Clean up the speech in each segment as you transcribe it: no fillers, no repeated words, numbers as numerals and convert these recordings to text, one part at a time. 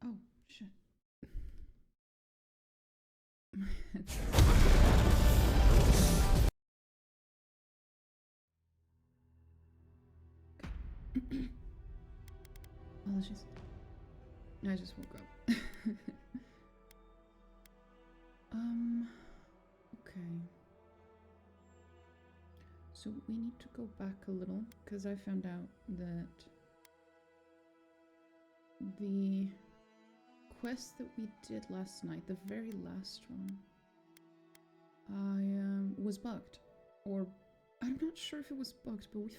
Oh, shit. Apologies. I just woke up. Okay. So we need to go back a little, because I found out that the quest that we did last night, the very last one, was bugged. Or, I'm not sure if it was bugged, but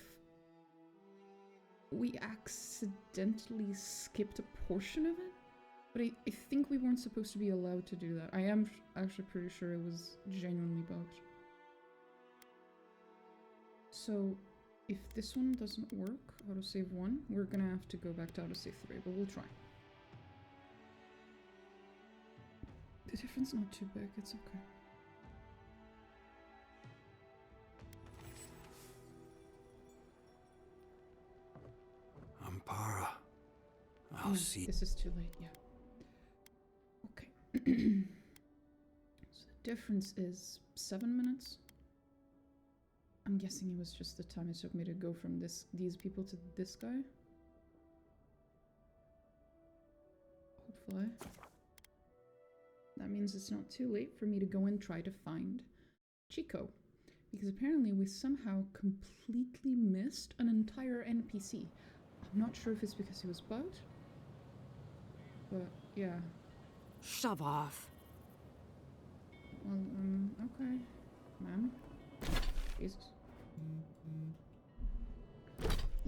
we accidentally skipped a portion of it. But I think we weren't supposed to be allowed to do that. I am actually pretty sure it was genuinely bugged. So, if this one doesn't work, autosave 1, we're gonna have to go back to autosave 3, but we'll try. The difference not too big, it's okay. Ampara. I'll see. This is too late, yeah. Okay. So the difference is 7 minutes. I'm guessing it was just the time it took me to go from these people to this guy. Hopefully. That means it's not too late for me to go and try to find Chiko. Because apparently we somehow completely missed an entire NPC. I'm not sure if it's because he was bugged. But, yeah. Shove off. Well, okay. Ma'am. Jesus.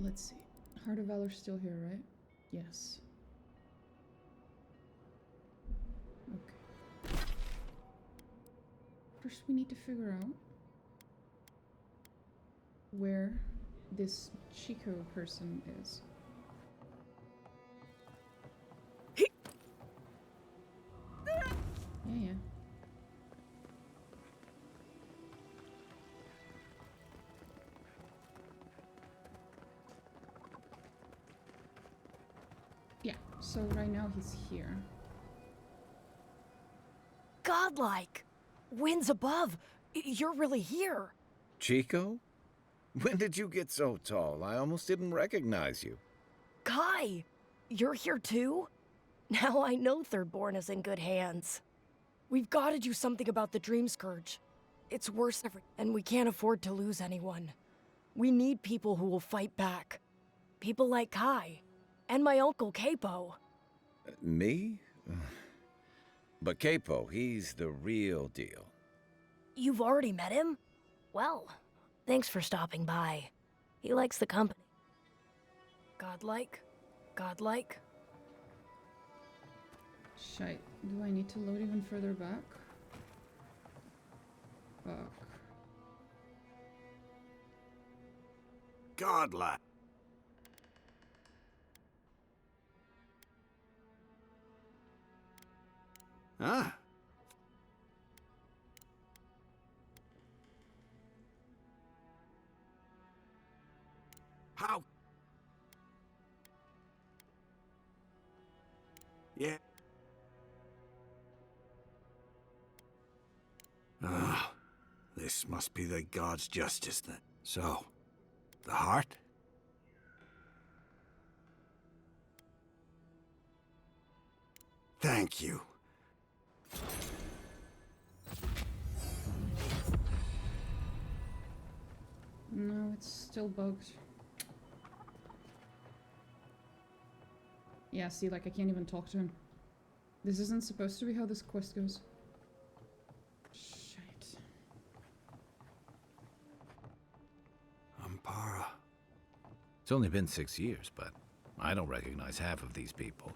Let's see. Heart of Valor's still here, right? Yes. Okay. First we need to figure out where this Chiko person is. Yeah. Yeah, so right now he's here. Godlike! Winds above! You're really here! Chiko? When did you get so tall? I almost didn't recognize you. Kai! You're here too? Now I know Thirdborn is in good hands. We've got to do something about the dreamscurge. It's worse and we can't afford to lose anyone. We need people who will fight back. People like Kai. And my uncle Capo. Me? But Capo, he's the real deal. You've already met him? Well, thanks for stopping by. He likes the company. Godlike? Godlike? Shite. Do I need to load even further back? Fuck. Godlike. Huh? How? Yeah. Ah, this must be the god's justice then. So, the heart? Thank you. No, it's still bugged. Yeah, see, like, I can't even talk to him. This isn't supposed to be how this quest goes. Shite. Ampara. It's only been 6 years, but I don't recognize half of these people.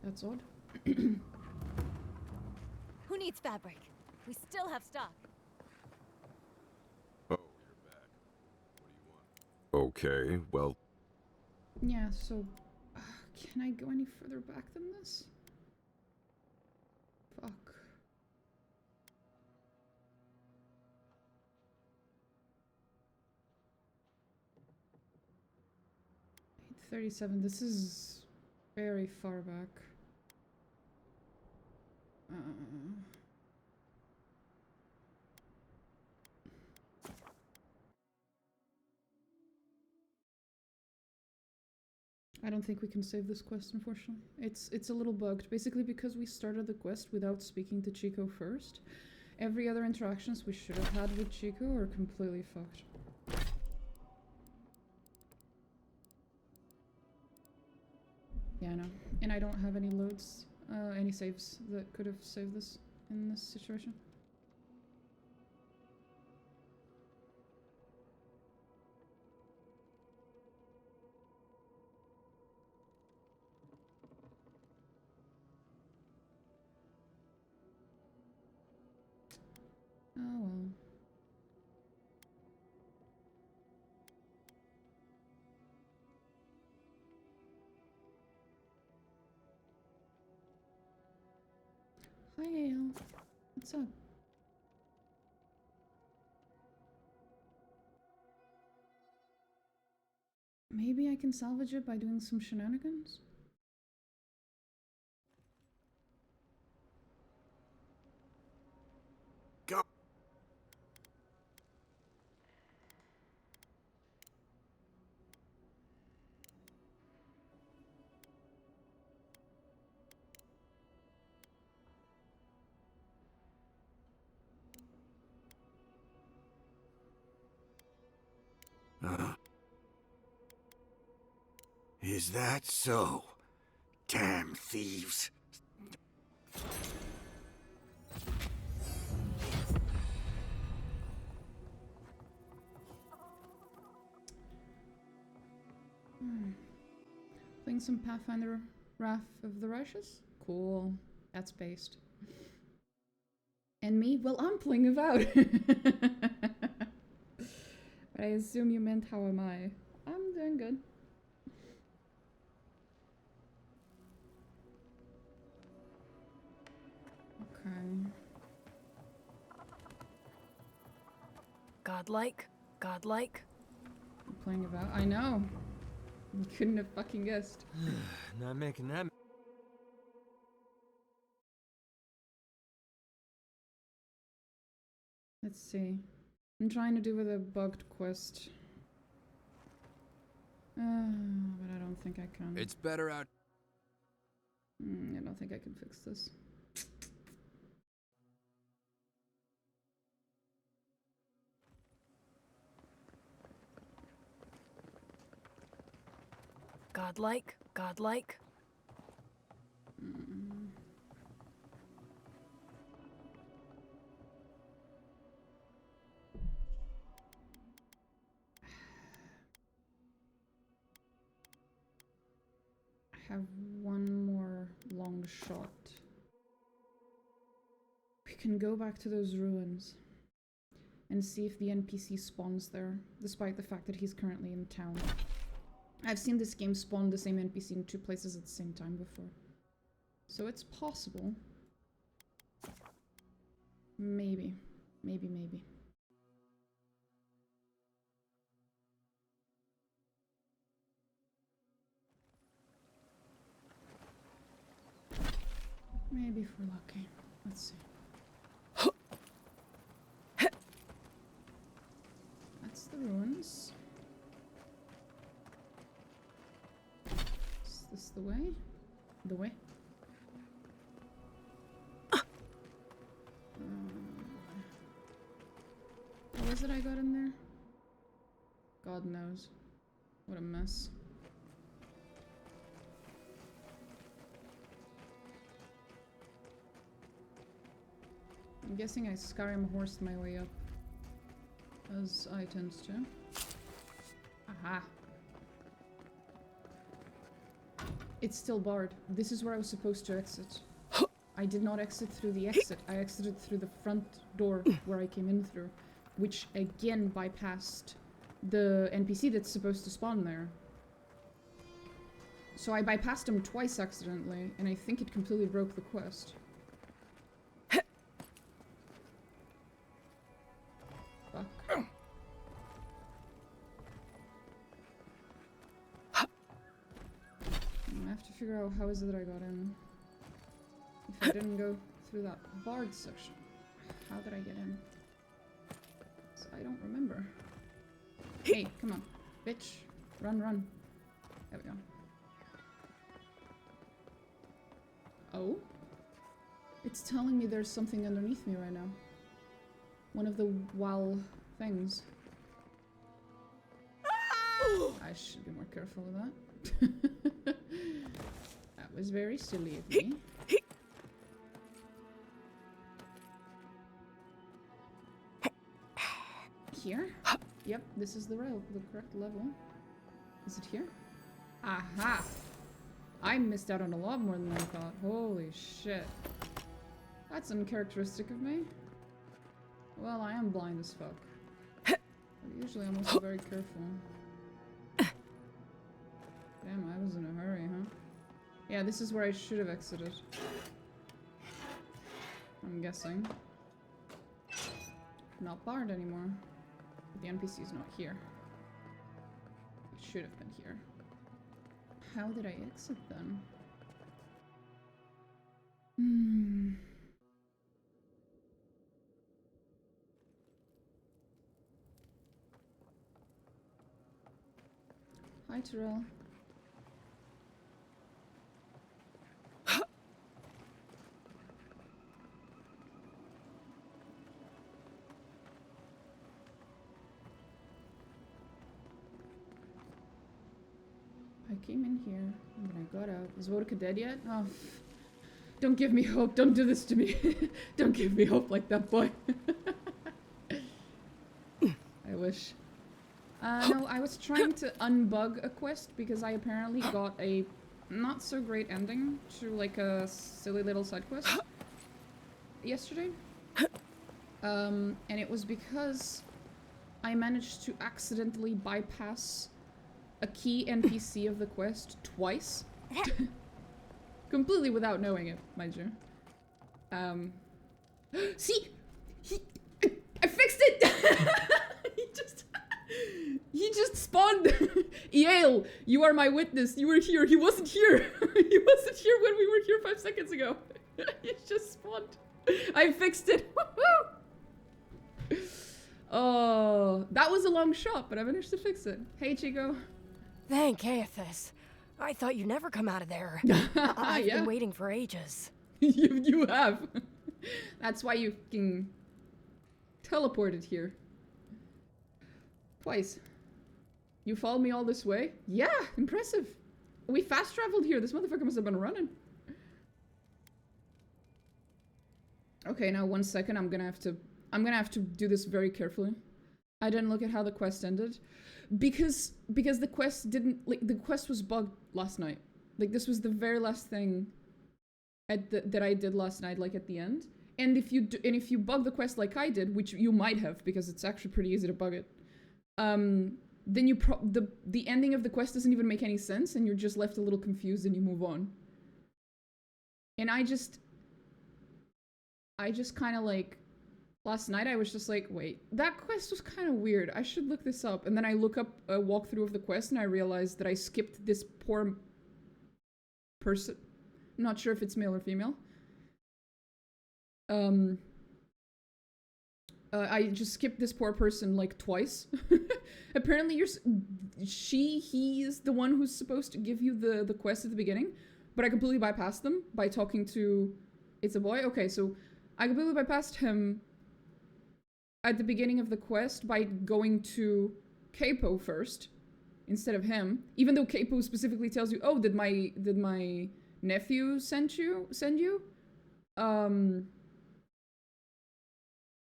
That's odd. Who needs fabric? We still have stock. Oh, you're back. What do you want? Okay, well... Yeah, so... can I go any further back than this? Fuck. 37. This is very far back. I don't think we can save this quest, unfortunately. It's a little bugged. Basically, because we started the quest without speaking to Chiko first, every other interactions we should have had with Chiko are completely fucked. Yeah, no. And I don't have any loads, any saves that could have saved this in this situation. Oh well. Hi, Ale. What's up? Maybe I can salvage it by doing some shenanigans? Go. Is that so? Damn thieves. Playing some Pathfinder Wrath of the Righteous? Cool. That's based. And me? Well, I'm playing Avowed. But I assume you meant how am I? I'm doing good. Okay. Godlike? Godlike? I'm playing Avowed. I know. You couldn't have fucking guessed. Not making that. Let's see. I'm trying to do with a bugged quest. But I don't think I can. It's better out. I don't think I can fix this. Godlike? Godlike? I have one more long shot. We can go back to those ruins and see if the NPC spawns there, despite the fact that he's currently in town. I've seen this game spawn the same NPC in 2 places at the same time before. So it's possible. Maybe. Maybe. Maybe if we're lucky. Let's see. That's the ruins. Is this the way? The way? What was it I got in there? God knows. What a mess. I'm guessing I Skyrim horsed my way up, as I tend to. Aha! It's still barred. This is where I was supposed to exit. I did not exit through the exit. I exited through the front door where I came in through, which again bypassed the NPC that's supposed to spawn there. So I bypassed him twice accidentally, and I think it completely broke the quest. Fuck. figure out how is it that I got in. If I didn't go through that bard section. How did I get in? So I don't remember. Hey, come on. Bitch. Run, run. There we go. Oh? It's telling me there's something underneath me right now. One of the wow things. I should be more careful with that. That was very silly of me. Here? Yep, this is the correct level. Is it here? Aha! I missed out on a lot more than I thought. Holy shit. That's uncharacteristic of me. Well, I am blind as fuck. But usually I'm also very careful. Damn, I was in a hurry, huh? Yeah, this is where I should have exited. I'm guessing. Not barred anymore. The NPC's not here. It should have been here. How did I exit then? Hi, Terrell. I came in here, and then I got out. Is Vodka dead yet? Oh, don't give me hope. Don't do this to me. Don't give me hope like that, boy. I wish. No, I was trying to unbug a quest because I apparently got a not so great ending to like a silly little side quest yesterday. And it was because I managed to accidentally bypass a key NPC of the quest twice. Completely without knowing it, mind you. See? I fixed it! He just spawned! Yale, you are my witness. You were here. He wasn't here. He wasn't here when we were here 5 seconds ago. He just spawned. I fixed it. Oh, that was a long shot, but I managed to fix it. Hey, Chiko. Thank Aethys. I thought you'd never come out of there. I've been waiting for ages. You have. That's why you can teleported here. Twice. You followed me all this way? Yeah, impressive. We fast traveled here. This motherfucker must have been running. Okay, now 1 second. I'm gonna have to do this very carefully. I didn't look at how the quest ended. Because the quest didn't, like, the quest was bugged last night. Like, this was the very last thing that I did last night, like, at the end. And if you bug the quest like I did, which you might have, because it's actually pretty easy to bug it, then the ending of the quest doesn't even make any sense, and you're just left a little confused and you move on. And I just kind of like, last night I was just like, wait, that quest was kind of weird. I should look this up. And then I look up a walkthrough of the quest and I realized that I skipped this poor person. I'm not sure if it's male or female. I just skipped this poor person like twice. Apparently he is the one who's supposed to give you the quest at the beginning, but I completely bypassed them by talking to, it's a boy? Okay, so I completely bypassed him at the beginning of the quest by going to Capo first instead of him, even though Capo specifically tells you, oh, did my nephew send you?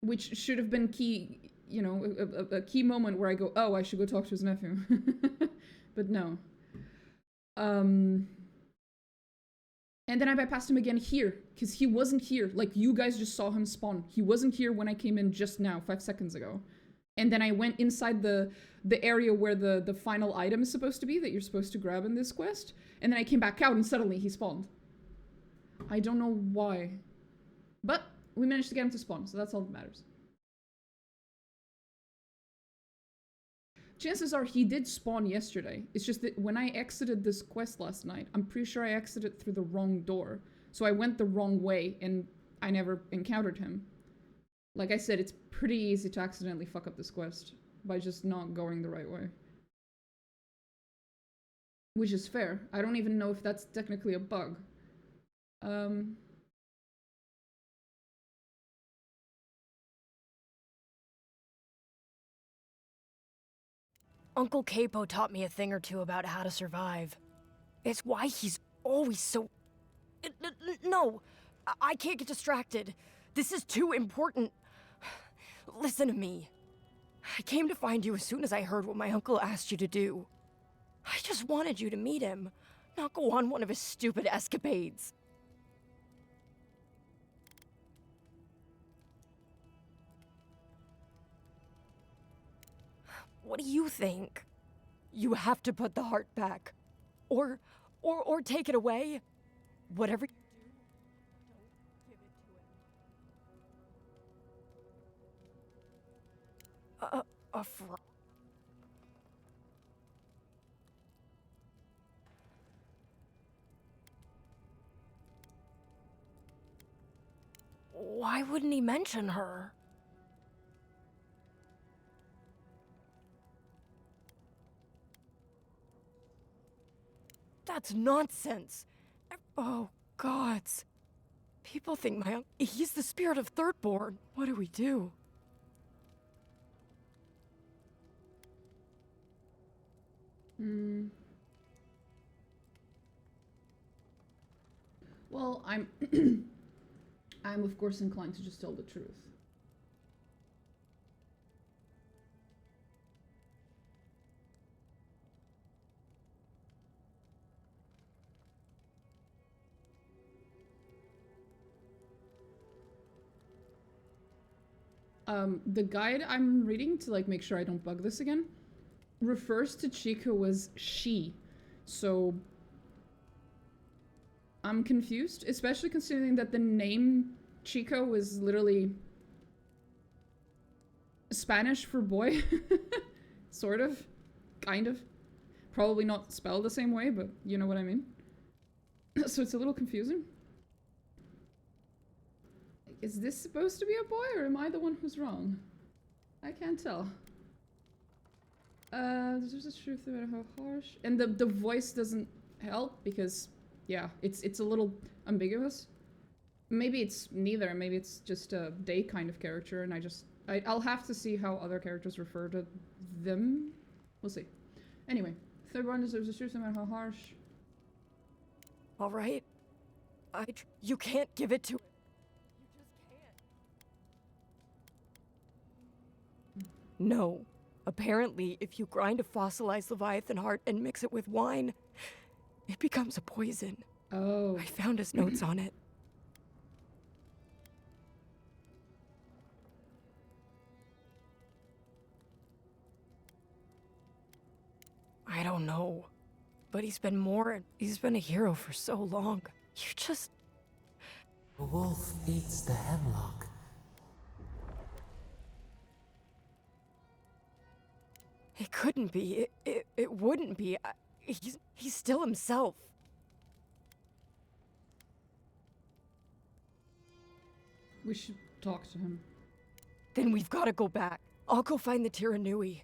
Which should have been key, you know, a key moment where I go, oh, I should go talk to his nephew. But no. And then I bypassed him again here, because he wasn't here. Like, you guys just saw him spawn. He wasn't here when I came in just now, 5 seconds ago. And then I went inside the area where the final item is supposed to be, that you're supposed to grab in this quest. And then I came back out and suddenly he spawned. I don't know why. But we managed to get him to spawn, so that's all that matters. Chances are he did spawn yesterday. It's just that when I exited this quest last night, I'm pretty sure I exited through the wrong door. So I went the wrong way and I never encountered him. Like I said, it's pretty easy to accidentally fuck up this quest by just not going the right way. Which is fair. I don't even know if that's technically a bug. Uncle Capo taught me a thing or two about how to survive. It's why he's always so... No, I can't get distracted. This is too important. Listen to me. I came to find you as soon as I heard what my uncle asked you to do. I just wanted you to meet him, not go on one of his stupid escapades. What do you think? You have to put the heart back. Or take it away. Whatever you do, don't give it to him. A fraud. Why wouldn't he mention her? That's nonsense. Oh, gods. People think he's the spirit of Thirdborn. What do we do? Well, I'm I'm of course inclined to just tell the truth. The guide I'm reading to like make sure I don't bug this again refers to Chiko as she. So I'm confused, especially considering that the name Chiko is literally Spanish for boy. Sort of. Kind of. Probably not spelled the same way, but you know what I mean. So it's a little confusing. Is this supposed to be a boy, or am I the one who's wrong? I can't tell. There's a truth about how harsh... And the voice doesn't help, because, yeah, it's a little ambiguous. Maybe it's neither, maybe it's just a they kind of character, and I'll have to see how other characters refer to them. We'll see. Anyway, third one deserves a truth about how harsh... All right. You can't give it to... No. Apparently, if you grind a fossilized Leviathan heart and mix it with wine, it becomes a poison. Oh. I found his notes on it. I don't know. But he's been a hero for so long. You just... The wolf eats the hemlock. It couldn't be. It wouldn't be. He's still himself. We should talk to him. Then we've got to go back. I'll go find the Tiranui.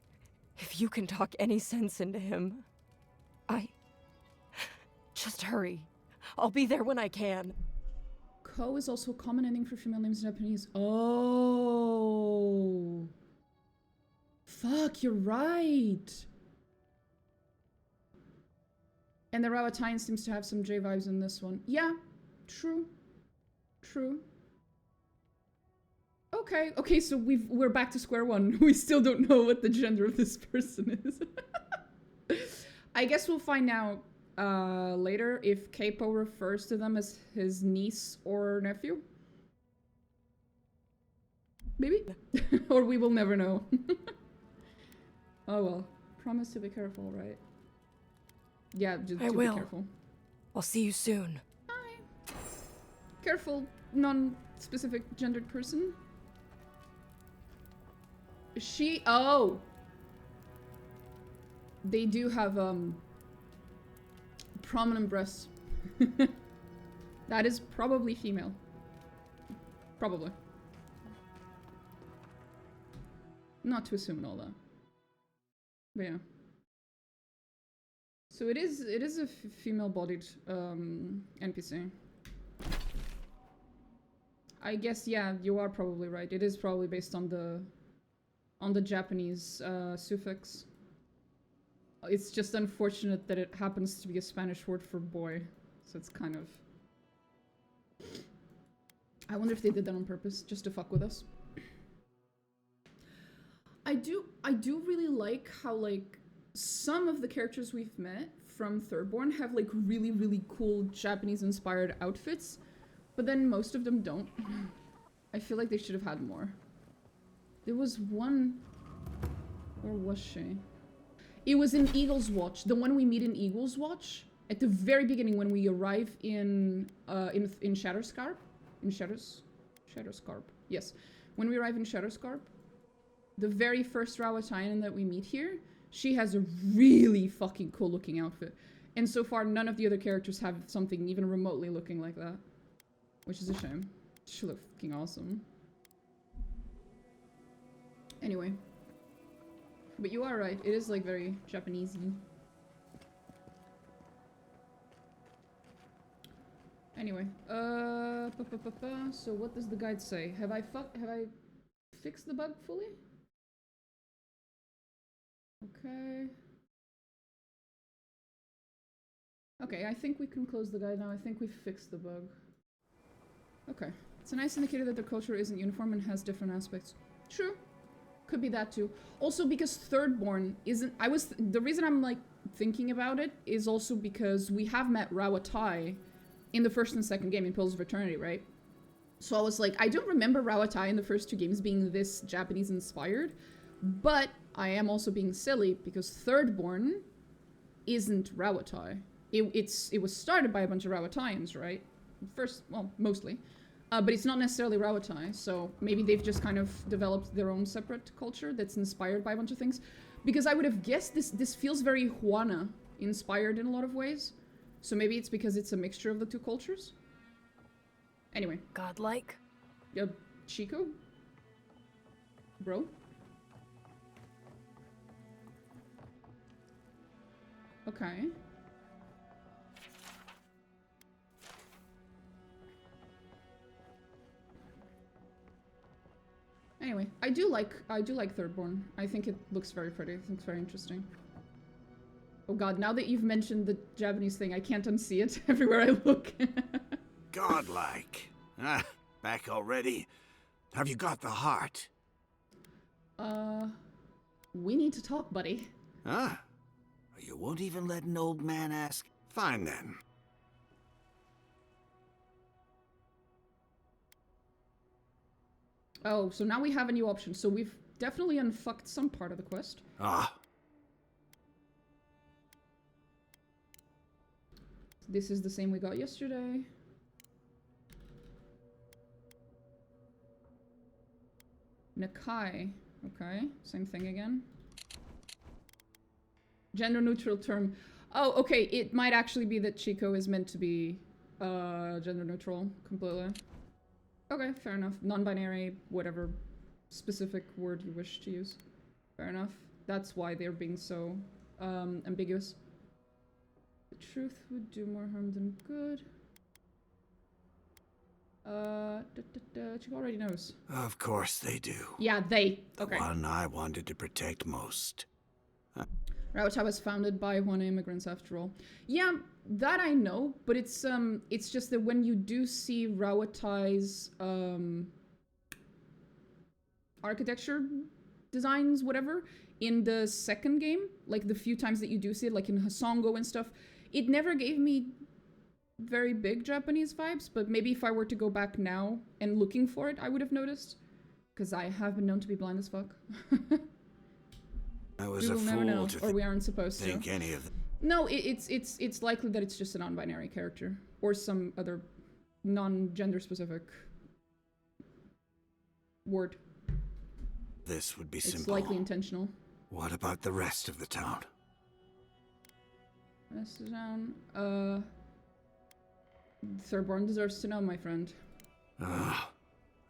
If you can talk any sense into him. Just hurry. I'll be there when I can. Ko is also a common ending for female names in Japanese. Oh. Fuck, you're right. And the Rawatine seems to have some J vibes in this one. Yeah, true. True. Okay, so we're back to square one. We still don't know what the gender of this person is. I guess we'll find out later if Capo refers to them as his niece or nephew. Maybe? Or we will never know. Oh well. Promise to be careful, right? Yeah, just be careful. I'll see you soon. Bye. Careful, non-specific gendered person. they do have prominent breasts. That is probably female. Probably. Not to assume and all that. But yeah. So it is a female-bodied NPC. I guess, yeah, you are probably right. It is probably based on the Japanese suffix. It's just unfortunate that it happens to be a Spanish word for boy, so it's kind of... I wonder if they did that on purpose, just to fuck with us. I do really like how, like, some of the characters we've met from Thirdborn have, like, really, really cool Japanese-inspired outfits, but then most of them don't. I feel like they should have had more. There was one... Where was she? It was in Eagle's Watch, the one we meet in Eagle's Watch, at the very beginning when we arrive in Shadowscarp. In Shadowscarp, yes. When we arrive in Shadowscarp, the very first Rawatayan that we meet here, she has a really fucking cool looking outfit. And so far, none of the other characters have something even remotely looking like that. Which is a shame. She looked fucking awesome. Anyway. But you are right, it is like very Japanese-y. Anyway, so what does the guide say? Have I fixed the bug fully? Okay. Okay, I think we can close the guide now. I think we've fixed the bug. Okay. It's a nice indicator that their culture isn't uniform and has different aspects. True. Could be that too. Also because Thirdborn isn't... the reason I'm like thinking about it is also because we have met Rawatai in the first and second game in Pillars of Eternity, right? So I was like, I don't remember Rawatai in the first two games being this Japanese inspired, but I am also being silly because Thirdborn isn't Rawatai. It was started by a bunch of Rawataians, right? First, well, mostly. But it's not necessarily Rawatai, so maybe they've just kind of developed their own separate culture that's inspired by a bunch of things. Because I would have guessed this feels very Huana inspired in a lot of ways. So maybe it's because it's a mixture of the two cultures? Anyway. Godlike? Yeah, Chiko? Bro? Okay. Anyway, I do like Thirdborn. I think it looks very pretty. I think it's very interesting. Oh god, now that you've mentioned the Japanese thing, I can't unsee it everywhere I look. Godlike. Ah, back already? Have you got the heart? We need to talk, buddy. Ah, you won't even let an old man ask? Fine then. Oh, so now we have a new option. So we've definitely unfucked some part of the quest. Ah. This is the same we got yesterday. Nakai. Okay, same thing again. Gender neutral term. Oh, okay, it might actually be that Chiko is meant to be gender neutral completely. Okay, fair enough. Non-binary, whatever specific word you wish to use. Fair enough. That's why they're being so ambiguous. The truth would do more harm than good. Chiko already knows. Of course they do. Yeah, they. Okay. The one I wanted to protect most. Rawatai was founded by Huana immigrants after all. Yeah, that I know, but it's just that when you do see Rawatai's architecture designs, whatever, in the second game, like the few times that you do see it, like in Hasongo and stuff, it never gave me very big Japanese vibes, but maybe if I were to go back now and looking for it, I would have noticed. Because I have been known to be blind as fuck. I was we a will never fool know, to or we aren't supposed to think any of them. No, it's likely that it's just a non-binary character or some other non-gender specific word. This would be It's simple. likely intentional. What about the rest of the town? This is down. Thirdborn deserves to know, my friend. Ah,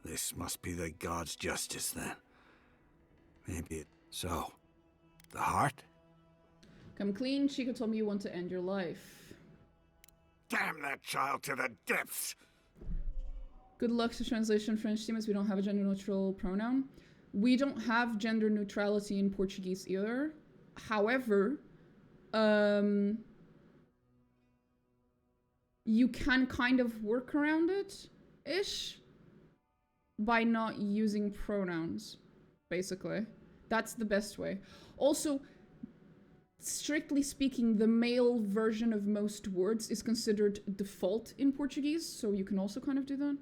this must be the gods' justice then. Maybe it... So, the heart? Come clean, Chiko told me you want to end your life. Damn that child to the depths! Good luck to translation French team as we don't have a gender neutral pronoun. We don't have gender neutrality in Portuguese either. However, you can kind of work around it-ish by not using pronouns, basically. That's the best way. Also, strictly speaking, the male version of most words is considered default in Portuguese, so you can also kind of do that.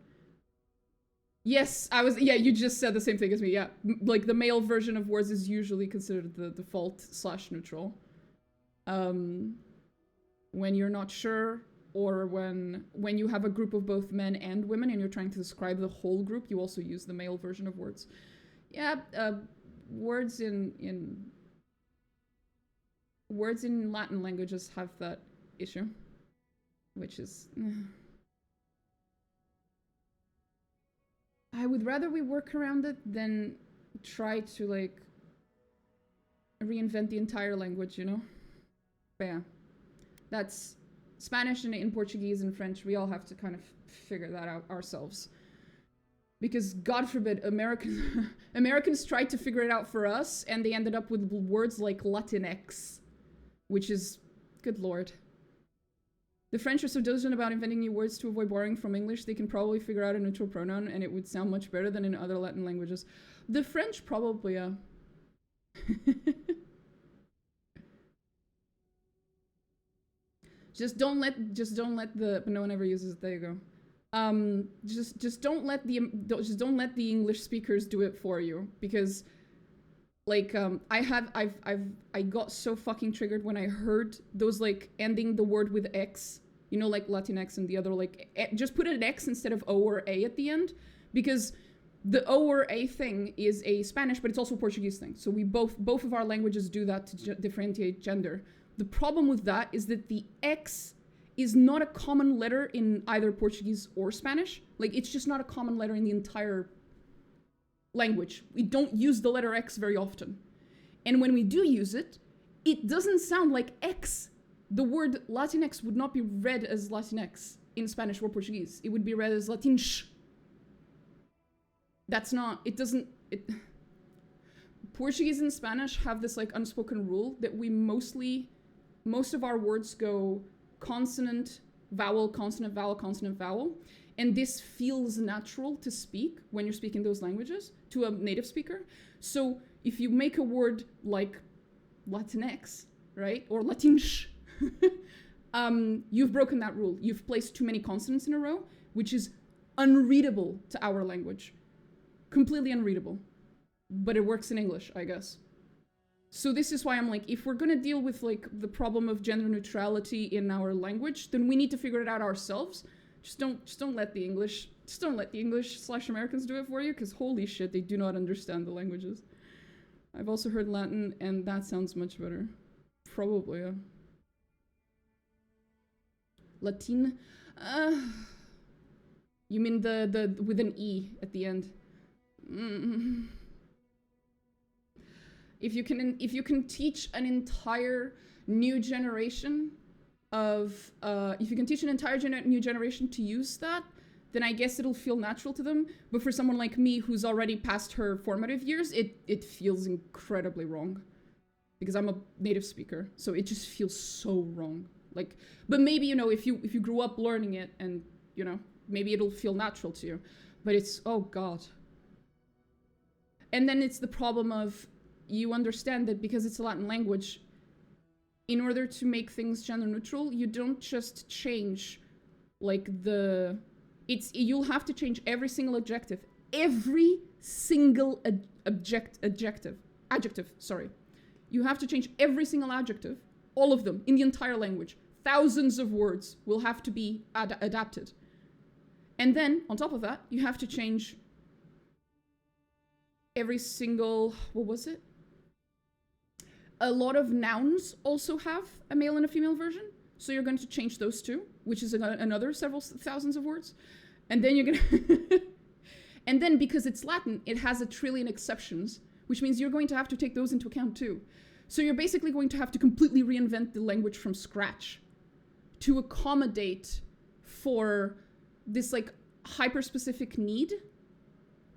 Yes, yeah, you just said the same thing as me, yeah. Like, the male version of words is usually considered the default / neutral. When you're not sure, or when you have a group of both men and women and you're trying to describe the whole group, you also use the male version of words. Yeah, words in Latin languages have that issue, which is... I would rather we work around it than try to, like, reinvent the entire language, you know? But yeah, that's Spanish and in Portuguese and French, we all have to kind of figure that out ourselves. Because, God forbid, Americans tried to figure it out for us, and they ended up with words like Latinx, which is, good lord. The French are so diligent about inventing new words to avoid borrowing from English, they can probably figure out a neutral pronoun and it would sound much better than in other Latin languages. The French probably, yeah. Just don't let the, but no one ever uses it, there you go. Just don't let the English speakers do it for you, because like, I got so fucking triggered when I heard those, like, ending the word with X, you know, like Latinx and the other, like, just put an X instead of O or A at the end, because the O or A thing is a Spanish, but it's also a Portuguese thing. So we both of our languages do that to differentiate gender. The problem with that is that the X is not a common letter in either Portuguese or Spanish. Like, it's just not a common letter in the entire language. We don't use the letter X very often. And when we do use it, it doesn't sound like X. The word Latinx would not be read as Latinx in Spanish or Portuguese. It would be read as Latinx. That's not, it doesn't, Portuguese and Spanish have this, like, unspoken rule that we most of our words go consonant, vowel, consonant, vowel, consonant, vowel. And this feels natural to speak when you're speaking those languages to a native speaker. So if you make a word like Latinx, right, or Latinx, you've broken that rule. You've placed too many consonants in a row, which is unreadable to our language. Completely unreadable. But it works in English, I guess. So this is why I'm like, if we're gonna deal with, like, the problem of gender neutrality in our language, then we need to figure it out ourselves. Just don't let the English / Americans do it for you, because holy shit, they do not understand the languages. I've also heard Latin, and that sounds much better. Probably, yeah. Latin? You mean the with an E at the end? If you can teach an entire new generation of, if you can teach an entire new generation to use that, then I guess it'll feel natural to them. But for someone like me who's already past her formative years, it feels incredibly wrong. Because I'm a native speaker, so it just feels so wrong. Like, but maybe, you know, if you grew up learning it and, you know, maybe it'll feel natural to you. But it's, oh god. And then it's the problem of, you understand that because it's a Latin language, in order to make things gender neutral, you don't just change, like, you'll have to change every single adjective. Every single adjective, sorry. You have to change every single adjective, all of them, in the entire language. Thousands of words will have to be adapted. And then, on top of that, you have to change every single, what was it? a lot of nouns also have a male and a female version. So you're going to change those two, which is another several thousands of words. And then you're gonna... And then because it's Latin, it has 1 trillion exceptions, which means you're going to have to take those into account too. So you're basically going to have to completely reinvent the language from scratch to accommodate for this like hyper-specific need,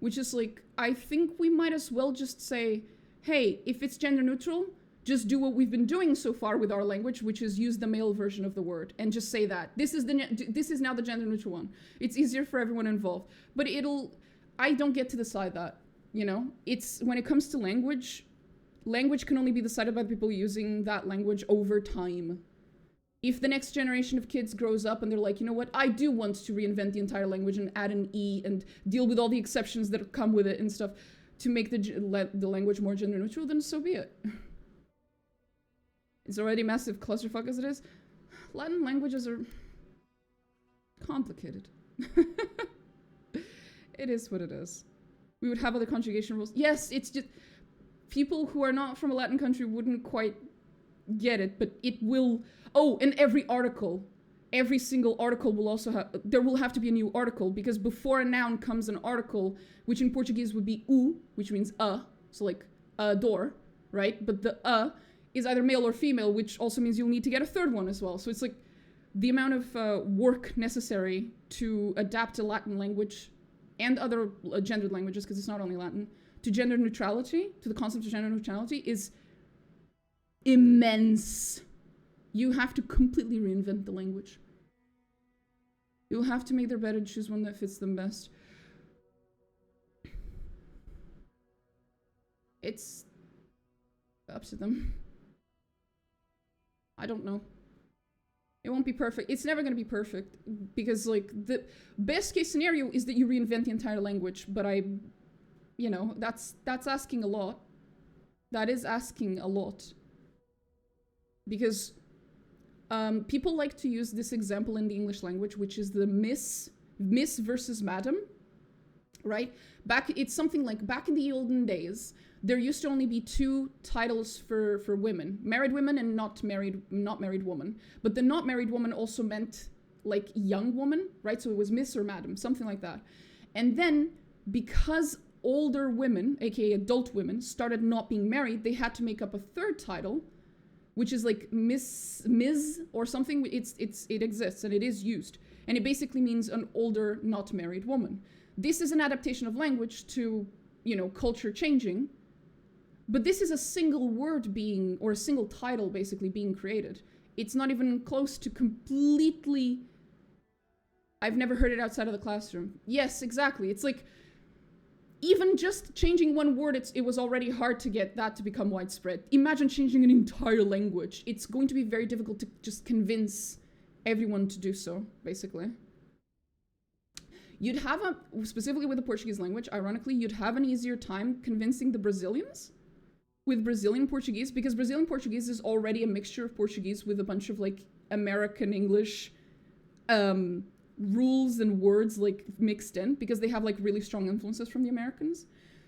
which is like, I think we might as well just say, hey, if it's gender neutral, just do what we've been doing so far with our language, which is use the male version of the word and just say that. This is now the gender neutral one. It's easier for everyone involved. But I don't get to decide that, you know? It's, when it comes to language can only be decided by the people using that language over time. If the next generation of kids grows up and they're like, you know what, I do want to reinvent the entire language and add an E and deal with all the exceptions that come with it and stuff to make the language more gender neutral, then so be it. It's already a massive clusterfuck as it is. Latin languages are complicated. It is what it is. We would have other conjugation rules. Yes, it's just people who are not from a Latin country wouldn't quite get it, but it will. Oh, and every single article will also have, there will have to be a new article, because before a noun comes an article, which in Portuguese would be u, which means so like a door, right? But the is either male or female, which also means you'll need to get a third one as well. So it's like the amount of work necessary to adapt a Latin language and other gendered languages, because it's not only Latin, to gender neutrality, to the concept of gender neutrality, is immense. You have to completely reinvent the language. You'll have to make their bed and choose one that fits them best. It's up to them. I don't know. It won't be perfect. It's never going to be perfect, because like the best case scenario is that you reinvent the entire language, but you know, that's asking a lot. That is asking a lot. Because people like to use this example in the English language, which is the miss versus madam, right? It's something like back in the olden days, there used to only be 2 titles for women, married women and not married woman. But the not married woman also meant like young woman, right? So it was miss or madam, something like that. And then because older women, aka adult women, started not being married, they had to make up a 3rd title, which is like Ms. or something. It exists and it is used. And it basically means an older, not married woman. This is an adaptation of language to, you know, culture changing. But this is a single word being, or a single title basically being created. It's not even close to completely... I've never heard it outside of the classroom. Yes, exactly. It's like, even just changing one word, it was already hard to get that to become widespread. Imagine changing an entire language. It's going to be very difficult to just convince everyone to do so, basically. You'd have specifically with the Portuguese language, ironically, you'd have an easier time convincing the Brazilians with Brazilian Portuguese, because Brazilian Portuguese is already a mixture of Portuguese with a bunch of like American English rules and words like mixed in, because they have like really strong influences from the Americans.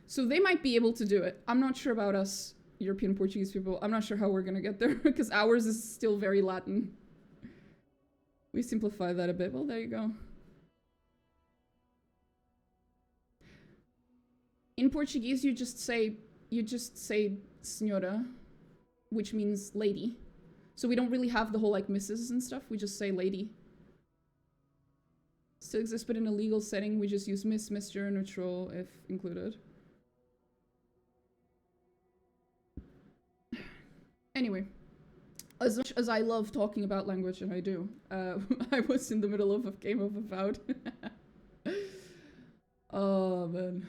So they might be able to do it. I'm not sure about us European Portuguese people. I'm not sure how we're gonna get there, because ours is still very Latin. We simplify that a bit. Well, there you go. In Portuguese, you just say senhora, which means lady. So we don't really have the whole like Mrs. and stuff. We just say lady. Still exists, but in a legal setting, we just use miss, Mr, neutral if included. Anyway, as much as I love talking about language, and I do, I was in the middle of a game of Avowed. Oh, man.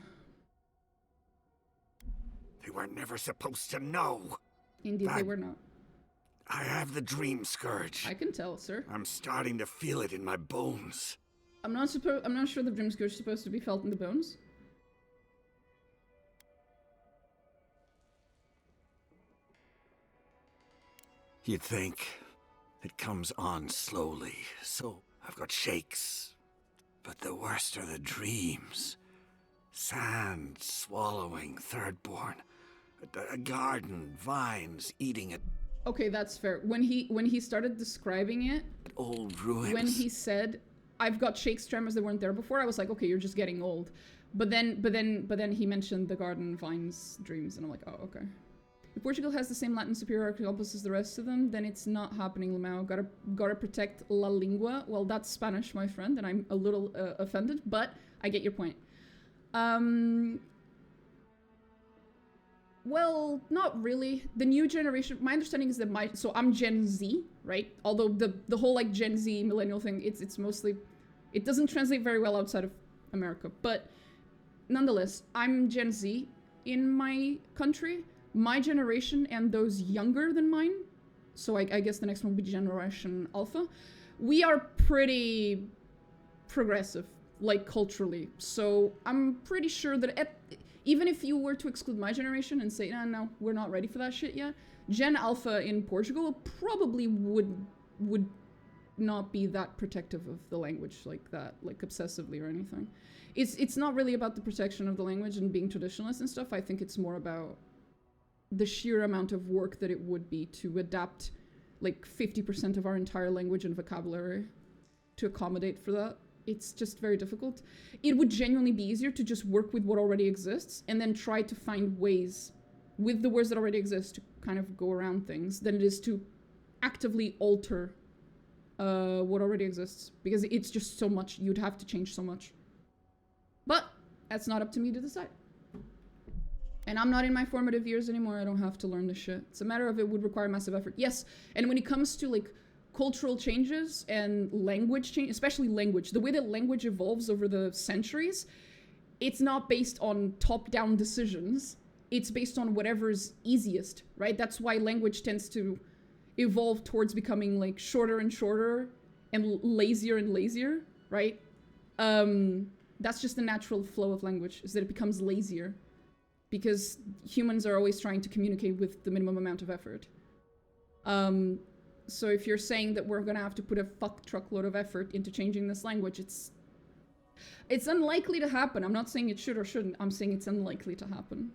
They were never supposed to know. Indeed, they were not. I have the dreamscurge. I can tell, sir. I'm starting to feel it in my bones. I'm not sure the dreamscurge is supposed to be felt in the bones. You'd think it comes on slowly, so I've got shakes. But the worst are the dreams. Sand swallowing thirdborn. A garden, vines, eating at Okay, that's fair. When he started describing it, old ruins. when he said, "I've got shakes tremors that weren't there before," I was like, okay, you're just getting old. But then he mentioned the garden, vines, dreams, and I'm like, oh, okay. If Portugal has the same Latin superior campus as the rest of them, then it's not happening, Lamau. Gotta protect la lingua. Well, that's Spanish, my friend, and I'm a little offended, but I get your point. Well, not really. The new generation, my understanding is that so I'm Gen Z, right? Although the whole like Gen Z millennial thing, it's mostly, it doesn't translate very well outside of America, but nonetheless, I'm Gen Z in my country. My generation and those younger than mine, so I guess the next one will be Generation Alpha, we are pretty progressive, like culturally. So I'm pretty sure that even if you were to exclude my generation and say, no, we're not ready for that shit yet, Gen Alpha in Portugal probably would not be that protective of the language like that, like obsessively or anything. It's not really about the protection of the language and being traditionalist and stuff. I think it's more about the sheer amount of work that it would be to adapt like 50% of our entire language and vocabulary to accommodate for that. It's just very difficult. It would genuinely be easier to just work with what already exists and then try to find ways with the words that already exist to kind of go around things than it is to actively alter what already exists, because it's just so much. You'd have to change so much. But that's not up to me to decide. And I'm not in my formative years anymore. I don't have to learn this shit. It's a matter of it would require massive effort. Yes, and when it comes to like cultural changes and language change, especially language, the way that language evolves over the centuries, it's not based on top-down decisions. It's based on whatever's easiest, right? That's why language tends to evolve towards becoming like shorter and shorter and lazier, right? That's just the natural flow of language, is that it becomes lazier. Because humans are always trying to communicate with the minimum amount of effort. So if you're saying that we're gonna have to put a truckload of effort into changing this language, it's unlikely to happen. I'm not saying it should or shouldn't. I'm saying it's unlikely to happen.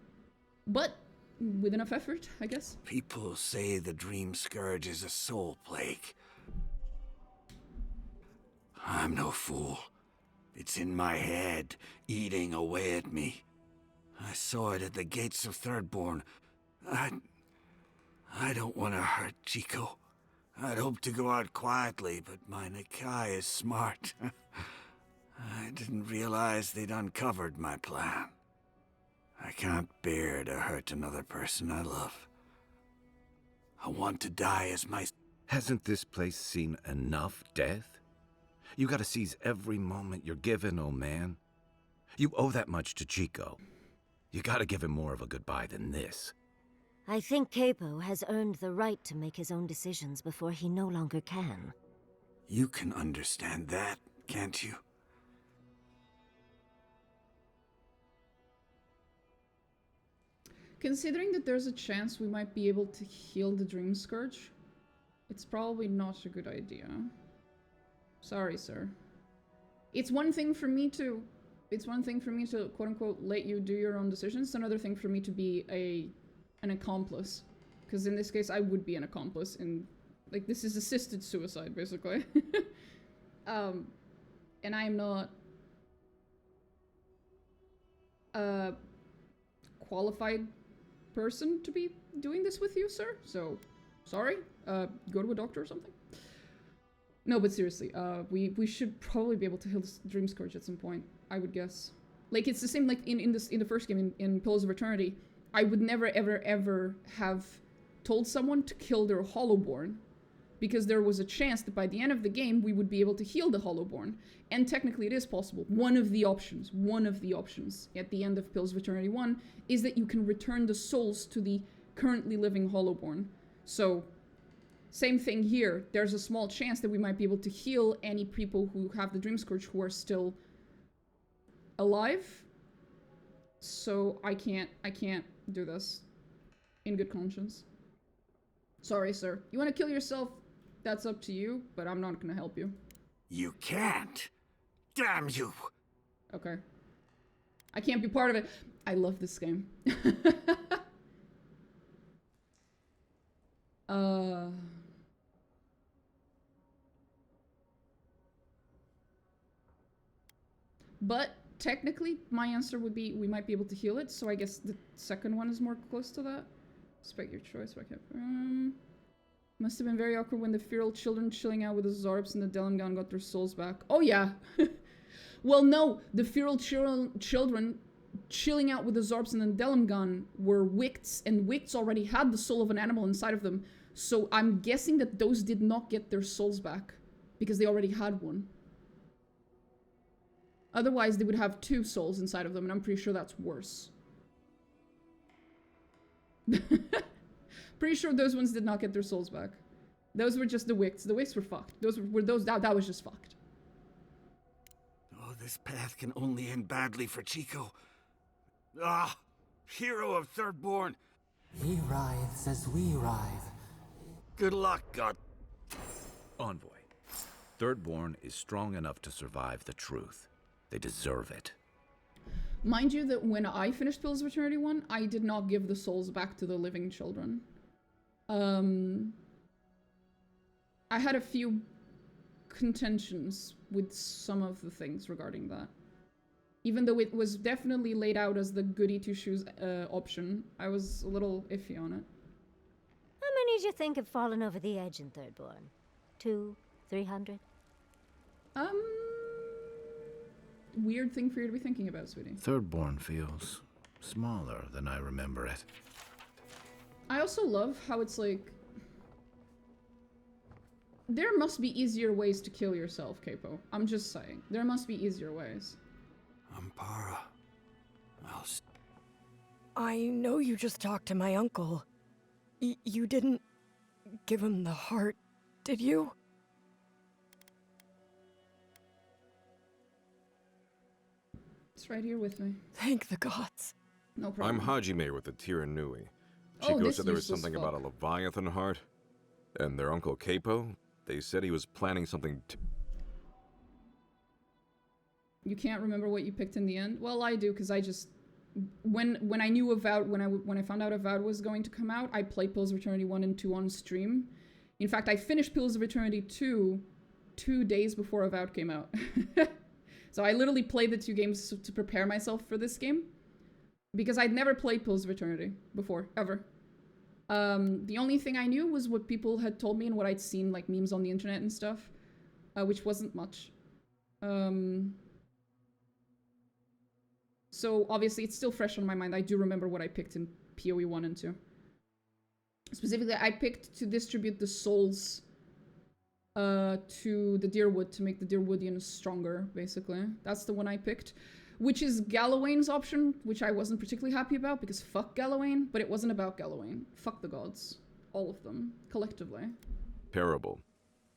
But with enough effort, I guess. People say the dreamscurge is a soul plague. I'm no fool. It's in my head, eating away at me. I saw it at the gates of Thirdborn. I don't want to hurt Chiko. I'd hoped to go out quietly, but my Nakai is smart. I didn't realize they'd uncovered my plan. I can't bear to hurt another person I love. I want to die as my... Hasn't this place seen enough death? You gotta seize every moment you're given, old man. You owe that much to Chiko. You gotta give him more of a goodbye than this. I think Capo has earned the right to make his own decisions before he no longer can. You can understand that, can't you? Considering that there's a chance we might be able to heal the dreamscurge, it's probably not a good idea. Sorry, sir. It's one thing for me to quote-unquote let you do your own decisions. It's another thing for me to be an accomplice. Because in this case, I would be an accomplice in... Like, this is assisted suicide, basically. And I am not... a qualified person to be doing this with you, sir. So, sorry. Go to a doctor or something. No, but seriously, we should probably be able to heal this dreamscurge at some point, I would guess. Like, it's the same like in the first game, in Pillars of Eternity. I would never, ever, ever have told someone to kill their Hollowborn, because there was a chance that by the end of the game, we would be able to heal the Hollowborn. And technically it is possible. One of the options at the end of Pillars of Eternity 1 is that you can return the souls to the currently living Hollowborn. So, same thing here. There's a small chance that we might be able to heal any people who have the dreamscurge who are still alive. So I can't do this in good conscience. Sorry, sir. You want to kill yourself? That's up to you, but I'm not gonna help you. You can't. Damn you. Okay. I can't be part of it. I love this game. But technically, my answer would be we might be able to heal it, so I guess the second one is more close to that. Respect your choice. Must have been very awkward when the feral children chilling out with the Zorps and the Delimgan got their souls back. Oh yeah! Well, no, the feral children chilling out with the Zorps and the Delimgan were Wicts, and Wicts already had the soul of an animal inside of them. So I'm guessing that those did not get their souls back, because they already had one. Otherwise, they would have 2 souls inside of them, and I'm pretty sure that's worse. Pretty sure those ones did not get their souls back. Those were just the Wicts. The Wicts were fucked. That was just fucked. Oh, this path can only end badly for Chiko. Ah, hero of Thirdborn. He writhes as we writhe. Good luck, God. Envoy. Thirdborn is strong enough to survive the truth. They deserve it. Mind you that when I finished Pillars of Eternity 1, I did not give the souls back to the living children. I had a few contentions with some of the things regarding that. Even though it was definitely laid out as the goody two-shoes option, I was a little iffy on it. How many do you think have fallen over the edge in Thirdborn? 200, 300? Weird thing for you to be thinking about, sweetie. Thirdborn feels smaller than I remember it. I also love how it's like... There must be easier ways to kill yourself, Capo. I'm just saying. There must be easier ways. Ampara. I know you just talked to my uncle. You didn't give him the heart, did you? It's right here with me. Thank the gods. No problem. I'm Hajime with the Tiranui. Oh, Chiko this said there was useless something about a Leviathan heart. And their uncle Capo, they said he was planning something to... You can't remember what you picked in the end? Well, I do, because I just... When I knew Avowed, when I found out Avowed was going to come out, I played Pillars of Eternity 1 and 2 on stream. In fact, I finished Pillars of Eternity 2 2 days before Avowed came out. So I literally played the 2 games to prepare myself for this game. Because I'd never played Pillars of Eternity before, ever. The only thing I knew was what people had told me and what I'd seen, like memes on the internet and stuff. Which wasn't much. So obviously it's still fresh on my mind. I do remember what I picked in PoE 1 and 2. Specifically, I picked to distribute the souls to the Deerwood to make the Deerwoodians stronger, basically. That's the one I picked. Which is Galawain's option, which I wasn't particularly happy about, because fuck Galawain, but it wasn't about Galawain. Fuck the gods. All of them. Collectively. Parable.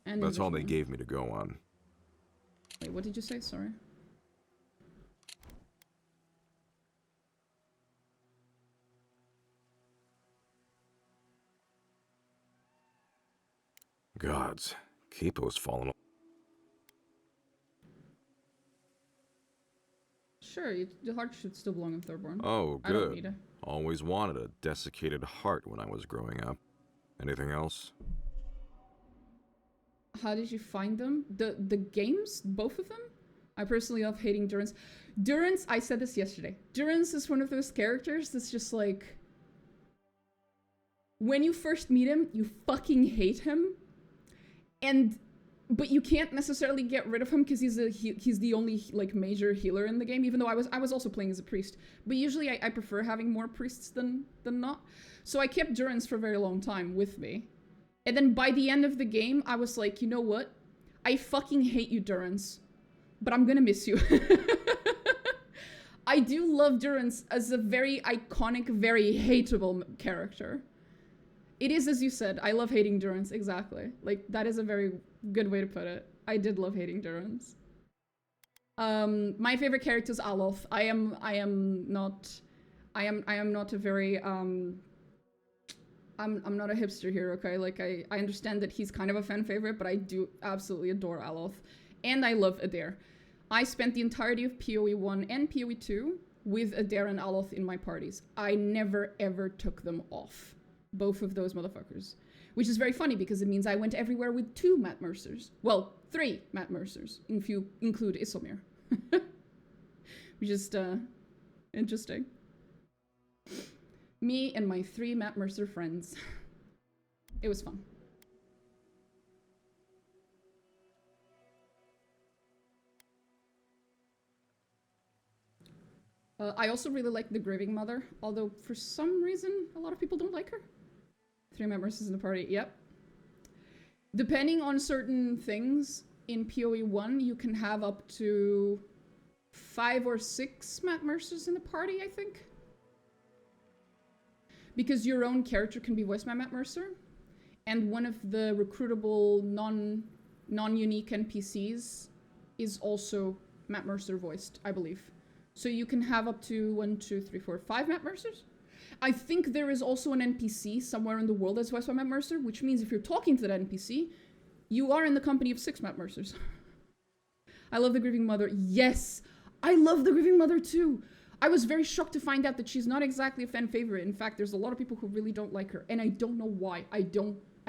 And that's all they individually. gave me to go on. Wait, what did you say? Sorry. Gods. Capo's fallen. Sure, the heart should still belong in Thirdborn. Oh, I don't need good. it. Always wanted a desiccated heart when I was growing up. Anything else? How did you find them? The games? Both of them? I personally love hating Durance. Durance, I said this yesterday. Durance is one of those characters that's just like... When you first meet him, you fucking hate him. But you can't necessarily get rid of him because he's the only like major healer in the game, even though I was also playing as a priest. But usually I prefer having more priests than not. So I kept Durance for a very long time with me. And then by the end of the game, I was like, you know what? I fucking hate you, Durance. But I'm gonna miss you. I do love Durance as a very iconic, very hateable character. It is, as you said, I love hating Durance, exactly. Like, that is a very good way to put it. I did love hating Durance. My favorite character is Aloth. I am not a very, I'm not a hipster here, okay? Like, I understand that he's kind of a fan favorite, but I do absolutely adore Aloth. And I love Adair. I spent the entirety of PoE 1 and PoE 2 with Adair and Aloth in my parties. I never, ever took them off. both of those motherfuckers. Which is very funny because it means I went everywhere with 2 Matt Mercers. Well, 3 Matt Mercers, if you include Isomir. Which is interesting. Me and my 3 Matt Mercer friends. It was fun. I also really like the Grieving Mother, although for some reason a lot of people don't like her. 3 Matt Mercers in the party, yep. Depending on certain things, in PoE 1 you can have up to 5 or 6 Matt Mercers in the party, I think. Because your own character can be voiced by Matt Mercer, and one of the recruitable non-unique NPCs is also Matt Mercer voiced, I believe. So you can have up to 1, 2, 3, 4, 5 Matt Mercers. I think there is also an NPC somewhere in the world that's voiced by Matt Mercer, which means if you're talking to that NPC, you are in the company of 6 Matt Mercers. I love the Grieving Mother. Yes! I love the Grieving Mother too! I was very shocked to find out that she's not exactly a fan favorite. In fact, there's a lot of people who really don't like her, and I don't know why. I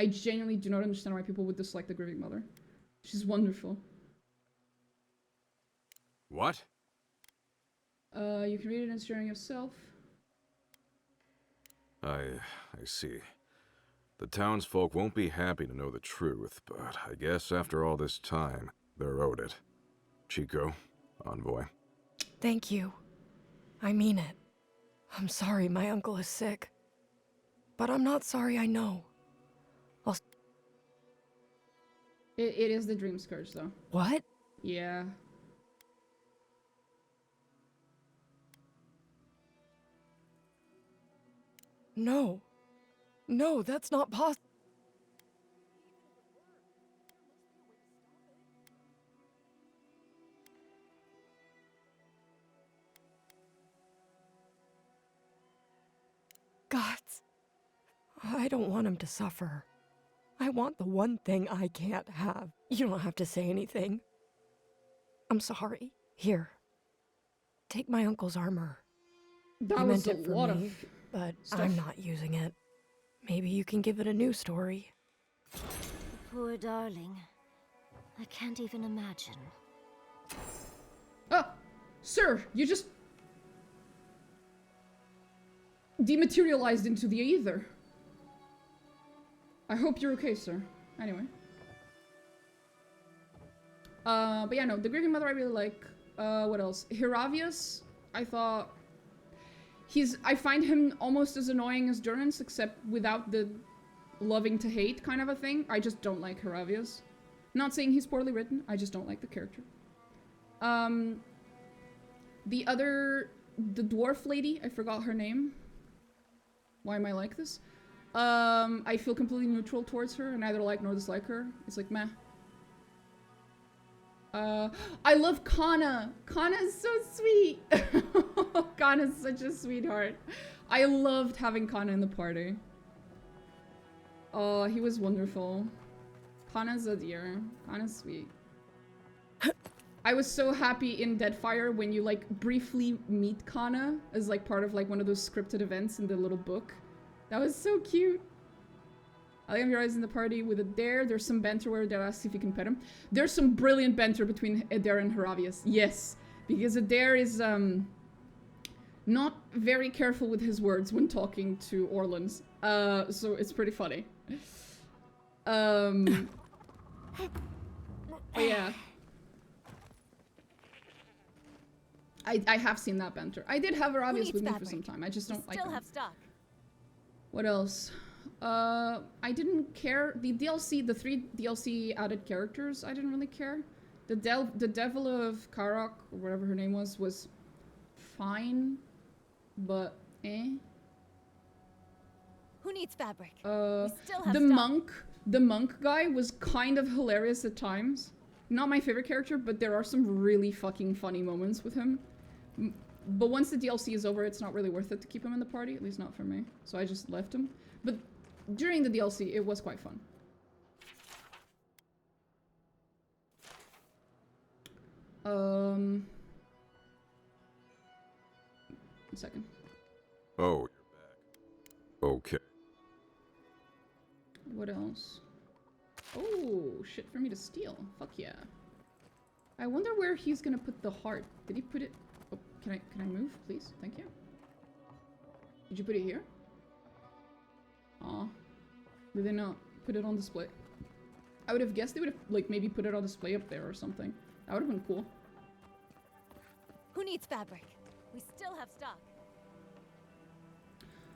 genuinely do not understand why people would dislike the Grieving Mother. She's wonderful. What? You can read it and share yourself. I see. The townsfolk won't be happy to know the truth, but I guess after all this time, they're owed it. Chiko, envoy. Thank you. I mean it. I'm sorry my uncle is sick. But I'm not sorry I know. It is the dreamscurge, though. What? Yeah. No. No, that's not possible. Gods. I don't want him to suffer. I want the one thing I can't have. You don't have to say anything. I'm sorry. Here. Take my uncle's armor. That I was meant it a for lot me, of but stuff. I'm not using it. Maybe you can give it a new story. The poor darling. I can't even imagine. Oh! Sir, you just dematerialized into the aether. I hope you're okay, sir. Anyway. But yeah, no, the Grieving Mother I really like. What else? Hiravius, I thought... I find him almost as annoying as Durance, except without the loving to hate kind of a thing. I just don't like Hiravius. Not saying he's poorly written, I just don't like the character. The dwarf lady, I forgot her name. Why am I like this? I feel completely neutral towards her, and neither like nor dislike her. It's like, meh. I love Kana! Kana's so sweet! Kana's such a sweetheart. I loved having Kana in the party. Oh, he was wonderful. Kana's a dear. Kana's sweet. I was so happy in Deadfire when you, like, briefly meet Kana as, like, part of, like, one of those scripted events in the little book. That was so cute. I like your eyes in the party with Adair. There's some banter where Adair asks if you can pet him. There's some brilliant banter between Adair and Hiravius. Yes. Because Adair is, not very careful with his words when talking to Orlans. So it's pretty funny. But yeah. I have seen that banter. I did have Hiravius with me for some time. I just don't like him. Still have stock. What else? I didn't care. The DLC, the 3 DLC added characters, I didn't really care. The Devil of Karok, or whatever her name was fine, but eh. Who needs fabric? The stock. monk guy was kind of hilarious at times. Not my favorite character, but there are some really fucking funny moments with him. But once the DLC is over, it's not really worth it to keep him in the party, at least not for me. So I just left him. But during the DLC, it was quite fun. One second. Oh, you're back. Okay. What else? Oh, shit for me to steal. Fuck yeah. I wonder where he's gonna put the heart. Did he put it... Oh, can I move, please? Thank you. Did you put it here? Aw. Did they not put it on display? I would have guessed they would have, like, maybe put it on display up there or something. That would have been cool. Who needs fabric? We still have stock.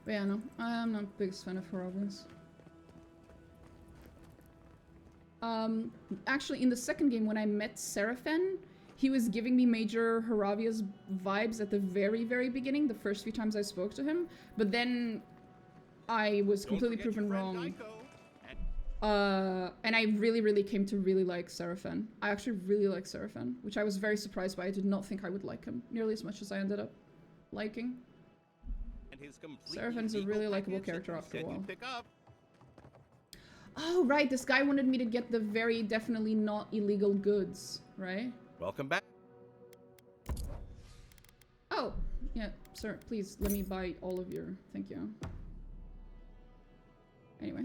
But yeah, no. I'm not the biggest fan of Haravias. Actually, in the second game, when I met Seraphen, he was giving me major Haravias vibes at the very, very beginning, the first few times I spoke to him. But then I was completely proven wrong. And I really, really came to really like Seraphen. I actually really like Seraphen, which I was very surprised by. I did not think I would like him nearly as much as I ended up liking. Seraphen's a really likable character after a while. Oh, right, this guy wanted me to get the very definitely not illegal goods, right? Welcome back. Oh, yeah, sir, please let me buy all of your... Thank you. Anyway.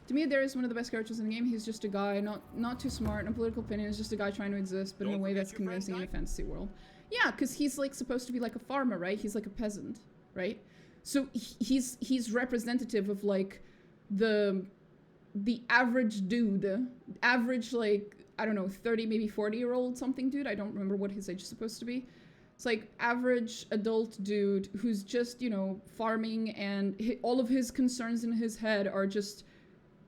To me, Adair is one of the best characters in the game. He's just a guy, not too smart, no political opinion. He's just a guy trying to exist, but in a way that's convincing in a fantasy world. Yeah, because he's like supposed to be like a farmer, right? He's like a peasant, right? So he's representative of like the average dude, average like, I don't know, 30, maybe 40-year-old something dude. I don't remember what his age is supposed to be. It's like average adult dude who's just, you know, farming, and all of his concerns in his head are just,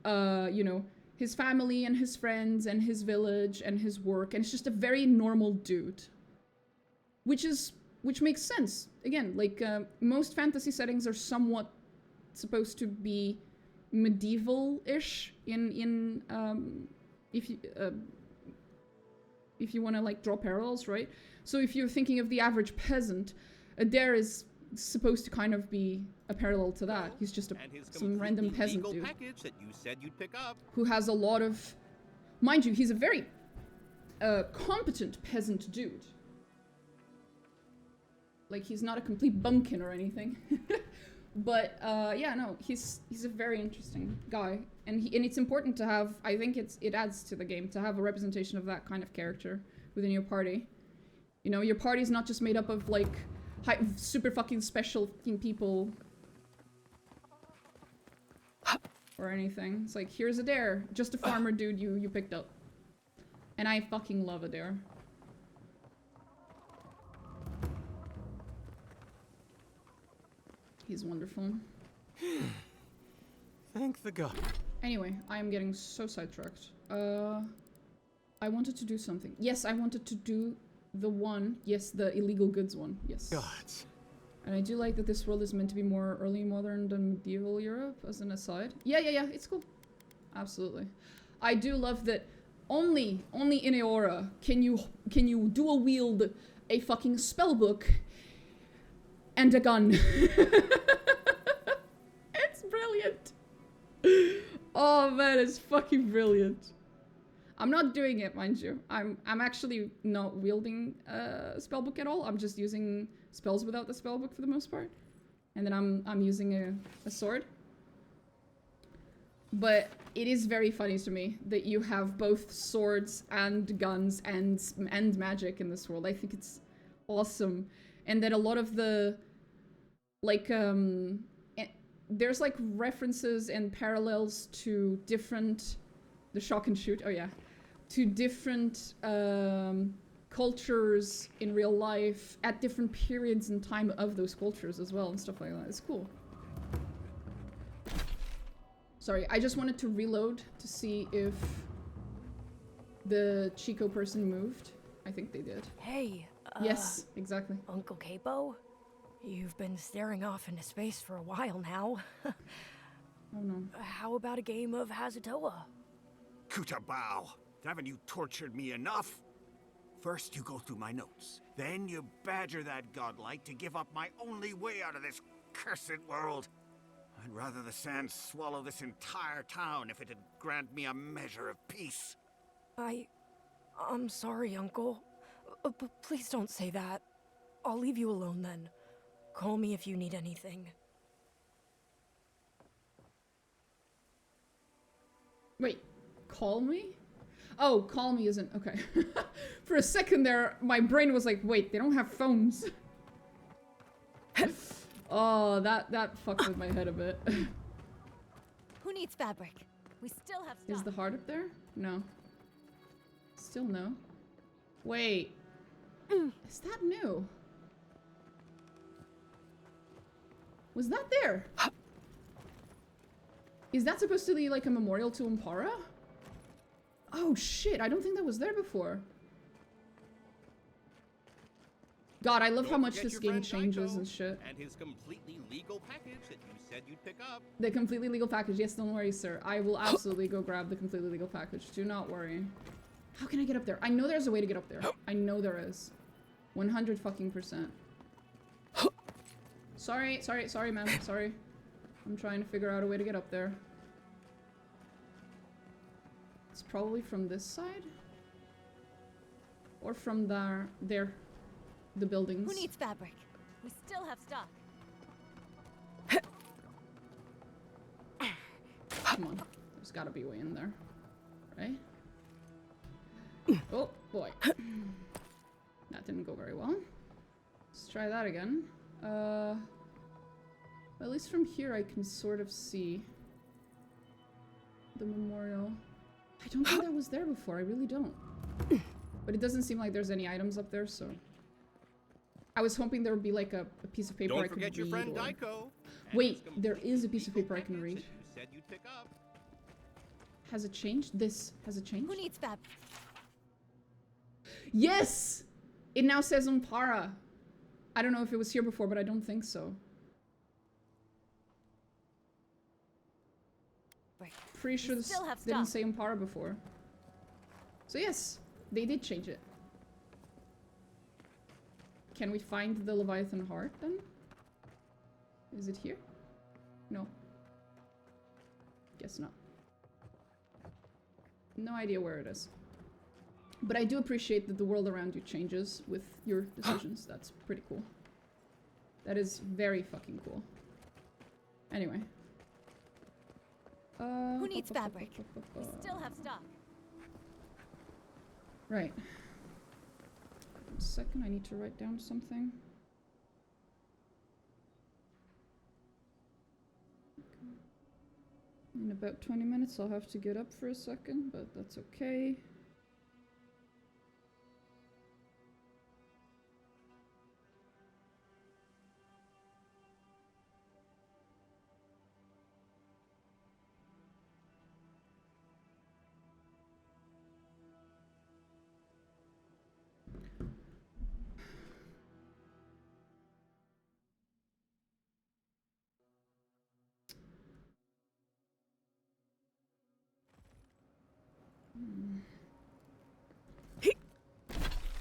you know, his family and his friends and his village and his work. And it's just a very normal dude. Which makes sense. Again, like, most fantasy settings are somewhat supposed to be medieval-ish in if you want to like draw parallels, right? So if you're thinking of the average peasant, Adair is supposed to kind of be a parallel to that. He's just some random peasant dude package that you said you'd pick up. who has a lot of, mind you, he's a very competent peasant dude. Like, he's not a complete bumpkin or anything. But yeah, no, he's a very interesting guy, and it's important to have. I think it adds to the game to have a representation of that kind of character within your party. You know, your party is not just made up of like super fucking special fucking people or anything. It's like, here's Adair, just a farmer dude you picked up, and I fucking love Adair. He's wonderful. Thank the god. Anyway, I am getting so sidetracked. I wanted to do something. Yes, I wanted to do the one. Yes, the illegal goods one. Yes. Gods. And I do like that this world is meant to be more early modern than medieval Europe, as an aside. Yeah, it's cool. Absolutely. I do love that only in Eora can you dual wield a fucking spellbook and a gun. It's brilliant. Oh man, it's fucking brilliant. I'm not doing it, mind you. I'm actually not wielding a spellbook at all. I'm just using spells without the spellbook for the most part. And then I'm using a sword. But it is very funny to me that you have both swords and guns and magic in this world. I think it's awesome. And that a lot of the, like, there's, like, references and parallels to different, the shock and shoot, oh yeah, to different, cultures in real life at different periods in time of those cultures as well and stuff like that. It's cool. Sorry, I just wanted to reload to see if the Chiko person moved. I think they did. Hey, yes, exactly. Uncle Capo? You've been staring off into space for a while now. Oh no. How about a game of Hazatoa? Kutabao, haven't you tortured me enough? First you go through my notes, then you badger that godlike to give up my only way out of this cursed world. I'd rather the sands swallow this entire town if it'd grant me a measure of peace. I'm sorry, Uncle. But please don't say that. I'll leave you alone then. Call me if you need anything. Wait, call me? Oh, call me isn't... Okay. For a second there, my brain was like, wait, they don't have phones. Oh, that fucked with my head a bit. Who needs fabric? We still have stock. Is the heart up there? No. Still no. Wait. Is that new? Was that there? Is that supposed to be like a memorial to Umpara? Oh shit, I don't think that was there before. God, I love how much this game changes and shit. And his completely legal package that you said you'd pick up. The completely legal package. Yes, don't worry, sir. I will absolutely go grab the completely legal package. Do not worry. How can I get up there? I know there's a way to get up there. I know there is. 100 fucking %. Sorry, ma'am. Sorry. I'm trying to figure out a way to get up there. It's probably from this side? Or from there. The buildings. Who needs fabric? We still have stock. Come on. There's gotta be a way in there. Right? Oh, boy. That didn't go very well. Let's try that again. At least from here I can sort of see the memorial. I don't think that was there before. I really don't. But it doesn't seem like there's any items up there, so... I was hoping there would be like a piece of paper I could read. Don't forget your friend Daiko. Wait, there is a piece of paper I can read. Said you'd pick up. Has it changed? This has it changed? Who needs fabric? Yes! It now says Umpara. I don't know if it was here before, but I don't think so. Pretty sure this didn't say Umpara before. So yes, they did change it. Can we find the Leviathan heart then? Is it here? No. Guess not. No idea where it is. But I do appreciate that the world around you changes with your decisions. That's pretty cool. That is very fucking cool. Anyway. Who needs fabric? We still have stock. Right. One second, I need to write down something. In about 20 minutes I'll have to get up for a second, but that's okay.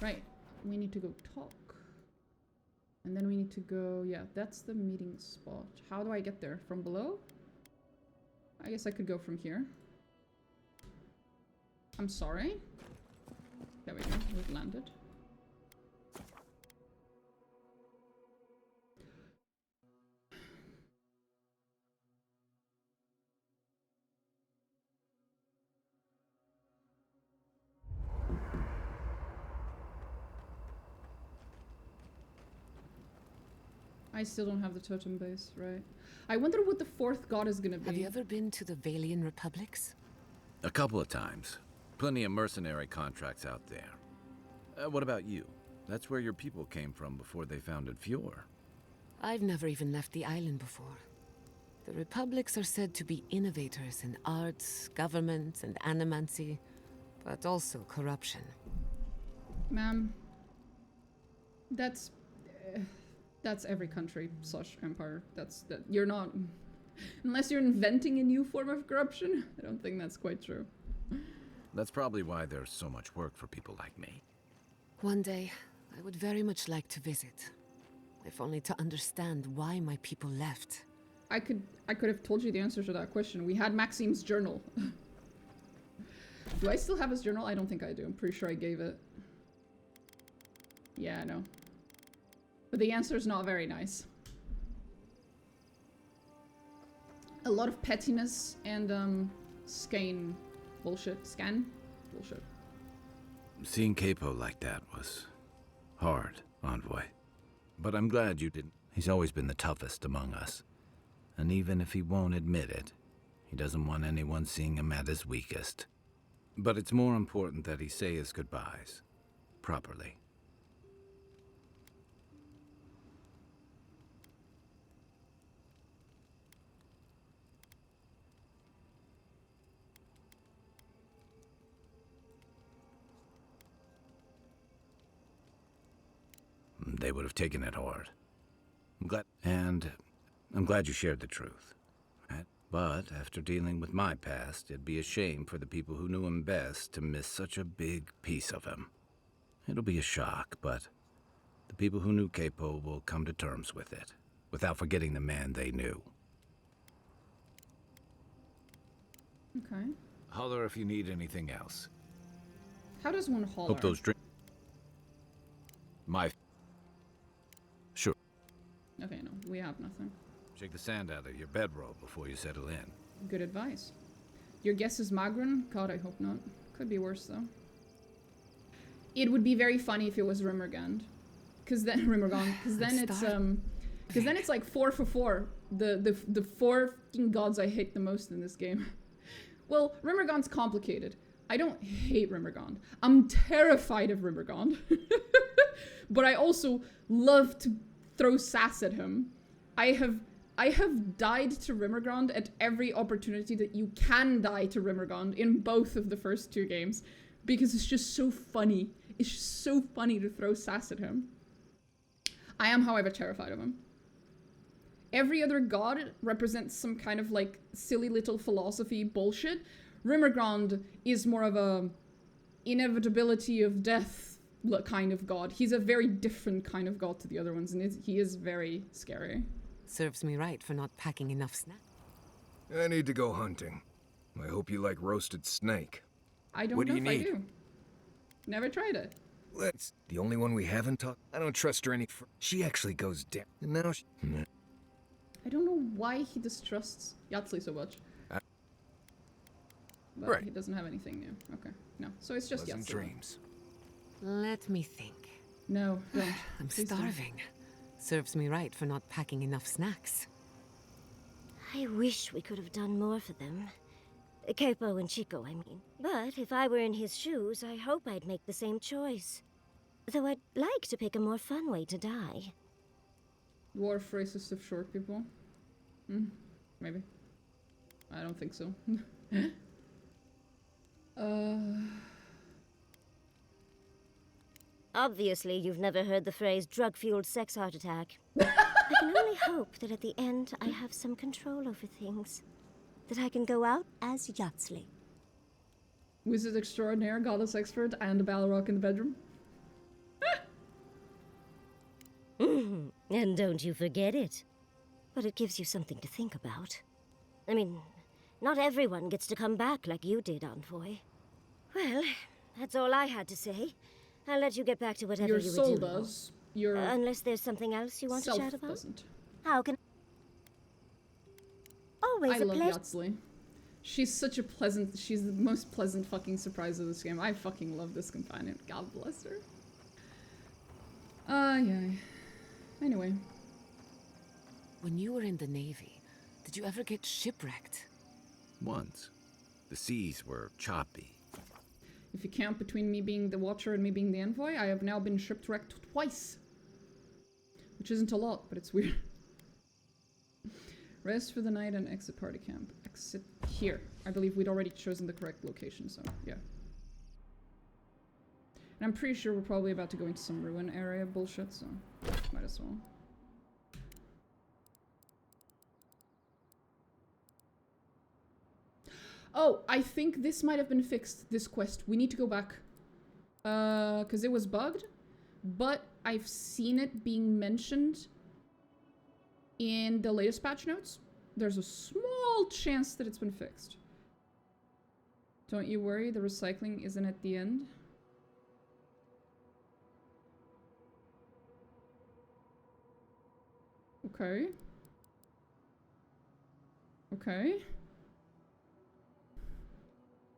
Right, we need to go talk. And then we need to go, yeah, that's the meeting spot. How do I get there? From below? I guess I could go from here. I'm sorry. There we go, we've landed. I still don't have the totem base, right? I wonder what the fourth god is gonna be. Have you ever been to the Valian Republics? A couple of times. Plenty of mercenary contracts out there. What about you? That's where your people came from before they founded Fjord. I've never even left the island before. The Republics are said to be innovators in arts, government, and animancy, but also corruption. Ma'am, that's every country / empire. You're not, unless you're inventing a new form of corruption. I don't think that's quite true. That's probably why there's so much work for people like me. One day, I would very much like to visit, if only to understand why my people left. I could have told you the answer to that question. We had Maxime's journal. Do I still have his journal? I don't think I do. I'm pretty sure I gave it. Yeah, I know. But the answer's not very nice. A lot of pettiness and skein bullshit. Scan? Bullshit. Seeing Capo like that was hard, Envoy. But I'm glad you didn't. He's always been the toughest among us. And even if he won't admit it, he doesn't want anyone seeing him at his weakest. But it's more important that he say his goodbyes. Properly. They would have taken it hard. I'm glad you shared the truth. But after dealing with my past, it'd be a shame for the people who knew him best to miss such a big piece of him. It'll be a shock, but the people who knew Capo will come to terms with it, without forgetting the man they knew. Okay. Holler if you need anything else. How does one holler? Hope those dreams... Sure. Okay, no, we have nothing. Shake the sand out of your bedroll before you settle in. Good advice. Your guess is Magrin? God, I hope not. Could be worse, though. It would be very funny if it was Rimmergand. Cause then it's like 4 for 4. The 4 fucking gods I hate the most in this game. Well, Rimmergand's complicated. I don't hate Rimmergand. I'm terrified of Rimmergand. But I also love to throw sass at him. I have died to Rimmergand at every opportunity that you can die to Rimmergand in both of the first 2 games. Because it's just so funny. It's just so funny to throw sass at him. I am, however, terrified of him. Every other god represents some kind of like silly little philosophy bullshit. Rimmergand is more of a inevitability of death kind of god. He's a very different kind of god to the other ones, and he is very scary. Serves me right for not packing enough snacks. I need to go hunting. I hope you like roasted snake. I don't What know do you if I need? do. Never tried it. Let's. The only one we haven't talked. I don't trust her any. She actually goes down. And now she. I don't know why he distrusts Yatzli so much. But Right. he doesn't have anything new. Okay. No. So it's just Pleasant Yatzli. dreams. Let me think. No, don't. I'm Please don't. starving. Serves me right for not packing enough snacks. I wish we could have done more for them. Capo and Chiko, I mean. But if I were in his shoes, I hope I'd make the same choice. Though I'd like to pick a more fun way to die. Dwarf racist of short people? Maybe. I don't think so. Obviously, you've never heard the phrase drug-fueled sex heart attack. I can only hope that at the end I have some control over things. That I can go out as Yatzli. Wizard extraordinaire, goddess expert, and a Balrog in the bedroom. And don't you forget it. But it gives you something to think about. I mean, not everyone gets to come back like you did, Envoy. Well, that's all I had to say. I'll let you get back to whatever Your you were soul doing. does. Your Unless there's something else you want to self chat about? doesn't. How can... Always I a love pleasure. Yatzli. She's such a pleasant... She's the most pleasant fucking surprise of this game. I fucking love this companion. God bless her. Yeah. Anyway. When you were in the Navy, did you ever get shipwrecked? Once. The seas were choppy. If you count between me being the Watcher and me being the Envoy, I have now been shipwrecked twice. Which isn't a lot, but it's weird. Rest for the night and exit party camp. Exit here. I believe we'd already chosen the correct location, so yeah. And I'm pretty sure we're probably about to go into some ruin area bullshit, so might as well. Oh, I think this might have been fixed, this quest. We need to go back. Because it was bugged. But I've seen it being mentioned in the latest patch notes. There's a small chance that it's been fixed. Don't you worry, the recycling isn't at the end. Okay. Okay.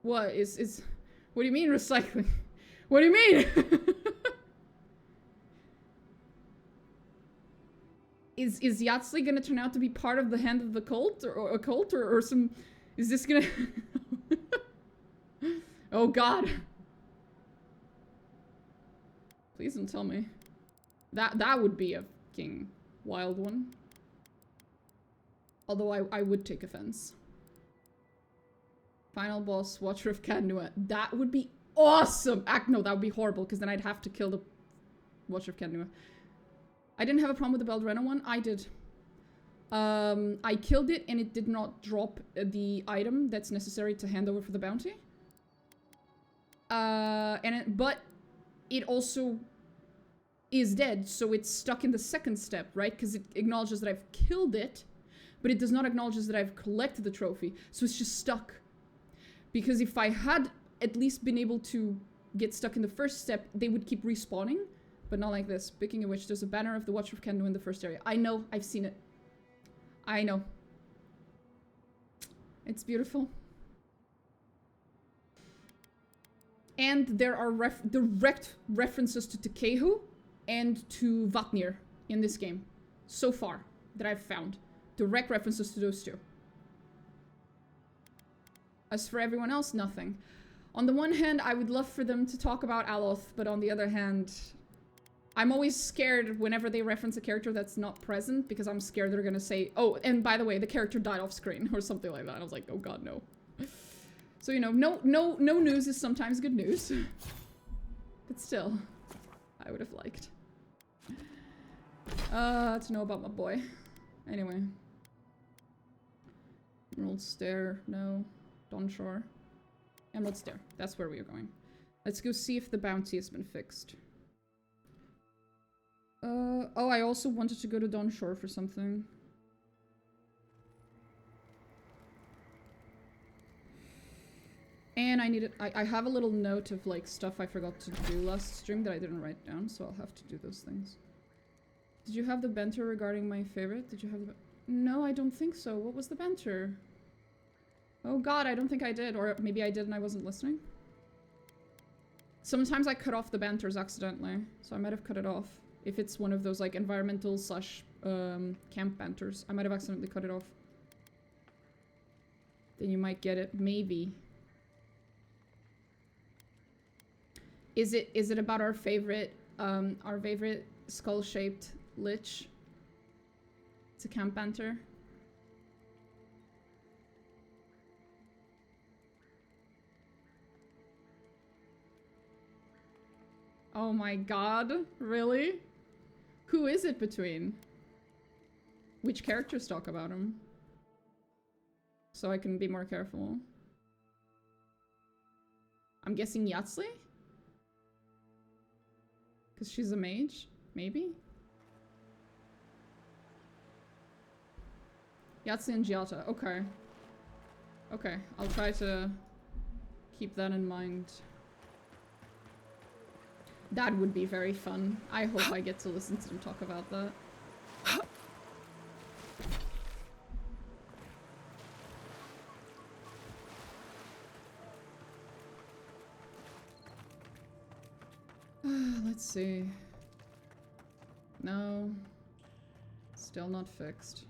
What is... What do you mean recycling? What do you mean? Is Yahtzee gonna turn out to be part of the hand of the cult? Or a cult? Or some... Is this gonna... Oh god. Please don't tell me. That would be a fucking wild one. Although I would take offense. Final boss, Watcher of Kadnua. That would be awesome! No, that would be horrible, because then I'd have to kill the Watcher of Kadnua. I didn't have a problem with the Beldrena one. I did. I killed it, and it did not drop the item that's necessary to hand over for the bounty. But it also is dead, so it's stuck in the second step, right? Because it acknowledges that I've killed it, but it does not acknowledge that I've collected the trophy. So it's just stuck. Because if I had at least been able to get stuck in the first step, they would keep respawning, but not like this. Speaking of which, there's a banner of the Watcher of Kadnua in the first area. I know, I've seen it. I know. It's beautiful. And there are direct references to Tekehu and to Vatnir in this game. So far, that I've found. Direct references to those two. As for everyone else, nothing. On the one hand, I would love for them to talk about Aloth, but on the other hand, I'm always scared whenever they reference a character that's not present, because I'm scared they're gonna say, oh, and by the way, the character died off screen, or something like that. I was like, oh god, no. So, you know, no news is sometimes good news. But still, I would have liked to know about my boy. Anyway. Emerald Stair, no. Dawnshore. Emerald Stair, that's where we are going. Let's go see if the bounty has been fixed. Oh, I also wanted to go to Dawnshore for something. And I needed- I have a little note of, like, stuff I forgot to do last stream that I didn't write down, so I'll have to do those things. Did you have the banter regarding my favorite? Did you have the- No, I don't think so. What was the banter? Oh god, I don't think I did. Or maybe I did and I wasn't listening. Sometimes I cut off the banters accidentally, so I might have cut it off. If it's one of those, like, environmental slash camp banters, I might have accidentally cut it off. Then you might get it. Maybe. Is it about our favorite skull-shaped lich? It's a camp banter. Oh my god, really? Who is it between? Which characters talk about him? So I can be more careful. I'm guessing Yahtzee? Because she's a mage? Maybe? Yahtzee and Giata. Okay. Okay, I'll try to keep that in mind. That would be very fun. I hope I get to listen to them talk about that. Let's see. No. Still not fixed.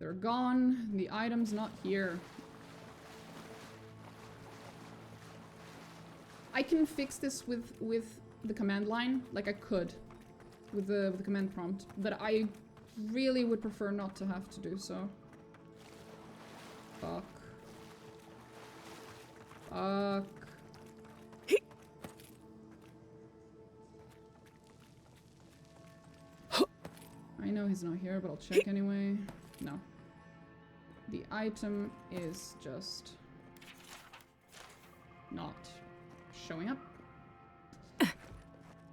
They're gone. The item's not here. I can fix this with the command line, like I could, with the command prompt, but I really would prefer not to have to do so. Fuck. Fuck. I know he's not here, but I'll check anyway. No. The item is just not showing up.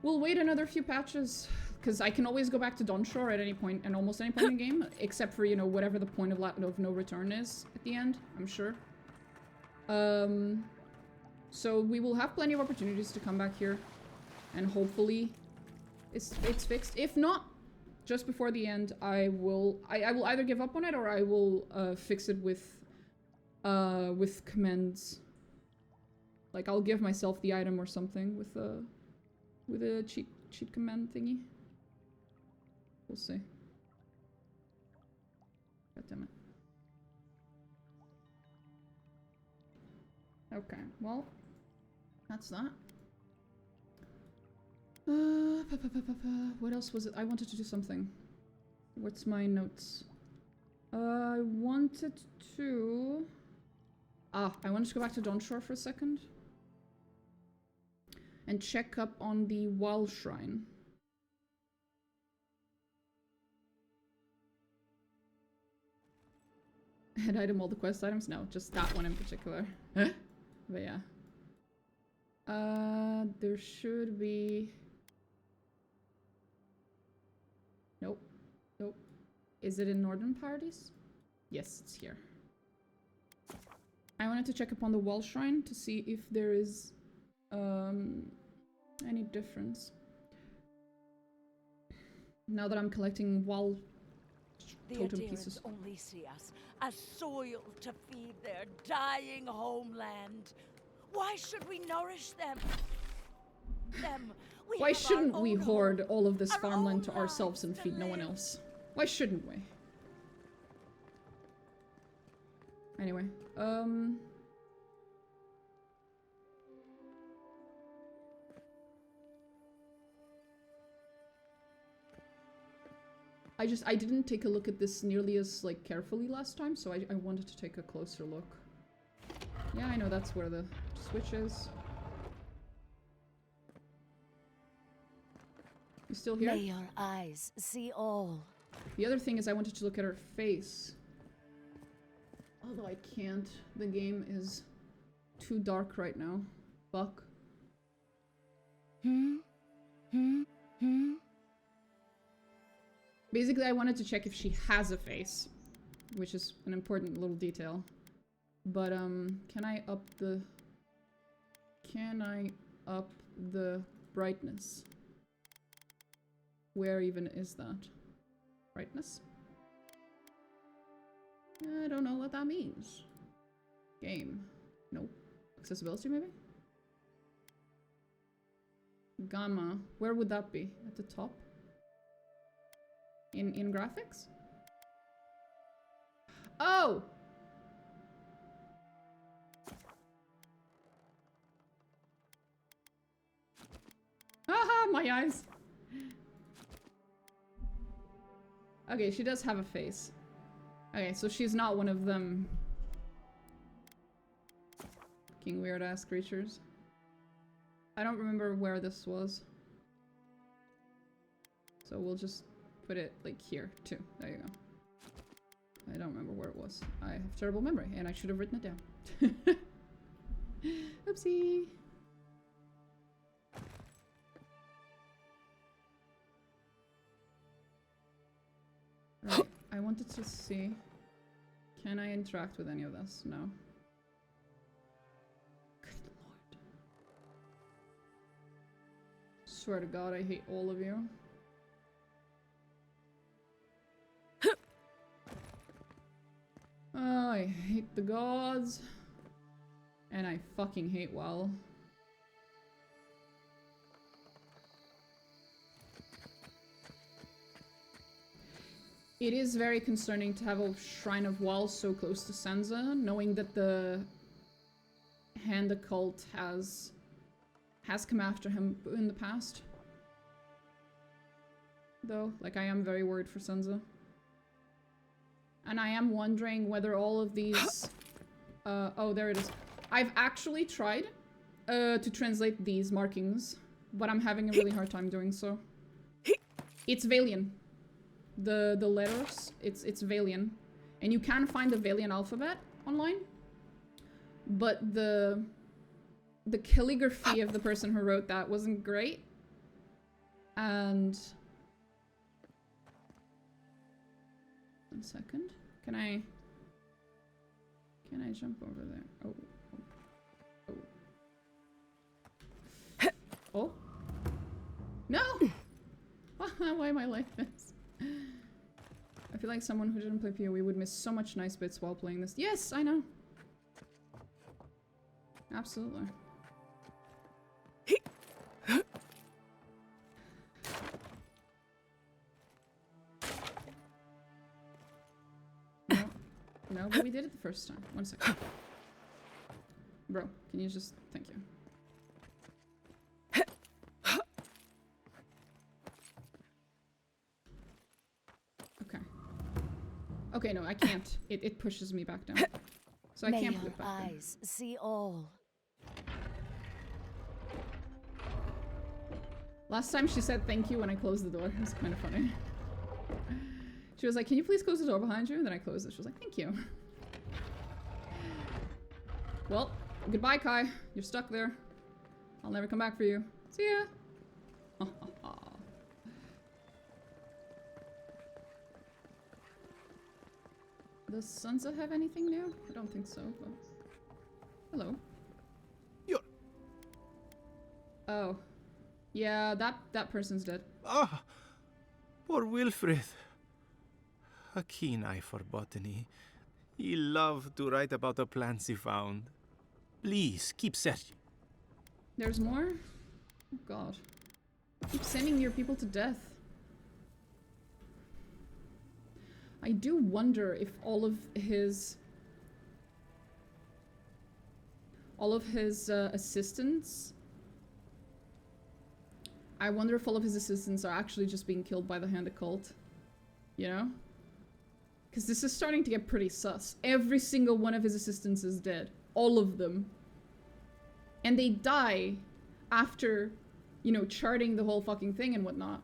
We'll wait another few patches, because I can always go back to Dawnshore at any point, and almost any point in the game, except for, you know, whatever the point of no return is at the end, I'm sure. So we will have plenty of opportunities to come back here, and hopefully it's fixed. If not, just before the end, I will either give up on it, or I will fix it with commands Like, I'll give myself the item or something with a cheat command thingy. We'll see. God damn it. Okay, well, that's that. What else was it? I wanted to do something. What's my notes? I wanted to go back to Dawnshore for a second. And check up on the wall shrine. Head item all the quest items? No, just that one in particular. But yeah. There should be... Nope. Nope. Is it in Northern Paradise? Yes, it's here. I wanted to check up on the wall shrine to see if there is any difference. Now that I'm collecting wall totem pieces. The only see us as soil to feed their dying homeland. Why should we nourish them? Why shouldn't we hoard all of this farmland to ourselves and feed no one else? Why shouldn't we? Anyway, I didn't take a look at this nearly as, like, carefully last time, so I wanted to take a closer look. Yeah, I know that's where the switch is. You still here? May your eyes see all. The other thing is I wanted to look at her face. Although I can't. The game is too dark right now. Fuck. Basically, I wanted to check if she has a face, which is an important little detail. But, can I up the brightness? Where even is that? Brightness? I don't know what that means. Game. Nope. Accessibility, maybe? Gamma. Where would that be? At the top? In graphics? Oh! Haha, my eyes! Okay, she does have a face. Okay, so she's not one of them fucking weird-ass creatures. I don't remember where this was. So we'll just put it, like, here, too. There you go. I don't remember where it was. I have terrible memory, and I should have written it down. Oopsie! Right, I wanted to see... Can I interact with any of this? No. Good lord. Swear to God, I hate all of you. Oh, I hate the gods. And I fucking hate WoW. It is very concerning to have a Shrine of WoW so close to Sansa, knowing that the Hand Occult has come after him in the past. Though, like, I am very worried for Sansa. And I am wondering whether all of these... oh, there it is. I've actually tried to translate these markings, but I'm having a really hard time doing so. It's Valian. The letters, it's Valian. And you can find the Valian alphabet online. But the calligraphy of the person who wrote that wasn't great. And... One second. Can I jump over there? Oh. Oh. No! Why am I like this? I feel like someone who didn't play PoE would miss so much nice bits while playing this. Yes, I know. Absolutely. No, but we did it the first time. 1 second. Bro, can you just... Thank you. Okay. Okay, no, I can't. It pushes me back down. So I can't put it back down. May your eyes see all. Last time she said thank you when I closed the door. It was kind of funny. She was like, can you please close the door behind you? And then I closed it. She was like, thank you. Well, goodbye, Kai. You're stuck there. I'll never come back for you. See ya. Does Sansa have anything new? I don't think so, but... Hello. Oh. Yeah, that person's dead. Ah, poor Wilfred. A keen eye for botany. He loved to write about the plants he found. Please, keep searching. There's more? Oh god. Keep sending your people to death. I do wonder if all of his assistants... I wonder if all of his assistants are actually just being killed by the Hand Occult. You know? Because this is starting to get pretty sus. Every single one of his assistants is dead. All of them. And they die after, you know, charting the whole fucking thing and whatnot.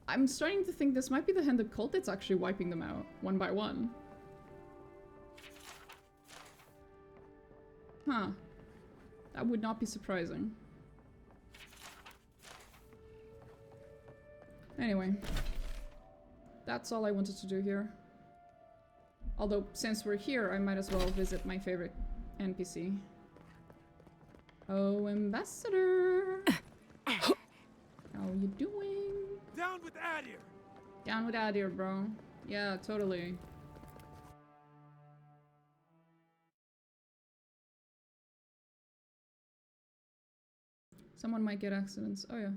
I'm starting to think this might be the Hand Occult that's actually wiping them out, one by one. Huh. That would not be surprising. Anyway. That's all I wanted to do here. Although, since we're here, I might as well visit my favorite NPC. Oh, Ambassador! How you doing? Down with Adir! Down with Adir, bro. Yeah, totally. Someone might get accidents. Oh, yeah.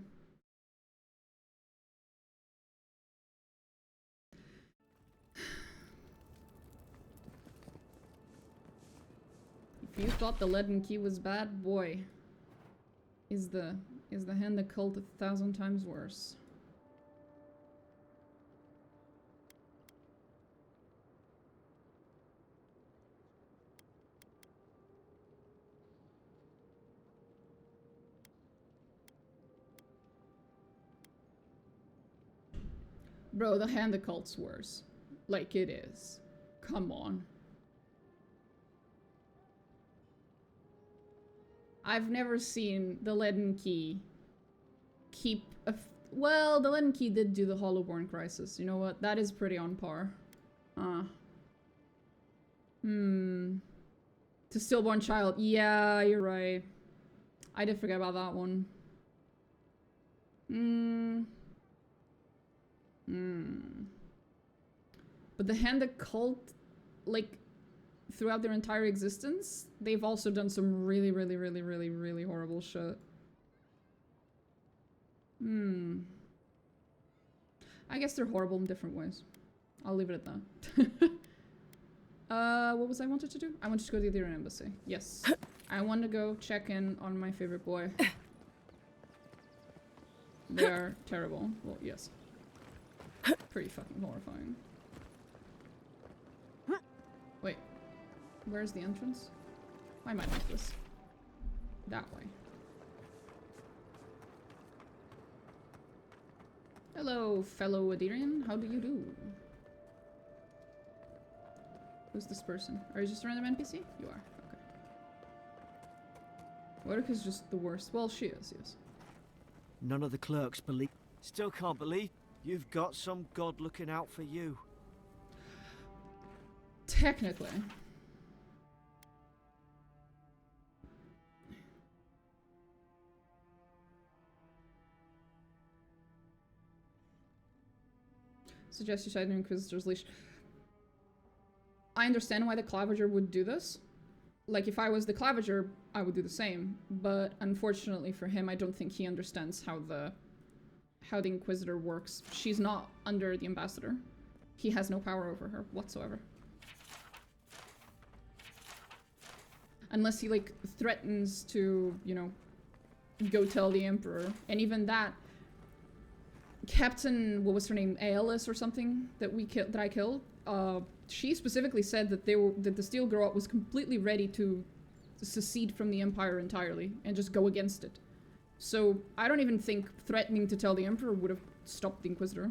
If you thought the leaden key was bad, boy, is the Hand Occult 1,000 times worse. Bro, the Hand Occult's worse. Like it is. Come on. I've never seen the leaden key keep a... Well, the leaden key did do the Hollowborn Crisis. You know what? That is pretty on par. To Stillborn Child. Yeah, you're right. I did forget about that one. But the Hand Occult, like, throughout their entire existence, they've also done some really, really, really, really, really horrible shit. I guess they're horrible in different ways. I'll leave it at that. What was I wanted to do? I wanted to go to the Adir Embassy. Yes. I want to go check in on my favorite boy. They are terrible. Well, yes. Pretty fucking horrifying. Wait. Where's the entrance? I might like this. That way. Hello, fellow Adirian. How do you do? Who's this person? Are you just a random NPC? You are. Okay. Wodika's just the worst. Well, she is, yes. None of the clerks believe... Still can't believe you've got some god looking out for you. Technically. Suggest you try the Inquisitor's Leash. I understand why the Clavager would do this. Like, if I was the Clavager, I would do the same. But unfortunately for him, I don't think he understands how the Inquisitor works. She's not under the Ambassador. He has no power over her whatsoever. Unless he, like, threatens to, you know, go tell the Emperor. And even that, Captain, what was her name, Aelis or something, that I killed, she specifically said that that the Steel Garrote was completely ready to secede from the Empire entirely and just go against it. So I don't even think threatening to tell the Emperor would have stopped the Inquisitor.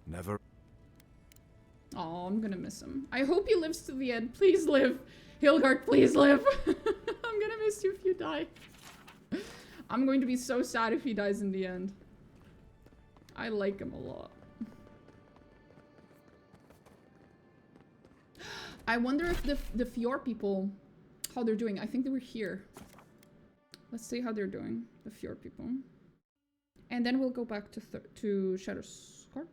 Never. Oh, I'm gonna miss him. I hope he lives to the end. Please live. Hilgard, please live. I'm gonna miss you if you die. I'm going to be so sad if he dies in the end. I like him a lot. I wonder if the Fjord people, how they're doing. I think they were here. Let's see how they're doing, the Fjord people. And then we'll go back to Shadowscar.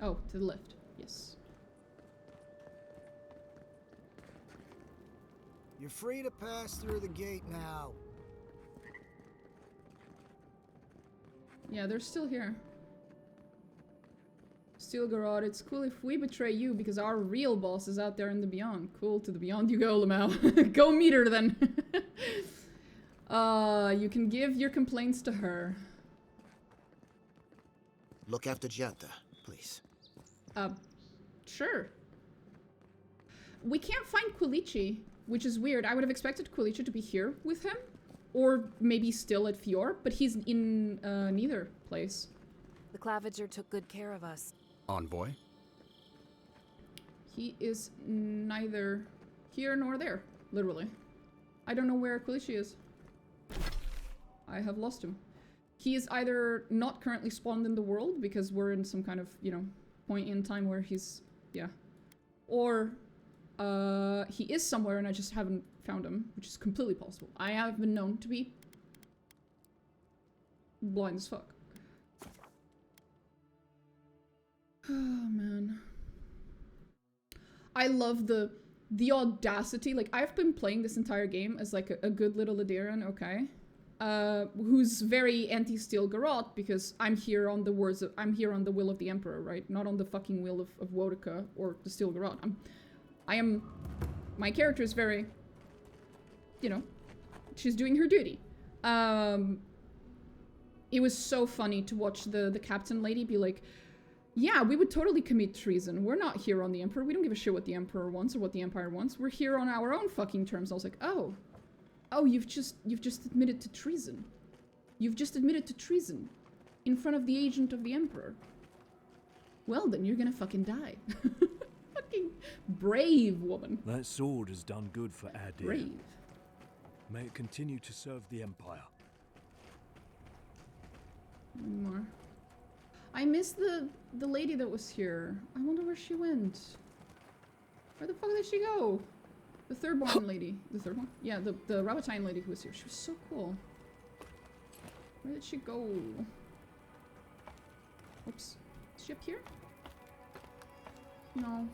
Oh, to the left. Yes. You're free to pass through the gate now. Yeah, they're still here. Steel Garrote, it's cool if we betray you because our real boss is out there in the beyond. Cool, to the beyond you go, Lamau. Go meet her then. You can give your complaints to her. Look after Jetta, please. Sure. We can't find Quilici, which is weird. I would have expected Quilici to be here with him. Or maybe still at Fjord, but he's in neither place. The Claviger took good care of us. Envoy? He is neither here nor there, literally. I don't know where Quilici is. I have lost him. He is either not currently spawned in the world, because we're in some kind of, you know, point in time where he's, yeah. Or, he is somewhere and I just haven't found him, which is completely possible. I have been known to be blind as fuck. Oh, man. I love the audacity. Like, I've been playing this entire game as, like, a good little Ladarian, okay? Who's very anti-Steel Garrote because I'm here on the will of the Emperor, right? Not on the fucking will of Wodika or the Steel Garrote. My character is very, you know, she's doing her duty. It was so funny to watch the captain lady be like, yeah, we would totally commit treason. We're not here on the Emperor. We don't give a shit what the Emperor wants or what the Empire wants. We're here on our own fucking terms. I was like, oh, you've just admitted to treason. You've just admitted to treason in front of the agent of the Emperor. Well, then you're gonna fucking die. Fucking brave woman. That sword has done good for our dear. Brave. May it continue to serve the Empire. One more. I missed the lady that was here. I wonder where she went. Where the fuck did she go? The third one lady. The third one? Yeah, the Rabatine lady who was here. She was so cool. Where did she go? Oops. Is she up here? No.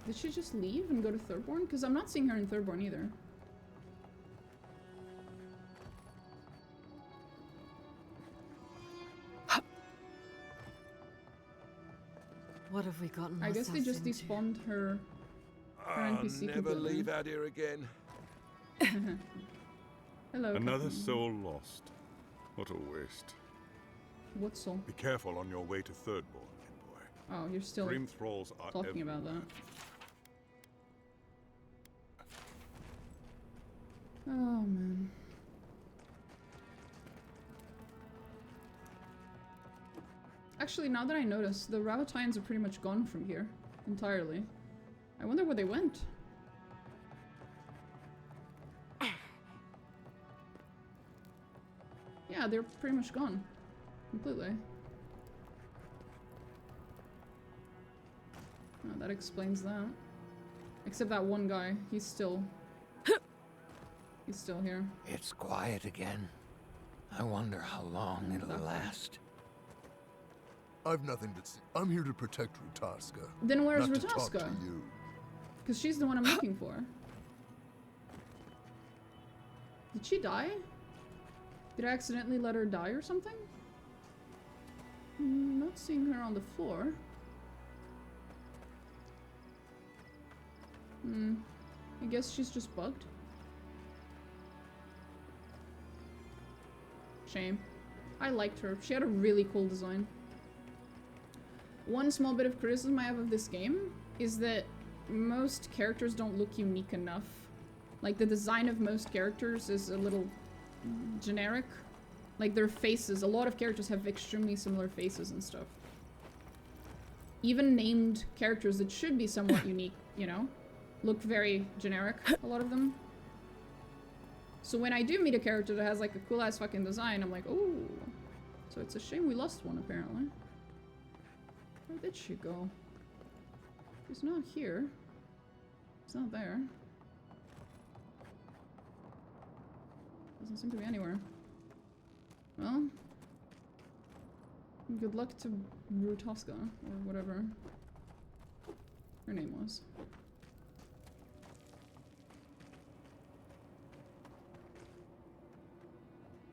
Did she just leave and go to Thirdborn? Because I'm not seeing her in Thirdborn either. What have we gotten? I guess they just despawned her NPC Never completely. leave out here again. Hello. Another Captain. soul lost. What a waste. What soul? Be careful on your way to Thirdborn, kid boy. Oh, you're still Dream thralls are talking about that. Oh, man. Actually, now that I notice, the Ravatines are pretty much gone from here. Entirely. I wonder where they went. Yeah, they're pretty much gone. Completely. Oh, that explains that. Except that one guy. He's still... He's still here. It's quiet again. I wonder how long it'll last. I've nothing to say. I'm here to protect Rutaska. Then where's not to talk to Rutaska? you. Because she's the one I'm looking for. Did she die? Did I accidentally let her die or something? Not seeing her on the floor. I guess she's just bugged. Shame. I liked her. She had a really cool design. One small bit of criticism I have of this game is that most characters don't look unique enough. Like, the design of most characters is a little generic. Like, their faces, a lot of characters have extremely similar faces and stuff. Even named characters that should be somewhat unique, you know, look very generic, a lot of them. So when I do meet a character that has like a cool ass fucking design, I'm like, oh. So it's a shame we lost one, apparently. Where did she go? She's not here. It's not there. Doesn't seem to be anywhere. Well, good luck to Rutaska, or whatever her name was.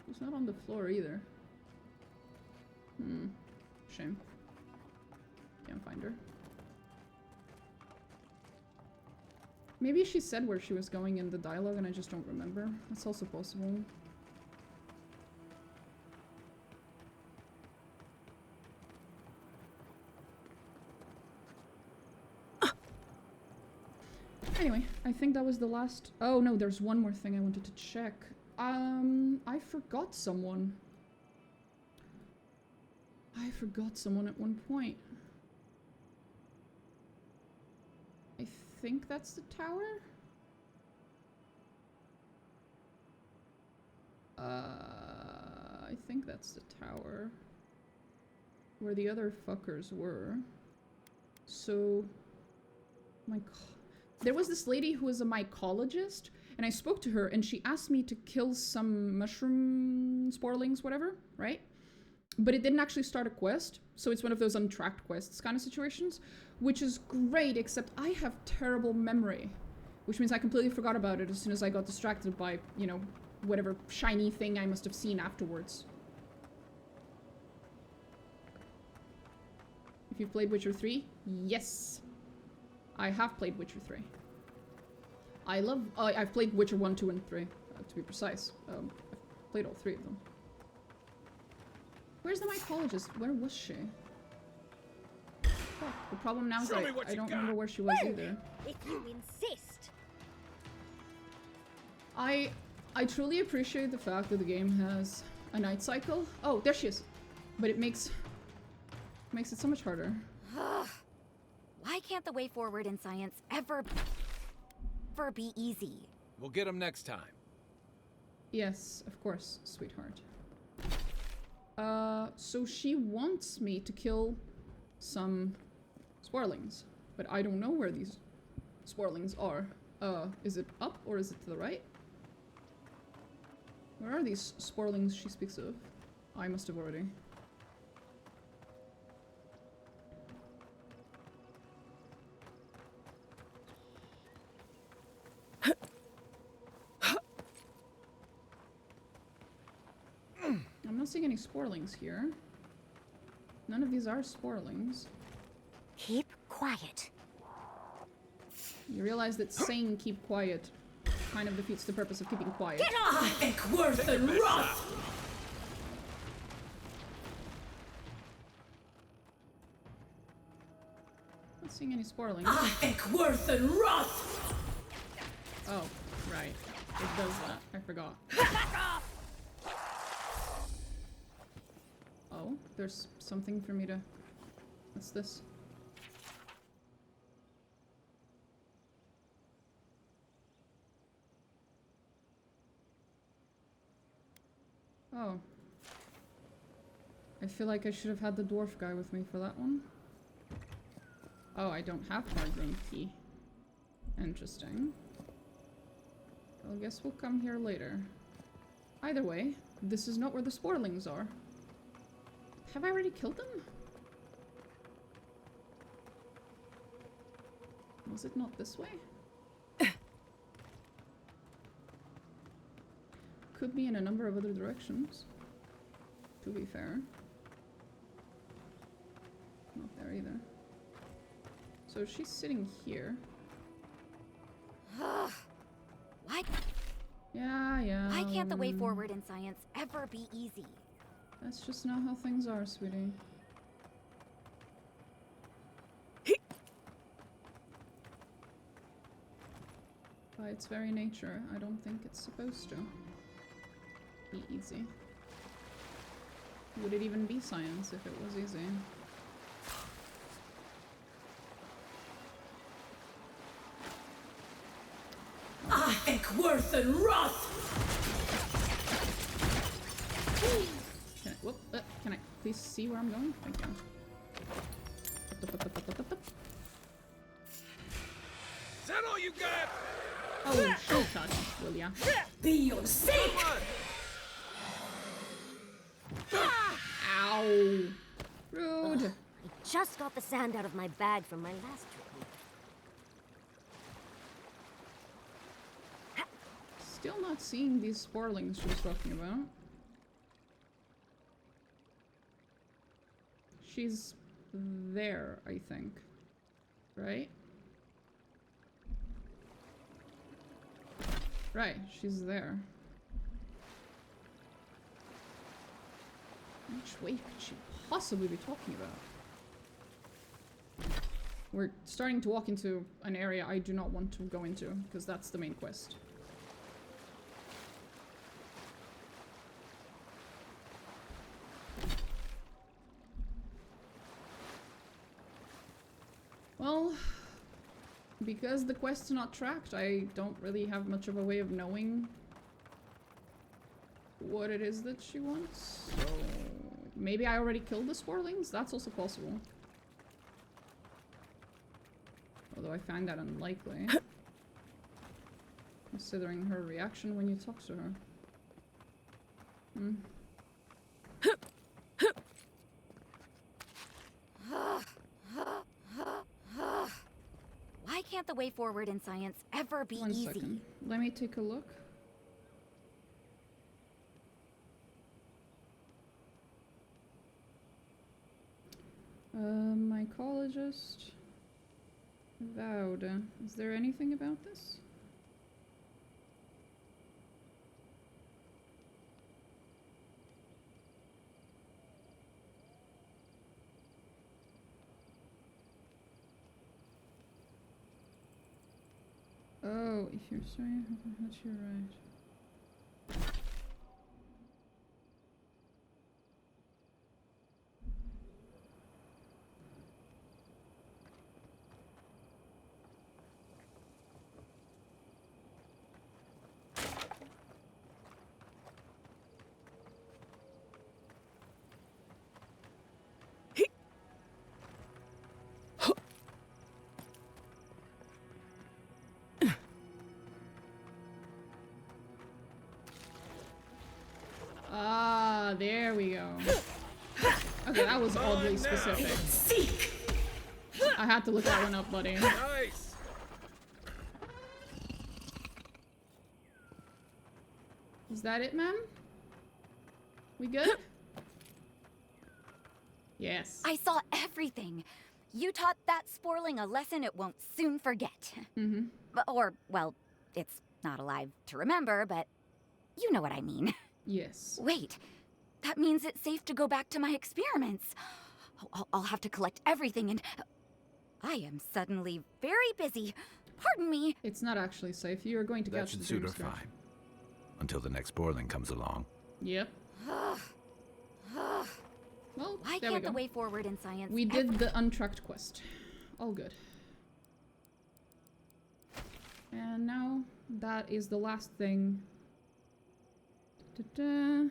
She's not on the floor either. Shame. Can't find her. Maybe she said where she was going in the dialogue and I just don't remember. That's also possible. Anyway, I think that was the last... Oh no, there's one more thing I wanted to check. I forgot someone. I forgot someone at one point. I think that's the tower? I think that's the tower. Where the other fuckers were. So... There was this lady who was a mycologist, and I spoke to her, and she asked me to kill some mushroom sporlings, whatever, right? But it didn't actually start a quest, so it's one of those untracked quests kind of situations, which is great, except I have terrible memory, which means I completely forgot about it as soon as I got distracted by, you know, whatever shiny thing I must have seen afterwards. If you've played Witcher 3, yes. I have played Witcher 3. I've played Witcher 1, 2, and 3, to be precise. I've played all 3 of them. Where's the mycologist? Where was she? Fuck, the problem now is I don't remember where she was either. If you insist. I truly appreciate the fact that the game has a night cycle. Oh, there she is. But it makes it so much harder. Why can't the way forward in science ever be easy? We'll get him next time. Yes, of course, sweetheart. So she wants me to kill some sporlings, but I don't know where these sporlings are. Is it up or is it to the right? Where are these sporlings she speaks of? I must have already. I'm not seeing any sporlings here. None of these are sporlings. Keep quiet. You realize that saying keep quiet kind of defeats the purpose of keeping quiet. Get off! Eckworth and Roth! Not seeing any sporlings. Eckworth and Roth! Oh, right. It does that. I forgot. Oh, there's something for me to... What's this? Oh. I feel like I should have had the dwarf guy with me for that one. Oh, I don't have Ryngrim key. Interesting. Well, I guess we'll come here later. Either way, this is not where the sporlings are. Have I already killed them? Was it not this way? Could be in a number of other directions, to be fair. Not there either. So she's sitting here. Why? Yeah. Why can't the way forward in science ever be easy? That's just not how things are, sweetie. By its very nature, I don't think it's supposed to be easy. Would it even be science if it was easy? I think worth and wrath. Can I please see where I'm going? Thank you. Is that all you got? Oh, shit, touch, will ya? Be your sake! Ow! Rude! Ugh, I just got the sand out of my bag from my last trip. Still not seeing these sporlings she was talking about. She's there, I think. Right? Right, she's there. Which way could she possibly be talking about? We're starting to walk into an area I do not want to go into, because that's the main quest. Well, because the quest's not tracked, I don't really have much of a way of knowing what it is that she wants. So maybe I already killed the sporlings? That's also possible. Although I find that unlikely. Considering her reaction when you talk to her. Why can't the way forward in science ever be One easy? second. Let me take a look. Mycologist. Avowed. Is there anything about this? Oh, if you're sorry, that's you're right. Ah, there we go. Okay, that was oddly specific. I had to look that one up, buddy. Nice. Is that it, ma'am? We good? Yes. I saw everything. You taught that sporling a lesson it won't soon forget. Or, well, it's not alive to remember, but you know what I mean. Yes. Wait, that means it's safe to go back to my experiments. I'll have to collect everything and... I am suddenly very busy. Pardon me. It's not actually safe. You're going to That catch should the suit her dreamscurge. fine. Until the next sporling comes along. Yep. Well, Why there we can't go. the way forward in science We did the untracked quest. All good. And now that is the last thing. Da-da.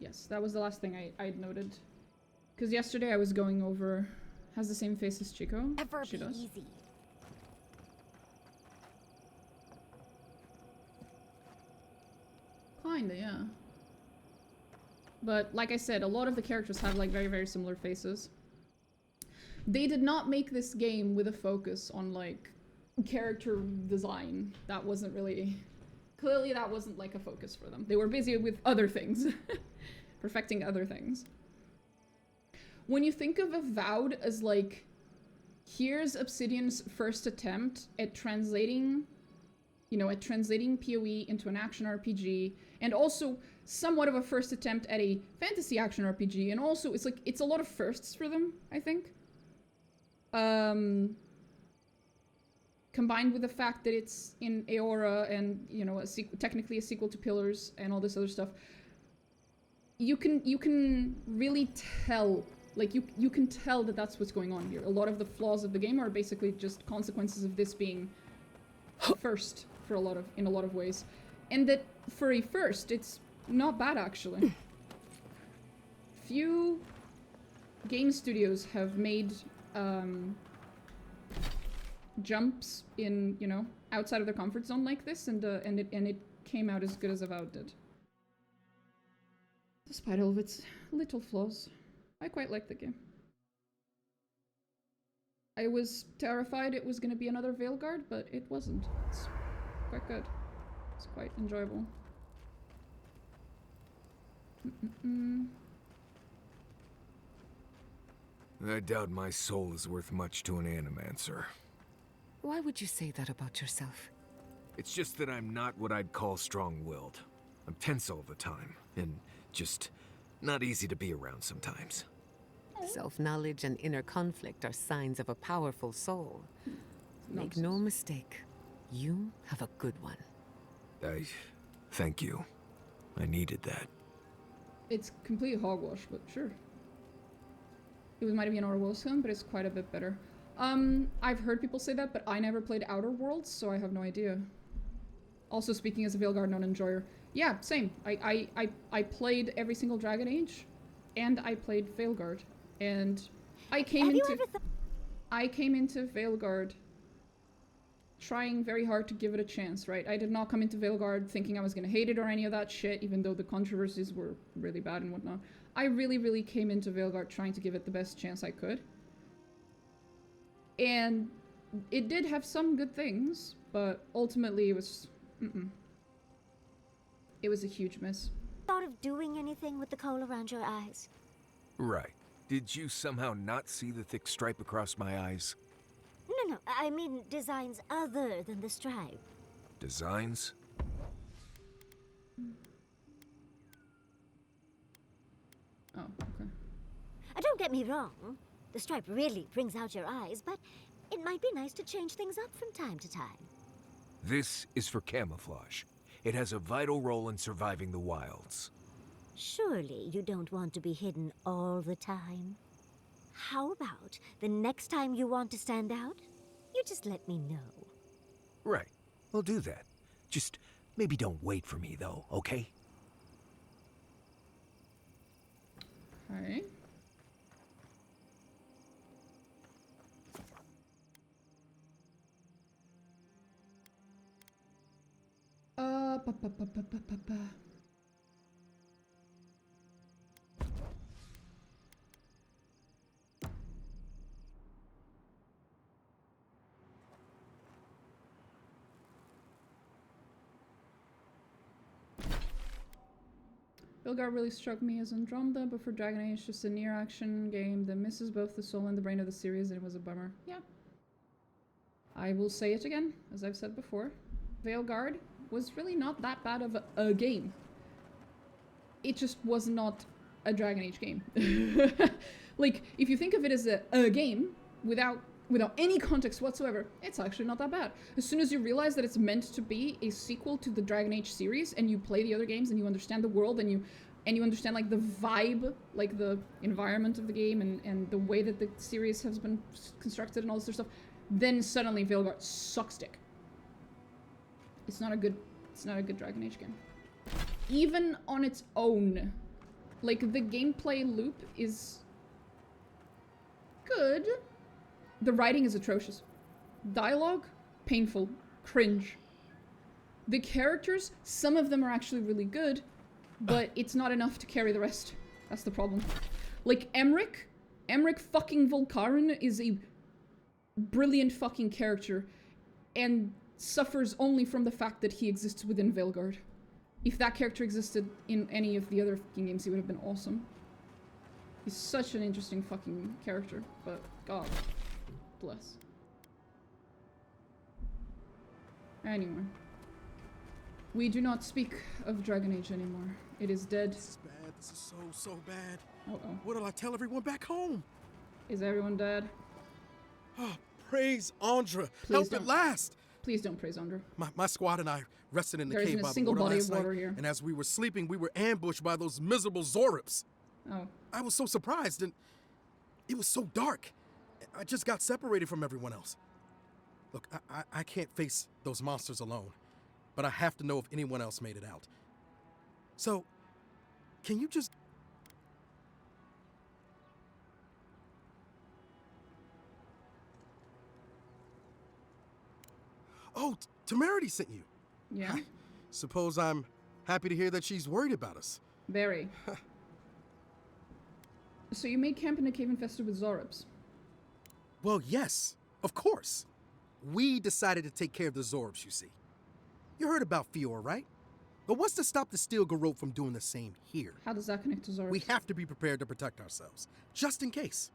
Yes, that was the last thing I'd noted. Because yesterday I was going over... Has the same face as Chiko. She does. kinda, yeah. But like I said, a lot of the characters have like very, very similar faces. They did not make this game with a focus on like character design. That wasn't really... Clearly that wasn't like a focus for them. They were busy with other things. Perfecting other things. When you think of Avowed as like, here's Obsidian's first attempt at translating, you know, at translating PoE into an action RPG, and also somewhat of a first attempt at a fantasy action RPG, and also it's like, it's a lot of firsts for them, I think. Combined with the fact that it's in Aora and, you know, technically a sequel to Pillars and all this other stuff, you can really tell, like, you can tell that that's what's going on here. A lot of the flaws of the game are basically just consequences of this being first for in a lot of ways. And that for a first, it's not bad, actually. Few game studios have made jumps in, you know, outside of their comfort zone like this, and it came out as good as Avowed did. Despite all of its little flaws, I quite like the game. I was terrified it was going to be another Veilguard, but it wasn't. It's quite good. It's quite enjoyable. I doubt my soul is worth much to an animancer. Why would you say that about yourself? It's just that I'm not what I'd call strong-willed. I'm tense all the time, and just not easy to be around sometimes. Self-knowledge and inner conflict are signs of a powerful soul. Make no mistake, you have a good one. Thank you. I needed that. It's complete hogwash, but sure. It might be an Outer Worlds film, but it's quite a bit better. I've heard people say that, but I never played Outer Worlds, so I have no idea. Also, speaking as a Veilguard non-enjoyer, yeah, same. I played every single Dragon Age, and I played Veilguard, and I came into Veilguard trying very hard to give it a chance, right? I did not come into Veilguard thinking I was gonna hate it or any of that shit, even though the controversies were really bad and whatnot. I really, really came into Veilguard trying to give it the best chance I could. And it did have some good things, but ultimately it was... It was a huge miss. Thought of doing anything with the coal around your eyes? Right. Did you somehow not see the thick stripe across my eyes? No, I mean designs other than the stripe. Designs? Oh, okay. Don't get me wrong. The stripe really brings out your eyes, but it might be nice to change things up from time to time. This is for camouflage. It has a vital role in surviving the wilds. Surely you don't want to be hidden all the time. How about the next time you want to stand out, you just let me know. Right. I'll do that. Just maybe don't wait for me, though, okay? Okay. Veilguard really struck me as Andromeda, but for Dragon Age, just a near-action game that misses both the soul and the brain of the series, and it was a bummer. Yeah. I will say it again, as I've said before. Veilguard was really not that bad of a game. It just was not a Dragon Age game. Like, if you think of it as a game, without any context whatsoever, it's actually not that bad. As soon as you realize that it's meant to be a sequel to the Dragon Age series, and you play the other games, and you understand the world, and you understand, like, the vibe, like, the environment of the game, and the way that the series has been constructed and all this other stuff, then suddenly Veilguard sucks dick. It's not a good Dragon Age game. Even on its own, like, the gameplay loop is good. The writing is atrocious. Dialogue, painful. Cringe. The characters, some of them are actually really good, but it's not enough to carry the rest. That's the problem. Like, Emmerich fucking Volkaren is a brilliant fucking character, and suffers only from the fact that he exists within Veilguard. If that character existed in any of the other fucking games, he would have been awesome. He's such an interesting fucking character, but God bless. Anyway. We do not speak of Dragon Age anymore. It is dead. This is bad. This is so bad. Uh-oh. What'll I tell everyone back home? Is everyone dead? Oh, praise Andra. Please Help don't. at last. Please don't praise Andra. My squad and I rested in the There cave isn't a by the single water body last of water night, here. and as we were sleeping, we were ambushed by those miserable Zorips. Oh. I was so surprised, and it was so dark. I just got separated from everyone else. Look, I can't face those monsters alone, but I have to know if anyone else made it out. So, can you just... Oh, Temerity sent you. Yeah? I suppose I'm happy to hear that she's worried about us. Very. So you made camp in a cave infested with Zorips? Well, yes, of course. We decided to take care of the Zorips, you see. You heard about Fior, right? But what's to stop the Steel Garrote from doing the same here? How does that connect to Zorips? We have to be prepared to protect ourselves, just in case.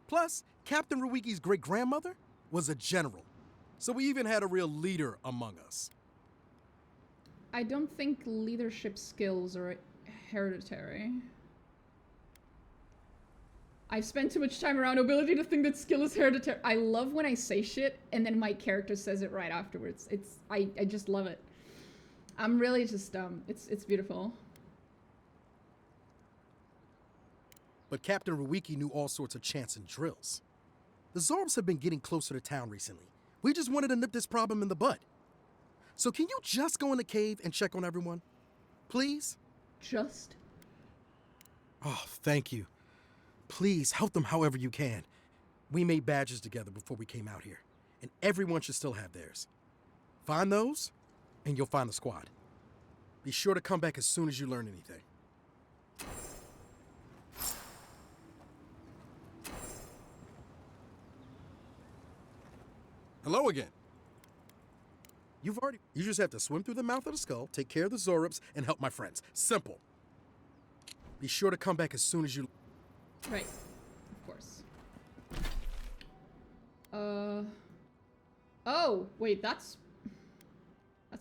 Plus, Captain Ruiki's great-grandmother was a general, so we even had a real leader among us. I don't think leadership skills are hereditary. I've spent too much time around nobility to think that skill is hereditary. I love when I say shit and then my character says it right afterwards. I just love it. I'm really just it's beautiful. But Captain Ruiki knew all sorts of chants and drills. The Zorips have been getting closer to town recently. We just wanted to nip this problem in the bud. So can you just go in the cave and check on everyone? Please? Just? Oh, thank you. Please help them however you can. We made badges together before we came out here, and everyone should still have theirs. Find those, and you'll find the squad. Be sure to come back as soon as you learn anything. Hello again. You just have to swim through the mouth of the skull, take care of the Zorips, and help my friends. Simple. Be sure to come back as soon as you... Right. Of course. Oh, wait, that's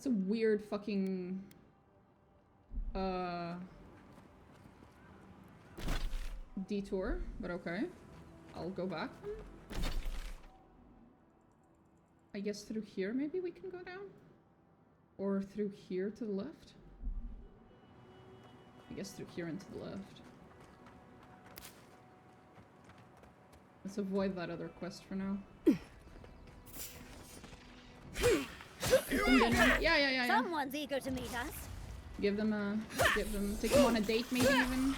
a weird fucking... detour, but okay. I'll go back. I guess through here maybe we can go down? Or through here to the left? I guess through here and to the left. Let's avoid that other quest for now. Yeah. Someone's eager to meet us. Take them on a date maybe even.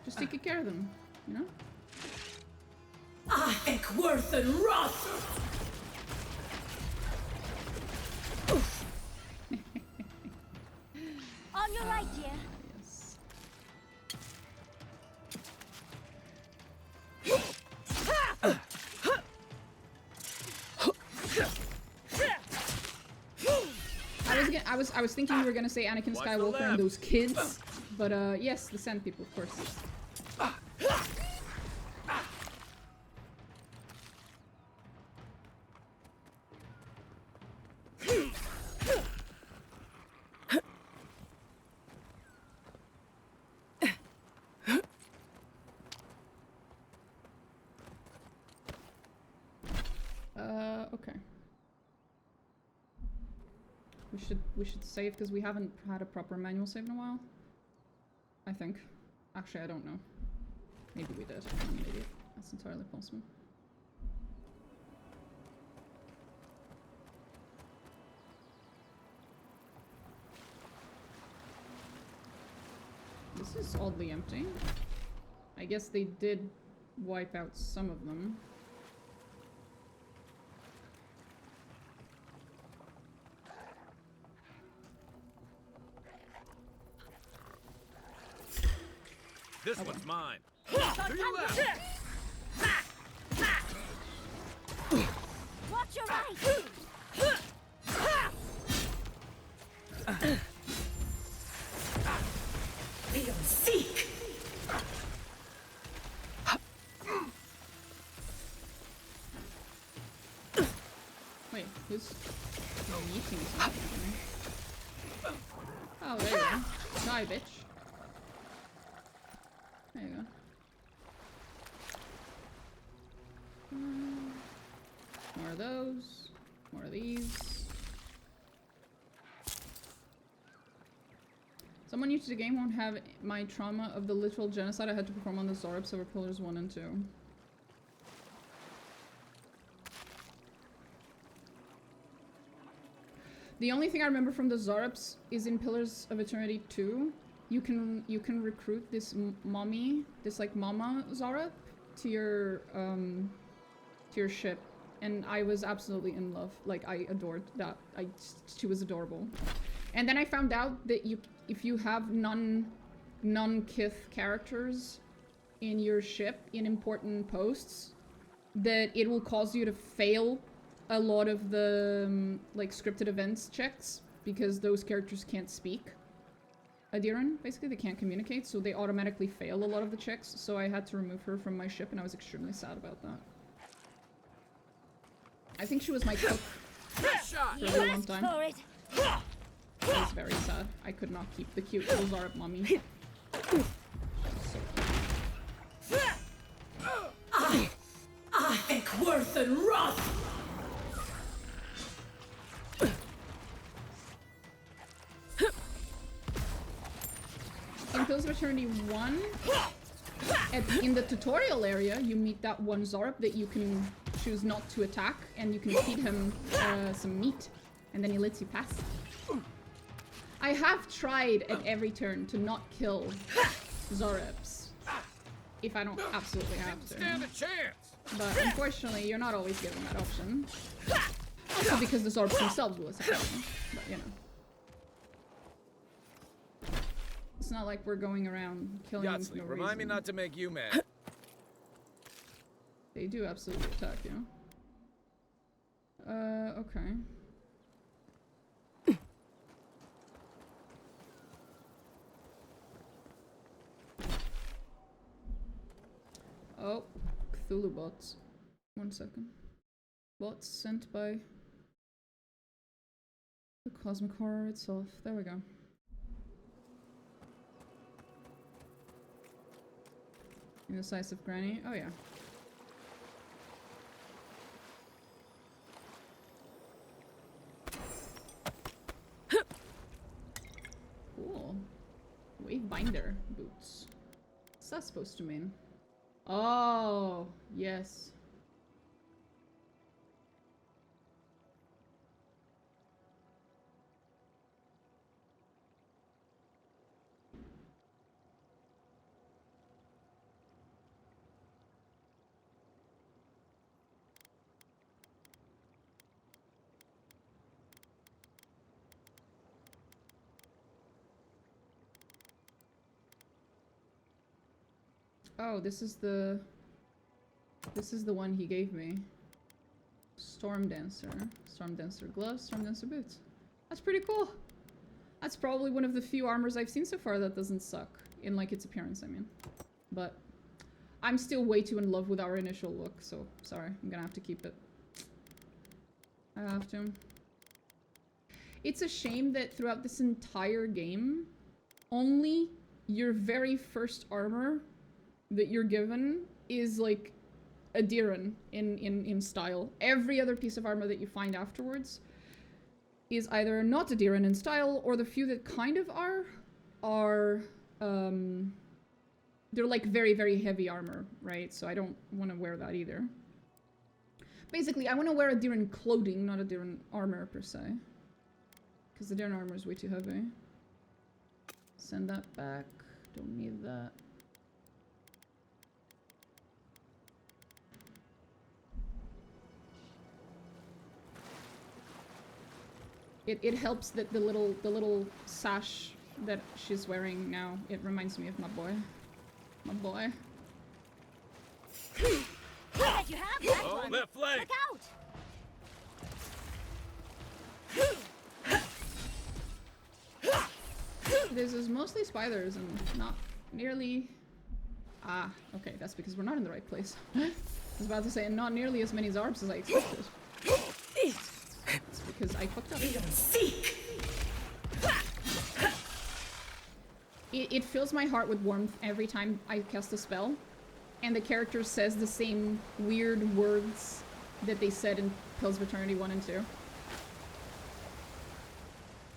Just take care of them, you know? Ekworth and Roth! On your right, dear. Yes. I was thinking you were gonna say Anakin Skywalker and those kids, but yes, the Sand People, of course. Okay. We should save because we haven't had a proper manual save in a while. I think. Actually, I don't know. Maybe we did. I'm an idiot. That's entirely possible. This is oddly empty. I guess they did wipe out some of them. This Okay. one's mine. To your left. Watch your right! We'll seek. Wait, who's yeeting something to me? Oh, there you go. Die, bitch. There you go. More of those. More of these. Someone new to the game won't have my trauma of the literal genocide I had to perform on the Zorps over Pillars 1 and 2. The only thing I remember from the Zorps is in Pillars of Eternity 2, you can recruit this mommy, this like mama Zorp to your ship, and I was absolutely in love. Like, I adored that. She was adorable. And then I found out that if you have non-kith characters in your ship in important posts, that it will cause you to fail a lot of the like scripted events checks, because those characters can't speak Adiran. Basically, they can't communicate, so they automatically fail a lot of the checks. So I had to remove her from my ship, and I was extremely sad about that. I think she was my cook for a really long time. It was very sad. I could not keep the cute little Zarab mummy. I think worth and wrath. In Pillars of Eternity 1, in the tutorial area, you meet that one Zarb that you can choose not to attack, and you can feed him some meat, and then he lets you pass. I have tried at every turn to not kill Zorebs, if I don't absolutely have to. Stand a chance. But unfortunately, you're not always given that option. Also because the Zorbs themselves will attack you, but you know. It's not like we're going around killing them for no reason. Remind me not to make you mad. They do absolutely attack you. Okay. Oh, Cthulhu bots. 1 second. Bots sent by the Cosmic Horror itself. There we go. Indecisive Granny. Oh yeah. Cool. Wavebinder boots. What's that supposed to mean? Oh, yes. Oh, this is the one he gave me. Storm Dancer gloves, Storm Dancer boots. That's pretty cool. That's probably one of the few armors I've seen so far that doesn't suck in like its appearance, I mean. But I'm still way too in love with our initial look, so sorry, I'm gonna have to keep it. I have to. It's a shame that throughout this entire game, only your very first armor that you're given is like Adiran in style. Every other piece of armor that you find afterwards is either not Adiran in style, or the few that kind of are they're like very, very heavy armor, right? So I don't want to wear that either. Basically, I want to wear Adiran clothing, not Adiran armor per se. Because Adiran armor is way too heavy. Send that back. Don't need that. It helps that the little sash that she's wearing now, it reminds me of my Oh boy. You have that Oh, one. left flank. Look out! This is mostly spiders and not nearly... Ah, okay, that's because we're not in the right place. I was about to say, and not nearly as many Zarbs as I expected. It's because I fucked up. It fills my heart with warmth every time I cast a spell, and the character says the same weird words that they said in Pills of Eternity 1 and 2.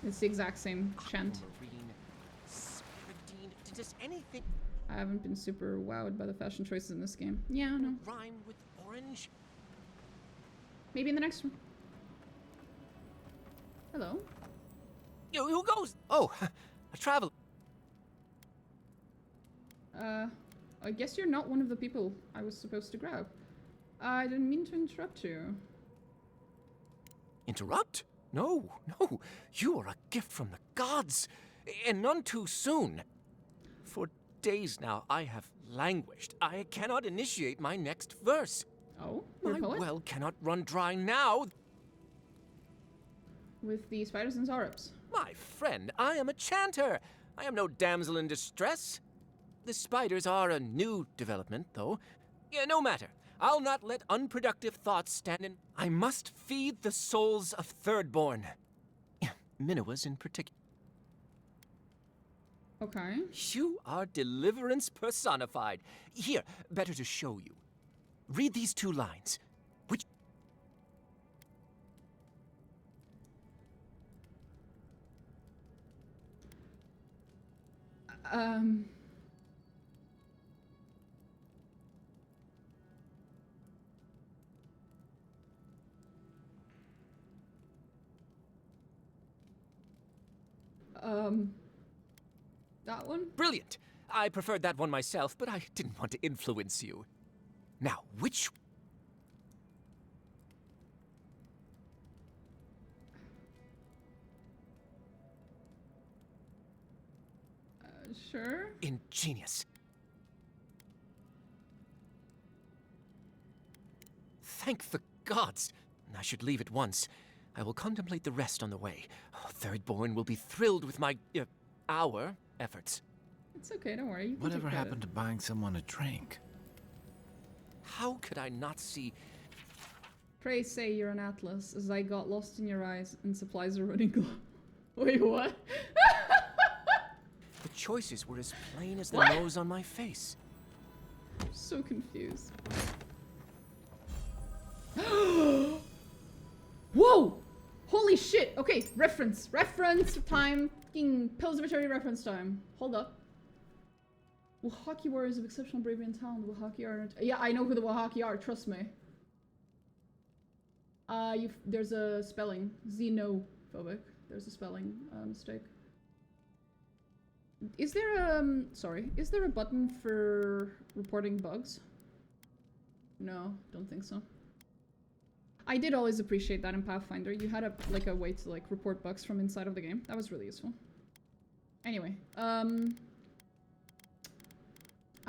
It's the exact same chant. Does anything I haven't been super wowed by the fashion choices in this game. Yeah, no. rhyme with orange? Maybe in the next one. Hello. Yo, who goes? Oh, a travel. I guess you're not one of the people I was supposed to grab. I didn't mean to interrupt you. Interrupt? No, no. You are a gift from the gods, and none too soon. For days now, I have languished. I cannot initiate my next verse. Oh, you're a my poet? well cannot run dry now. With the spiders and Zarps. My friend, I am a chanter. I am no damsel in distress. The spiders are a new development, though. Yeah, no matter. I'll not let unproductive thoughts stand in. I must feed the souls of Thirdborn. Minoas in particular. Okay. You are deliverance personified. Here, better to show you. Read these 2 lines. Which... That one? Brilliant! I preferred that one myself, but I didn't want to influence you. Now, which... Sure. Ingenious. Thank the gods! I should leave at once. I will contemplate the rest on the way. Oh, Thirdborn will be thrilled with my... our efforts. It's okay, don't worry. You can Whatever take happened credit. to buying someone a drink? How could I not see... Pray say you're an atlas, as I got lost in your eyes and supplies are running low. Wait, what? The choices were as plain as the What? nose on my face. I'm so confused. Whoa! Holy shit! Okay, reference time. Fucking Pills of Eternity reference time. Hold up. Wahaki warriors of exceptional bravery and talent. The Wahaki are... Yeah, I know who the Wahaki are, trust me. There's a spelling. Xenophobic. There's a spelling mistake. Is there is there a button for reporting bugs? No, don't think so. I did always appreciate that in Pathfinder. You had a way to report bugs from inside of the game. That was really useful. Anyway, I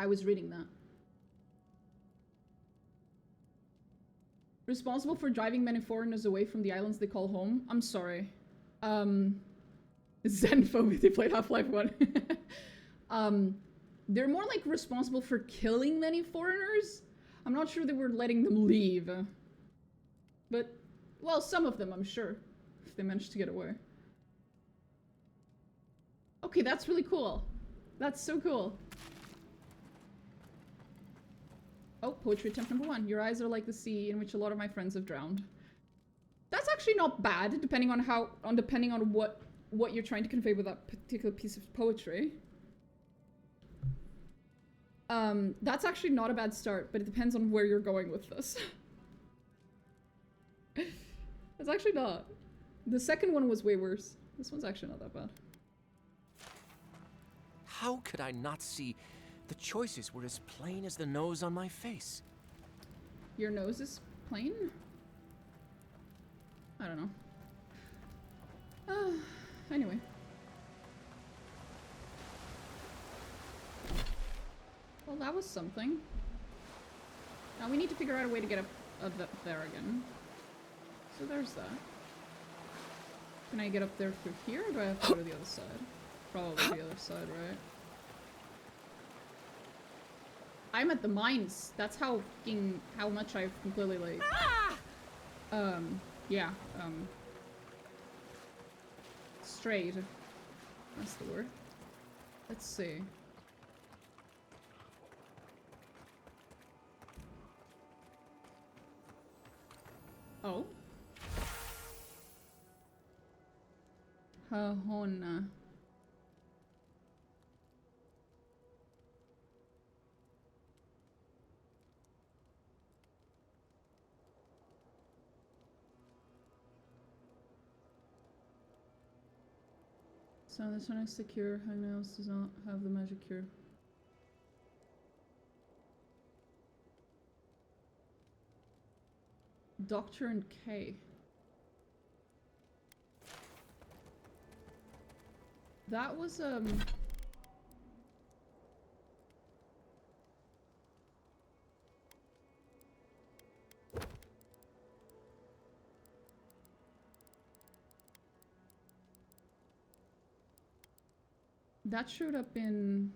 was reading that. Responsible for driving many foreigners away from the islands they call home. I'm sorry. Xenophobic, they played Half-Life 1. They're more like responsible for killing many foreigners. I'm not sure they were letting them leave. But, well, some of them, I'm sure, if they managed to get away. Okay, that's really cool. That's so cool. Oh, poetry attempt number 1. Your eyes are like the sea in which a lot of my friends have drowned. That's actually not bad, depending on what you're trying to convey with that particular piece of poetry. That's actually not a bad start, but it depends on where you're going with this. It's actually not. The second one was way worse. This one's actually not that bad. How could I not see? The choices were as plain as the nose on my face. Your nose is plain? I don't know. Anyway. Well, that was something. Now we need to figure out a way to get up there again. So there's that. Can I get up there through here, or do I have to go to the other side? Probably the other side, right? I'm at the mines. That's how much I've completely, like... yeah, strayed. That's the word. Let's see. Oh. Hahona. So this one is secure. Who else does not have the magic cure? Doctor and K. That was that showed up in...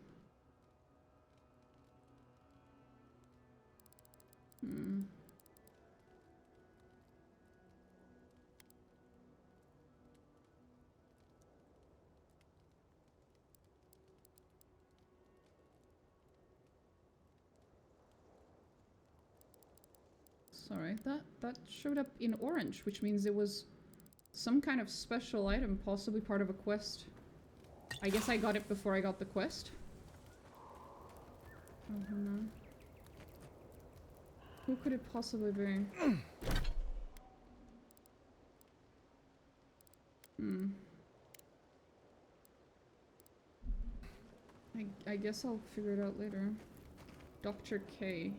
Sorry, that showed up in orange, which means it was some kind of special item, possibly part of a quest. I guess I got it before I got the quest. Oh no. Who could it possibly be? I guess I'll figure it out later. Dr. K.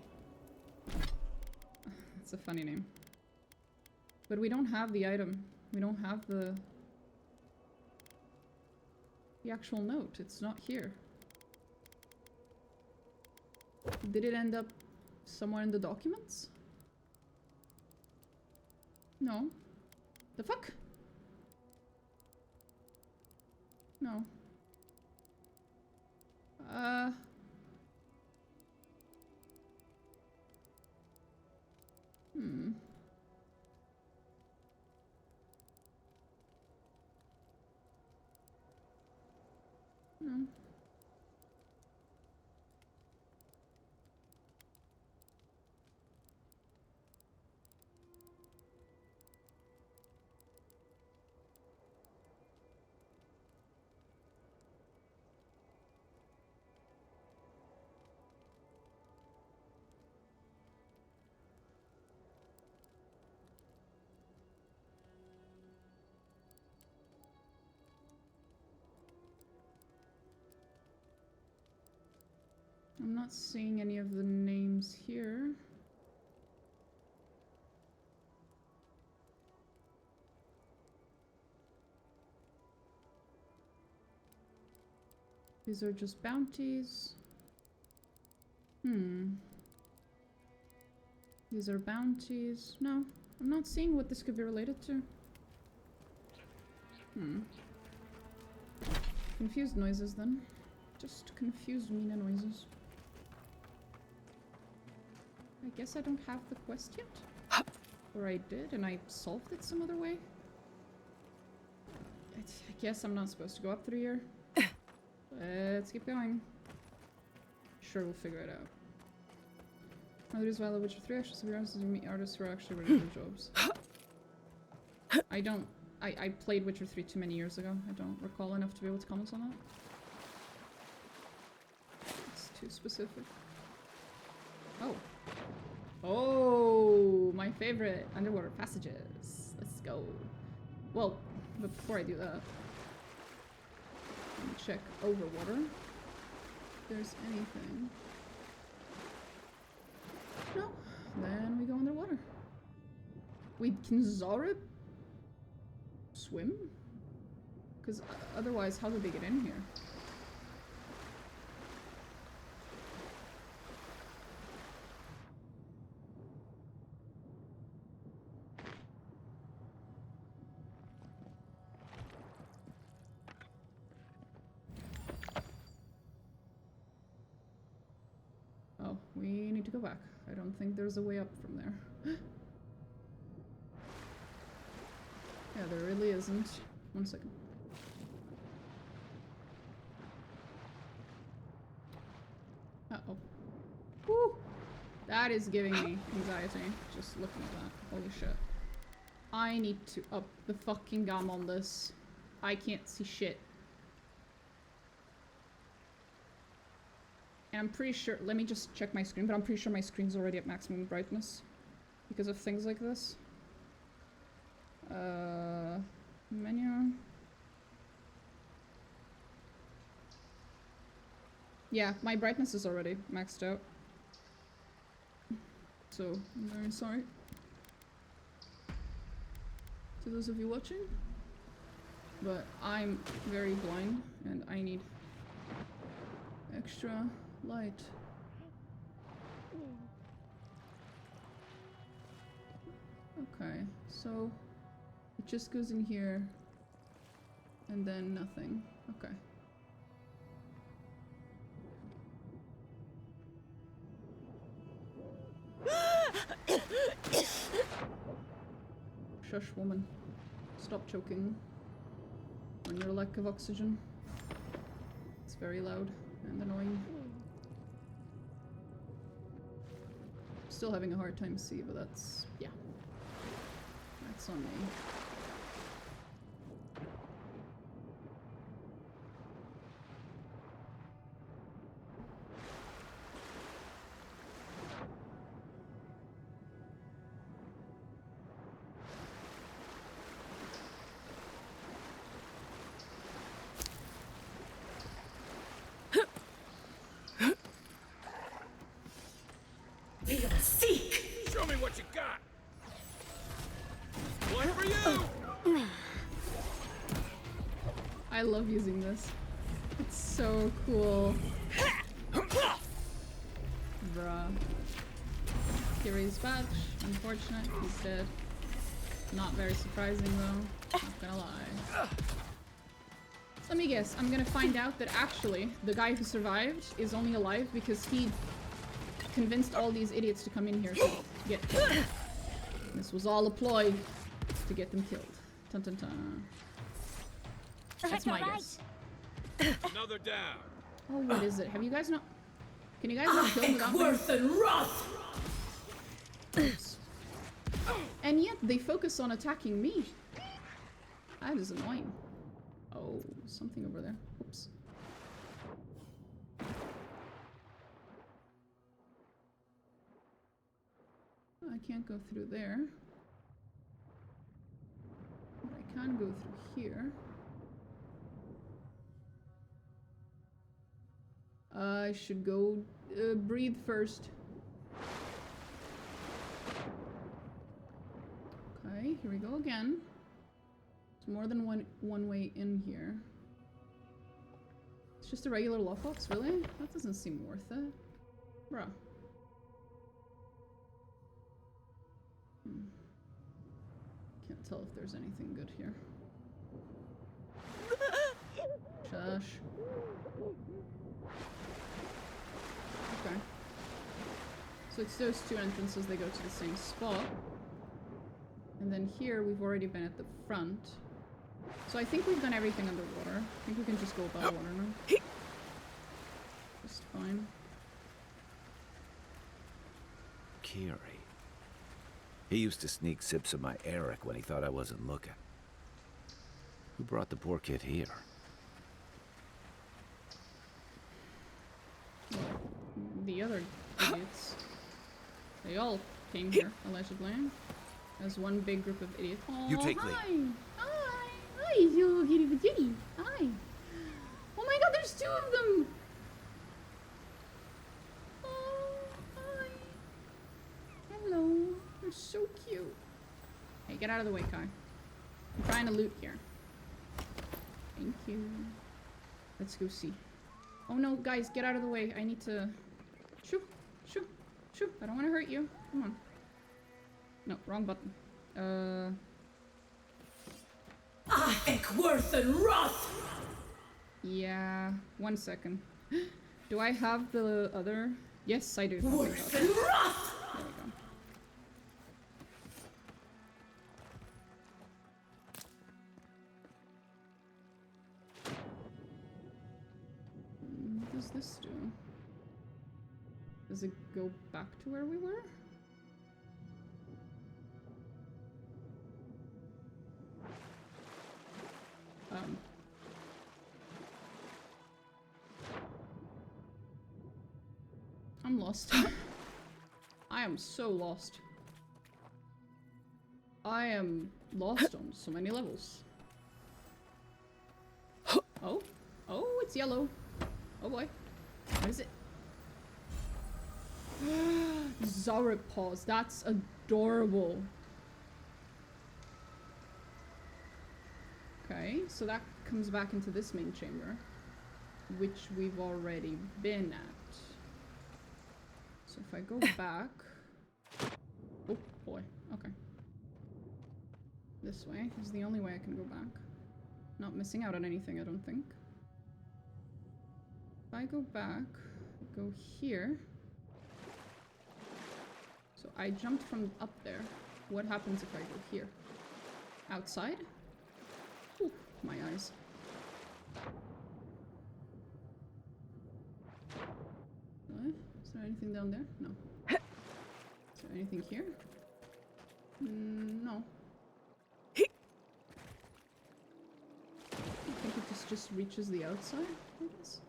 That's a funny name. But we don't have the item. We don't have the actual note. It's not here. Did it end up somewhere in the documents? No. The fuck? No. No. I'm not seeing any of the names here. These are just bounties. These are bounties. No, I'm not seeing what this could be related to. Confused noises then. Just confused Mina noises. I guess I don't have the quest yet? Or I did and I solved it some other way? I guess I'm not supposed to go up through here. Let's keep going. Sure, we'll figure it out. Another reason why I love Witcher 3 actually surprised is you meet artists who are actually running their jobs. I played Witcher 3 too many years ago. I don't recall enough to be able to comment on that. It's too specific. Oh. Oh, my favorite underwater passages. Let's go. Well, but before I do that, let me check over water if there's anything. No. Then we go underwater. Wait, can Zara swim? Because otherwise, how did they get in here? Oh, we need to go back. I don't think there's a way up from there. Yeah, there really isn't. 1 second. Uh-oh. Woo! That is giving me anxiety, just looking at that. Holy shit. I need to up the fucking gum on this. I can't see shit. And I'm pretty sure, let me just check my screen, but I'm pretty sure my screen's already at maximum brightness because of things like this. Menu. Yeah, my brightness is already maxed out. So, I'm very sorry to those of you watching. But I'm very blind and I need extra light. Okay, so it just goes in here and then nothing. Okay. Shush, woman. Stop choking on your lack of oxygen. It's very loud and annoying. Still having a hard time to see, but that's, yeah. That's on me. Show me what you got. One for you. I love using this. It's so cool. Bruh. Kiri's batch. Unfortunate. He's dead. Not very surprising though. Not gonna lie. Let me guess. I'm gonna find out that actually the guy who survived is only alive because he convinced all these idiots to come in here to get killed. This was all a ploy to get them killed. Dun dun dun. That's my guess. Another down. Oh, what is it? Have you guys not? Can you guys not kill without worth and wrath. Oops. And yet they focus on attacking me. That is annoying. Oh, something over there. Oops. I can't go through there. But I can go through here. I should go breathe first. Okay, here we go again. There's more than one way in here. It's just a regular lockbox, really? That doesn't seem worth it. Bruh. Can't tell if there's anything good here. Shush. Okay. So it's those two entrances, they go to the same spot. And then here, we've already been at the front. So I think we've done everything underwater. I think we can just go above water now. Just fine. Kiri. He used to sneak sips of my Eric when he thought I wasn't looking. Who brought the poor kid here? Well, the other idiots. They all came here, allegedly. As one big group of idiots. Oh, You take hi! lead. Hi! Hi, you kitty kitty! Hi! Oh my god, there's two of them! Oh, hi! Hello. They're so cute. Hey, get out of the way, Kai. I'm trying to loot here. Thank you. Let's go see. Oh no, guys, get out of the way. I need to... Shoo! Shoo! Shoo! I don't want to hurt you. Come on. No, wrong button. Worth and wrath. Yeah, 1 second. Do I have the other Yes, I do. Okay, there we go. What does this do? Does it go back to where we were? I'm lost. I am so lost. I am lost on so many levels. Oh? Oh, it's yellow. Oh boy. What is it? Zauric paws. That's adorable. Okay, so that comes back into this main chamber, which we've already been at. So if I go back... Oh boy, okay. This way is the only way I can go back. Not missing out on anything, I don't think. If I go back, go here. So I jumped from up there. What happens if I go here? Outside? Ooh, my eyes. What? Is there anything down there? No. Is there anything here? No. I think it just reaches the outside, I guess.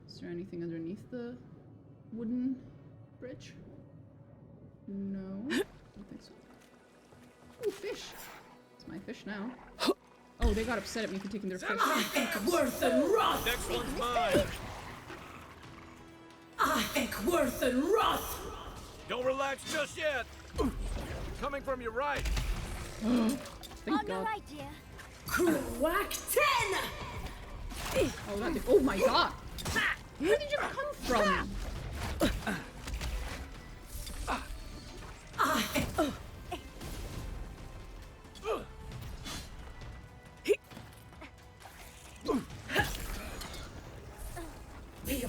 Is there anything underneath the wooden bridge? No. I don't think so. Ooh, fish! It's my fish now. Oh, they got upset at me for taking their fish. I think worth and wrath! Next one's mine! I think worth and wrath! Don't relax just yet! Coming from your right! Thank On God. your right, dear. Crack 10! Oh, that did. Oh my God! Where did you come from?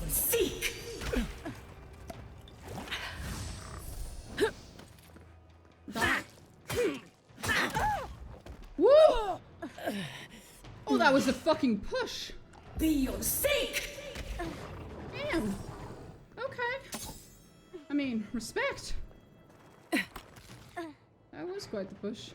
Seek! That. Woo! Oh, that was a fucking push. Be your sake! Damn. Okay. I mean, respect. That was quite the push.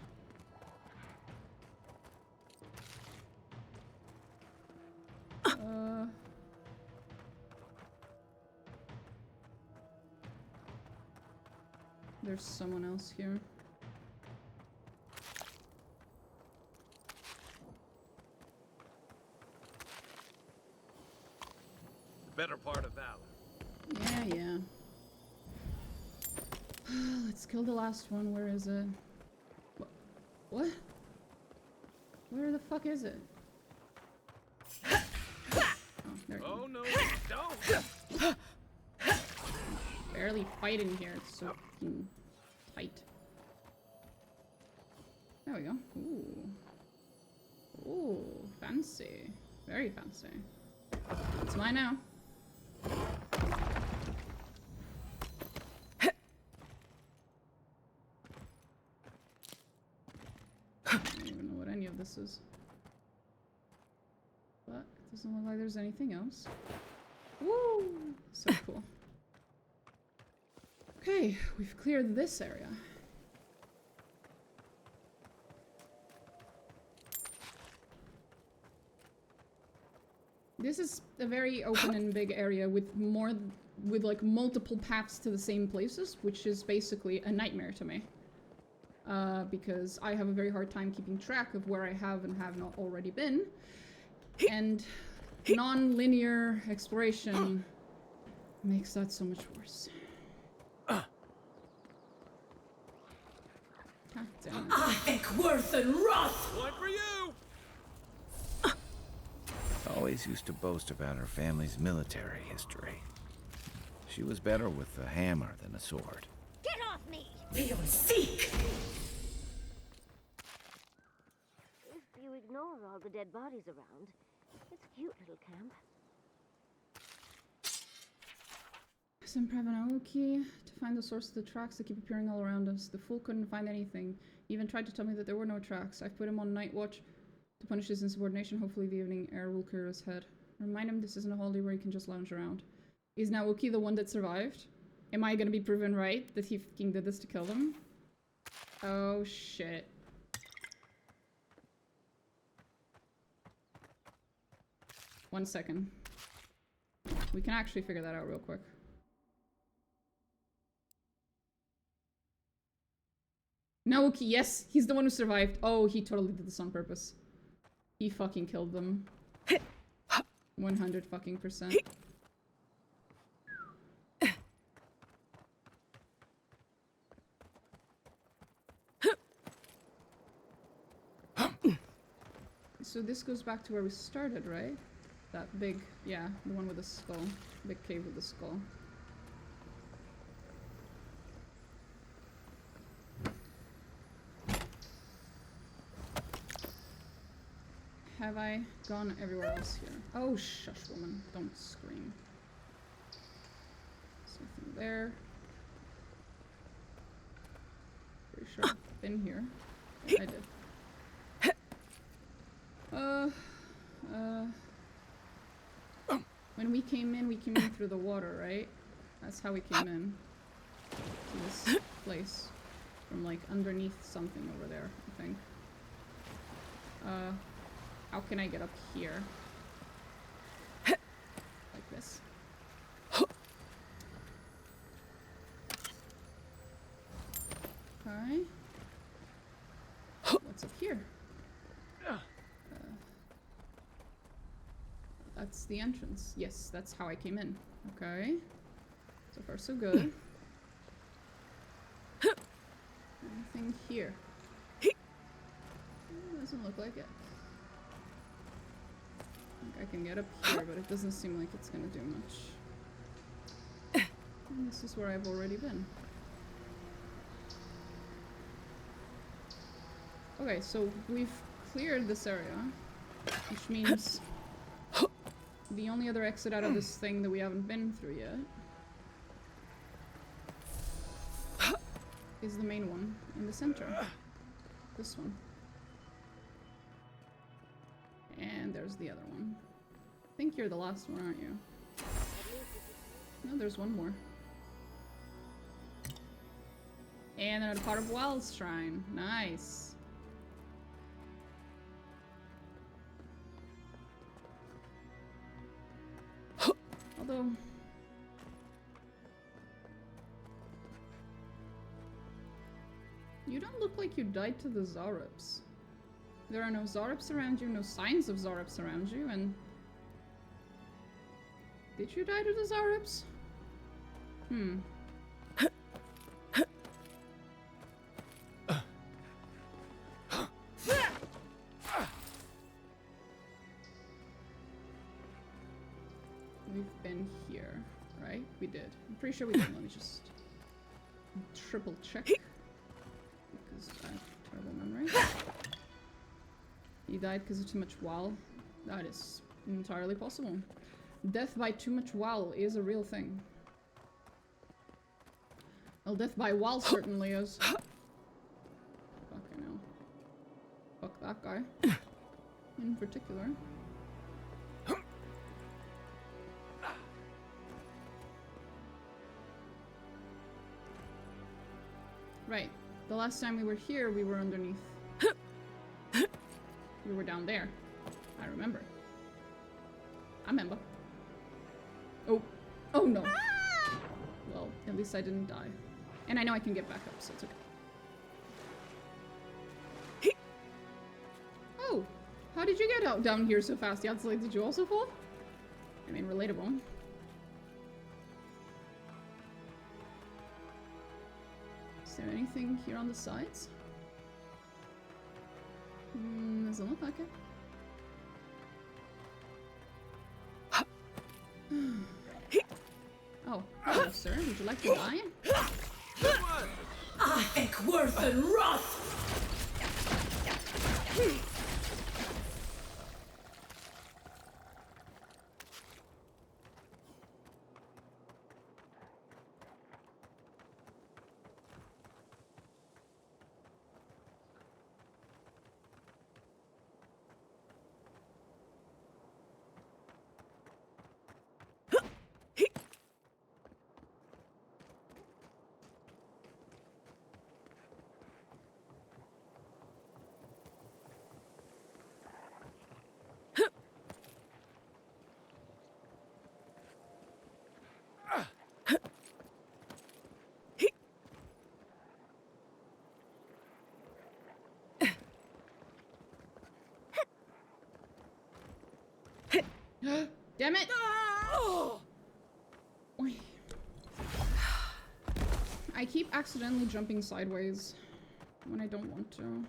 There's someone else here. The better part of valor. Yeah, yeah. Let's kill the last one. Where is it? What? Where the fuck is it? Oh, there you go. Oh no, don't! Barely fighting here. It's so fucking tight. There we go. Ooh. Ooh, fancy. Very fancy. It's mine now. I don't even know what any of this is. But it doesn't look like there's anything else. Woo! So cool. Okay, we've cleared this area. This is a very open and big area with like multiple paths to the same places, which is basically a nightmare to me. Because I have a very hard time keeping track of where I have and have not already been. And non-linear exploration makes that so much worse. I think worth and wrath! One for you! Always used to boast about her family's military history. She was better with a hammer than a sword. Get off me! Be on seek! If you ignore all the the dead bodies around. It's a cute little camp. Some Pravanaoki to find the source of the tracks that keep appearing all around us. The fool couldn't find anything. He even tried to tell me that there were no tracks. I've put him on night watch to punish his insubordination. Hopefully the evening air will clear his head. Remind him this isn't a holiday where he can just lounge around. Is Naoki the one that survived? Am I gonna be proven right that he fucking did this to kill them? Oh shit. One second. We can actually figure that out real quick. Naoki, yes! He's the one who survived. Oh, he totally did this on purpose. He fucking killed them. 100 fucking %. So this goes back to where we started, right? That big, yeah, the one with the skull. Big cave with the skull. Have I gone everywhere else here? Oh, shush, woman. Don't scream. There's nothing there. Pretty sure I've been here. Yeah, I did. When we came in through the water, right? That's how we came in to this place. From like underneath something over there, I think. How can I get up here? Like this. Okay. What's up here? That's the entrance. Yes, that's how I came in. Okay. So far, so good. Anything here? Doesn't look like it. I think I can get up here, but it doesn't seem like it's gonna do much. And this is where I've already been. Okay, so we've cleared this area, which means the only other exit out of this thing that we haven't been through yet is the main one in the center. This one. And there's the other one. I think you're the last one, aren't you? No, there's one more. And another part of Wild's Shrine. Nice. Although... you don't look like you died to the Zarups. There are no Zarups around you, no signs of Zarups around you, and... did you die to the Zarups? Hmm. We've been here, right? We did. I'm pretty sure we did. Let me just triple check. Because I have terrible memory. He died because of too much WoW. That is entirely possible. Death by too much WoW is a real thing. Well, death by WoW certainly is. Fucking hell. Fuck that guy. In particular. Right. The last time we were here, we were underneath. We were down there. I remember. I remember. Oh. Oh no. Well, at least I didn't die. And I know I can get back up, so it's okay. Oh! How did you get out down here so fast? Yatsley, did you also fall? I mean, relatable. Is there anything here on the sides? Doesn't look like it. Oh, hello, sir. Would you like to die? Ekworth and Roth! Damn it! Oy. I keep accidentally jumping sideways when I don't want to.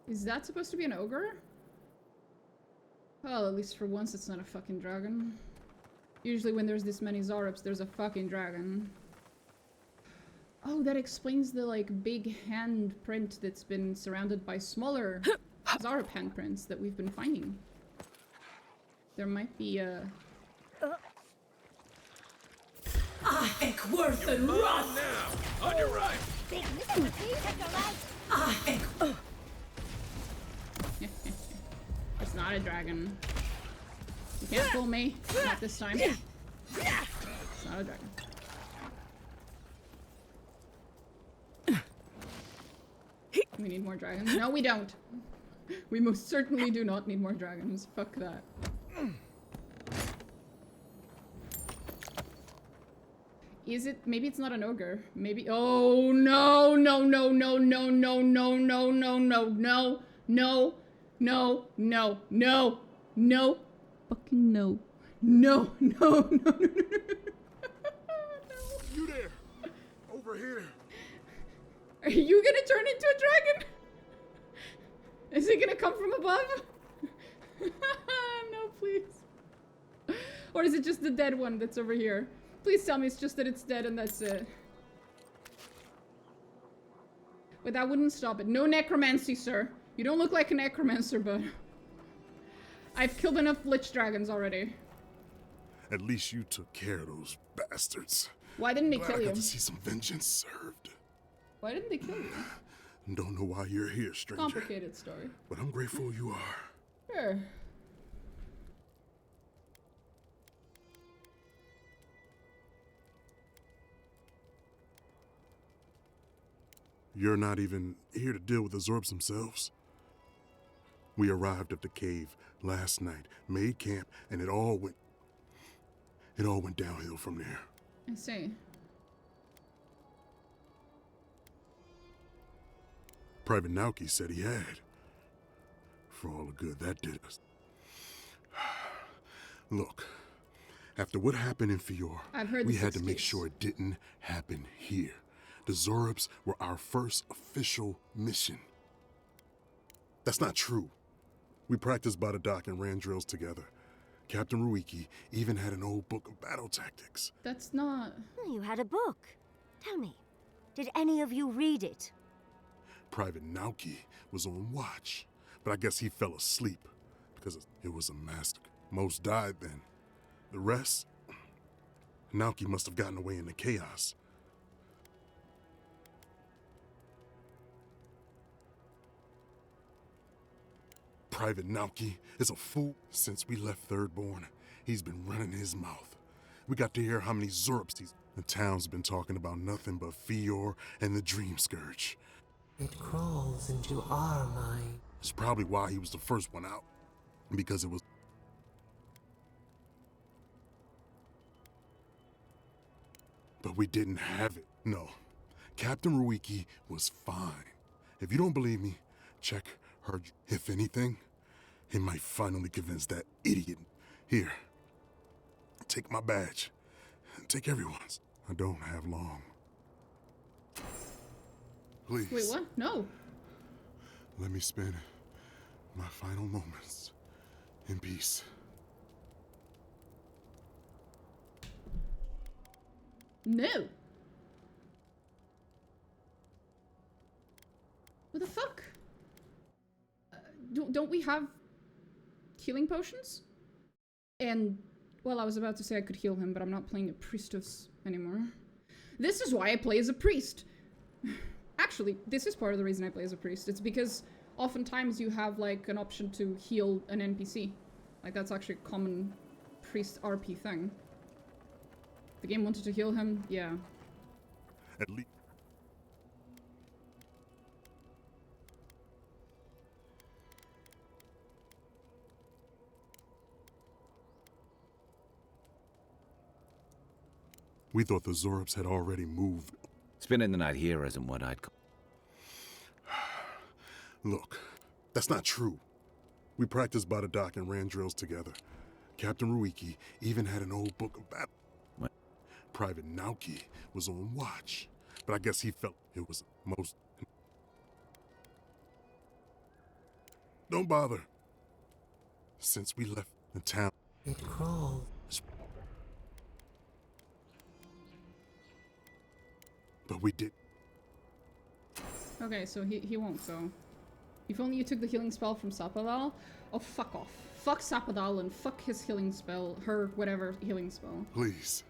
Is that supposed to be an ogre? Well, at least for once it's not a fucking dragon. Usually when there's this many Zarups, there's a fucking dragon. Oh, that explains the, like, big handprint that's been surrounded by smaller Zarup handprints that we've been finding. There might be a... I think worth and wrath. Now, on your right. Big listen, please take a right. I think. It's not a dragon. You can't fool me. Not this time. It's not a dragon. We need more dragons. No, we don't. We most certainly do not need more dragons. Fuck that. Is it? Maybe it's not an ogre. Maybe. Oh no! No! No! No! No! No! No! No! No! No! No! No! No! No! No! No! Fucking no! No! No! No! No! No! You there? Over here. Are you gonna turn into a dragon? Is it gonna come from above? No, please. Or is it just the dead one that's over here? Please tell me it's just that it's dead and that's it. But that wouldn't stop it. No necromancy, sir. You don't look like a necromancer, but... I've killed enough lich dragons already. At least you took care of those bastards. Why didn't they Glad kill I you? got to see some vengeance served. Why didn't they kill you? Don't know why you're here, stranger. Complicated story. But I'm grateful you are. Sure. You're not even here to deal with the Zorbs themselves. We arrived at the cave last night, made camp, and it all went downhill from there. I see. Private Nauki said he had. For all the good that did us. Look, after what happened in Fior, we had to make sure it didn't happen here. The Zorbs were our first official mission. That's not true. We practiced by the dock and ran drills together. Captain Ruiki even had an old book of battle tactics. That's not... You had a book. Tell me, did any of you read it? Private Nauki was on watch, but I guess he fell asleep because it was a massacre. Most died then. The rest, Nauki must have gotten away in the chaos. Private Nauki is a fool since we left Thirdborn. He's been running his mouth. We got to hear how many Zorps the town's been talking about nothing but Fior and the dreamscurge. It crawls into our mind. It's probably why he was the first one out. Because it was... But we didn't have it. No. Captain Ruiki was fine. If you don't believe me, check her. If anything, he might finally convince that idiot. Here. Take my badge. Take everyone's. I don't have long. Please. Wait, what? No. Let me spend my final moments in peace. No. What the fuck? Don't we have healing potions? And, well, I was about to say I could heal him, but I'm not playing a priestess anymore. This is why I play as a priest. Actually, this is part of the reason I play as a priest. It's because oftentimes you have, like, an option to heal an NPC. Like, that's actually a common priest RP thing. The game wanted to heal him, yeah. At least... We thought the Zorps had already moved. Spending the night here isn't what I'd call... Look, that's not true. We practiced by the dock and ran drills together. Captain Ruiki even had an old book of battle. What? Private Naoki was on watch, but I guess he felt it was most... Don't bother. Since we left the town... It crawls. But we did. Okay, so he won't go. If only you took the healing spell from Sapadal. Oh, fuck off. Fuck Sapadal and fuck his healing spell. Her whatever healing spell. Please.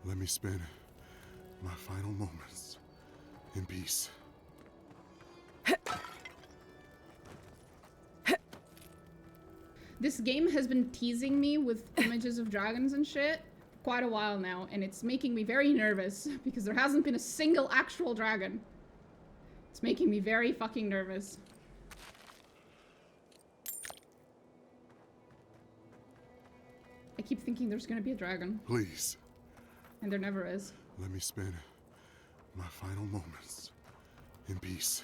Let me spend my final moments in peace. This game has been teasing me with images of dragons and shit quite a while now, and it's making me very nervous because there hasn't been a single actual dragon. It's making me very fucking nervous. I keep thinking there's gonna be a dragon. Please. And there never is. Let me spend my final moments in peace.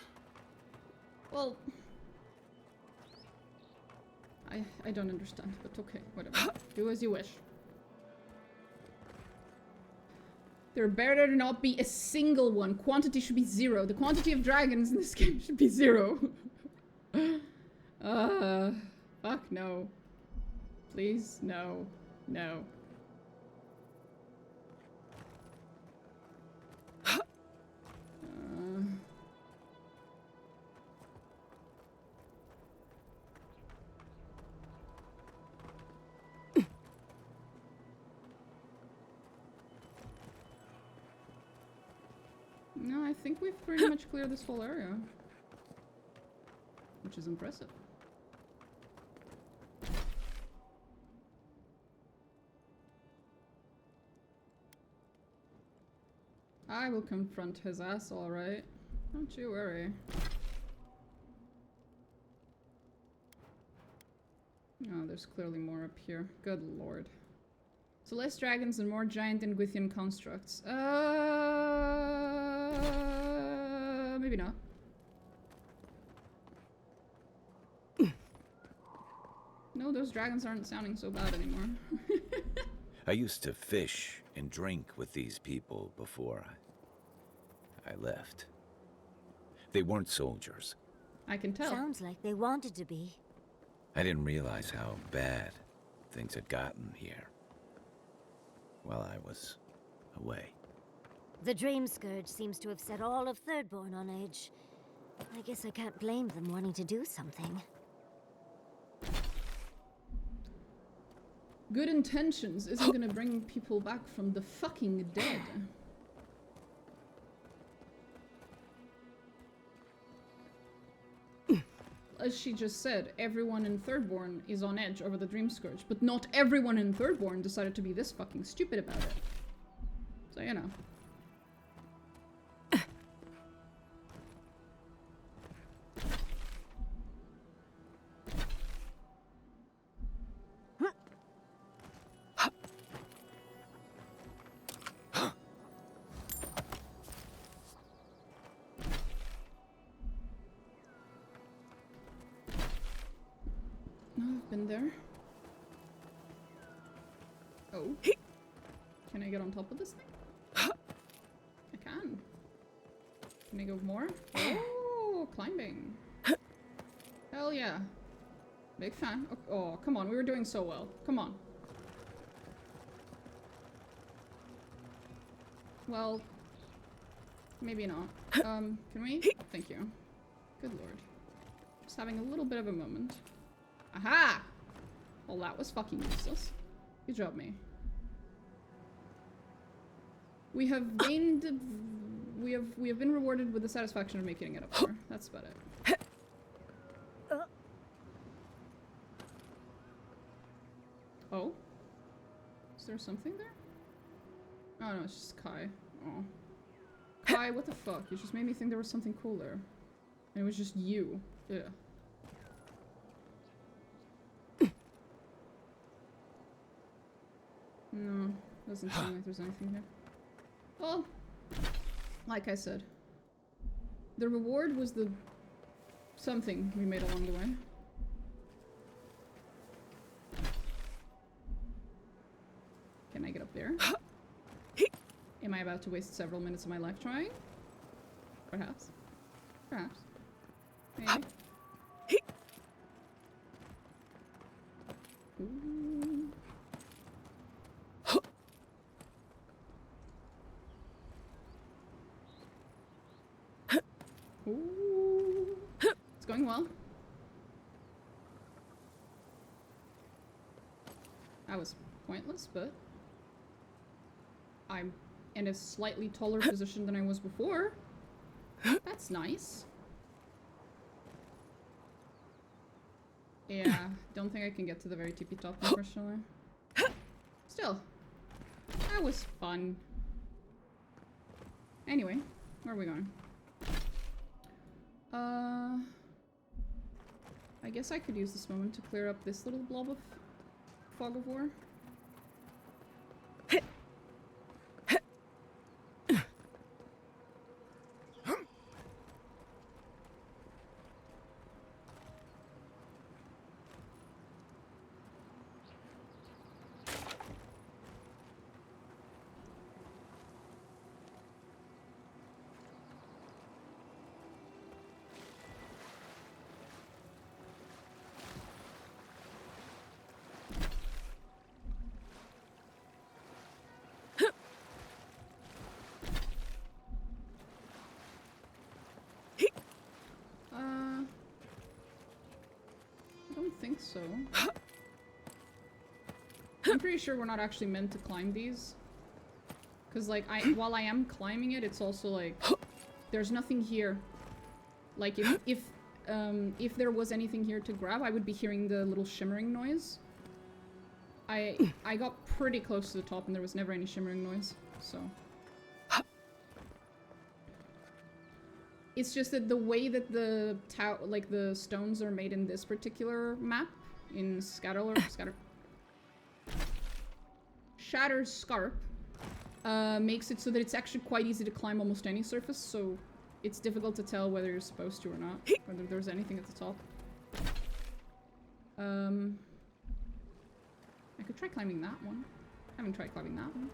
Well... I don't understand, but okay, whatever. Do as you wish. There better not be a single one. Quantity should be 0. The quantity of dragons in this game should be 0. Fuck no. Please, no. No. No, I think we've pretty much cleared this whole area. Which is impressive. I will confront his ass, alright. Don't you worry. Oh, there's clearly more up here. Good lord. So less dragons and more giant and Gwithian constructs. Maybe not. No, those dragons aren't sounding so bad anymore. I used to fish and drink with these people before I left. They weren't soldiers. I can tell. Sounds like they wanted to be. I didn't realize how bad things had gotten here while I was away. The dreamscurge seems to have set all of Thirdborn on edge. I guess I can't blame them wanting to do something. Good intentions isn't gonna bring people back from the fucking dead. As she just said, everyone in Thirdborn is on edge over the dreamscurge, but not everyone in Thirdborn decided to be this fucking stupid about it. So, you know. Been there. Oh. Can I get on top of this thing? I can. Can I go more? Oh, climbing. Hell yeah. Big fan. Oh, come on. We were doing so well. Come on. Well, maybe not. Can we? Thank you. Good lord. Just having a little bit of a moment. Aha! Well, that was fucking useless. Good job, me. We have gained... We have been rewarded with the satisfaction of making it up there. That's about it. Oh? Is there something there? Oh no, it's just Kai. Oh. Kai, what the fuck? You just made me think there was something cool there. And it was just you. Yeah. No, doesn't seem like there's anything here. Well, like I said, the reward was the something we made along the way. there. Am I about to waste several minutes of my life trying? Perhaps. Perhaps. Maybe. Ooh. Ooh. It's going well. That was pointless, but I'm in a slightly taller position than I was before. That's nice. Yeah, don't think I can get to the very tippy top, unfortunately. Still, that was fun. Anyway, where are we going? I guess I could use this moment to clear up this little blob of fog of war. I think so. I'm pretty sure we're not actually meant to climb these. Cause like while I am climbing it, it's also like there's nothing here. Like if there was anything here to grab, I would be hearing the little shimmering noise. I got pretty close to the top and there was never any shimmering noise, so. It's just that the way that the the stones are made in this particular map, in Shattered Scarp, makes it so that it's actually quite easy to climb almost any surface, so it's difficult to tell whether you're supposed to or not, whether there's anything at the top. I could try climbing that one. I haven't tried climbing that one.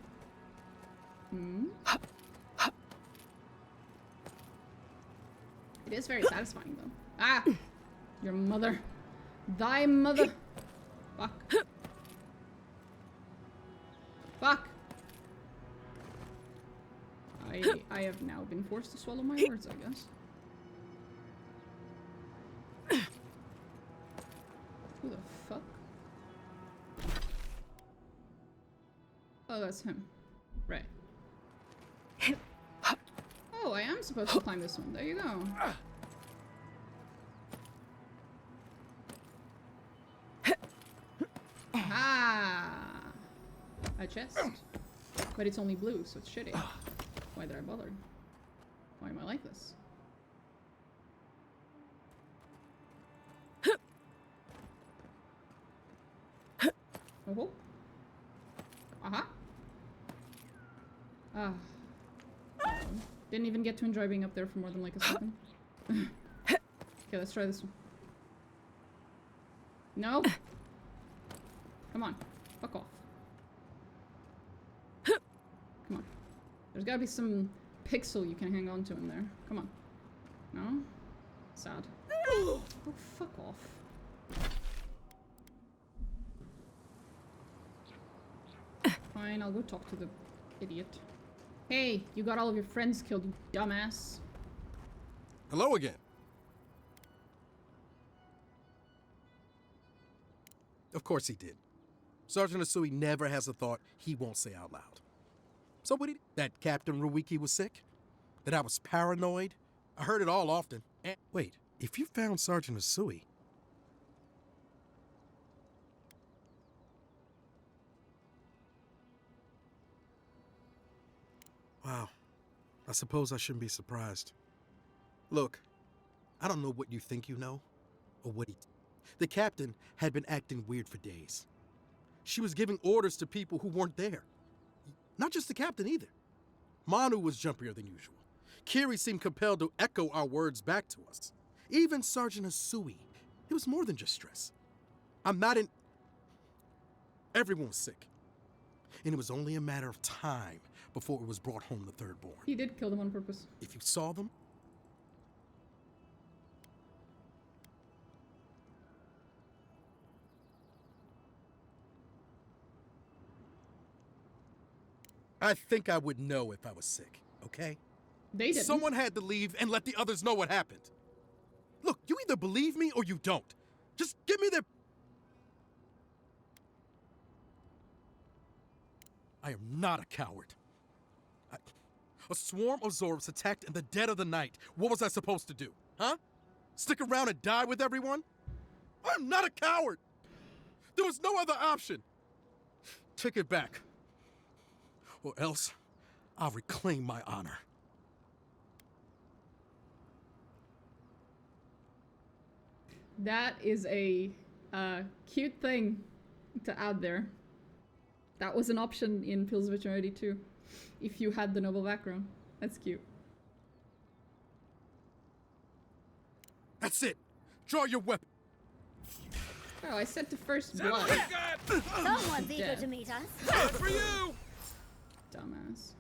It is very satisfying, though. Ah! Your mother. Thy mother. Fuck. Fuck. I have now been forced to swallow my words, I guess. Who the fuck? Oh, that's him. Right. Oh, I am supposed to climb this one. There you go. Ah! A chest. But it's only blue, so it's shitty. Why did I bother? Why am I like this? Oh. Aha. Ah. Didn't even get to enjoy being up there for more than like a second. Okay, let's try this one. No. Come on. Fuck off. Come on. There's gotta be some pixel you can hang on to in there. Come on. No? Sad. Oh, fuck off. Fine, I'll go talk to the idiot. Hey, you got all of your friends killed, you dumbass. Hello again. Of course he did. Sergeant Asui never has a thought he won't say out loud. So what did that Captain Ruiki was sick? That I was paranoid? I heard it all often. And wait, if you found Sergeant Asui... Wow. I suppose I shouldn't be surprised. Look, I don't know what you think you know, or what he... The captain had been acting weird for days. She was giving orders to people who weren't there. Not just the captain either. Manu was jumpier than usual. Kiri seemed compelled to echo our words back to us. Even Sergeant Asui. It was more than just stress. I'm not in... Everyone was sick. And it was only a matter of time before it was brought home the thirdborn. He did kill them on purpose. If you saw them, I think I would know if I was sick, okay? They didn't. Someone had to leave and let the others know what happened. Look, you either believe me or you don't. Just give me their... I am not a coward. A swarm of Zorps attacked in the dead of the night. What was I supposed to do, huh? Stick around and die with everyone? I'm not a coward! There was no other option. Take it back. Or else, I'll reclaim my honor. That is a cute thing to add there. That was an option in Pills of Eternity too, if you had the noble background. That's cute. That's it! Draw your weapon! Oh, I said to first blood. Someone's eager to meet us. Good for you! Dumbass.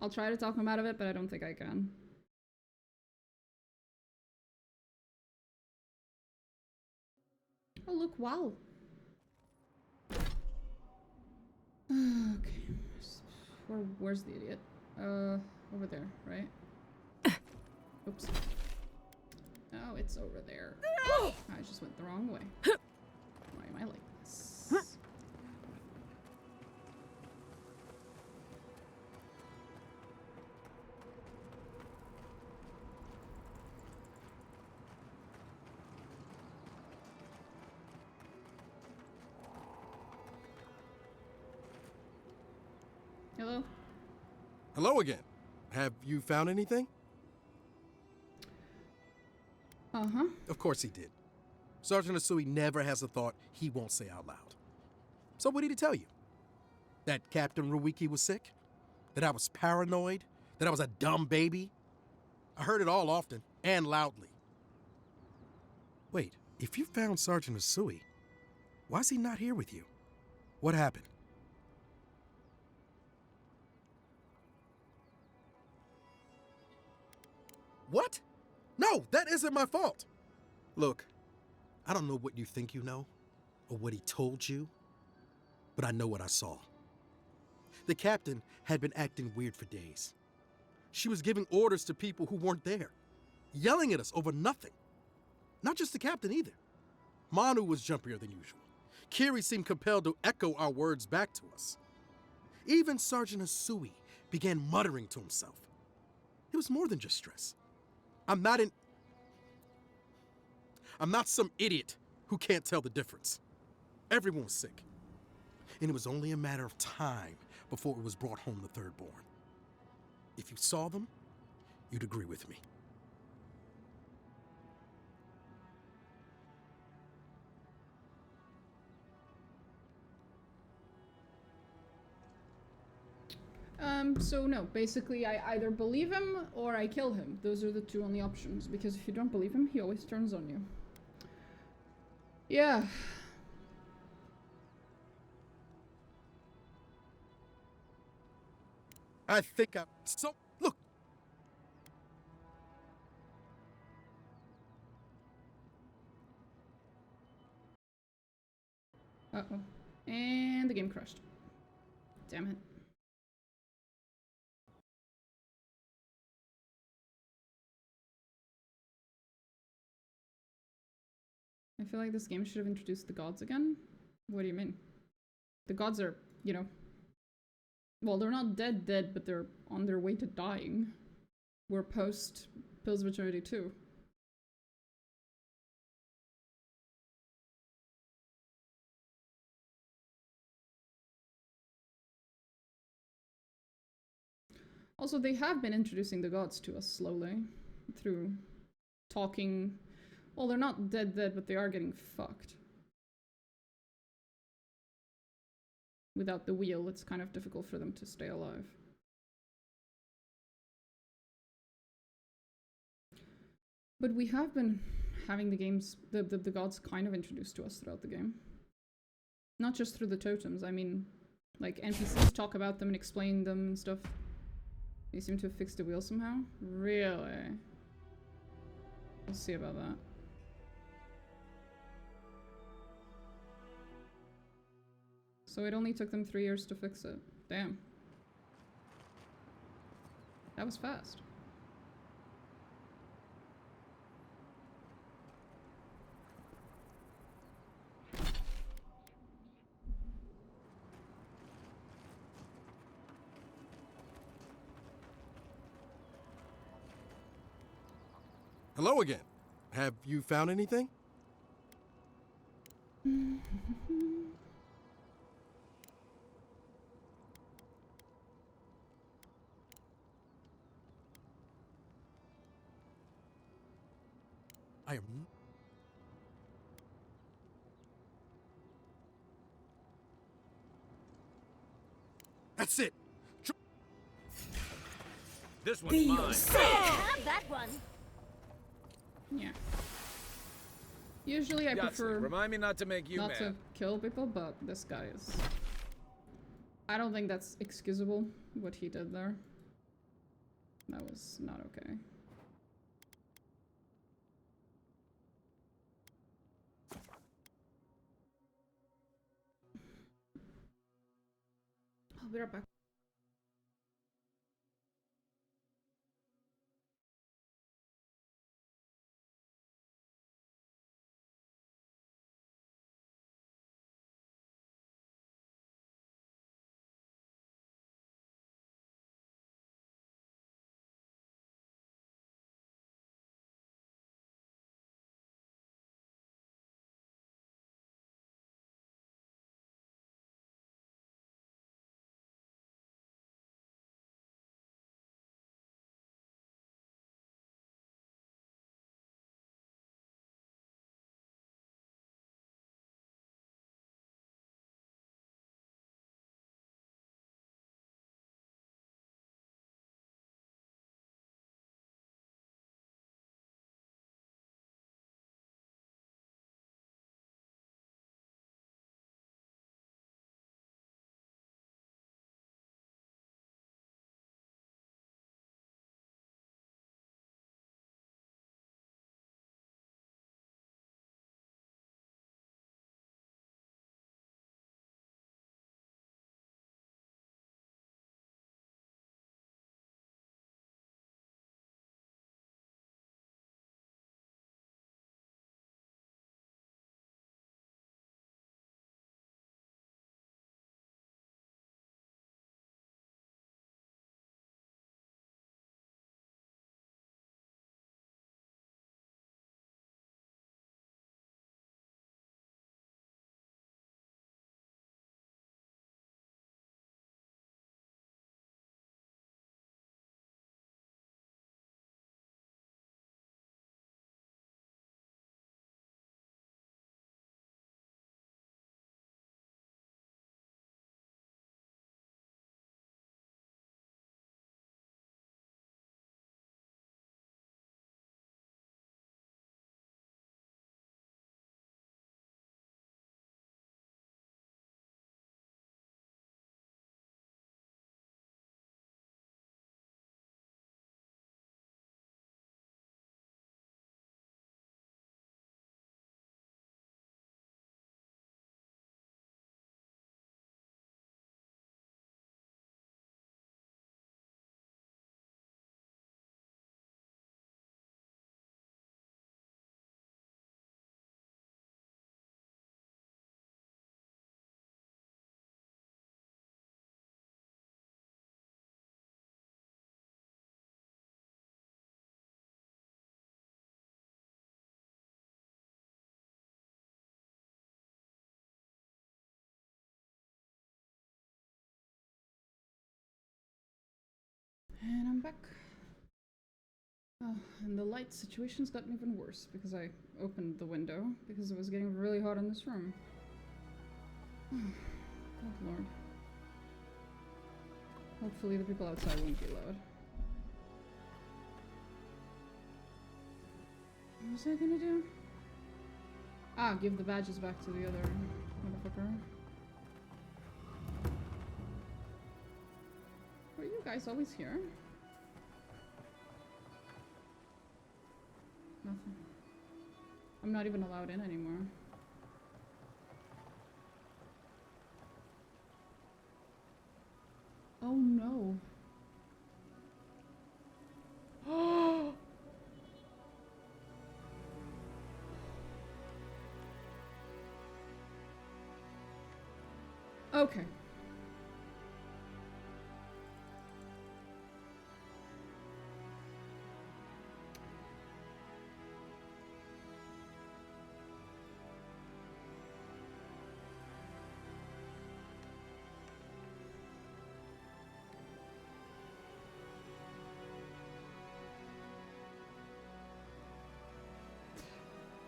I'll try to talk him out of it, but I don't think I can. Oh, look, wow. Okay. Where's the idiot? Over there, right? Oops. Oh, it's over there. I just went the wrong way. Why am I like this? Hello? Hello again. Have you found anything? Uh-huh. Of course he did. Sergeant Asui never has a thought he won't say out loud. So what did he tell you? That Captain Ruiki was sick? That I was paranoid? That I was a dumb baby? I heard it all often and loudly. Wait, if you found Sergeant Asui, why is he not here with you? What happened? What? No, that isn't my fault. Look, I don't know what you think you know, or what he told you, but I know what I saw. The captain had been acting weird for days. She was giving orders to people who weren't there, yelling at us over nothing. Not just the captain either. Manu was jumpier than usual. Kiri seemed compelled to echo our words back to us. Even Sergeant Asui began muttering to himself. It was more than just stress. I'm not some idiot who can't tell the difference. Everyone was sick. And it was only a matter of time before it was brought home the thirdborn. If you saw them, you'd agree with me. So no, basically I either believe him or I kill him. Those are the two only options, because if you don't believe him, he always turns on you. Yeah. I think look. Uh-oh. And the game crashed. Damn it. I feel like this game should have introduced the gods again. What do you mean? The gods are, you know... Well, they're not dead, but they're on their way to dying. We're post Pills of Eternity 2. Also, they have been introducing the gods to us slowly. Through talking... Well, they're not dead, but they are getting fucked. Without the wheel, it's kind of difficult for them to stay alive. But we have been having the gods kind of introduced to us throughout the game. Not just through the totems, I mean, like, NPCs talk about them and explain them and stuff. They seem to have fixed the wheel somehow. Really? We'll see about that. So it only took them 3 years to fix it. Damn. That was fast. Hello again. Have you found anything? I am... That's it! This one's mine. Have that one. Yeah. Usually I prefer Remind me not to make you not mad. to kill people, but this guy is... I don't think that's excusable, what he did there. That was not okay. I'll be right back. And I'm back. Oh, and the light situation's gotten even worse because I opened the window because it was getting really hot in this room. Good lord. Hopefully the people outside won't be loud. was I gonna do? Ah, give the badges back to the other motherfucker. Were you guys always here? Nothing. I'm not even allowed in anymore. Oh no. Oh! Okay.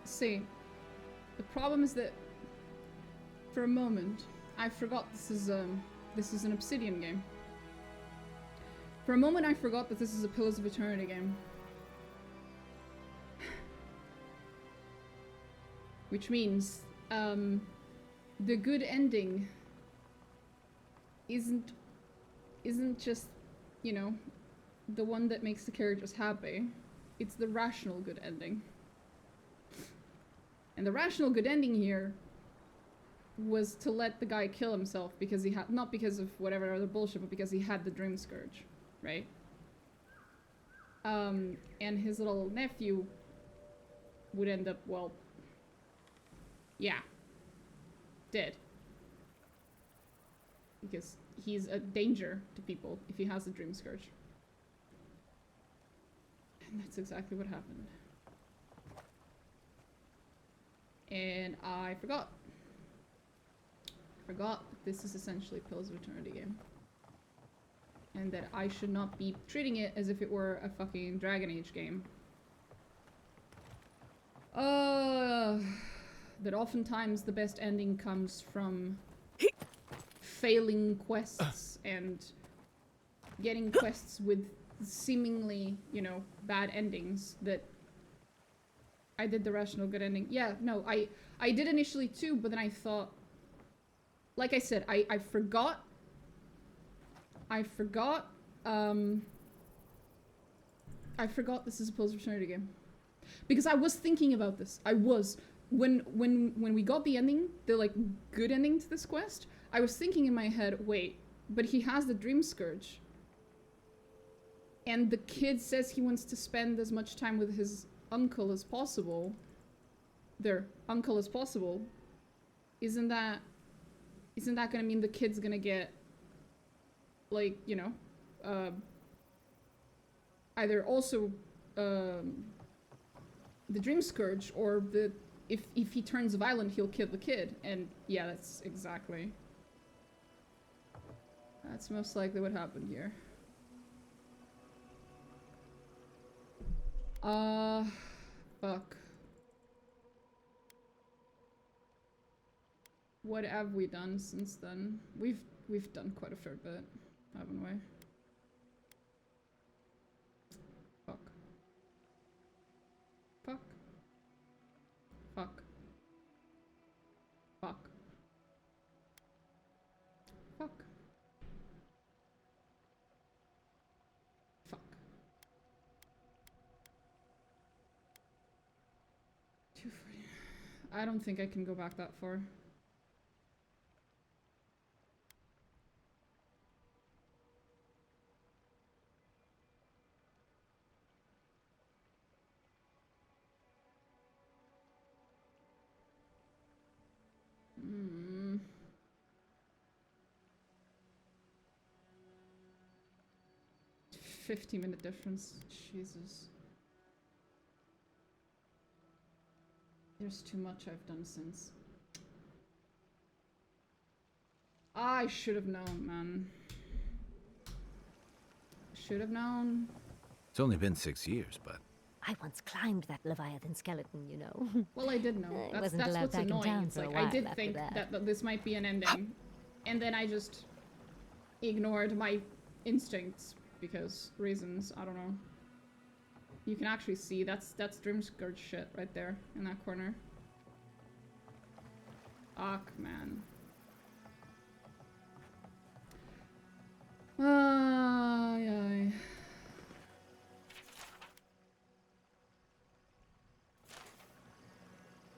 See, the problem is that for a moment I forgot this is an Obsidian game. For a moment I forgot that this is a Pillars of Eternity game. Which means the good ending isn't just, you know, the one that makes the characters happy. It's the rational good ending. And the rational good ending here was to let the guy kill himself because he had, not because of whatever other bullshit, but because he had the dreamscurge, right? And his little nephew would end up, well, yeah, dead. Because he's a danger to people if he has the dreamscurge. And that's exactly what happened. And I forgot that this is essentially Pillars of Eternity game. And that I should not be treating it as if it were a fucking Dragon Age game. That oftentimes the best ending comes from failing quests and getting quests with seemingly, you know, bad endings that I did the rational good ending. Yeah, no, I did initially too, but then I thought, like I said, I forgot this is a Pillars of Eternity game. Because I was thinking about this. When we got the ending, the like good ending to this quest, I was thinking in my head, wait, but he has the dreamscurge. And the kid says he wants to spend as much time with his uncle as possible. Their uncle as possible. Isn't that gonna mean the kid's gonna get, like, you know, either also the dreamscurge, or the if he turns violent, he'll kill the kid. And yeah, that's most likely what happened here. Fuck. What have we done since then? We've done quite a fair bit, haven't we? Fuck. Fuck. Fuck. Fuck. Fuck. Fuck. I don't think I can go back that far. Hmm. $50-minute difference. Jesus. There's too much I've done since. I should have known, man. Should have known. It's only been 6 years, but... I once climbed that Leviathan skeleton, you know. Well, I did know. That's what's annoying. It's like, I did think that this might be an ending. And then I just ignored my instincts because reasons, I don't know. You can actually see that's dreamscurge shit right there in that corner. Fuck, man. Ay, ay.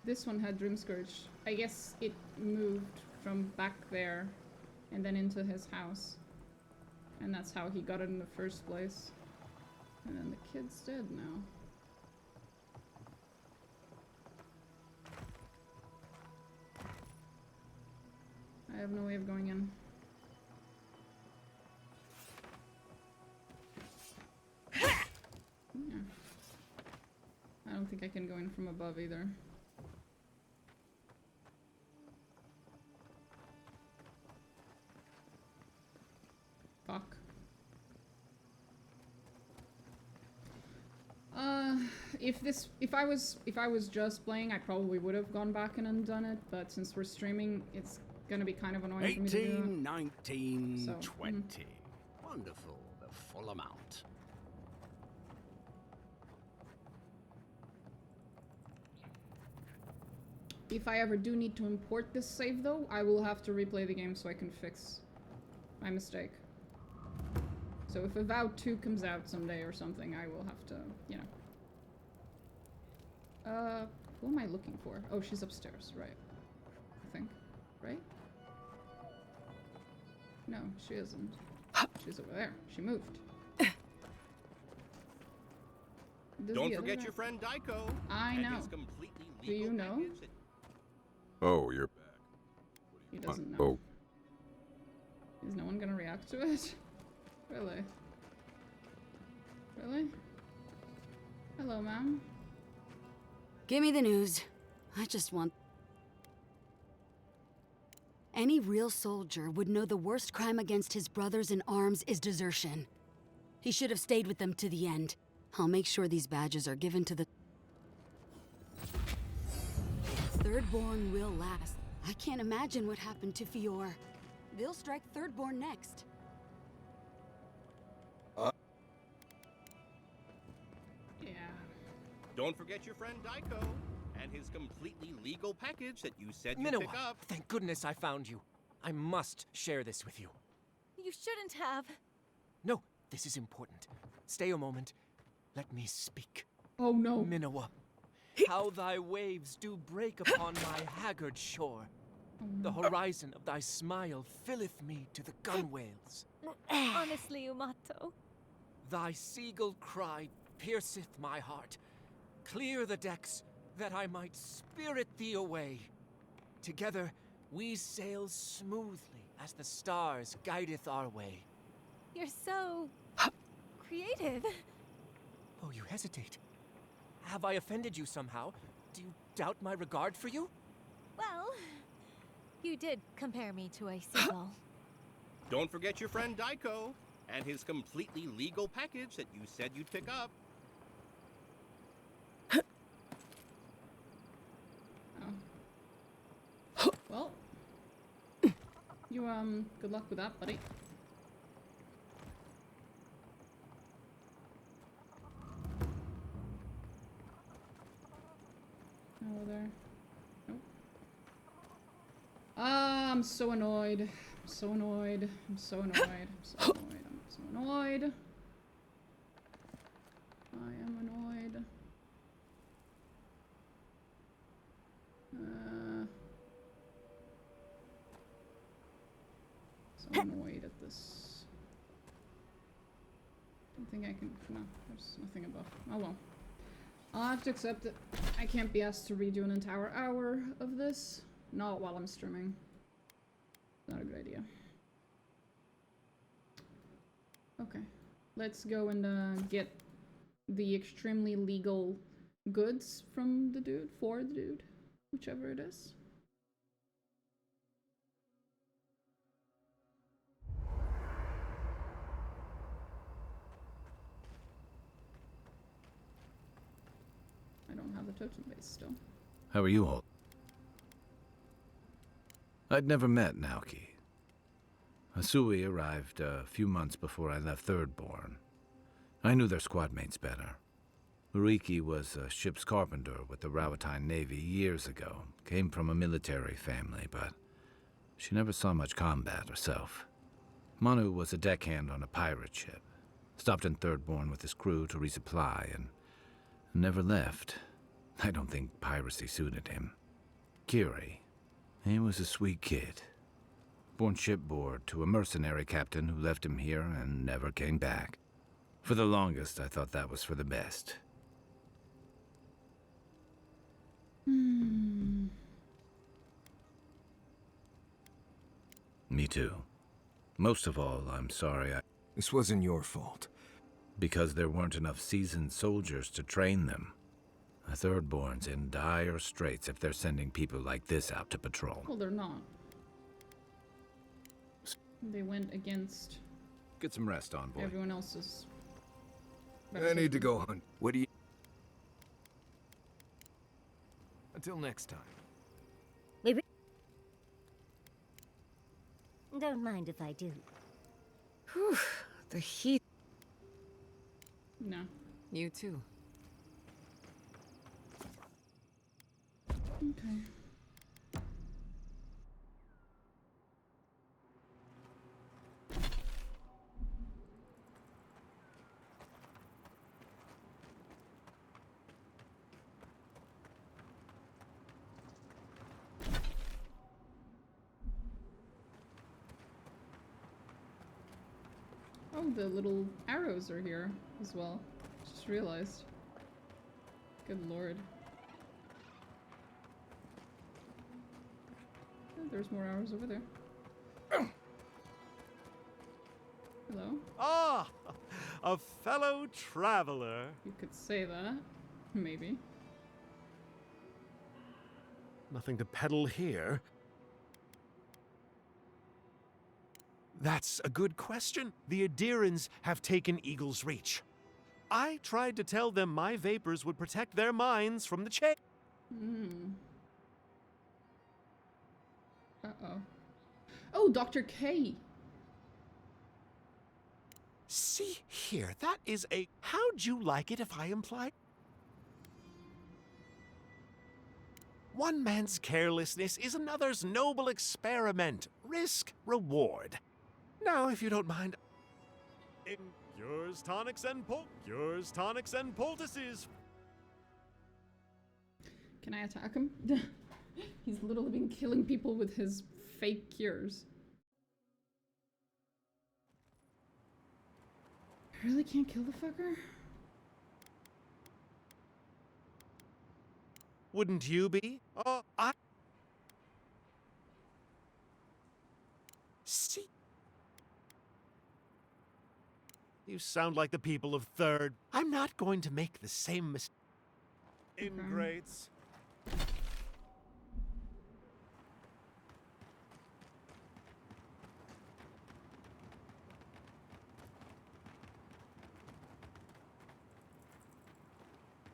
This one had dreamscurge. I guess it moved from back there and then into his house. And that's how he got it in the first place. And then the kid's dead now. I have no way of going in. Yeah. I don't think I can go in from above either. Fuck. If I was just playing, I probably would have gone back and undone it, but since we're streaming, it's gonna be kind of annoying for me to do. 18, 19, So, 20. Wonderful, the full amount. If I ever do need to import this save though, I will have to replay the game so I can fix my mistake. So if Avowed 2 comes out someday or something, I will have to, you know. Who am I looking for? Oh, she's upstairs, right. I think. Right? No, she isn't. She's over there. She moved. Don't forget your friend Daiko. I know. Do you know? Oh, you're back. He doesn't know. Oh. Is no one gonna react to it? Really? Really? Hello, ma'am. Give me the news. I just want... Any real soldier would know the worst crime against his brothers in arms is desertion. He should have stayed with them to the end. I'll make sure these badges are given to the... Thirdborn will last. I can't imagine what happened to Fior. They'll strike Thirdborn next. Yeah. Don't forget your friend Daiko and his completely legal package that you said you'd Minowa, pick up. thank goodness I found you. I must share this with you. You shouldn't have. No, this is important. Stay a moment. Let me speak. Oh no. Minowa, how thy waves do break upon my haggard shore. The horizon of thy smile filleth me to the gunwales. Honestly, Umato. Thy seagull cry pierceth my heart. Clear the decks, that I might spirit thee away. Together we sail smoothly as the stars guideth our way. You're so... creative. Oh, you hesitate. Have I offended you somehow? Do you doubt my regard for you? Well, you did compare me to a seagull. Don't forget your friend Daiko and his completely legal package that you said you'd pick up. Well, you, good luck with that, buddy. Over there. Nope. I'm so annoyed. I'm so annoyed. I'm so annoyed. I'm so annoyed. I'm so annoyed. I am annoyed. So annoyed at this. Don't think I can. No, there's nothing above. Oh well. I'll have to accept it. I can't be asked to redo an entire hour of this. Not while I'm streaming. Not a good idea. Okay. Let's go and get the extremely legal goods from the dude, for the dude, whichever it is. I don't have the totem base still. How are you all? I'd never met Naoki. Asui arrived a few months before I left Thirdborn. I knew their squad mates better. Uriki was a ship's carpenter with the Rawatine Navy years ago. Came from a military family, but she never saw much combat herself. Manu was a deckhand on a pirate ship. Stopped in Thirdborn with his crew to resupply and never left. I don't think piracy suited him. Kiri, he was a sweet kid. Born shipboard to a mercenary captain who left him here and never came back. For the longest, I thought that was for the best. Me too. Most of all, I'm sorry This wasn't your fault. Because there weren't enough seasoned soldiers to train them. A Thirdborn's in dire straits if they're sending people like this out to patrol. Well, they're not. They went against... Get some rest, Envoy. Everyone else's... I need to go hunt. What do you... Until next time. Maybe... Don't mind if I do. Whew, the heat. No. You too. Okay. Oh, the little arrows are here as well. Just realized. Good lord. Oh, there's more arrows over there. Hello? Ah! A fellow traveler. You could say that. Maybe. Nothing to peddle here. That's a good question. The Adirans have taken Eagle's Reach. I tried to tell them my vapors would protect their minds from the chain. Uh-oh. Oh, Dr. K! See here, that is a... How'd you like it if I implied... One man's carelessness is another's noble experiment. Risk, reward. Now, if you don't mind... Yours tonics and poultices. Can I attack him? He's literally been killing people with his fake cures. I really can't kill the fucker? Wouldn't you be? See? You sound like the people of Third. I'm not going to make the same mistake. Ingrates.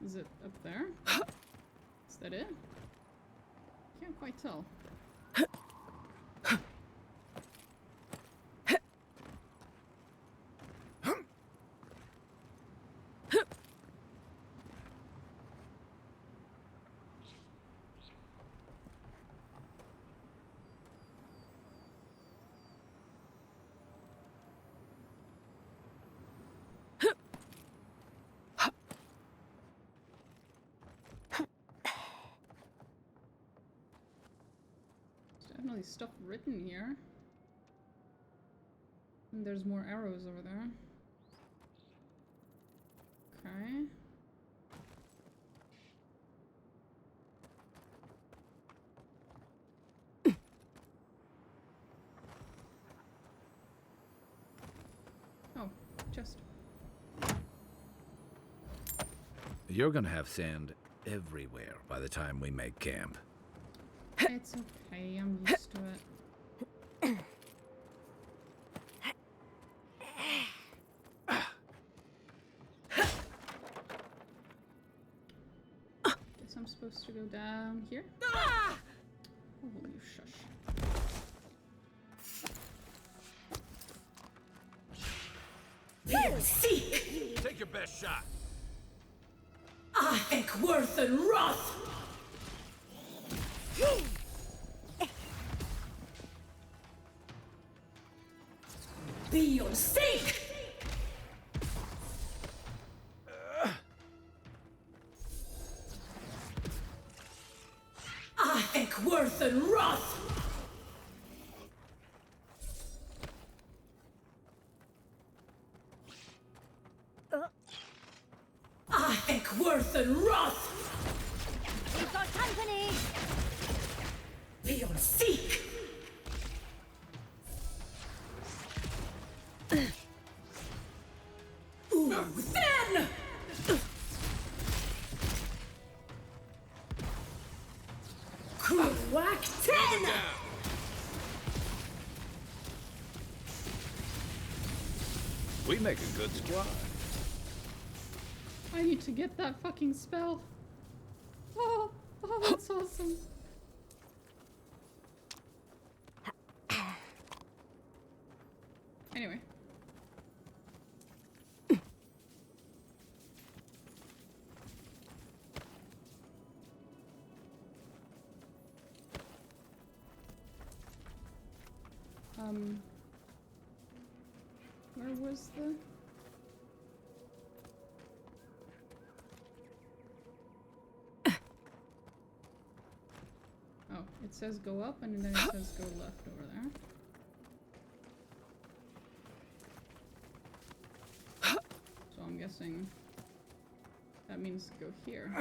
Is it up there? Is that it? Can't quite tell. Definitely stuff written here. And there's more arrows over there. Okay. Oh, chest. You're gonna have sand everywhere by the time we make camp. It's okay, I'm used to it. Guess I'm supposed to go down here? Oh, you shush. Take your best shot. I think worth and wrath. Be on stake. I think worth and wrath. I think worth and wrath. We've got company. Be on seek. Ooh, then. Whack 10. We make a good squad. I need to get that fucking spell. Oh, that's awesome. Anyway. Where was the... Oh, it says go up and then it says go left over there. So I'm guessing that means go here.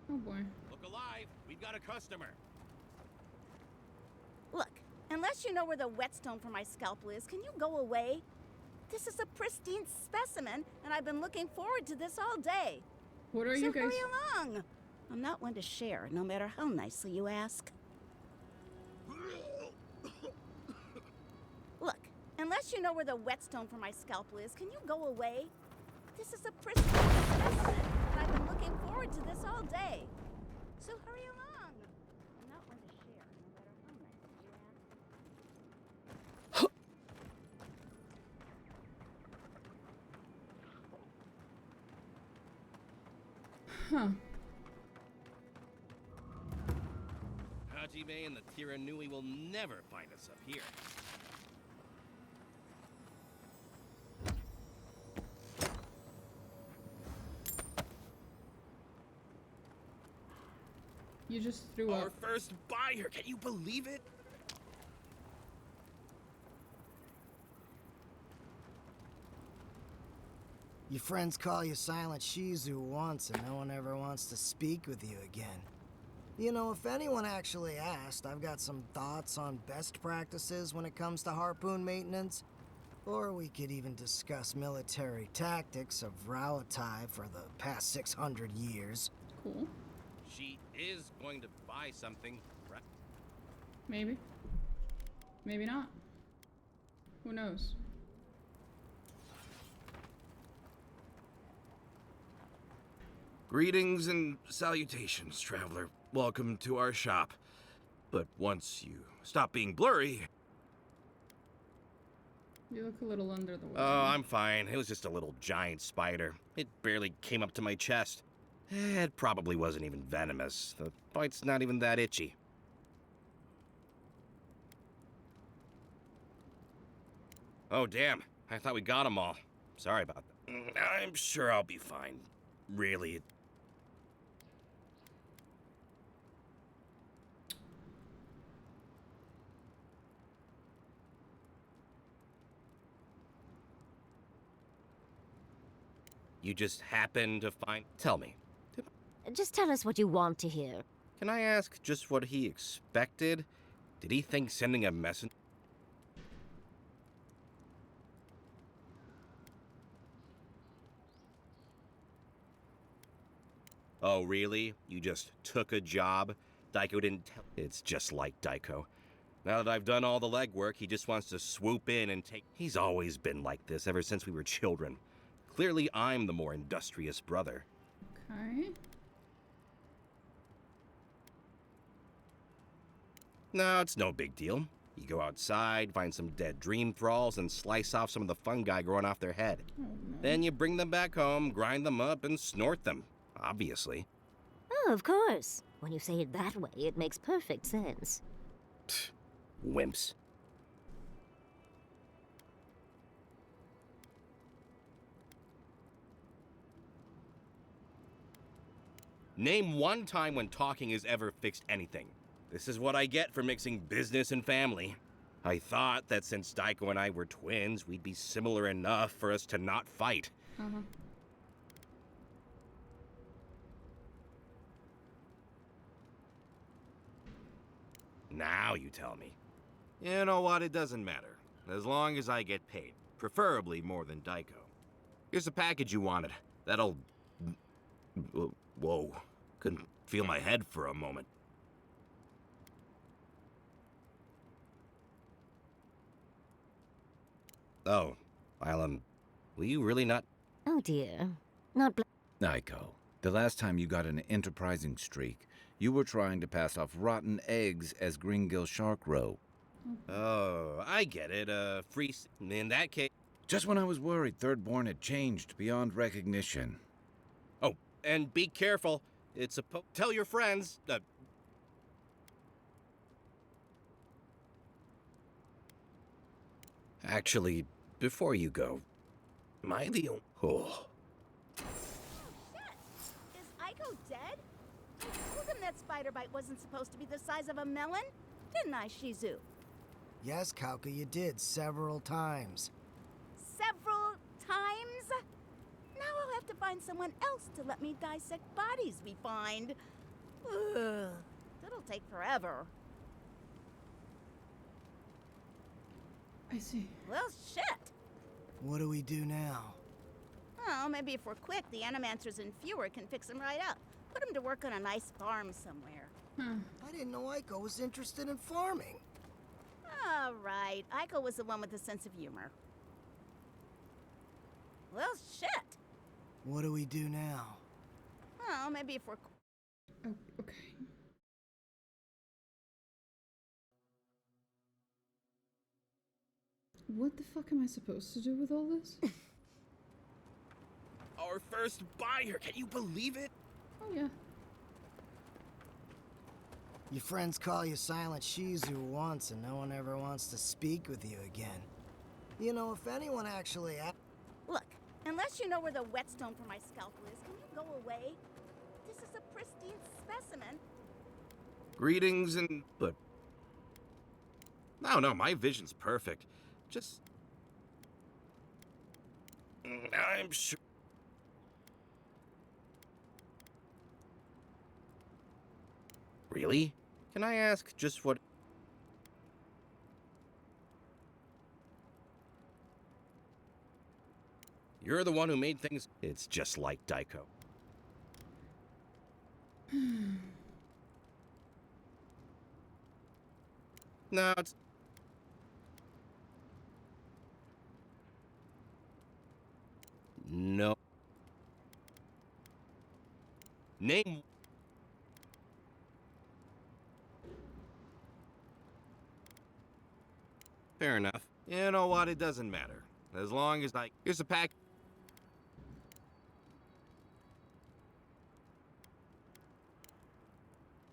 Oh boy. Look alive! We've got a customer. Look, unless you know where the whetstone for my scalpel is, can you go away? This is a pristine specimen, and I've been looking forward to this all day. What are so you guys... hurry along. I'm not one to share, no matter how nicely you ask. Look, unless you know where the whetstone for my scalpel is, can you go away? This is a pristine specimen, and I've been looking forward to this all day. So hurry along. I'm not one to share, no matter how nicely you ask. Huh. Hajime and the Tiranui will never find us up here. You just threw Our up. first buyer, can you believe it? Your friends call you Silent Shizu once and no one ever wants to speak with you again. You know, if anyone actually asked, I've got some thoughts on best practices when it comes to harpoon maintenance. Or we could even discuss military tactics of Rauatai for the past 600 years. Cool. She is going to buy something, right? Maybe. Maybe not. Who knows? Greetings and salutations, traveler. Welcome to our shop. But once you stop being blurry... You look a little under the weather. Oh, I'm fine. It was just a little giant spider. It barely came up to my chest. It probably wasn't even venomous. The bite's not even that itchy. Oh, damn. I thought we got them all. Sorry about that. I'm sure I'll be fine. Really. You just happened to find... Tell me. Just tell us what you want to hear. Can I ask just what he expected? Did he think sending a messenger... Oh, really? You just took a job? Daiko didn't tell... It's just like Daiko. Now that I've done all the legwork, he just wants to swoop in and take... He's always been like this, ever since we were children. Clearly, I'm the more industrious brother. Okay. No, it's no big deal. You go outside, find some dead dream thralls, and slice off some of the fungi growing off their head. Oh, no. Then you bring them back home, grind them up, and snort them. Obviously. Oh, of course. When you say it that way, it makes perfect sense. Pfft, wimps. Name one time when talking has ever fixed anything. This is what I get for mixing business and family. I thought that since Daiko and I were twins, we'd be similar enough for us to not fight. Uh-huh. Now you tell me. You know what? It doesn't matter. As long as I get paid. Preferably more than Daiko. Here's the package you wanted. That'll... Whoa. Couldn't feel my head for a moment. Oh, will you really not? Oh dear. Not Daiko, the last time you got an enterprising streak, you were trying to pass off rotten eggs as Gringill Shark Row. Oh, I get it. Free... In that case... Just when I was worried Thirdborn had changed beyond recognition. Oh, and be careful. It's tell your friends. Actually, before you go, am I the only... Oh. Shit! Is Aiko dead? I told him that spider bite wasn't supposed to be the size of a melon, didn't I, Shizu? Yes, Kauka, you did several times. Several times? Now I'll have to find someone else to let me dissect bodies we find. Ugh, that'll take forever. I see. Well, shit. What do we do now? Oh, maybe if we're quick, the Animancers and Fewer can fix him right up. Put him to work on a nice farm somewhere. I didn't know Aiko was interested in farming. All right, Aiko was the one with a sense of humor. Well, shit. What do we do now? Oh, maybe if we're... Oh, okay. What the fuck am I supposed to do with all this? Our first buyer, can you believe it? Oh, yeah. Your friends call you Silent Shizu once, and no one ever wants to speak with you again. You know, if anyone actually... Look, unless you know where the whetstone for my scalpel is, can you go away? This is a pristine specimen. Greetings and... But... No, my vision's perfect. Just... I'm sure... Really? Can I ask just what... You're the one who made things... It's just like Daiko. No, it's... No. Name... Fair enough. You know what? It doesn't matter. As long as I... Here's a pack...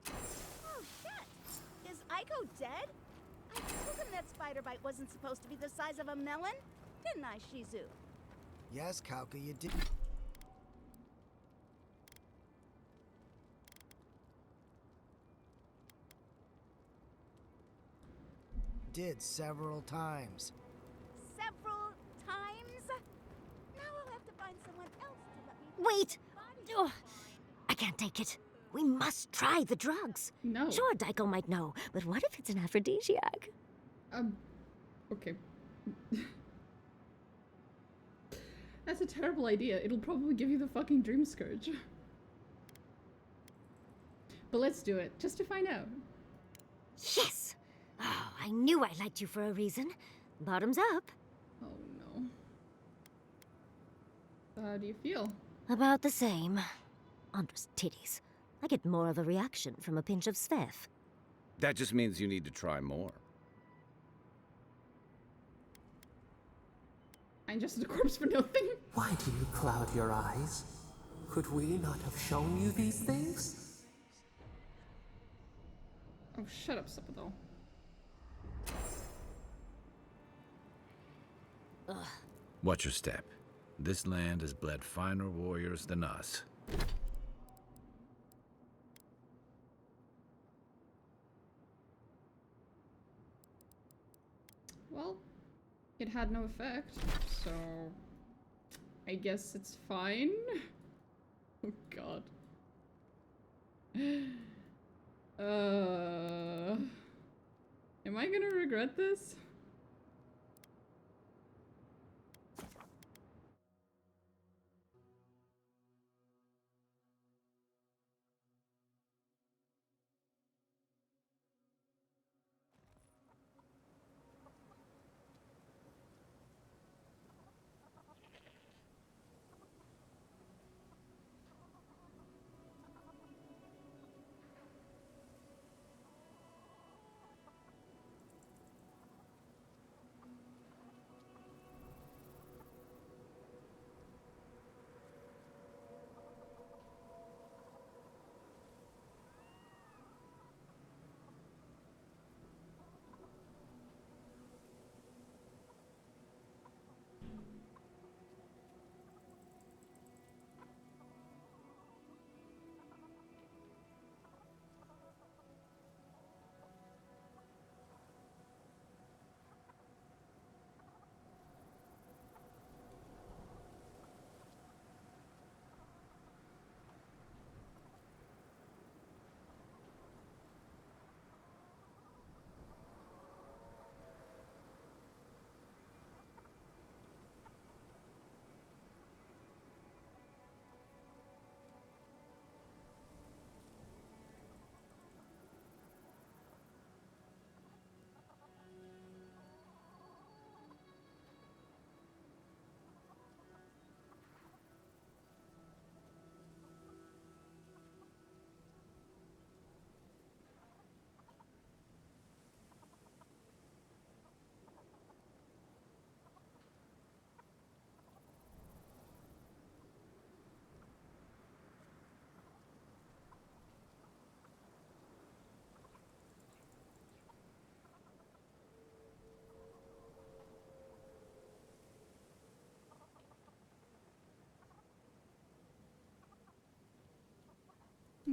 Oh, shit! Is Aiko dead? I told him that spider bite wasn't supposed to be the size of a melon, didn't I, Shizu? Yes, Kauka, you did. Did several times. Several times? Now I'll have to find someone else to let me... Wait! Oh, I can't take it. We must try the drugs. No. Sure, Daiko might know, but what if it's an aphrodisiac? Okay. That's a terrible idea. It'll probably give you the fucking dreamscurge. But let's do it, just to find out. Yes! Oh, I knew I liked you for a reason. Bottoms up. Oh, no. How do you feel? About the same. Andra's titties. I get more of a reaction from a pinch of Svev. That just means you need to try more. I ingested a corpse for nothing. Why do you cloud your eyes? Could we not have shown you these things? Oh, shut up, Sapadal. Watch your step. This land has bled finer warriors than us. Well, it had no effect, so I guess it's fine. Oh god. Am I gonna regret this?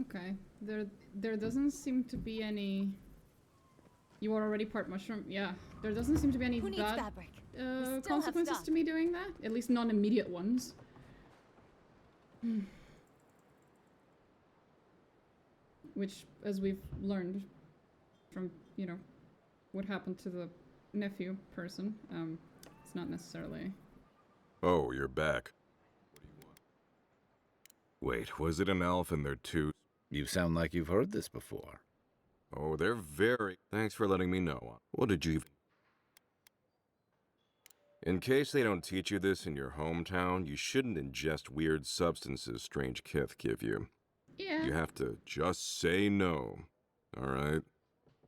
Okay, there doesn't seem to be any... You are already part mushroom? Yeah. There doesn't seem to be any Who needs bad fabric? We still have consequences stock. to me doing that. At least non-immediate ones. Which, as we've learned from, you know, what happened to the nephew person, it's not necessarily... Oh, you're back. What do you want? Wait, was it an elf and their two? You sound like you've heard this before. Oh, they're very... Thanks for letting me know. What did you... In case they don't teach you this in your hometown, you shouldn't ingest weird substances strange kith give you. Yeah. You have to just say no. Alright?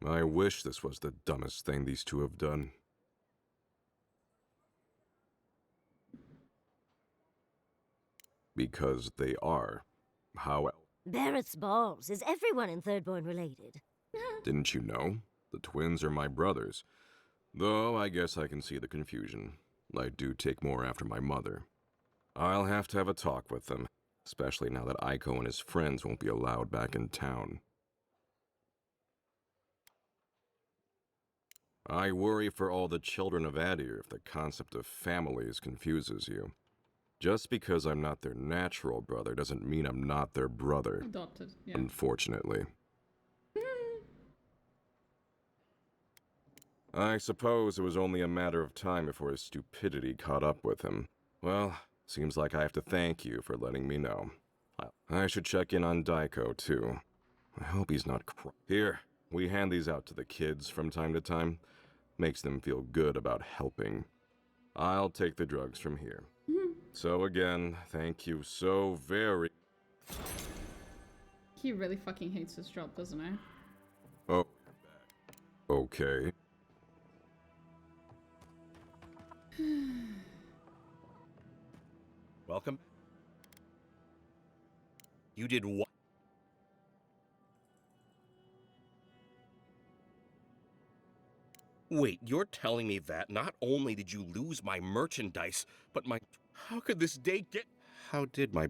I wish this was the dumbest thing these two have done. Because they are. How else? Barrett's balls. Is everyone in Thirdborn related? Didn't you know? The twins are my brothers. Though I guess I can see the confusion. I do take more after my mother. I'll have to have a talk with them, especially now that Iko and his friends won't be allowed back in town. I worry for all the children of Adir if the concept of families confuses you. Just because I'm not their natural brother doesn't mean I'm not their brother. Adopted, yeah. Unfortunately. I suppose it was only a matter of time before his stupidity caught up with him. Well, seems like I have to thank you for letting me know. I should check in on Daiko, too. I hope he's not Here, we hand these out to the kids from time to time. Makes them feel good about helping. I'll take the drugs from here. So again, thank you so very... He really fucking hates his job, doesn't he? Oh. Okay. Welcome. You did what? Wait, you're telling me that not only did you lose my merchandise, but my... How could this day get... How did my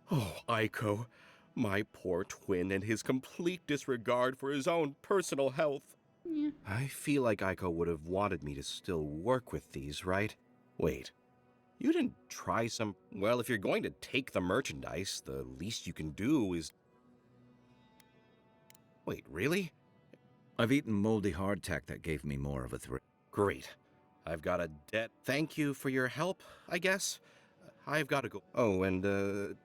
Oh, Aiko. My poor twin and his complete disregard for his own personal health. Yeah. I feel like Aiko would have wanted me to still work with these, right? Wait. You didn't try some... Well, if you're going to take the merchandise, the least you can do is... Wait, really? I've eaten moldy hardtack that gave me more of a thrill. Great. I've got a debt. Thank you for your help, I guess. I've got to go. Oh, and, Oh,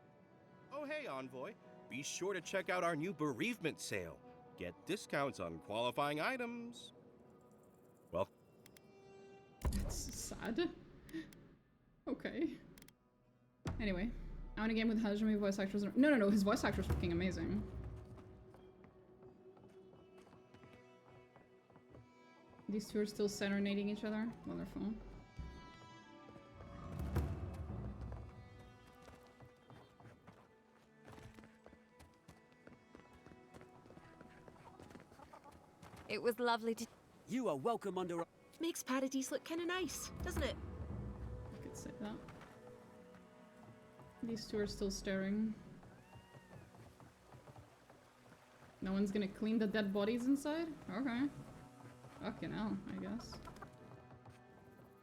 hey, Envoy. Be sure to check out our new bereavement sale. Get discounts on qualifying items. Well... That's sad. Okay. Anyway, I want a game with how many voice actors... No, his voice actor's fucking amazing. These two are still serenading each other. Wonderful. It was lovely to... You are welcome under... Makes Paradise look kinda nice, doesn't it? I could say that. These two are still staring. No one's gonna clean the dead bodies inside? Okay. Fucking hell, I guess.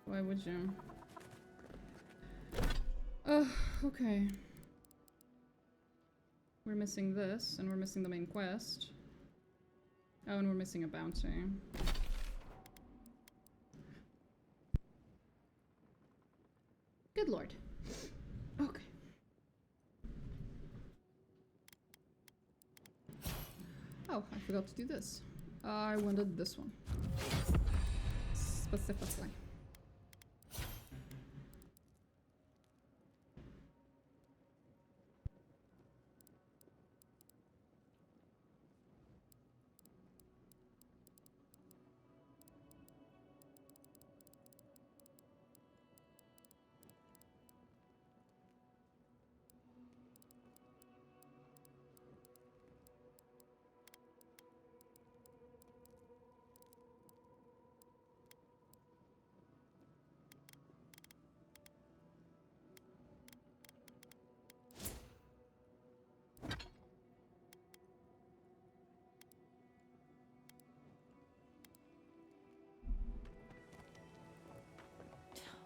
Why would you? Okay. We're missing this, and we're missing the main quest. Oh, and we're missing a bounty. Good lord. Okay. Oh, I forgot to do this. I wanted this one. Specifically.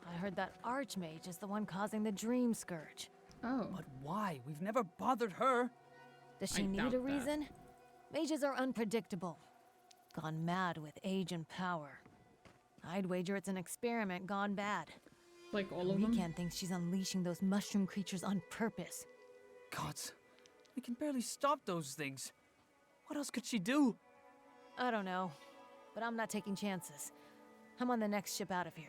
I heard that archmage is the one causing the dreamscurge. Oh. But why? We've never bothered her. Does she need a reason? Mages are unpredictable. Gone mad with age and power. I'd wager it's an experiment gone bad. Like all of them? Weekend thinks she's unleashing those mushroom creatures on purpose. Gods, we can barely stop those things. What else could she do? I don't know, but I'm not taking chances. I'm on the next ship out of here.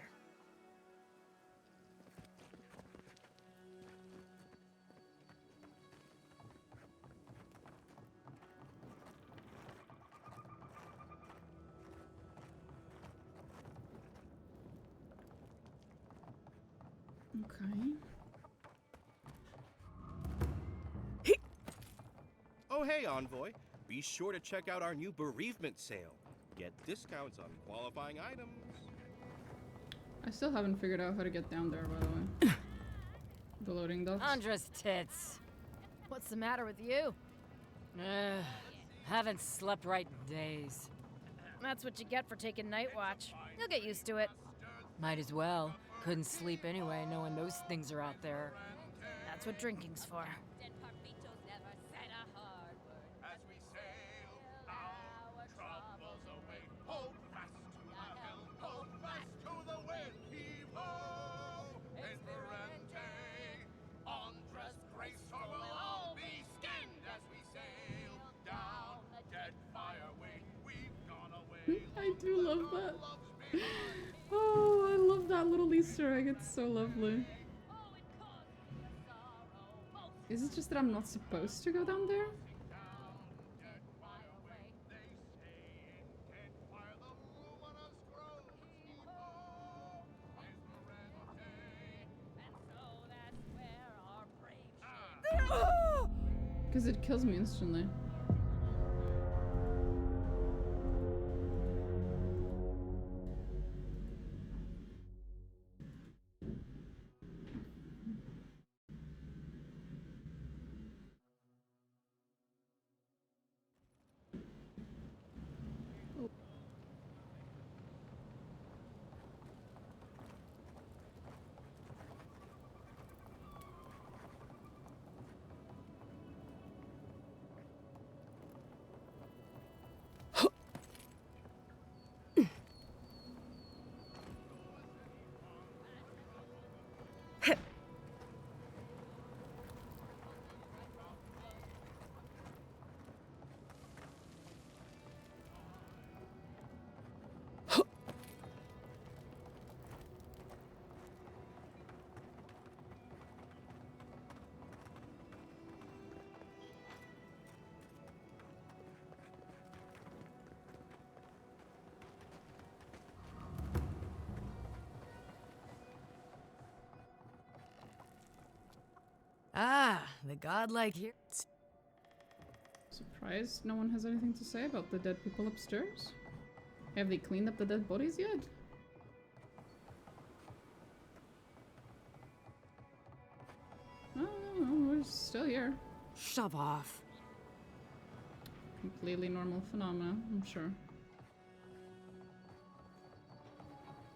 Okay. Oh, hey, Envoy. Be sure to check out our new bereavement sale. Get discounts on qualifying items. I still haven't figured out how to get down there, by the way. The loading docks. Andra's tits. What's the matter with you? Haven't slept right in days. That's what you get for taking night watch. You'll get used to it. Might as well. Couldn't sleep anyway, knowing those things are out there. That's what drinking's for. I do love that. Easter egg, it's so lovely. Is it just that I'm not supposed to go down there? Because it kills me instantly. Ah, the godlike here. Surprised no one has anything to say about the dead people upstairs? Have they cleaned up the dead bodies yet? Oh, no, we're still here. Shove off. Completely normal phenomena, I'm sure.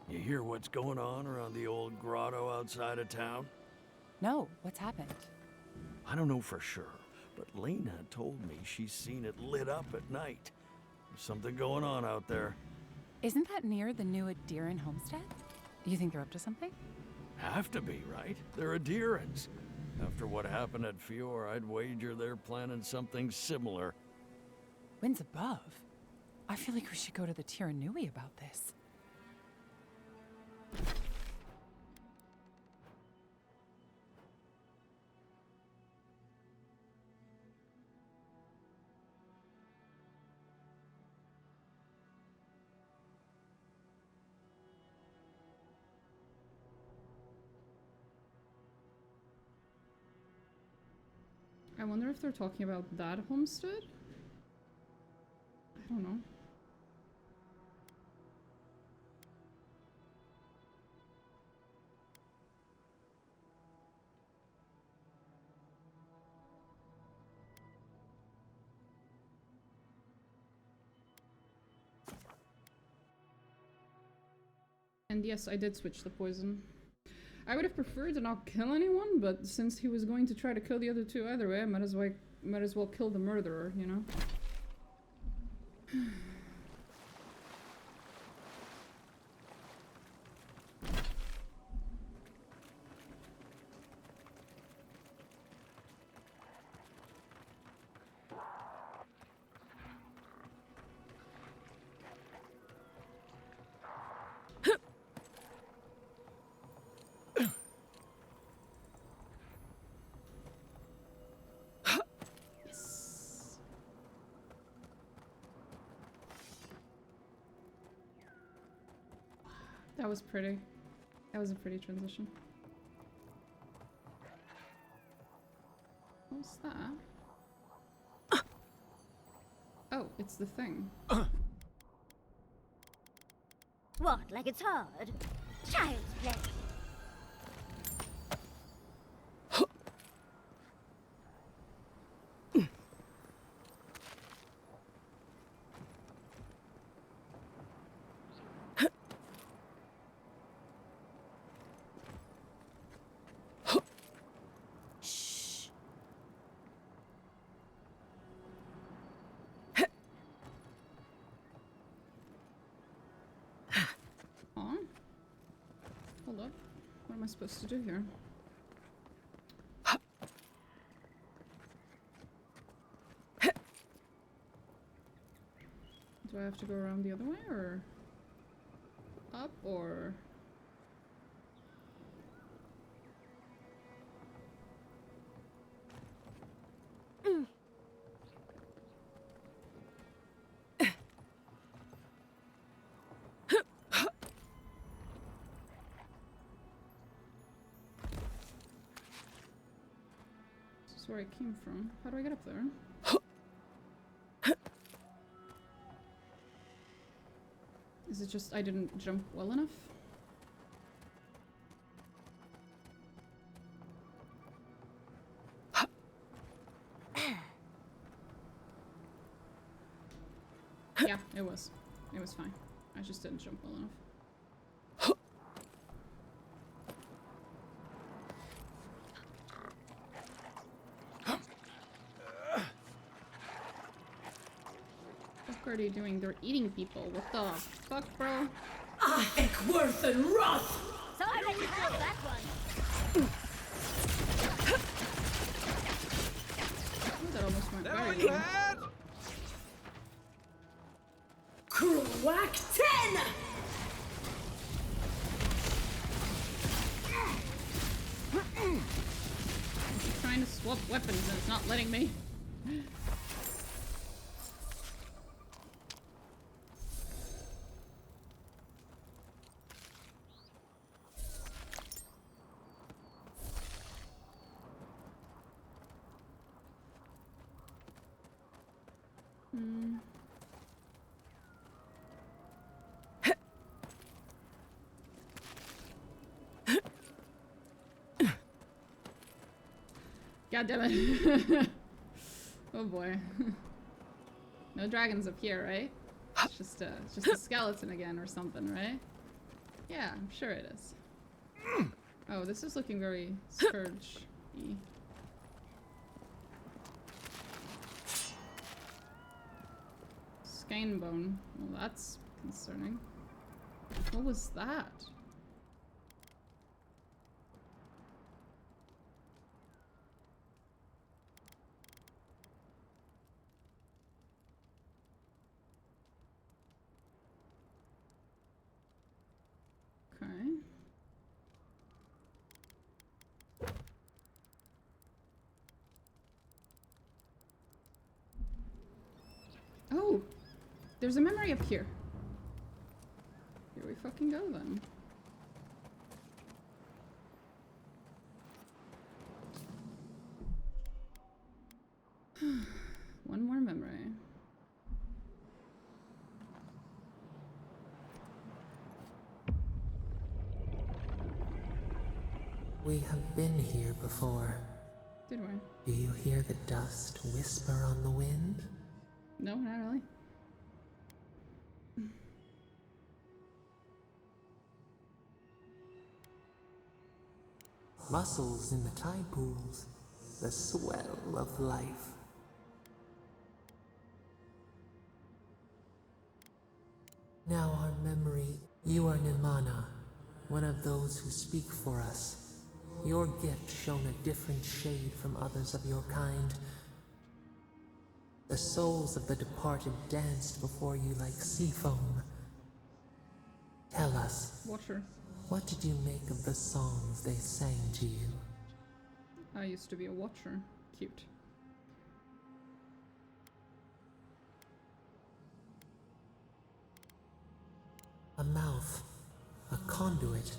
You hear what's going on around the old grotto outside of town? No, what's happened? I don't know for sure, but Lena told me she's seen it lit up at night. There's something going on out there. Isn't that near the new Adiran homestead? You think they're up to something? Have to be, right? They're Adirans. After what happened at Fior, I'd wager they're planning something similar. Winds above? I feel like we should go to the Tiranui about this. I wonder if they're talking about that homestead? I don't know. And yes, I did switch the poison. I would have preferred to not kill anyone, but since he was going to try to kill the other two either way, I might as well kill the murderer, you know? That was pretty. That was a pretty transition. What's that? Oh, it's the thing. What, like it's hard? Child's play. Hold up. What am I supposed to do here? Do I have to go around the other way, or up, or... That's where I came from. How do I get up there? Is it just I didn't jump well enough? Yeah, it was. It was fine. I just didn't jump well enough. What are they doing? They're eating people. What the fuck, bro? Worth and Roth! So I bet you have that one. Ooh, that almost went very well. Whack 10! I'm trying to swap weapons and it's not letting me. God damn it. Oh boy. No dragons up here, right? It's just a skeleton again or something, right? Yeah, I'm sure it is. Oh, this is looking very scourge-y. Skein bone. Well, that's concerning. What was that? Okay. Oh! There's a memory up here. Here we fucking go then. One more memory. We have been here before. Did we? Do you hear the dust whisper on the wind? No, not really. Mussels in the tide pools. The swell of life. Now our memory. You are Nimana, one of those who speak for us. Your gift shone a different shade from others of your kind. The souls of the departed danced before you like sea foam. Tell us. Watcher. What did you make of the songs they sang to you? I used to be a watcher. Cute. A mouth. A conduit.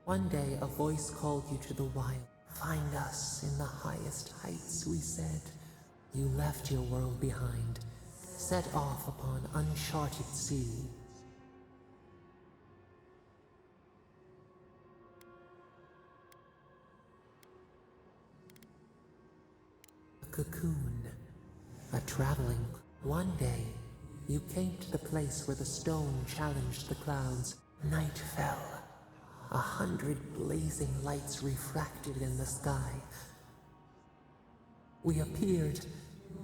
One day a voice called you to the wild. Find us in the highest heights, we said. You left your world behind, set off upon uncharted sea. A cocoon, a traveling. One day, you came to the place where the stone challenged the clouds. Night fell. 100 blazing lights refracted in the sky. We appeared.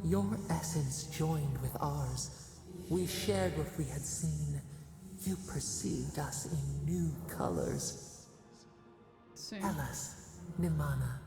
Your essence joined with ours. We shared what we had seen. You perceived us in new colors. Same. Tell us, Nimana.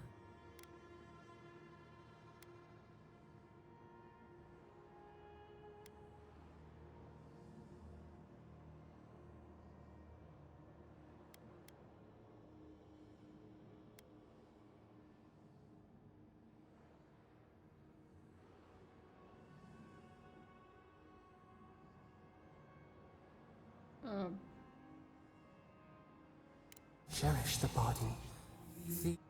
Cherish the body.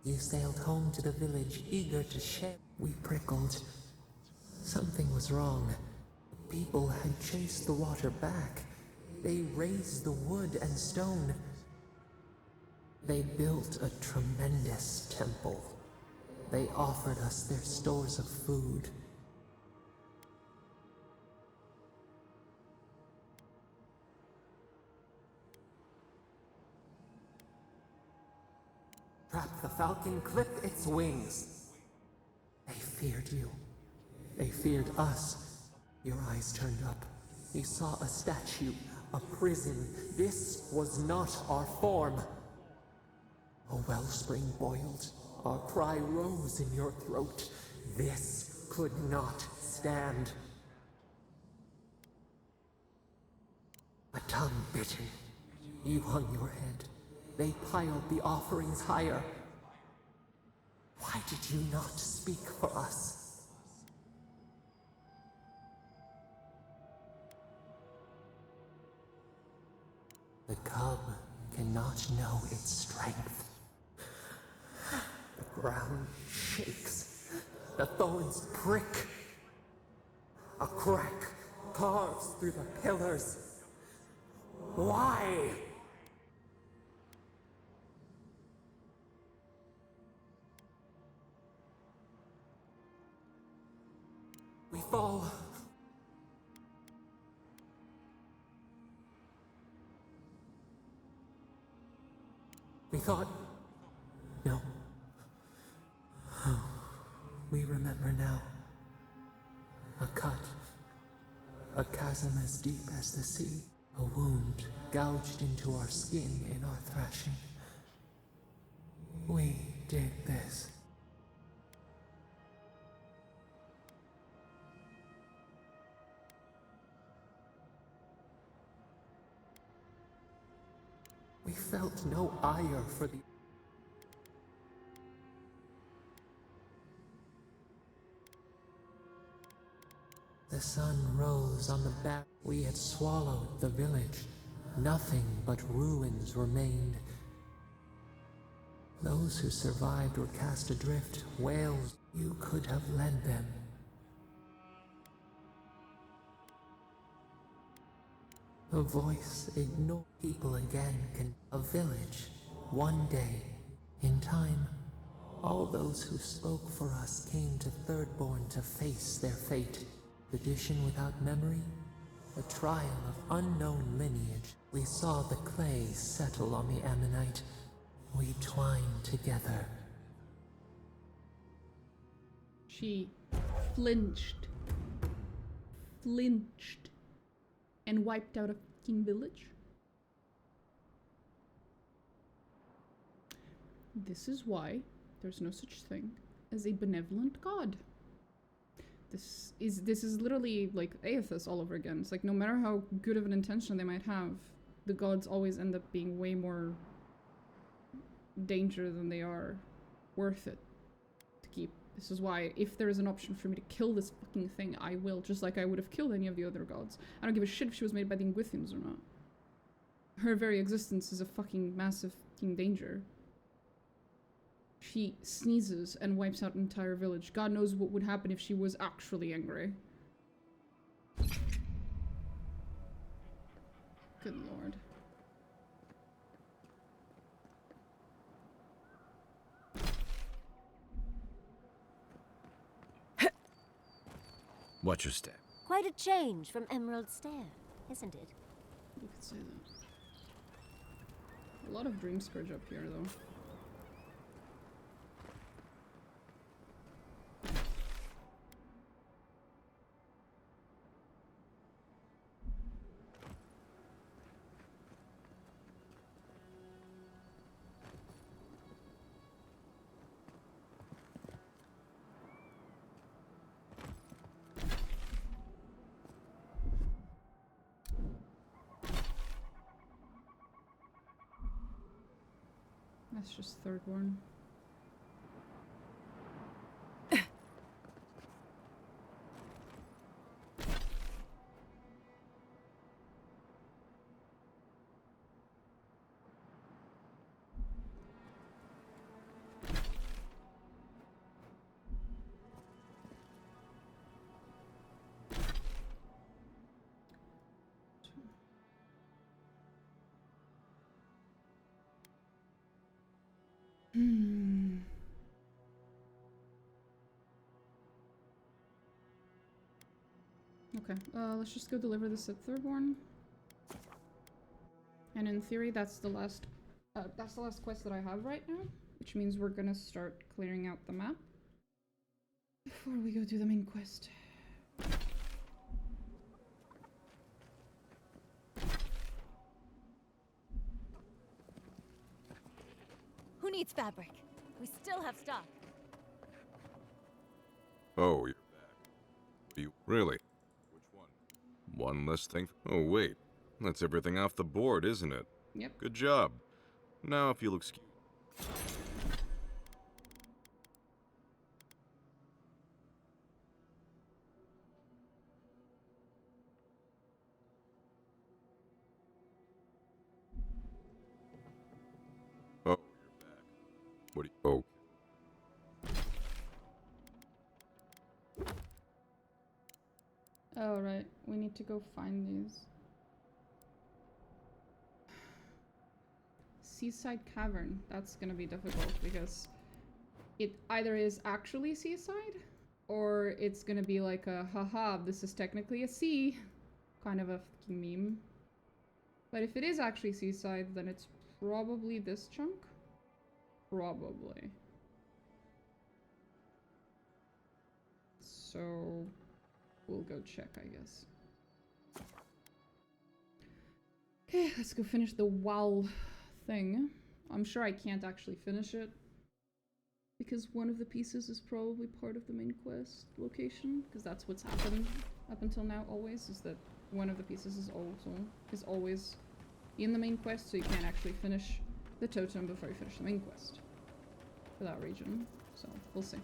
You sailed home to the village, eager to share. We prickled. Something was wrong. People had chased the water back. They raised the wood and stone. They built a tremendous temple. They offered us their stores of food. The falcon clipped its wings. They feared you. They feared us. Your eyes turned up. You saw a statue, a prison. This was not our form. A wellspring boiled. Our cry rose in your throat. This could not stand. A tongue bitten. You hung your head. They piled the offerings higher. Why did you not speak for us? The cub cannot know its strength. The ground shakes. The thorns prick. A crack carves through the pillars. Why? We fall. We thought... No. We remember now. A cut. A chasm as deep as the sea. A wound gouged into our skin in our thrashing. We did this. We felt no ire for the... The sun rose on the back. We had swallowed the village. Nothing but ruins remained. Those who survived were cast adrift, whales. You could have led them. A voice ignored people again can... A village, one day, in time, all those who spoke for us came to Thirdborn to face their fate. Tradition without memory, a trial of unknown lineage. We saw the clay settle on the ammonite. We twined together. She flinched, and wiped out a fucking village. This is why there's no such thing as a benevolent god. This is literally like Aethys all over again. It's like no matter how good of an intention they might have, the gods always end up being way more danger than they are worth it to keep. This is why if there is an option for me to kill this fucking thing, I will, just like I would have killed any of the other gods. I don't give a shit if she was made by the Ingwithians or not. Her very existence is a fucking massive fucking danger. She sneezes and wipes out an entire village. God knows what would happen if she was actually angry. Good lord. Watch your step. Quite a change from Emerald Stair, isn't it? You could say that. A lot of dreamscurge up here, though. That's just third one. Okay, let's just go deliver this at Thirborn. And in theory, that's the last quest that I have right now, which means we're gonna start clearing out the map before we go do the main quest. Who needs fabric? We still have stock. Oh, you're back. You really? Which one? One less thing. Oh, wait. That's everything off the board, isn't it? Yep. Good job. Now, if you'll excuse. Oh, you're back. What do you. Oh. Oh, right. We need to go find these. Seaside Cavern. That's gonna be difficult because it either is actually seaside or it's gonna be like a haha, this is technically a sea kind of a fucking meme. But if it is actually seaside, then it's probably this chunk. Probably. So we'll go check, I guess. Okay, let's go finish the WoW thing. I'm sure I can't actually finish it because one of the pieces is probably part of the main quest location, because that's what's happened up until now always, is that one of the pieces is always in the main quest, so you can't actually finish the totem before you finish the main quest for that region. So we'll see.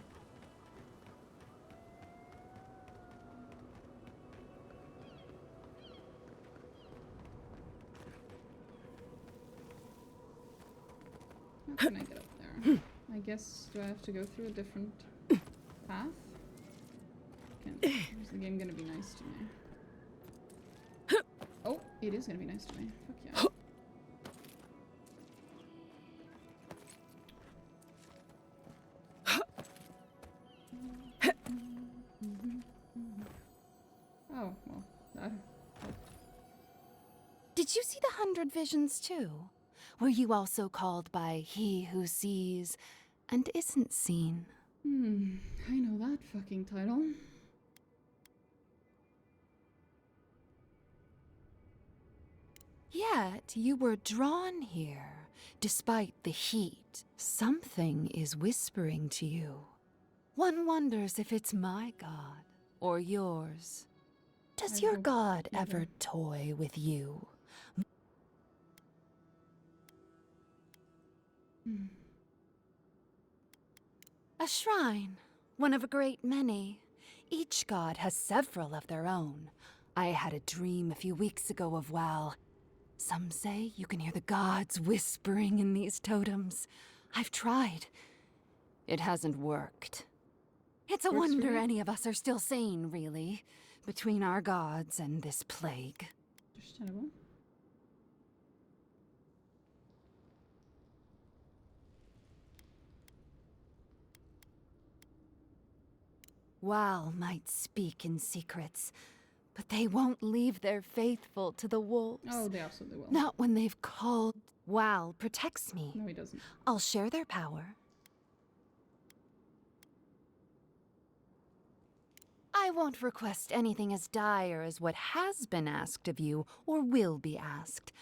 How can I get up there? I guess, do I have to go through a different path? Is the game gonna be nice to me? Oh, it is gonna be nice to me. Fuck yeah. Oh, well, that... Did you see the 100 Visions too? Were you also called by he who sees and isn't seen? I know that fucking title. Yet you were drawn here, despite the heat. Something is whispering to you. One wonders if it's my god or yours. Does your god ever toy with you? A shrine, one of a great many. Each god has several of their own. I had a dream a few weeks ago of Wal. Some say you can hear the gods whispering in these totems. I've tried. It hasn't worked. It's a wonder any of us are still sane, really, between our gods and this plague. Understandable. Wal might speak in secrets, but they won't leave their faithful to the wolves. Oh, they absolutely will. Not when they've called. Wal protects me. No, he doesn't. I'll share their power. I won't request anything as dire as what has been asked of you, or will be asked.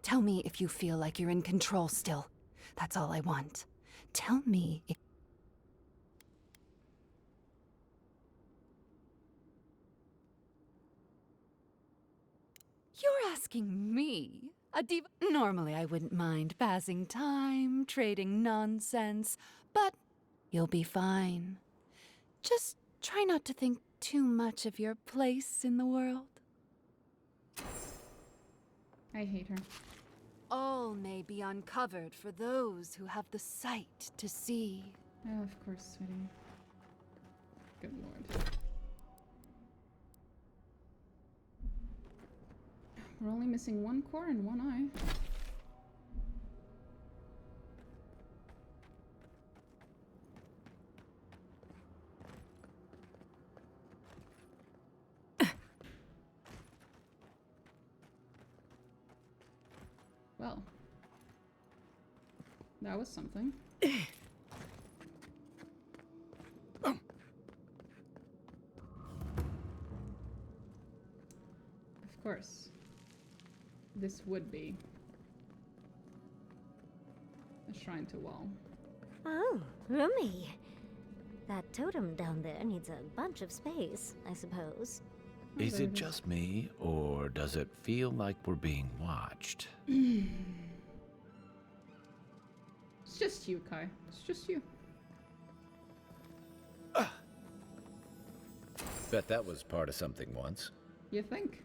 Tell me if you feel like you're in control still. That's all I want. Tell me if... You're asking me? A diva? Normally I wouldn't mind passing time, trading nonsense, but you'll be fine. Just try not to think too much of your place in the world. I hate her. All may be uncovered for those who have the sight to see. Oh, of course, sweetie. Good lord. We're only missing one core and one eye. Well, that was something. Of course. This would be a shrine to Wall. Oh, roomy. That totem down there needs a bunch of space, I suppose. Is it just me, or does it feel like we're being watched? It's just you, Kai. It's just you. Bet that was part of something once. You think?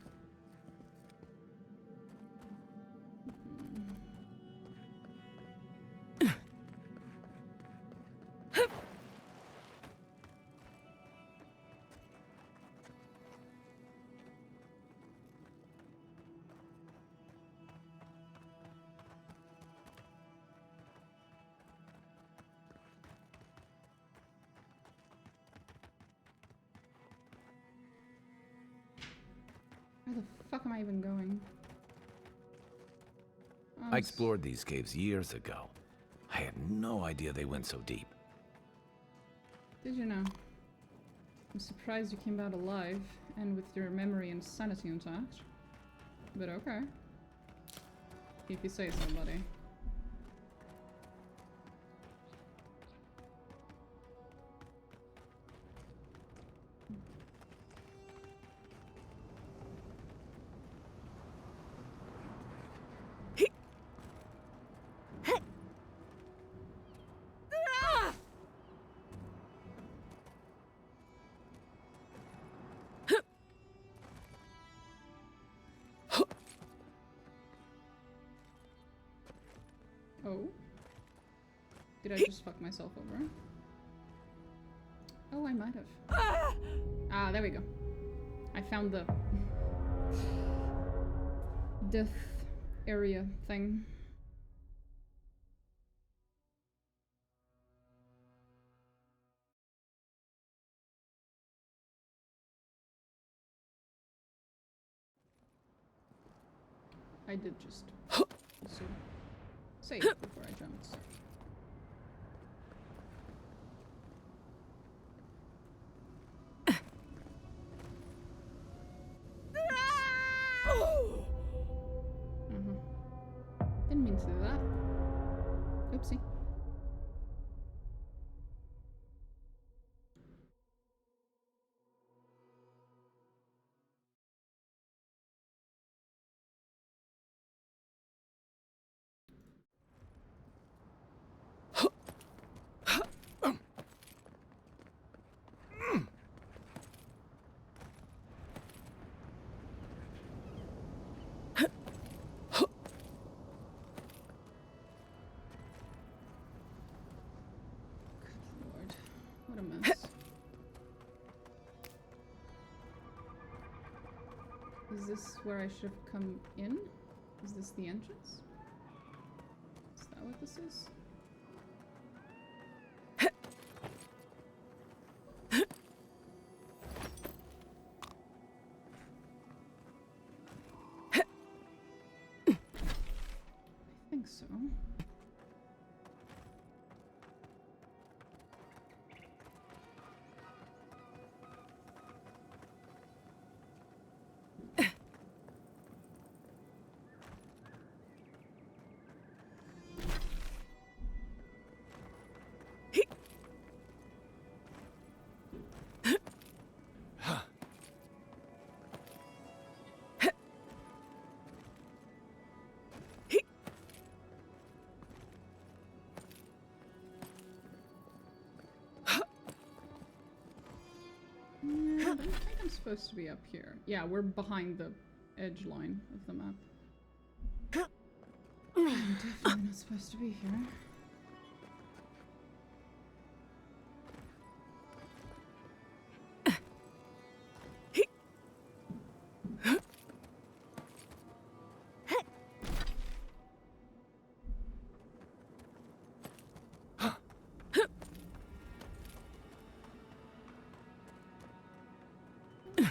Where the fuck am I even going? I explored these caves years ago. I had no idea they went so deep. Did you know? I'm surprised you came out alive and with your memory and sanity intact. But okay. If you say so, buddy. Oh. Did I just fuck myself over? Oh, I might have. Ah, there we go. I found the death area thing. I did just also save before I jumped. Didn't mean to do that. Oopsie. What a mess. Is this where I should have come in? Is this the entrance? Is that what this is? I think so. I don't think I'm supposed to be up here. Yeah, we're behind the edge line of the map. I'm definitely not supposed to be here.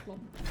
Flop. Okay.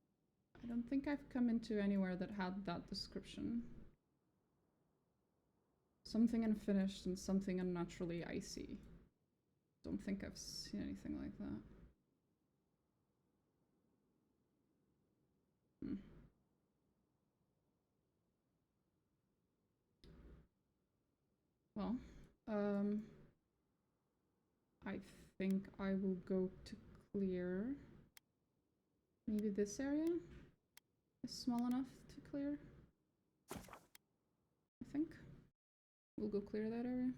don't think I've come into anywhere that had that description. Something unfinished and something unnaturally icy. Don't think I've seen anything like that. Well, I think I will go to clear. Maybe this area is small enough to clear. I think we'll go clear that area.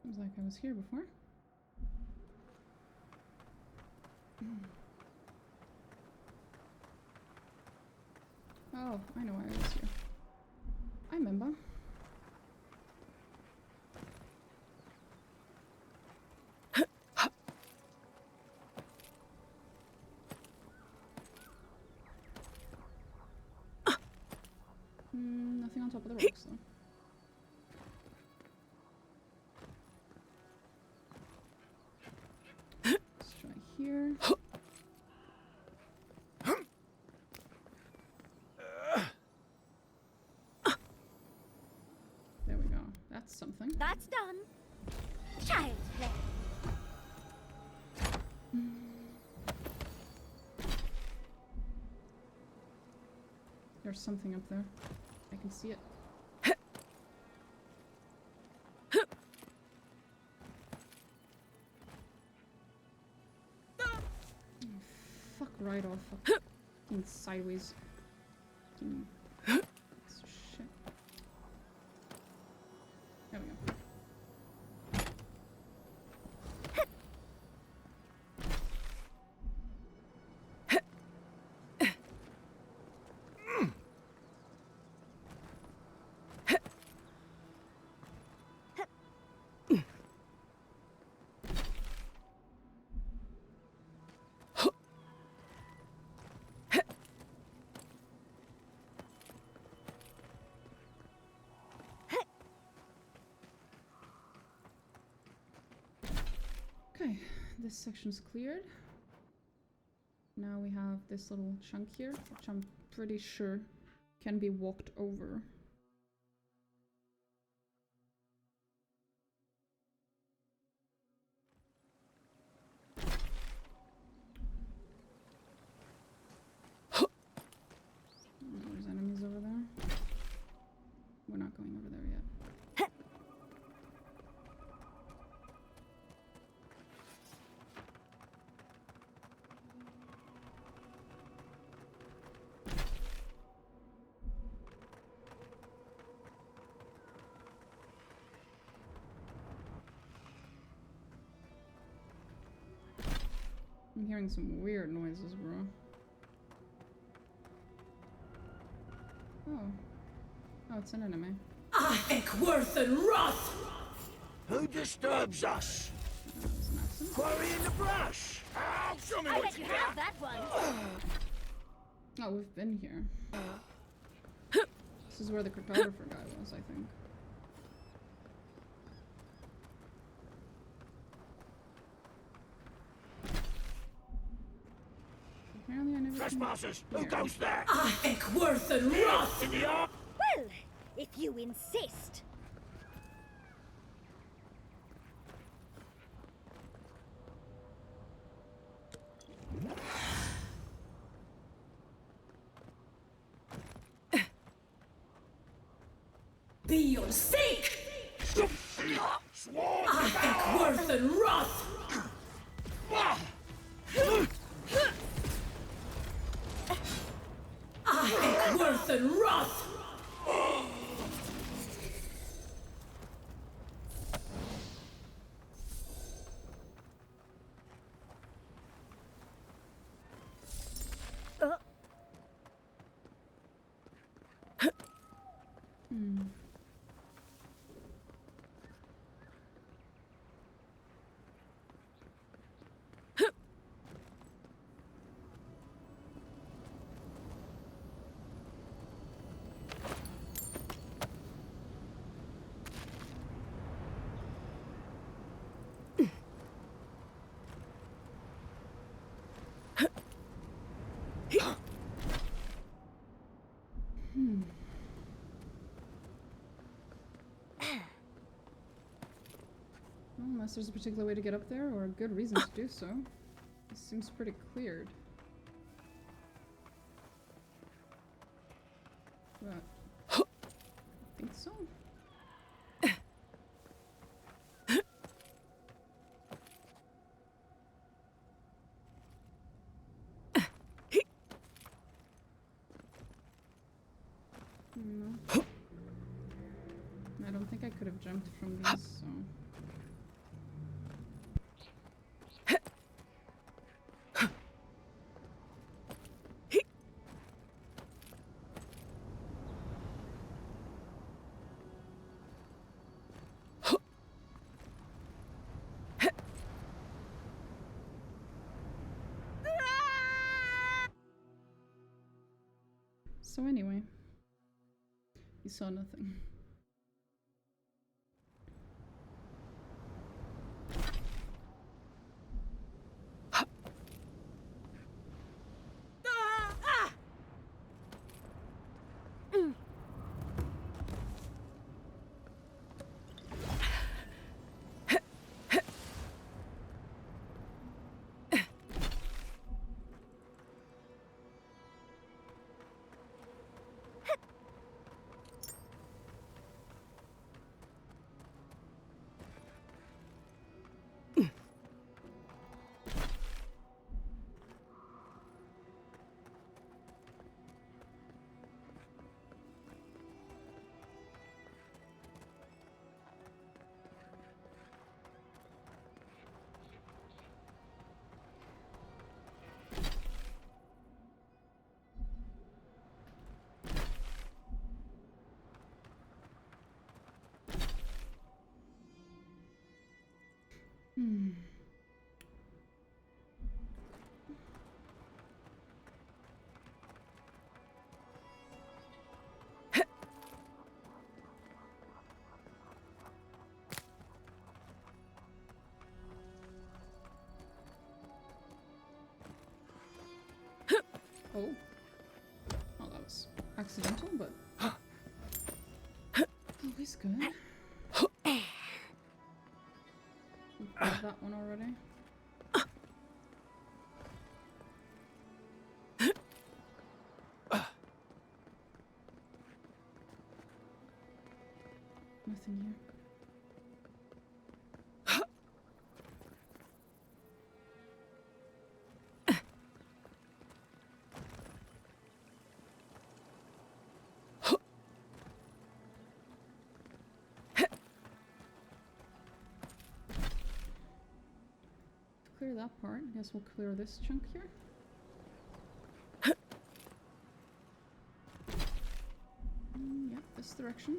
Seems like I was here before. Oh, I know why I was here. I remember. Nothing on top of the rocks though. Let's try here. There we go. That's something. That's done. Child's play. There's something up there. I can see it. Fuck right off. Fucking sideways. Fucking shit. There we go. Okay, this section's cleared. Now we have this little chunk here, which I'm pretty sure can be walked over. There's enemies over there. We're not going over there yet. I'm hearing some weird noises, bro. Oh. Oh, it's an enemy. Worth and Wrath! Who disturbs us? Quarry in the brush! Ow, show me I what bet you have that one. Oh, we've been here. This is where the cartographer guy was, I think. Apparently I never Trespassers! Who here. goes there? Worth and Wrath! In the arm! Well, if you insist. be your sake! I think worth and wrath! I think worth and wrath! Unless there's a particular way to get up there, or a good reason to do so. This seems pretty cleared. But I think so. No. I don't think I could have jumped from these, so... So anyway, you saw nothing. Oh. Well, that was accidental, but always good. We've got that one already. Nothing here. Clear that part. I guess we'll clear this chunk here. Yeah, this direction.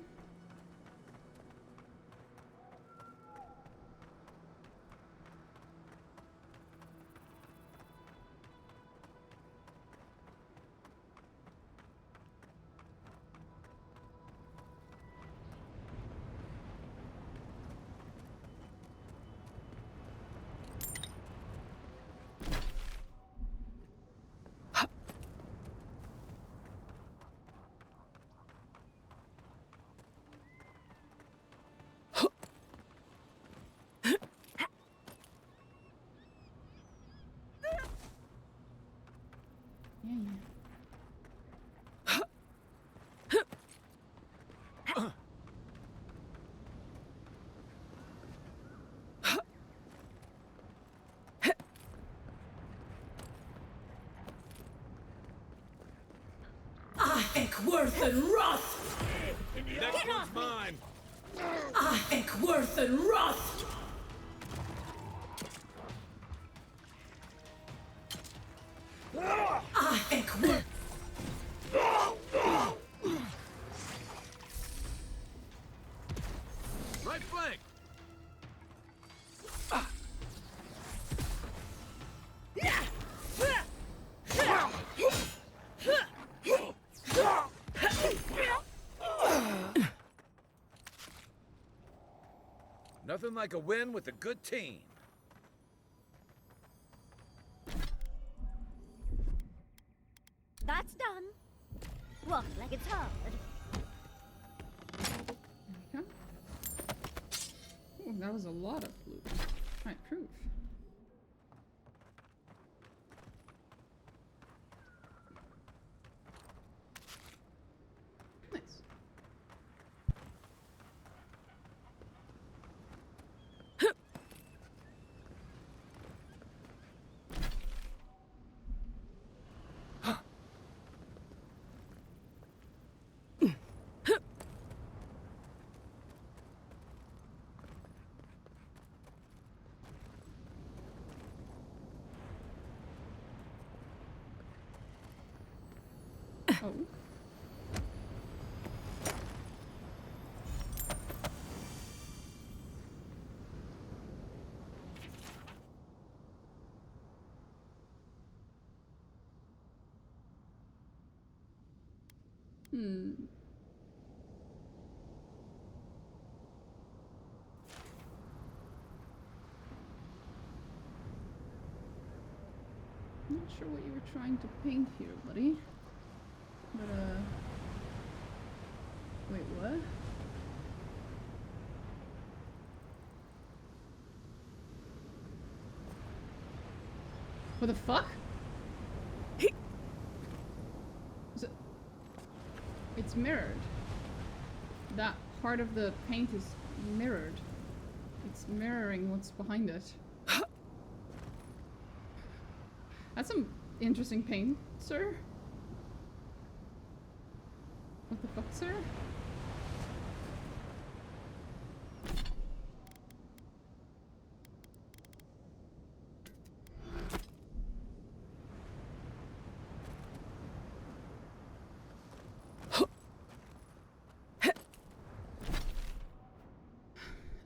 worth and wrath! Next one's mine! Worth and wrath! Right flank! Nothing like a win with a good team. That's done. Walk it like it's hard. Okay. Oh, that was a lot of loot. Right, proof. Nice. Oh. Not sure what you were trying to paint here, buddy. But, wait, what? What the fuck? Is it... It's mirrored. That part of the paint is mirrored. It's mirroring what's behind it. That's some interesting paint, sir. What the fuck, sir?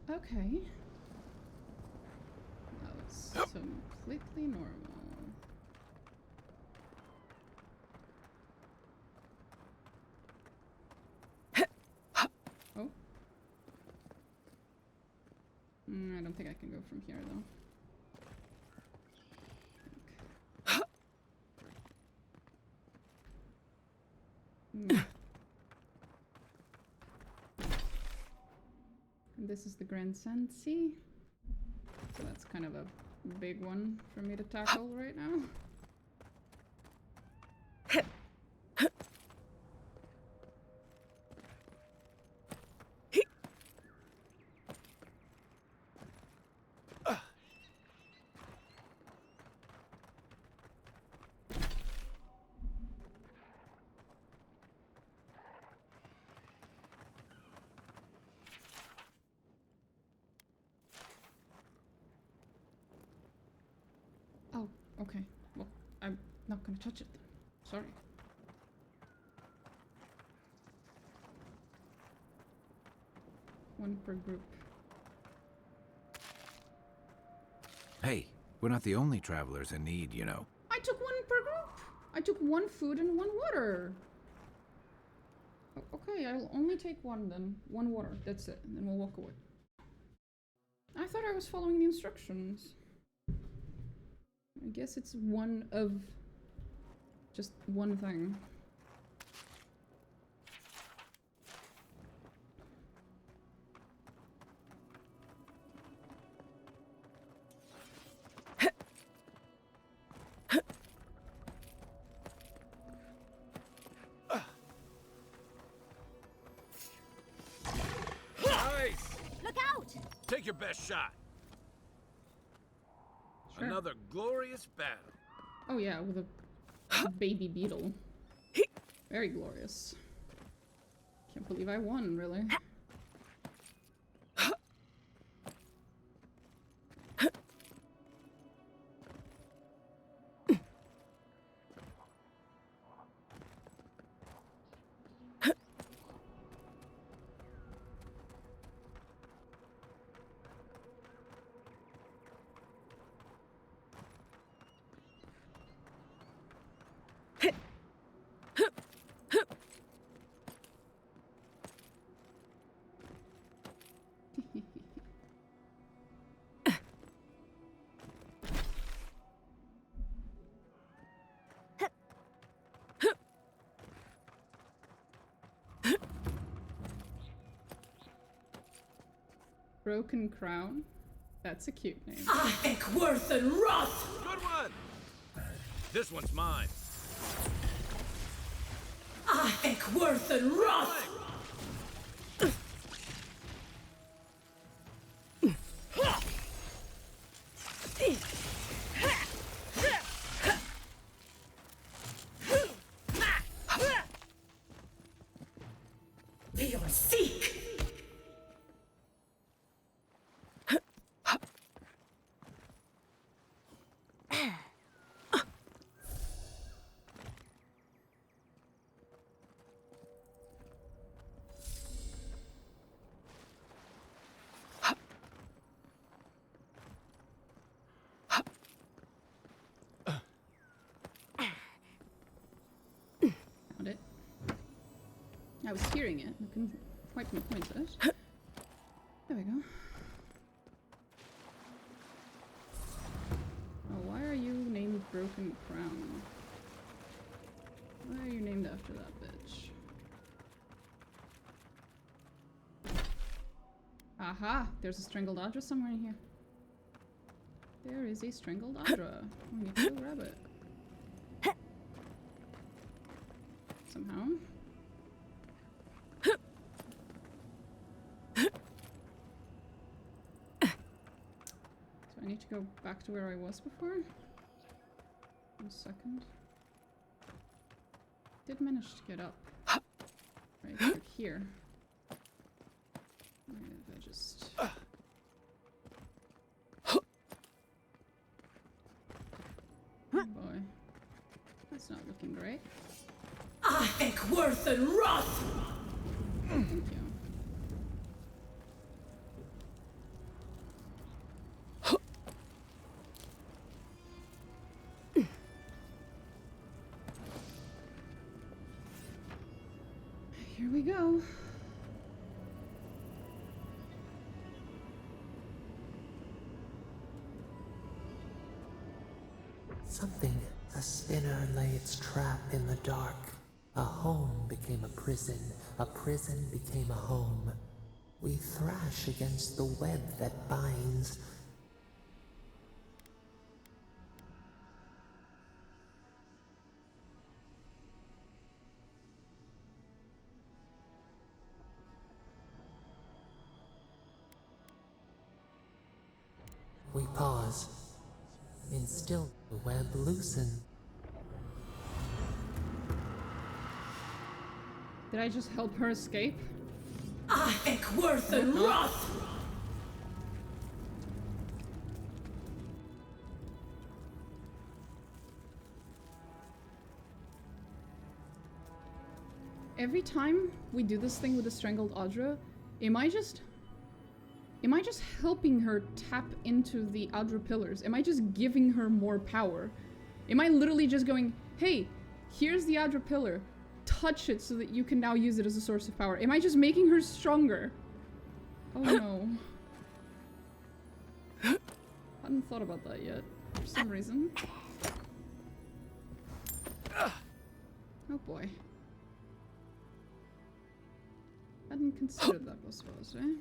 Okay. That was completely normal. Oh. I don't think I can go from here, though. And this is the Grand Sensi. So that's kind of a big one for me to tackle right now. Oh, okay. Well, I'm not gonna touch it then. Sorry. One per group. Hey, we're not the only travelers in need, you know. I took one per group! I took one food and one water! Okay, I'll only take one then. One water, that's it. And then we'll walk away. I thought I was following the instructions. I guess it's one of just one thing. Nice! Look out! Take your best shot. Sure. Another glorious battle. Oh yeah, with a baby beetle. Very glorious. Can't believe I won, really. Broken Crown? That's a cute name. I think worth and wrath! Good one! This one's mine. I think worth and wrath! Be on seek! Found it. I was hearing it. I couldn't quite pinpoint it. There we go. Oh, why are you named Broken Crown? Why are you named after that bitch? Aha! There's a strangled Audra somewhere in here. There is a strangled Audra. We need to go grab it. Somehow. So I need to go back to where I was before. 1 second. Did manage to get up. Right through here. Maybe if I just... Oh boy. That's not looking great. I think worth and wrath! Thank you. Here we go. Something, a spinner lay its trap in the dark. A home became a prison became a home. We thrash against the web that binds. We pause. In still the web loosen. Did I just help her escape? I think worth and wrath! Every time we do this thing with the strangled Audra, am I just helping her tap into the Audra pillars? Am I just giving her more power? Am I literally just going, hey, here's the Audra pillar, touch it so that you can now use it as a source of power? Am I just making her stronger? Oh no. Hadn't thought about that yet, for some reason. Oh boy. Hadn't considered that possibility.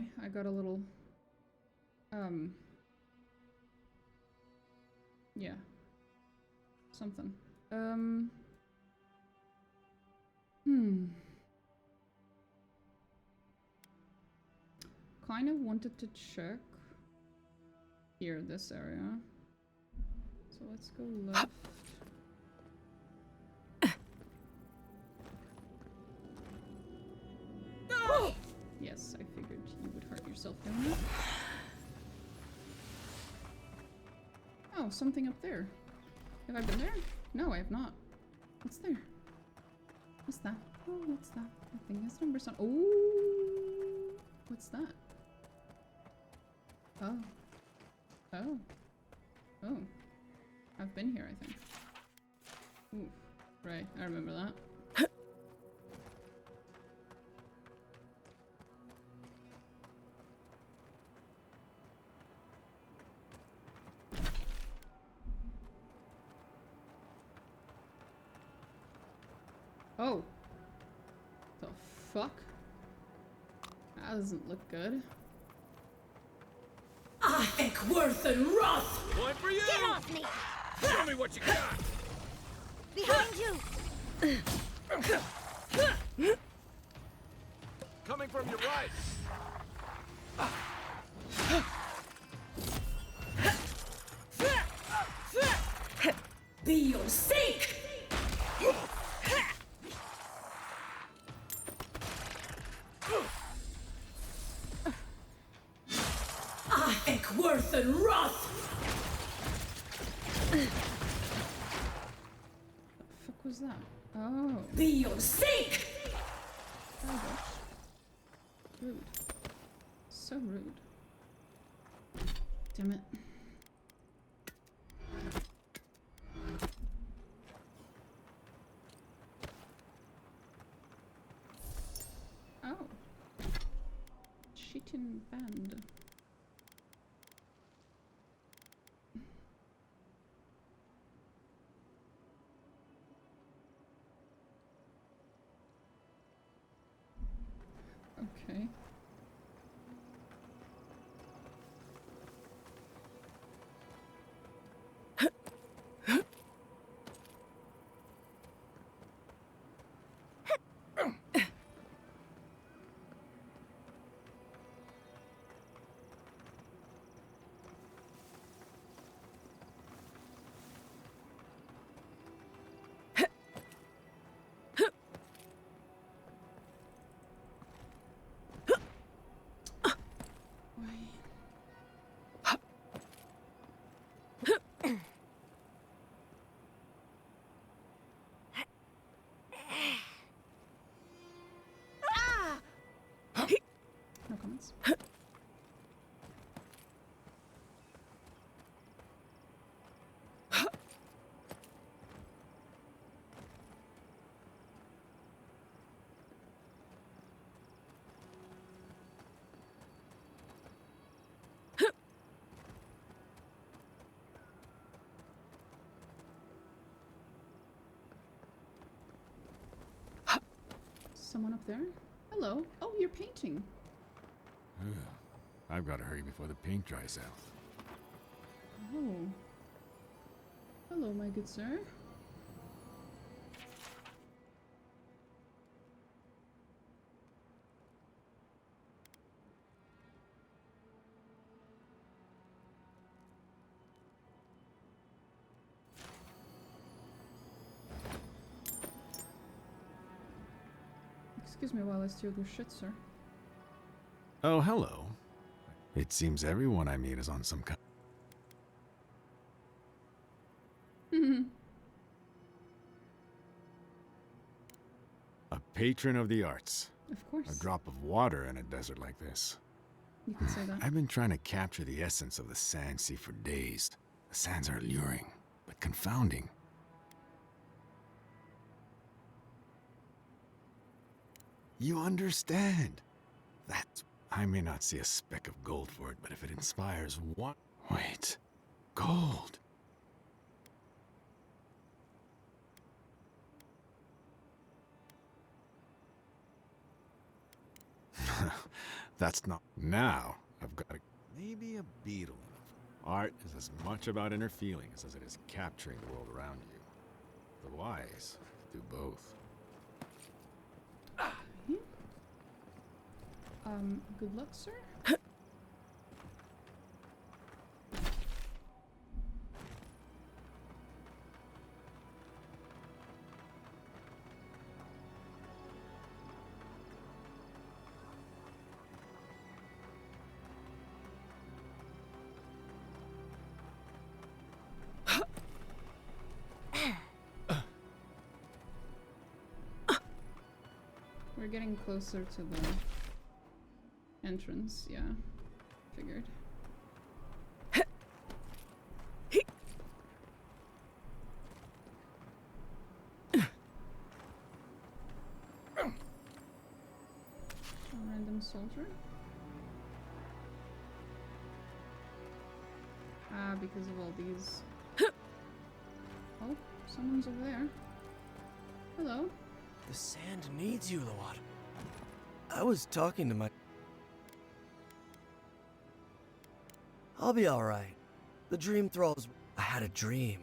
Anyway, I got a little, yeah, something. Kind of wanted to check here, this area. So let's go left. Yes, I figured you would hurt yourself doing that. Oh, something up there. Have I been there? No, I have not. What's there? What's that? Oh, what's that? I think it's number some. Oh, what's that? Oh. Oh. Oh. I've been here, I think. Ooh. Right, I remember that. Oh. The fuck? That doesn't look good. Worth and Roth! One for you! Get off me! Show me what you got! Behind you! Coming from your right! Be your sake! Worth and Roth! The fuck was that? Oh. Be your sake! Oh gosh. Rude. So rude. Damn it. Oh. Cheating band. Okay. No comments. Someone up there? Hello. Oh, you're painting. I've got to hurry before the paint dries out. Oh. Hello, my good sir. Excuse me while I steal your shit, sir. Oh, hello. It seems everyone I meet is on some kind. A patron of the arts. Of course. A drop of water in a desert like this. You can say that. I've been trying to capture the essence of the sand sea for days. The sands are alluring, but confounding. You understand. That I may not see a speck of gold for it, but if it inspires one... Wait. Gold. That's not. Now, I've got maybe a beetle. Art is as much about inner feelings as it is capturing the world around you. The wise do both. Good luck, sir. We're getting closer to the entrance, yeah. Figured. A random soldier? Ah, because of all these. Oh, someone's over there. Hello. The sand needs you, Lodwin. I was talking to my... I'll be alright. The dream thralls... I had a dream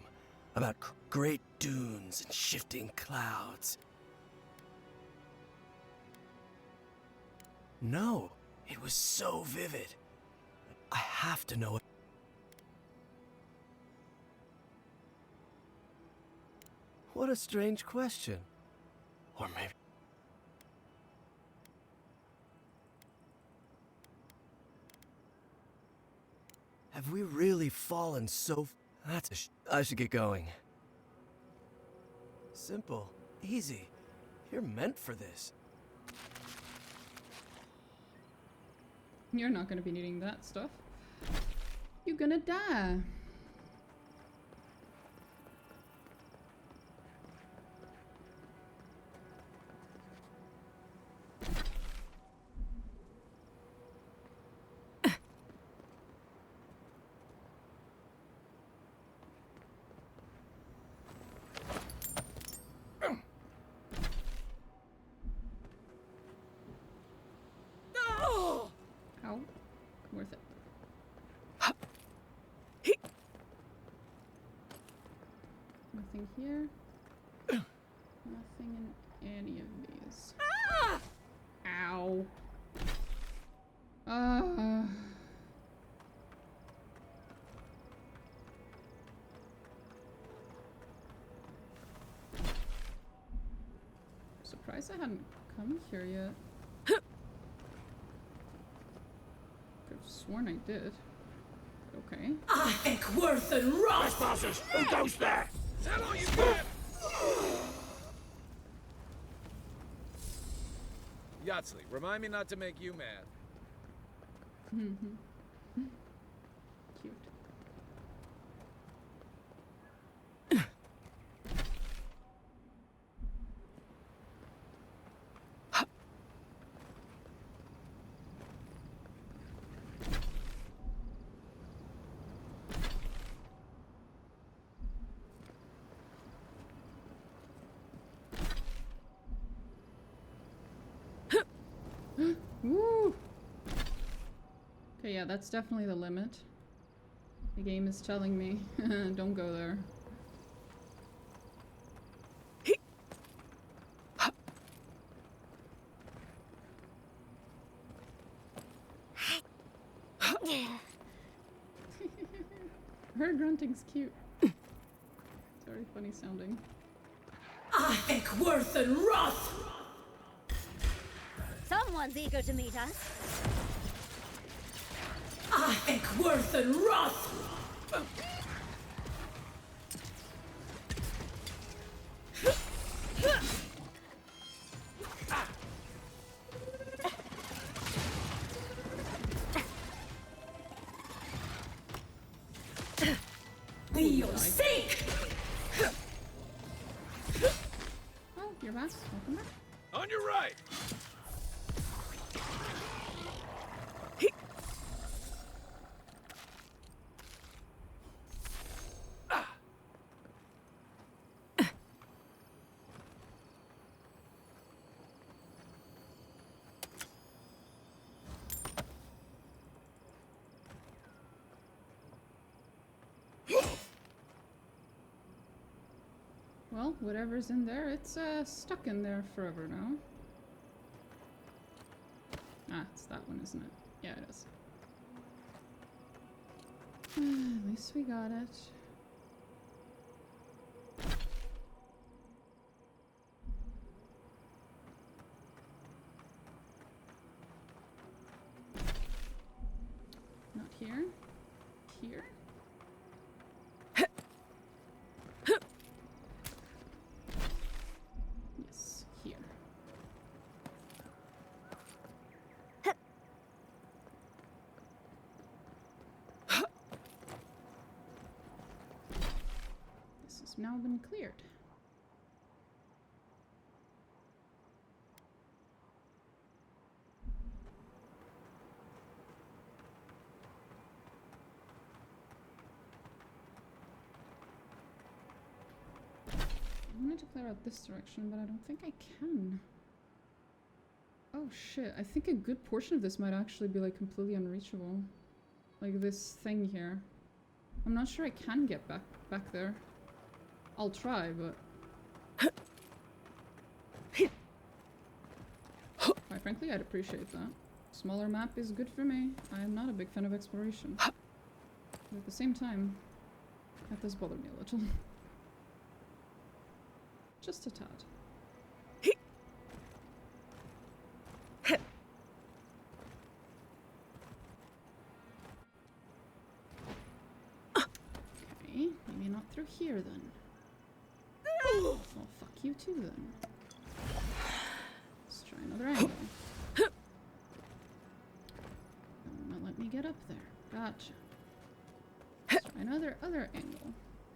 about great dunes and shifting clouds. No, it was so vivid. I have to know it. What a strange question. Or maybe... Have we really fallen so... That's a I should get going. Simple. Easy. You're meant for this. You're not gonna be needing that stuff. You're gonna die. Ow. Worth it. Nothing here. Nothing in any of these. Ow. Surprised I hadn't come here yet. Could've sworn I did. Okay. I think worth and rot! Trespassers! Who goes there? Tell all you can! Yatsley, remind me not to make you mad. Cute. Woo! Okay, yeah, that's definitely the limit. The game is telling me, don't go there. Her grunting's cute. It's very funny sounding. I think worth and wrath! Someone's eager to meet us. I think worth and wrath! We'll sink! Oh, you're back. Welcome back. On your right! Well, whatever's in there, it's stuck in there forever now. Ah, it's that one, isn't it? Yeah, it is. At least we got it. Not here. Here? Yes, here. This has now been cleared. I wanted to clear out this direction, but I don't think I can. Oh shit, I think a good portion of this might actually be like completely unreachable. Like this thing here. I'm not sure I can get back there. I'll try, but quite frankly, I'd appreciate that. Smaller map is good for me. I am not a big fan of exploration. But at the same time, that does bother me a little. Just a tad. Okay, maybe not through here then. Well, fuck you too then. Let's try another angle. Don't wanna let me get up there. Gotcha. Let's try another angle.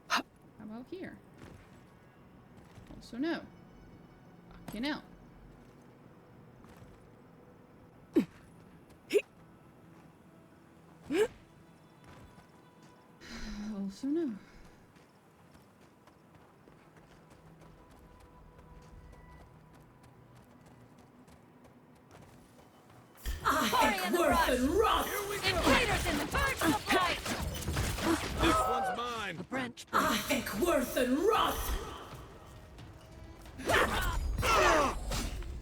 How about here? Also no. Fucking hell. Also no. Worth and Roth! Invaders in the birds of light! This one's mine! The branch. Worth and Roth!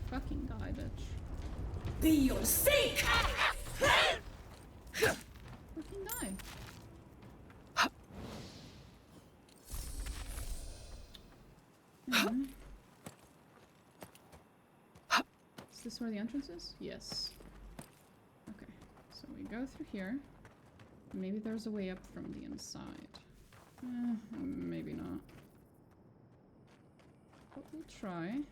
Fucking die, bitch. Be your sake! Fucking die. Is this where the entrance is? Yes. Okay, so we go through here. Maybe there's a way up from the inside. Maybe not. But we'll try.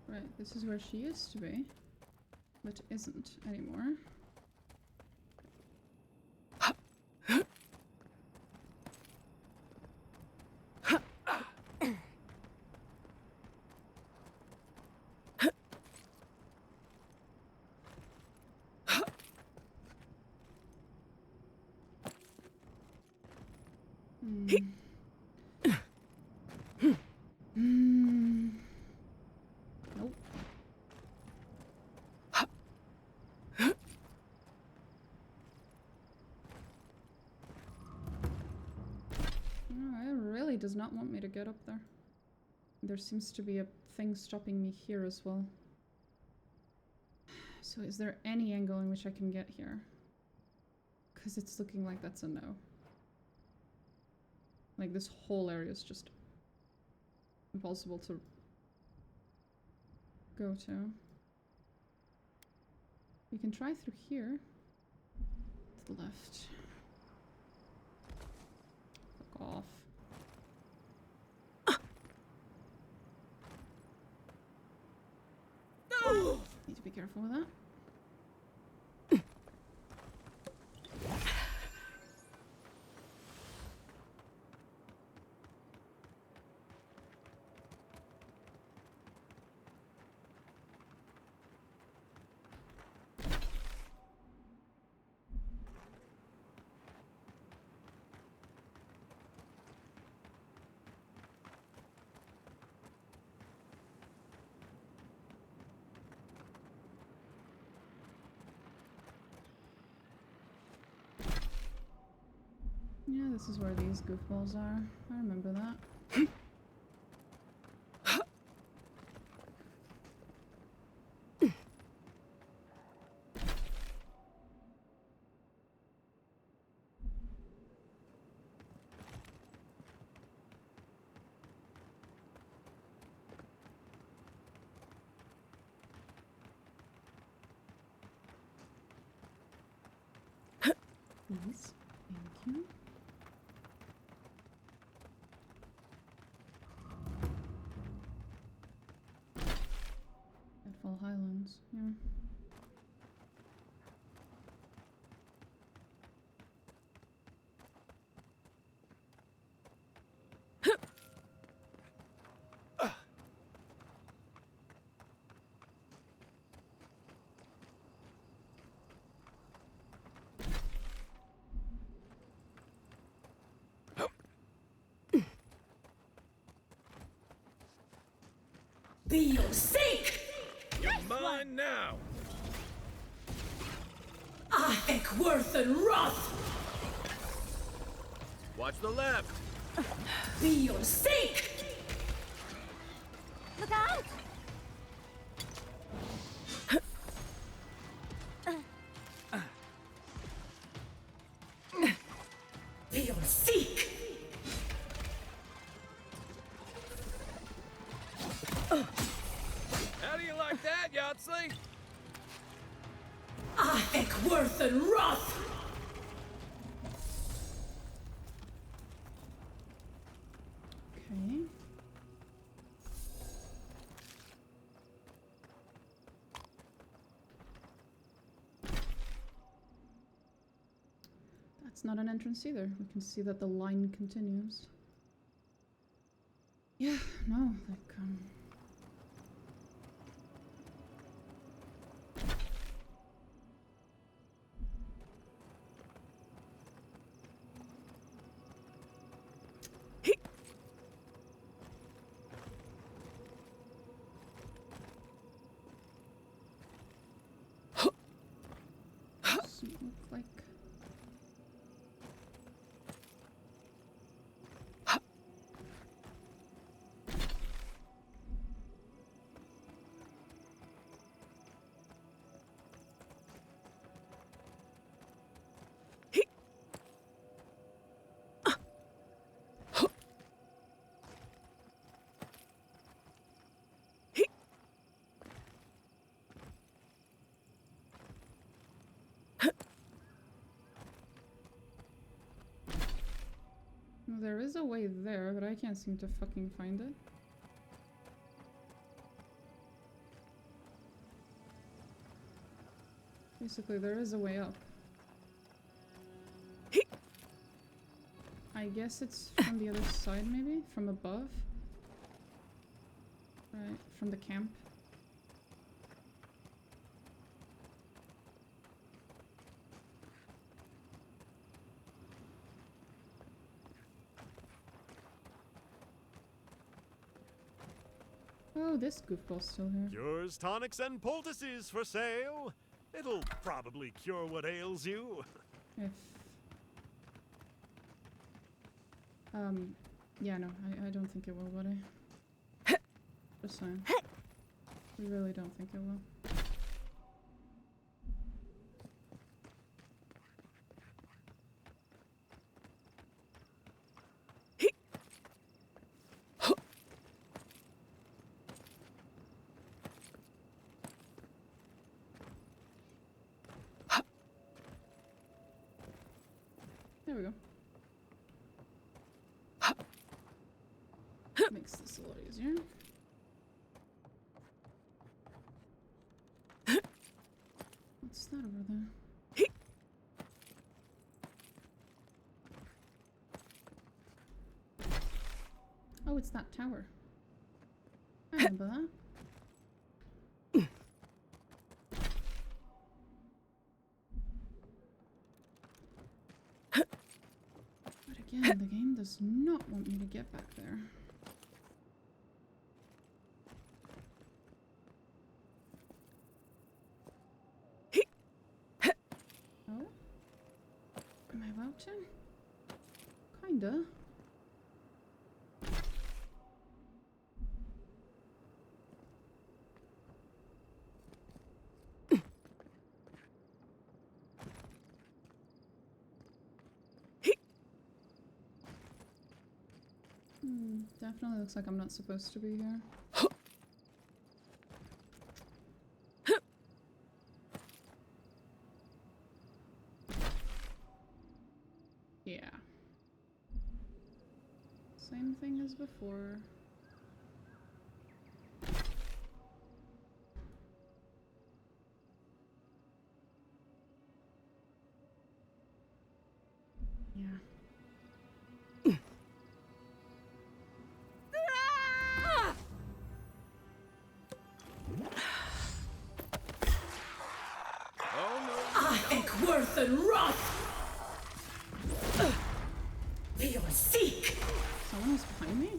Right, this is where she used to be, but isn't anymore. Nope. No, it really does not want me to get up there. There seems to be a thing stopping me here as well. So is there any angle in which I can get here? Because it's looking like that's a no. Like this whole area is just impossible to go to. We can try through here. To the left. Fuck off. Need to be careful with that. Yeah, this is where these goofballs are. I remember that. Please. Thank you. Deadfall Highlands, yeah. Be your sake! You're mine now! Ahek worth and wrath! Watch the left! Be your sake! Look out! Be your seek! How do you like that, Yahtzee? Ahek worth and wrath! Okay. That's not an entrance either. We can see that the line continues. Yeah, no, like, doesn't look like. Well, there is a way there, but I can't seem to fucking find it. Basically, there is a way up. I guess it's from the other side, maybe? From above? Right, from the camp. Oh, this goofball's still here. Cures, tonics, and poultices for sale. It'll probably cure what ails you. If... yeah, no, I don't think it will, buddy. Just saying. We really don't think it will. There we go. Makes this a lot easier. What's that over there? Oh, it's that tower. I remember that. But again, the game does not want me to get back there. Oh? Am I about to? Kinda. Definitely looks like I'm not supposed to be here. Yeah. Same thing as before. Yeah. I think worth and wrath. We are seek. Someone was behind me?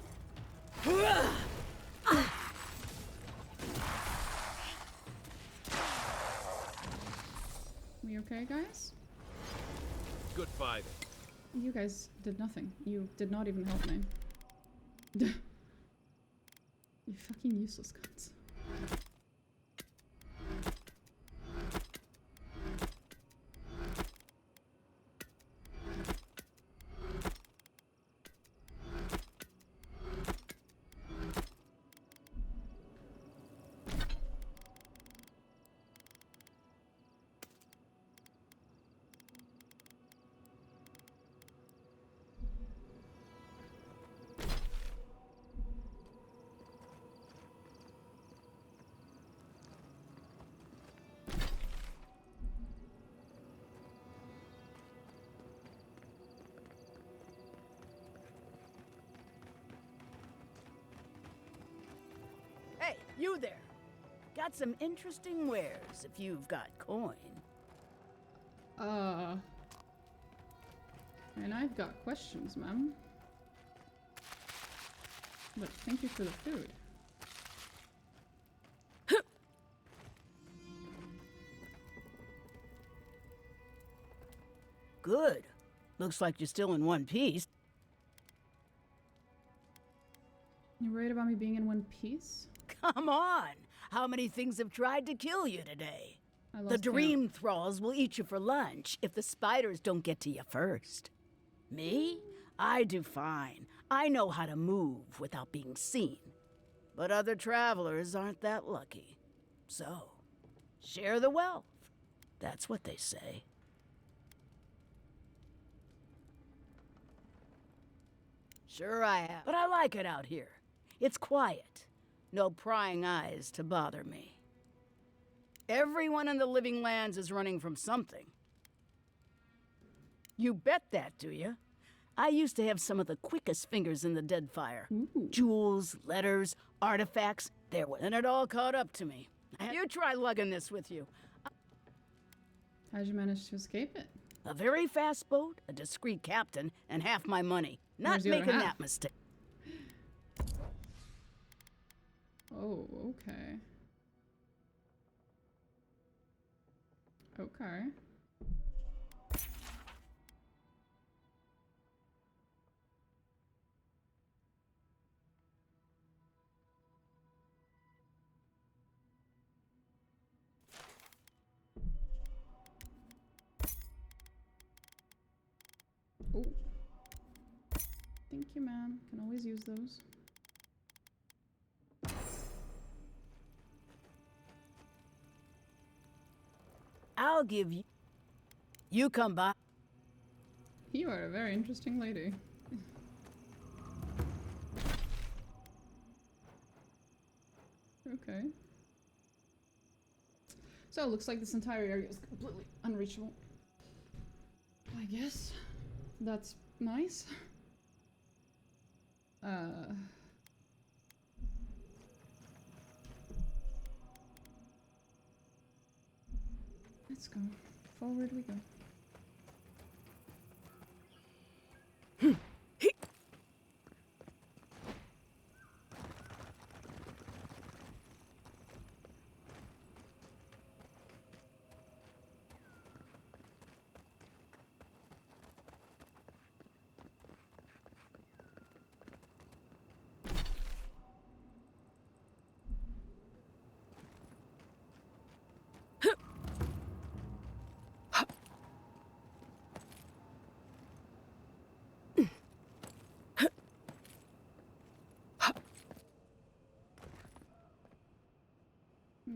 We okay, guys? Good fighting. You guys did nothing. You did not even help me. You fucking useless cunts. Hey, you there. Got some interesting wares if you've got coin. And I've got questions, ma'am. But thank you for the food. Good. Looks like you're still in one piece. You worried about me being in one piece? Come on! How many things have tried to kill you today? I The lost dream thralls will eat you for lunch if the spiders don't get to you first. Me? I do fine. I know how to move without being seen. But other travelers aren't that lucky. So, share the wealth. That's what they say. Sure I have. But I like it out here. It's quiet. No prying eyes to bother me. Everyone in the living lands is running from something. You bet that, do you? I used to have some of the quickest fingers in the Deadfire. Jewels, letters, artifacts, there was. And it all caught up to me. You try lugging this with you. How'd you manage to escape it? A very fast boat, a discreet captain, and half my money. Not Where's the other making half? that mistake. Oh, okay. Okay. Oh. Thank you, ma'am. Can always use those. I'll give you. You come by. You are a very interesting lady. Okay. So it looks like this entire area is completely unreachable. I guess. That's nice. Let's go. Forward we go.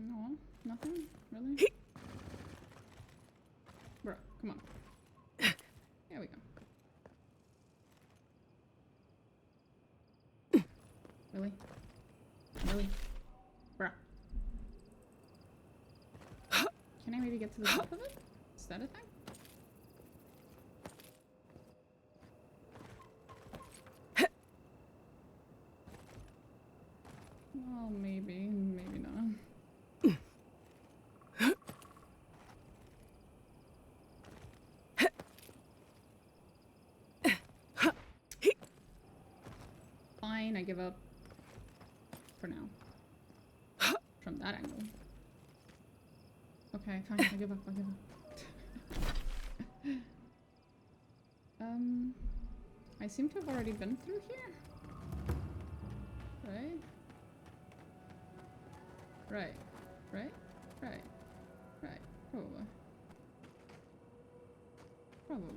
No, nothing? Really? Bruh, come on. There we go. Really? Really? Bruh. Can I maybe get to the top of it? Is that a thing? Well, maybe. Maybe not. Fine, I give up. For now. From that angle. Okay, fine, I give up, I give up. I seem to have already been through here. Right? Right. Right? Right. Right. Probably. Probably.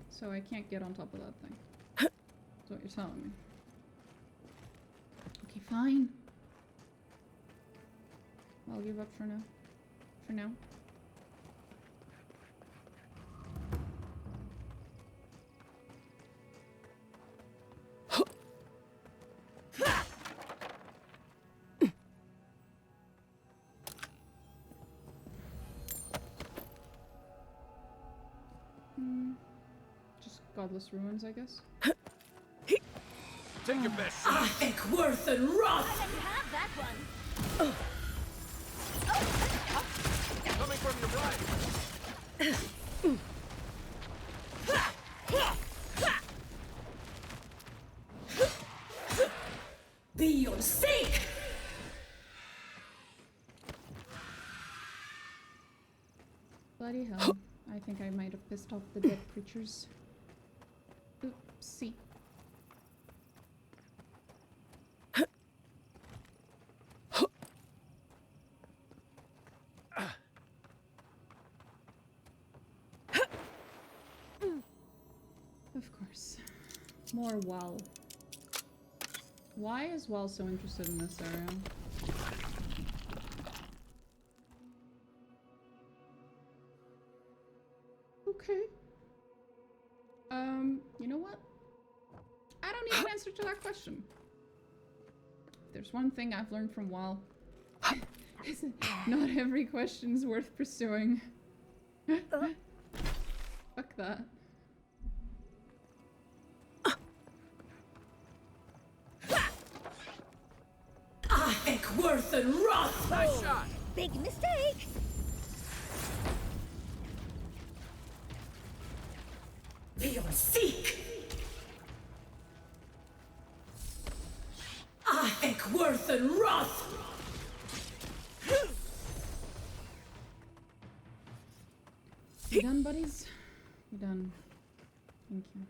So I can't get on top of that thing. That's what you're telling me. Okay, fine. I'll give up for now. For now. Just godless ruins, I guess. Take your best shot. I think worth and wrath. I can have that one. Coming from your right. Be your sake. Bloody hell. I think I might have pissed off the dead creatures. Oopsie. Of course. More Wall. Why is Wall so interested in this area? Okay. You know what? I don't need an answer to that question. If there's one thing I've learned from WoW, is that not every question's worth pursuing. Fuck that. I think worth and wrath. Nice shot. Big mistake. Be your seek. I think worth and wrath. You done, buddies? You done. Thank you.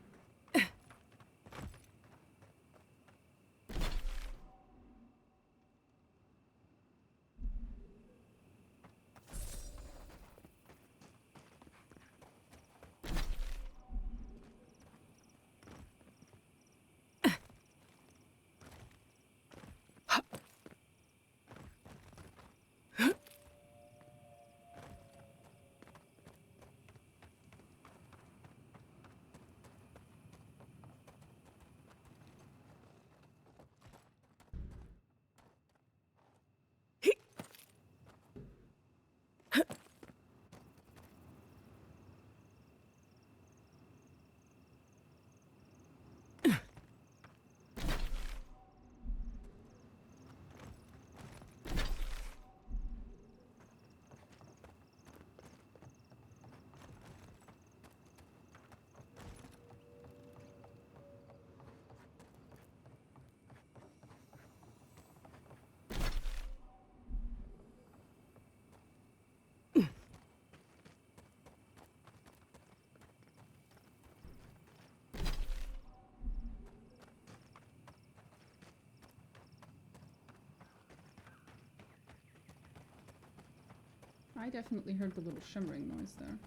I definitely heard the little shimmering noise there.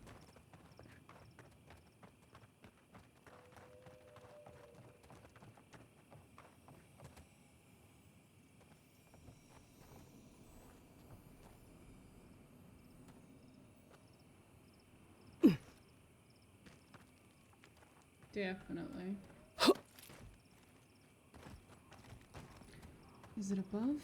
Definitely. Is it above?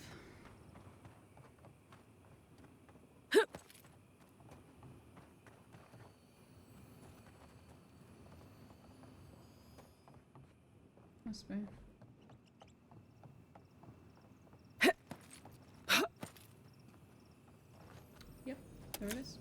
Must be. Yep, there it is.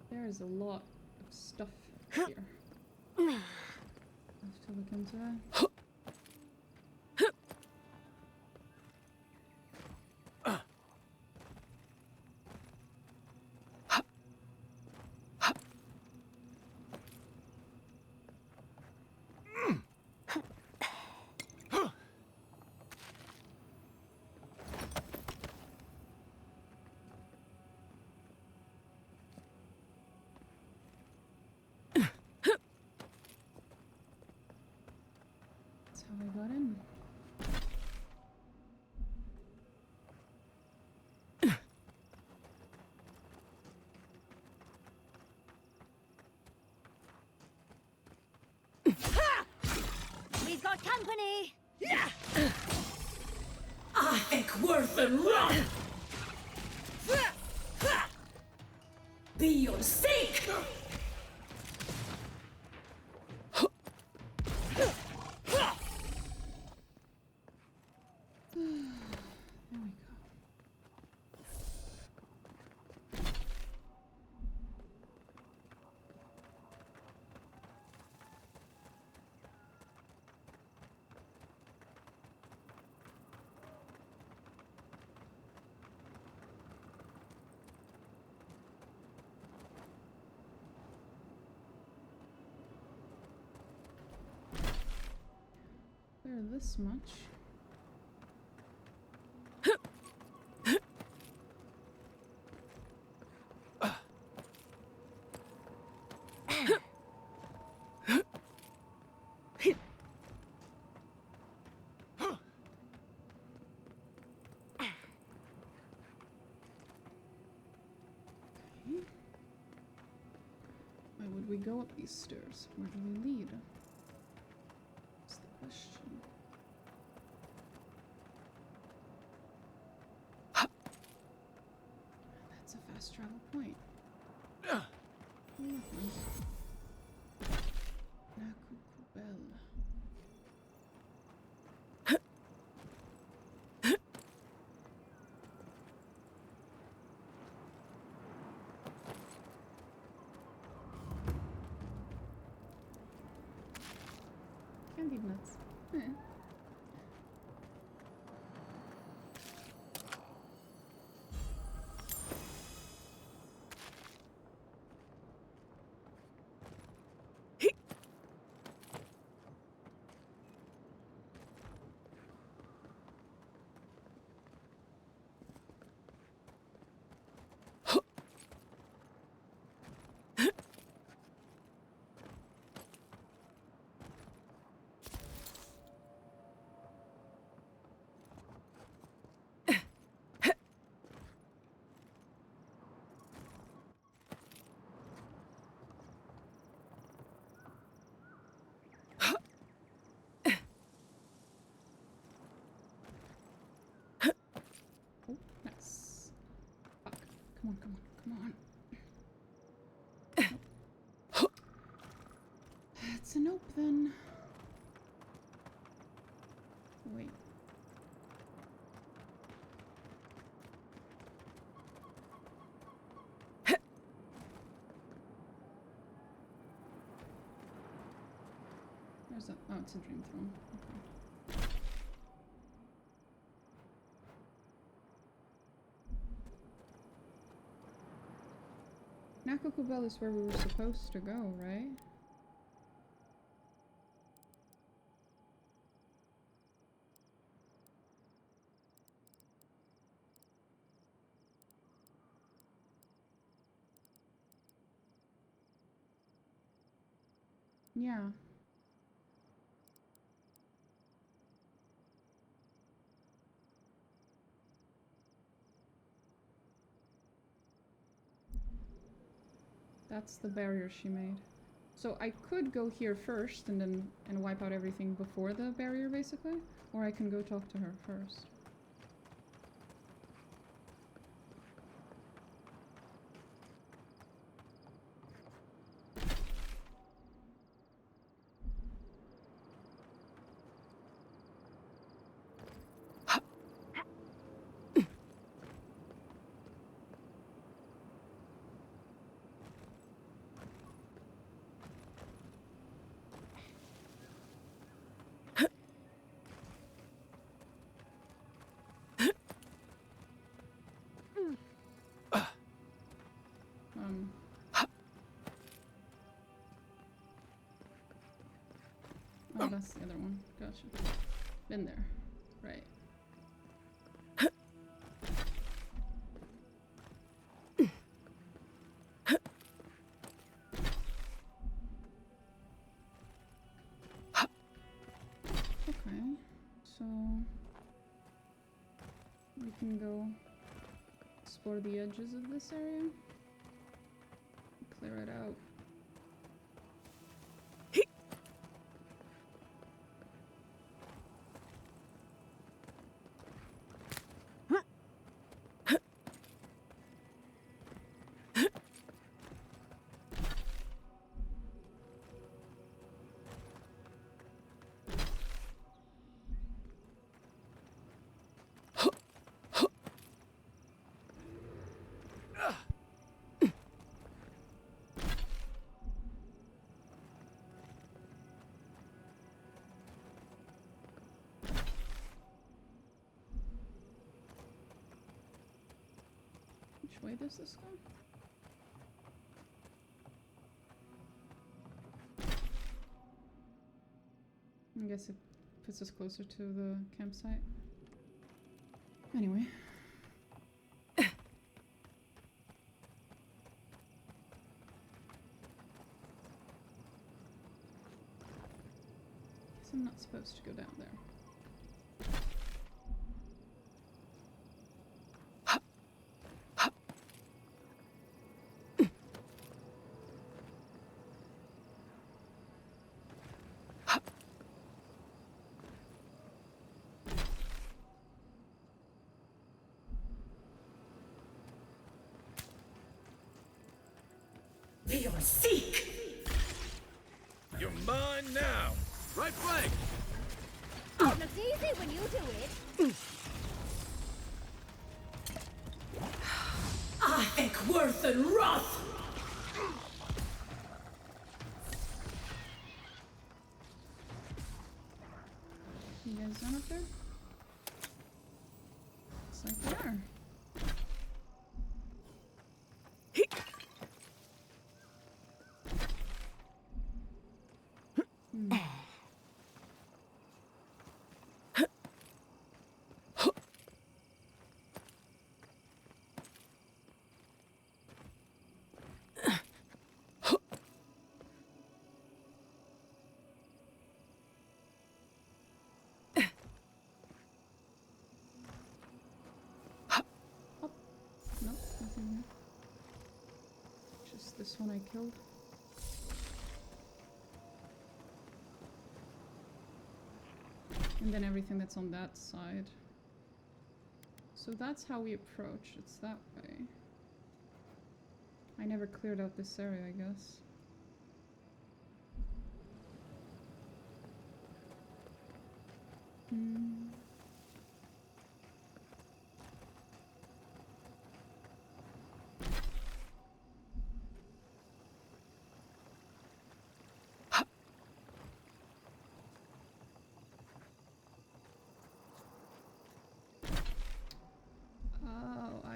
There's a lot of stuff here. I'll have to look into that. How I got in. We've got company! Yeah! I think worth and run! Be your sake! Clear this much. Why would we go up these stairs? Where do they lead? That's the question. That's a fast travel point. Candied nuts. Nice. Fuck. Come on, come on, come on. It's a nope then. Wait. Where's that? Oh, it's a dream throne. Okay. Nakokubel is where we were supposed to go, right? Yeah. That's the barrier she made. So I could go here first and wipe out everything before the barrier, basically, or I can go talk to her first. Oh, that's the other one. Gotcha. Been there. Right. Okay. So we can go explore the edges of this area. Clear it out. Which way does this go? I guess it puts us closer to the campsite. Anyway. Guess I'm not supposed to go down there. We are seek! You're mine now! Right flank! It looks easy when you do it. I think worth and wrath! You guys done up there? Looks like they are. Nope, nothing here. Just this one I killed. And then everything that's on that side. So that's how we approach. It's that way. I never cleared out this area, I guess.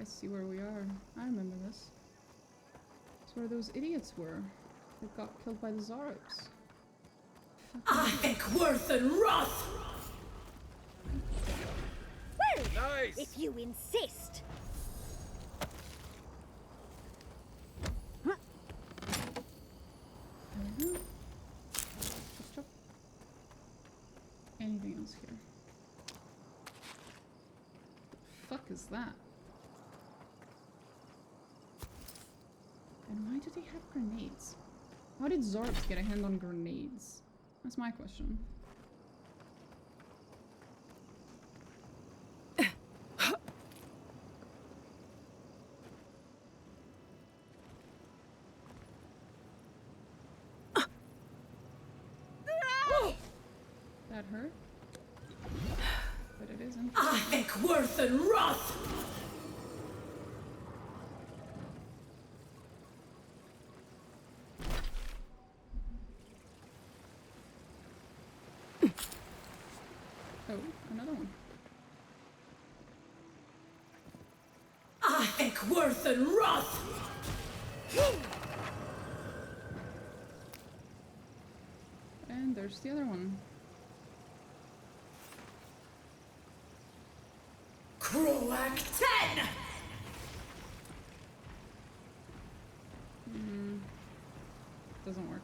I see where we are. I remember this. It's where those idiots were that got killed by the Zarops. I think worth and wrath! Well, Nice! if you insist. Chop. Anything else here? The fuck is that? And why do they have grenades? How did Zarops get a hand on grenades? That's my question. That hurt? But it isn't. I think worth and wrath! Oh, another one. I think worth and wrath! And there's the other one. Croak 10! Doesn't work.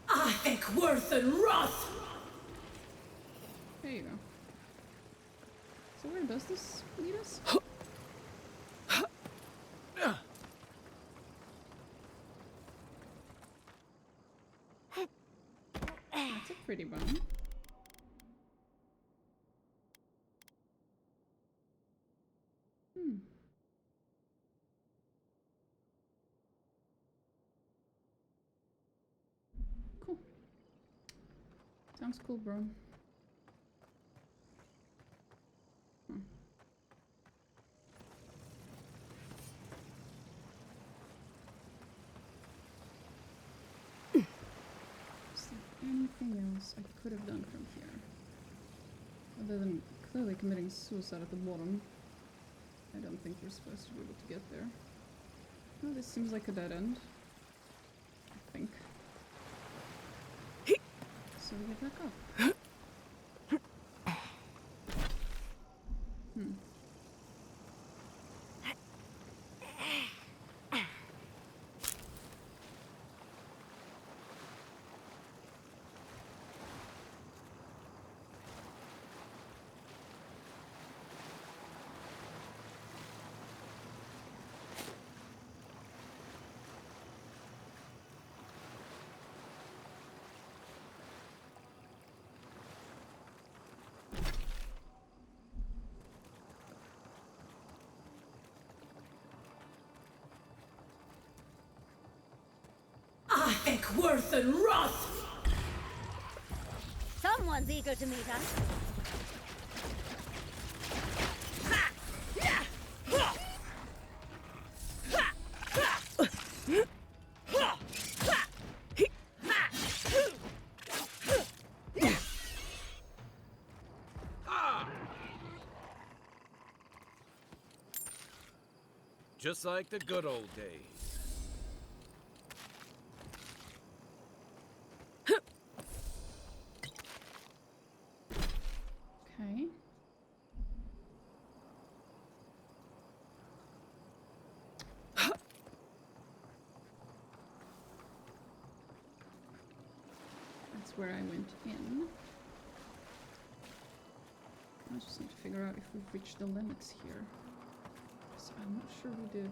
I think worth and wrath! There you go. So where does this lead us? That's a pretty bone. Cool. Sounds cool, bro. Is there anything else I could have done from here? Other than clearly committing suicide at the bottom. I don't think we're supposed to be able to get there. Oh, this seems like a dead end. I think. So we get back up. I think worth and wrath! Someone's eager to meet us. Just like the good old days. Okay. That's where I went in. I just need to figure out if we've reached the limits here. So I'm not sure we did.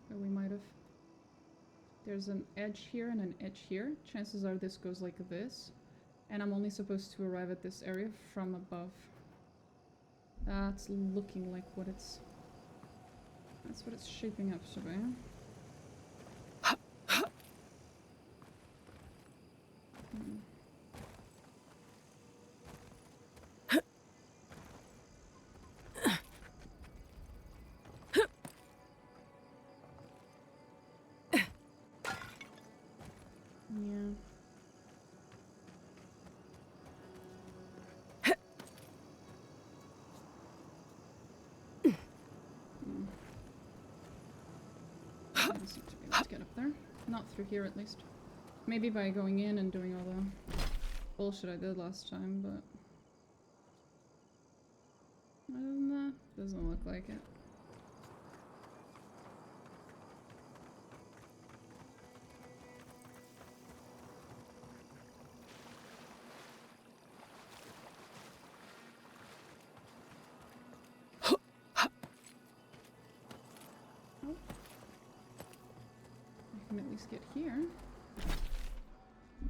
But we might have. There's an edge here and an edge here. Chances are this goes like this. And I'm only supposed to arrive at this area from above. That's looking like what it's... That's what it's shaping up to be. get up there. Not through here, at least. Maybe by going in and doing all the bullshit I did last time, but... other than that, doesn't look like it. I can at least get here. It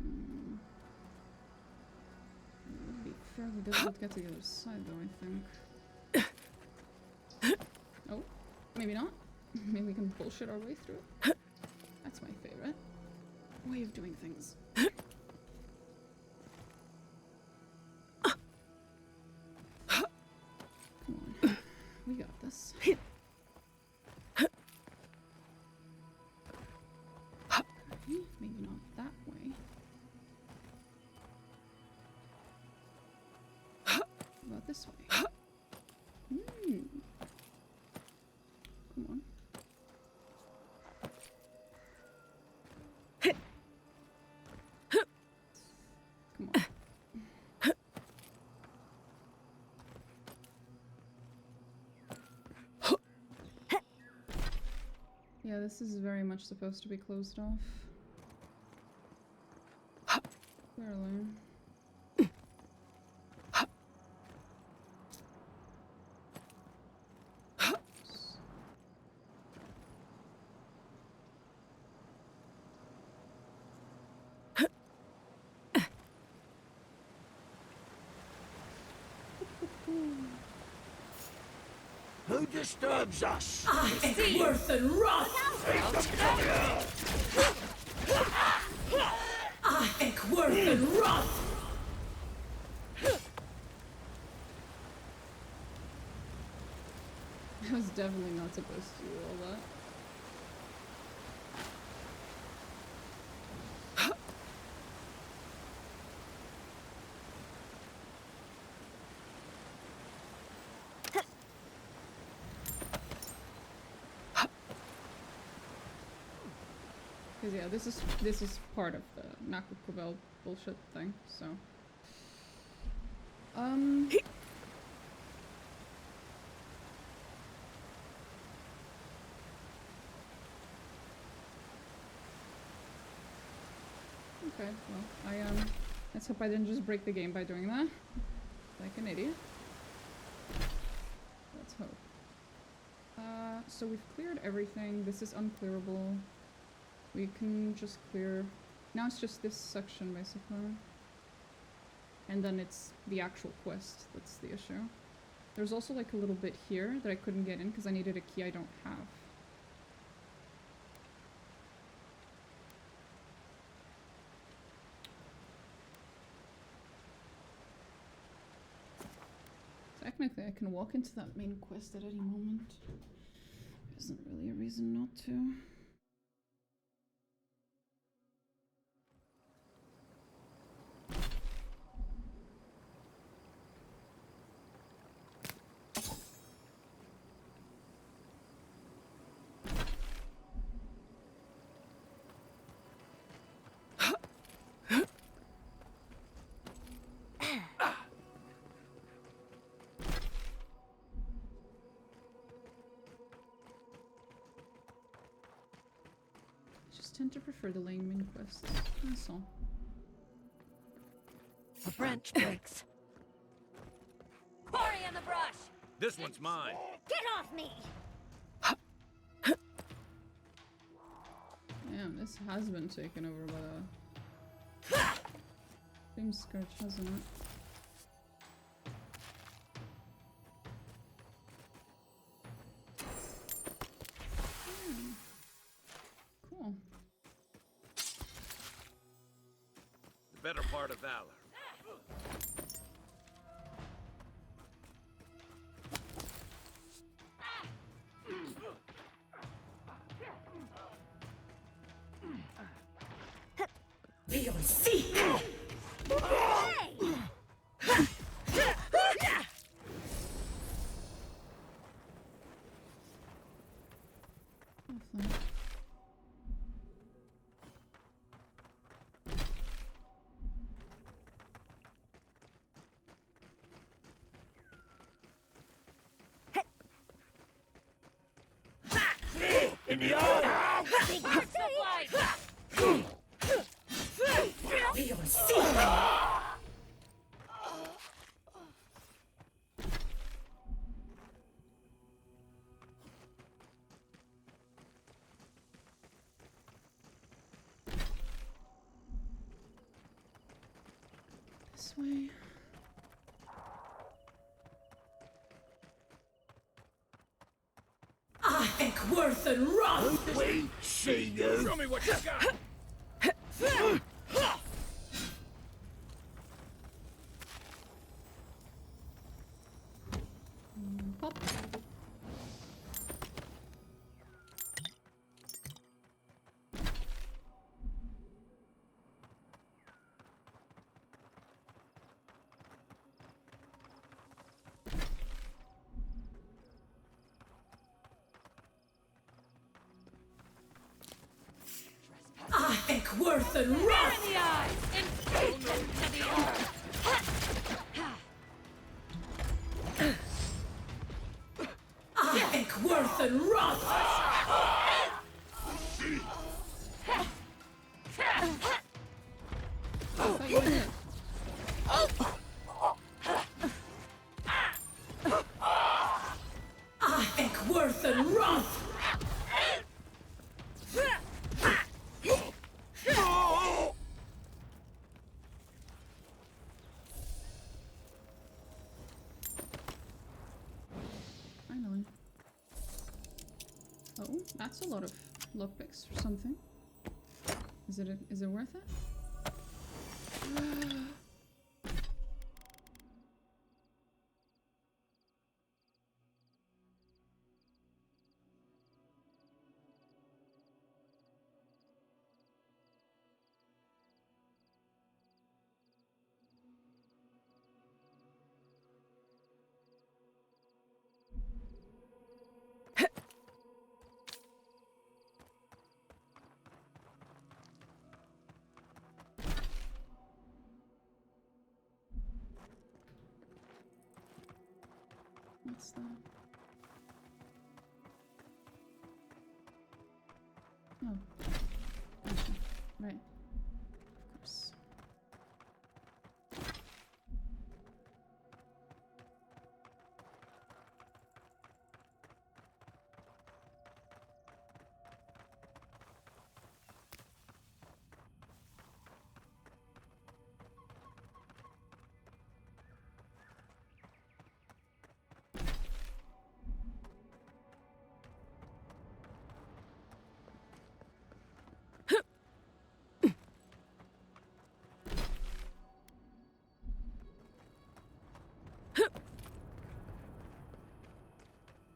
would be fairly difficult to get to the other side, though, I think. Oh, maybe not. Maybe we can bullshit our way through it. That's my favorite way of doing things. Come on. We got this. Maybe not that way. How about this way? Come on. Come on. Yeah, this is very much supposed to be closed off. Clearly. Who disturbs us? I think worth and wrath! I think worth and wrath! I was definitely not supposed to do all that. Because yeah, this is part of the Nakukubel bullshit thing, so okay, well, let's hope I didn't just break the game by doing that. Like an idiot. Let's hope. So we've cleared everything. This is unclearable. We can just clear... now it's just this section, basically. And then it's the actual quest that's the issue. There's also like a little bit here that I couldn't get in because I needed a key I don't have. Technically, I can walk into that main quest at any moment. There isn't really a reason not to. Tend to prefer the lane main quests. That's all. The branch breaks. Quarry in the brush! This one's mine. Get off me! Damn, this has been taken over by the dreamscurge, hasn't it? Cool. Better part of valor. In the eye! Feel see. This way. I think worth and wrath. Wait, see you. Show me what you got! Pop. I think worth and wrath. In the eyes and take them to the earth. I think worth and wrath. I think worth and wrath. Finally. Oh, that's a lot of lockpicks or something. Is it worth it? What's that? Oh. Okay. Right. Of course.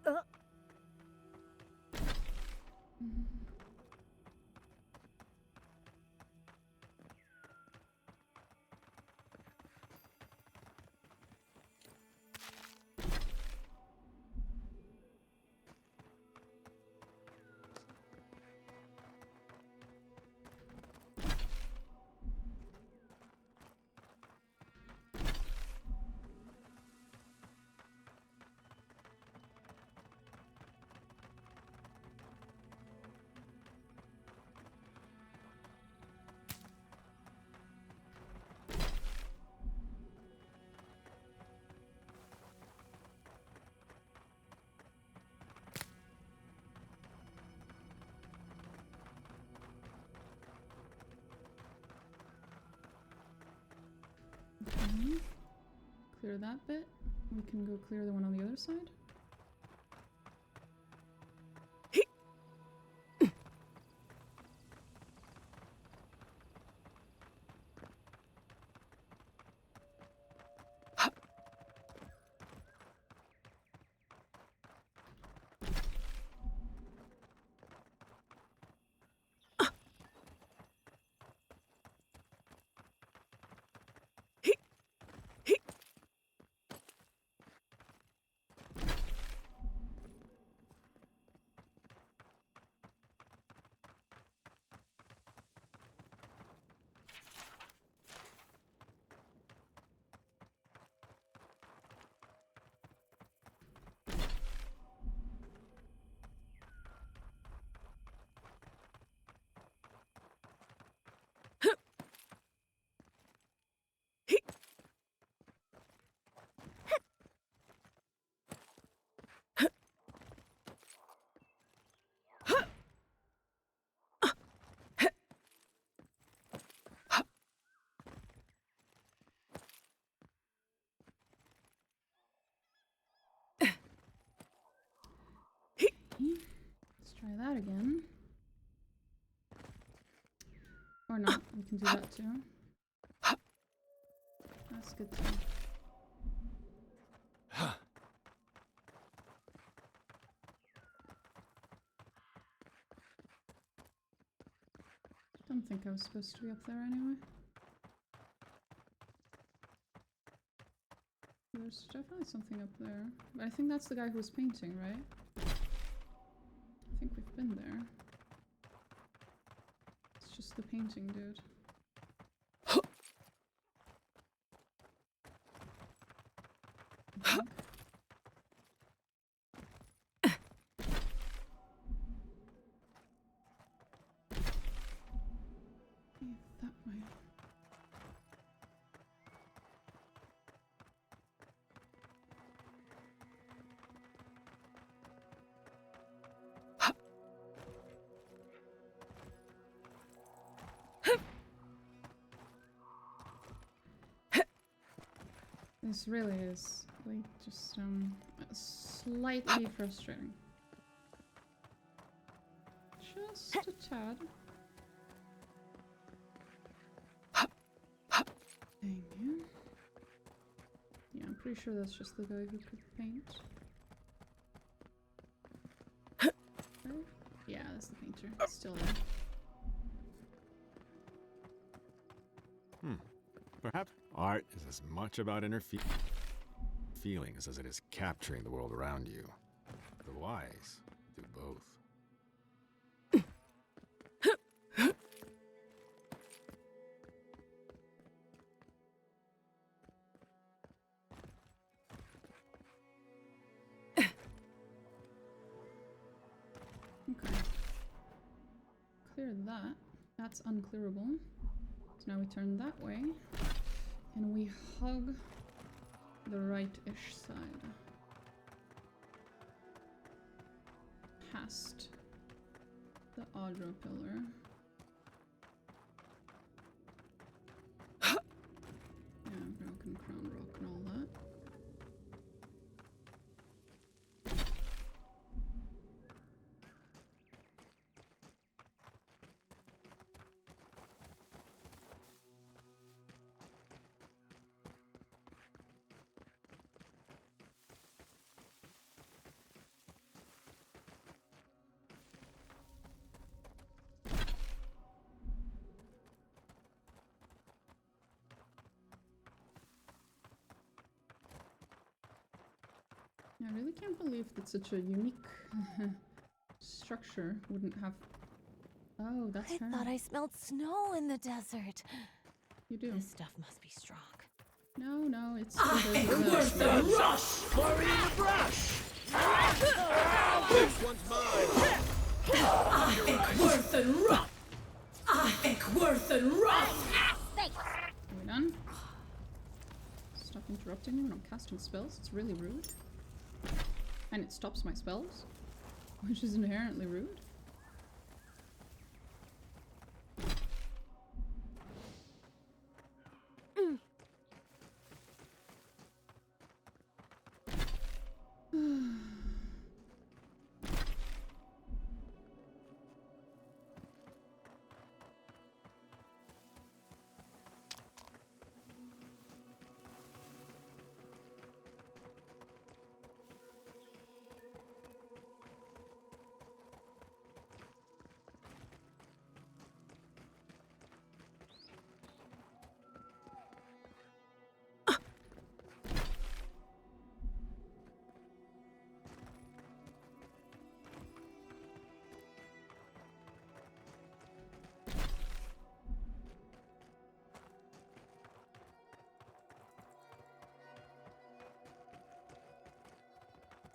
Okay. Clear that bit. We can go clear the one on the other side. Or not, we can do that too. That's good too. Don't think I was supposed to be up there anyway. There's definitely something up there. But I think that's the guy who was painting, right? I think we've been there. It's just the painting dude. That way. This really is like just slightly frustrating. Just a tad. Thank you. Yeah, I'm pretty sure that's just the guy who could paint. Right? Yeah, that's the painter. Still there. Perhaps art is as much about inner feelings as it is capturing the world around you. The wise do both. Okay. Clear that. That's unclearable. So now we turn that way. And we hug the right-ish side. Past the Audra pillar. Yeah, broken crown rock and all that. I really can't believe that such a unique structure wouldn't have... Oh, that's her. I thought I smelled snow in the desert. You do. This stuff must be strong. No, it's... Worth the rush! Quarry in the brush! This one's mine! I think worth and rough! I think worth and rough! Are we done? Stop interrupting me when I'm casting spells. It's really rude. And it stops my spells, which is inherently rude.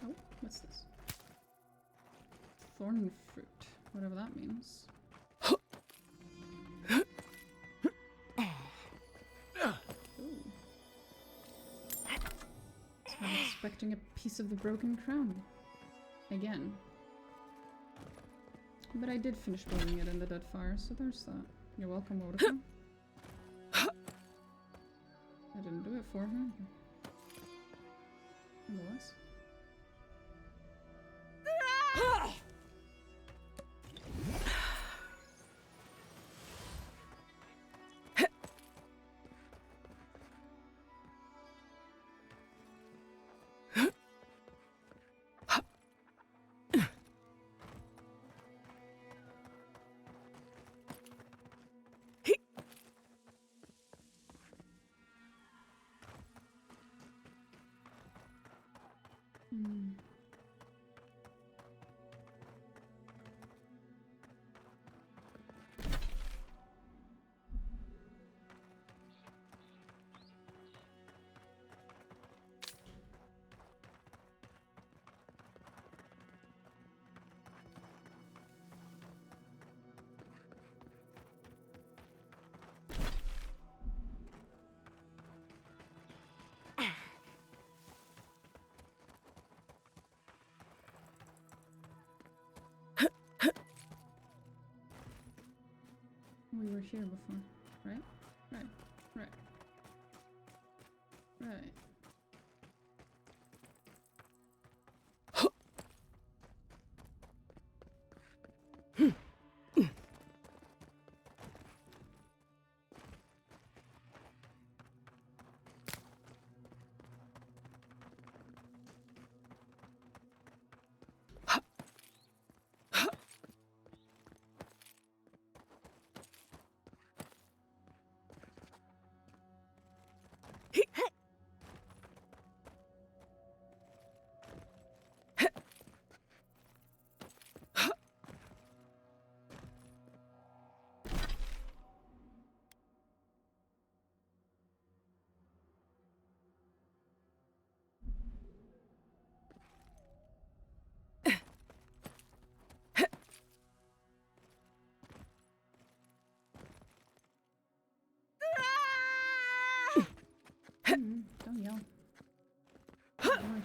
Oh, what's this? Thorn fruit, whatever that means. Ooh. I'm expecting a piece of the broken crown. Again. But I did finish boiling it in the dead fire, so there's that. You're welcome, Wodika. I didn't do it for her. Nonetheless. Hmm. We were here before, right? Right. Don't yell. Lord.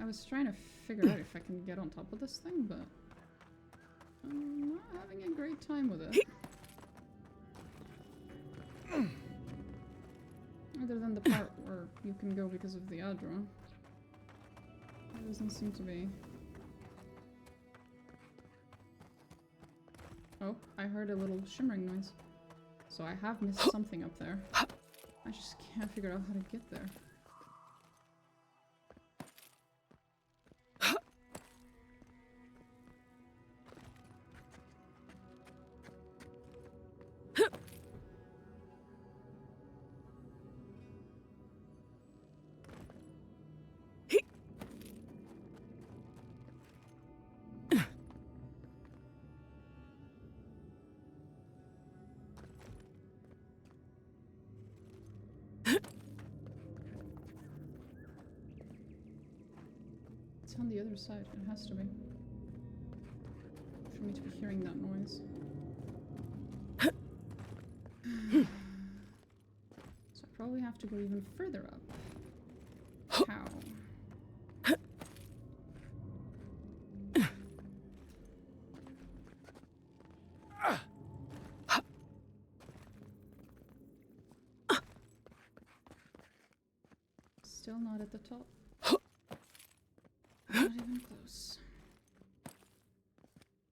I was trying to figure out if I can get on top of this thing, but I'm not having a great time with it. Other than the part where you can go because of the Adra. There doesn't seem to be. Oh, I heard a little shimmering noise. So I have missed something up there. I just can't figure out how to get there. It's on the other side. It has to be. For me to be hearing that noise. So I probably have to go even further up. How? Still not at the top. Not even close.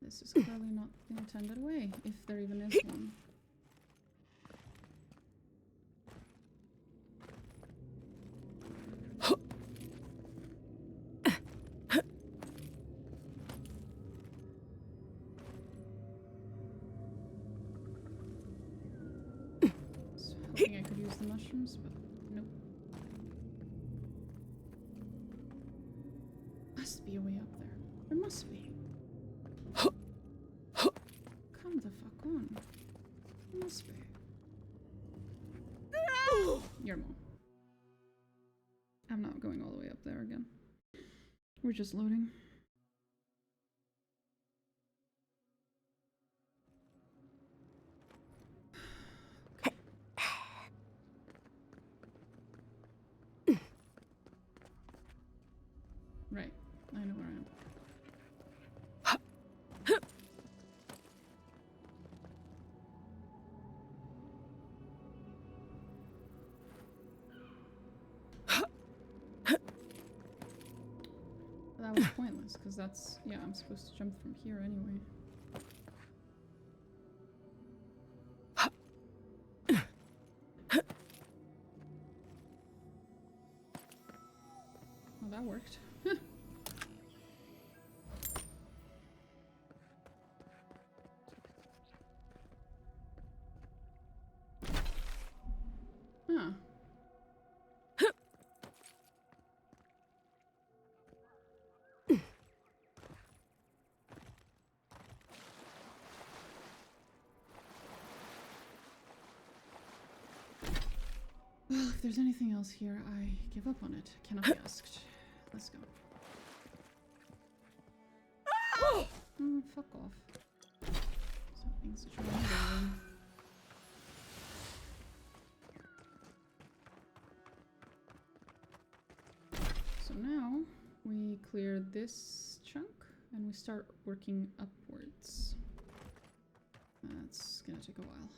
This is clearly not the intended way, if there even is one. So hoping I could use the mushrooms, but nope. Must be a way up there. There must be. Come the fuck on. There must be. You're more. I'm not going all the way up there again. We're just loading. Right. I know where I am. That was pointless, because that's... yeah, I'm supposed to jump from here anyway. Well, that worked. Huh. Well, if there's anything else here, I give up on it. Cannot be asked. Let's go. Oh, fuck off. Stop being such a weirdo. So now we clear this chunk and we start working upwards. That's gonna take a while.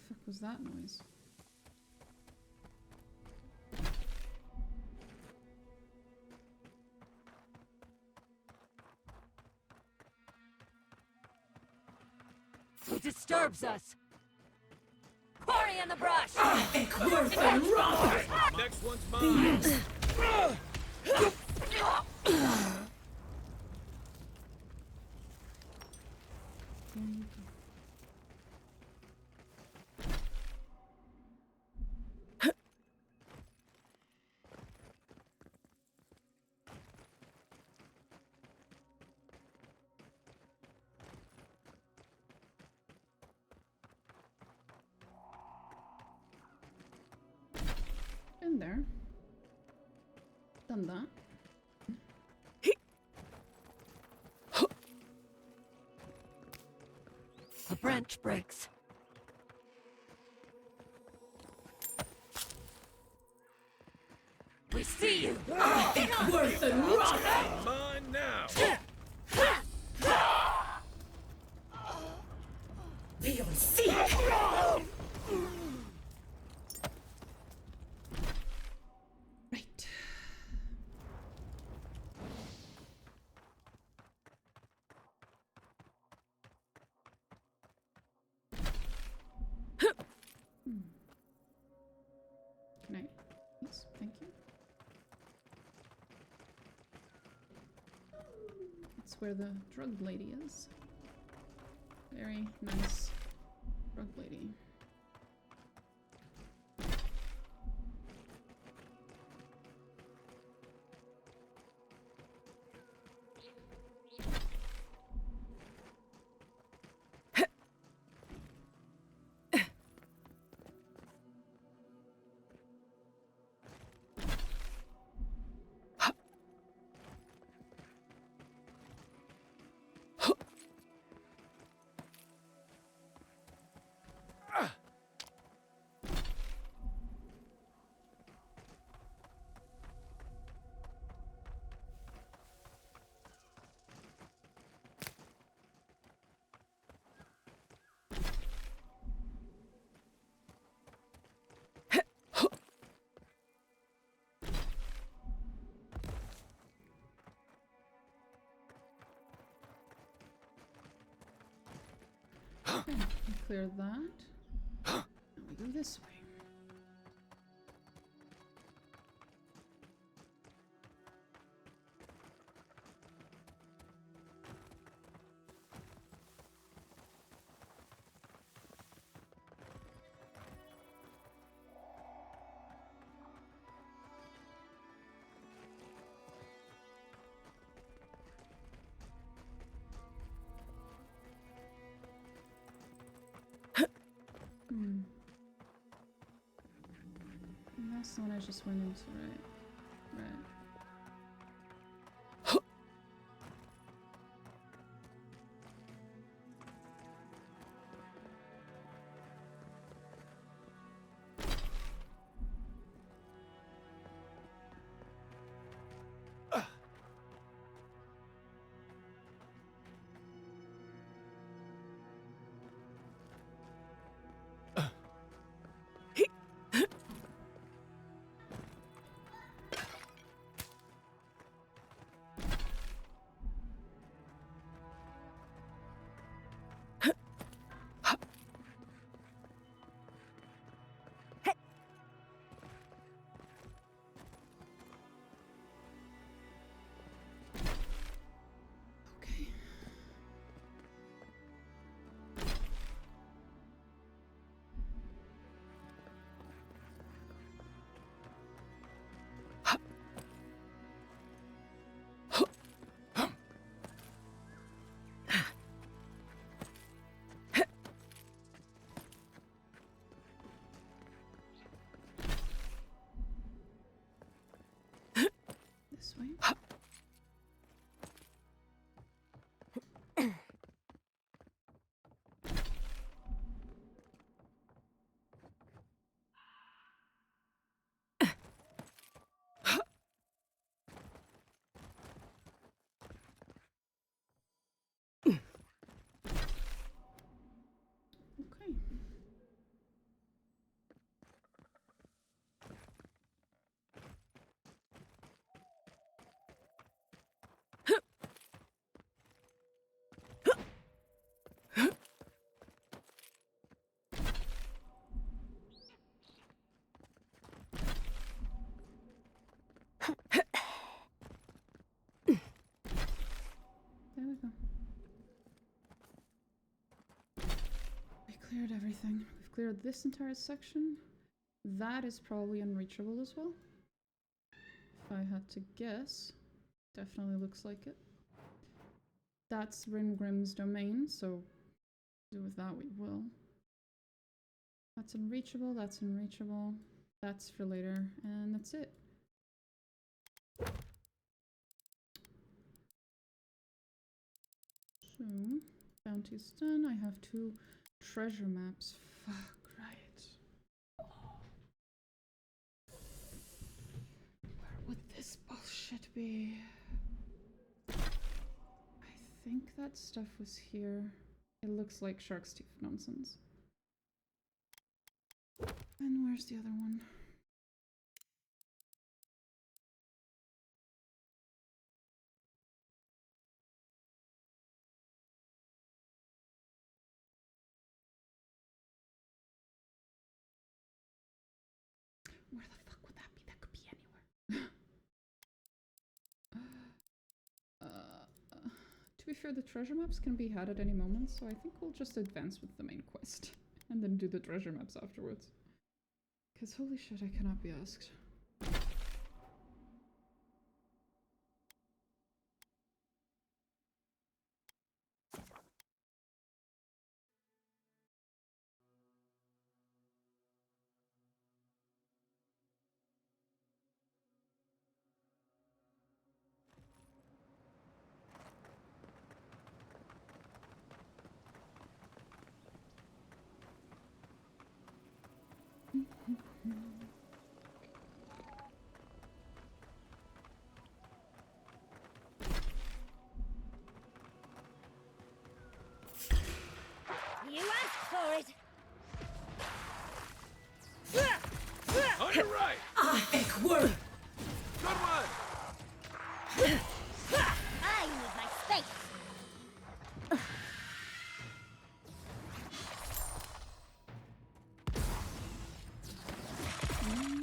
Fuck was that noise? Who disturbs us? Quarry in the brush! It's worth a rock! Next one's mine! In there. Done that. The branch breaks. We see you! It's worth a rock! Mine now! We'll see! Right. Can I? Yes, thank you. That's where the drug lady is. Very nice drug lady. Okay, clear that. Now we go this way. And that's the one I just went into, right? Right. this way. Okay. There we go. We cleared everything. We've cleared this entire section. That is probably unreachable as well. If I had to guess. Definitely looks like it. That's Ryngrim's domain, so do with that we will. That's unreachable, that's unreachable. That's for later, and that's it. So, bounty's done. I have 2 treasure maps. Fuck, right. Where would this bullshit be? I think that stuff was here. It looks like shark's teeth nonsense. And where's the other one? Where the fuck would that be? That could be anywhere. To be fair, the treasure maps can be had at any moment, so I think we'll just advance with the main quest. And then do the treasure maps afterwards. Because holy shit, I cannot be asked. You asked for it! On your right! Ekworth! Good one! I need my space!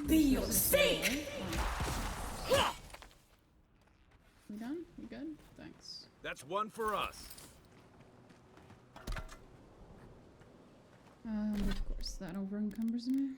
Be your sake! We done? We good? Thanks. That's one for us. Of course, that over encumbers me.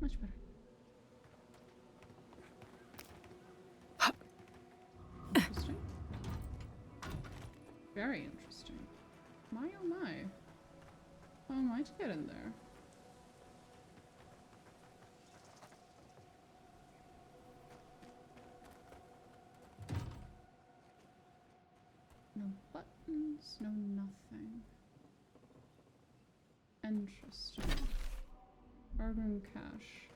Much better. Interesting. Very interesting. My oh my. How am I to get in there? No buttons, no nothing. Interesting. Ryngrim cache.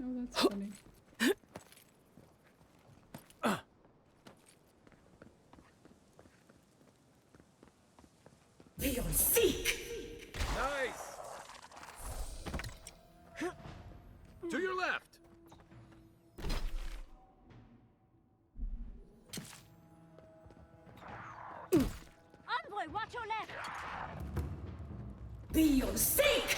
Oh, that's funny. Leon, seek! Nice! To your left! Envoy, watch your left! Leon, seek!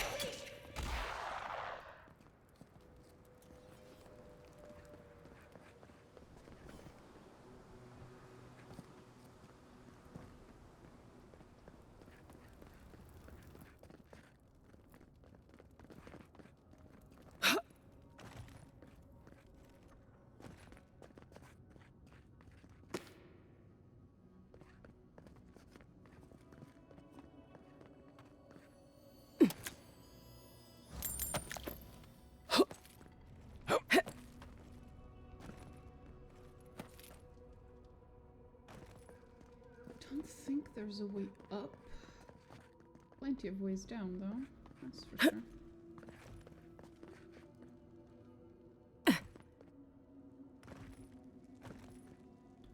I don't think there's a way up. Plenty of ways down, though. That's for sure.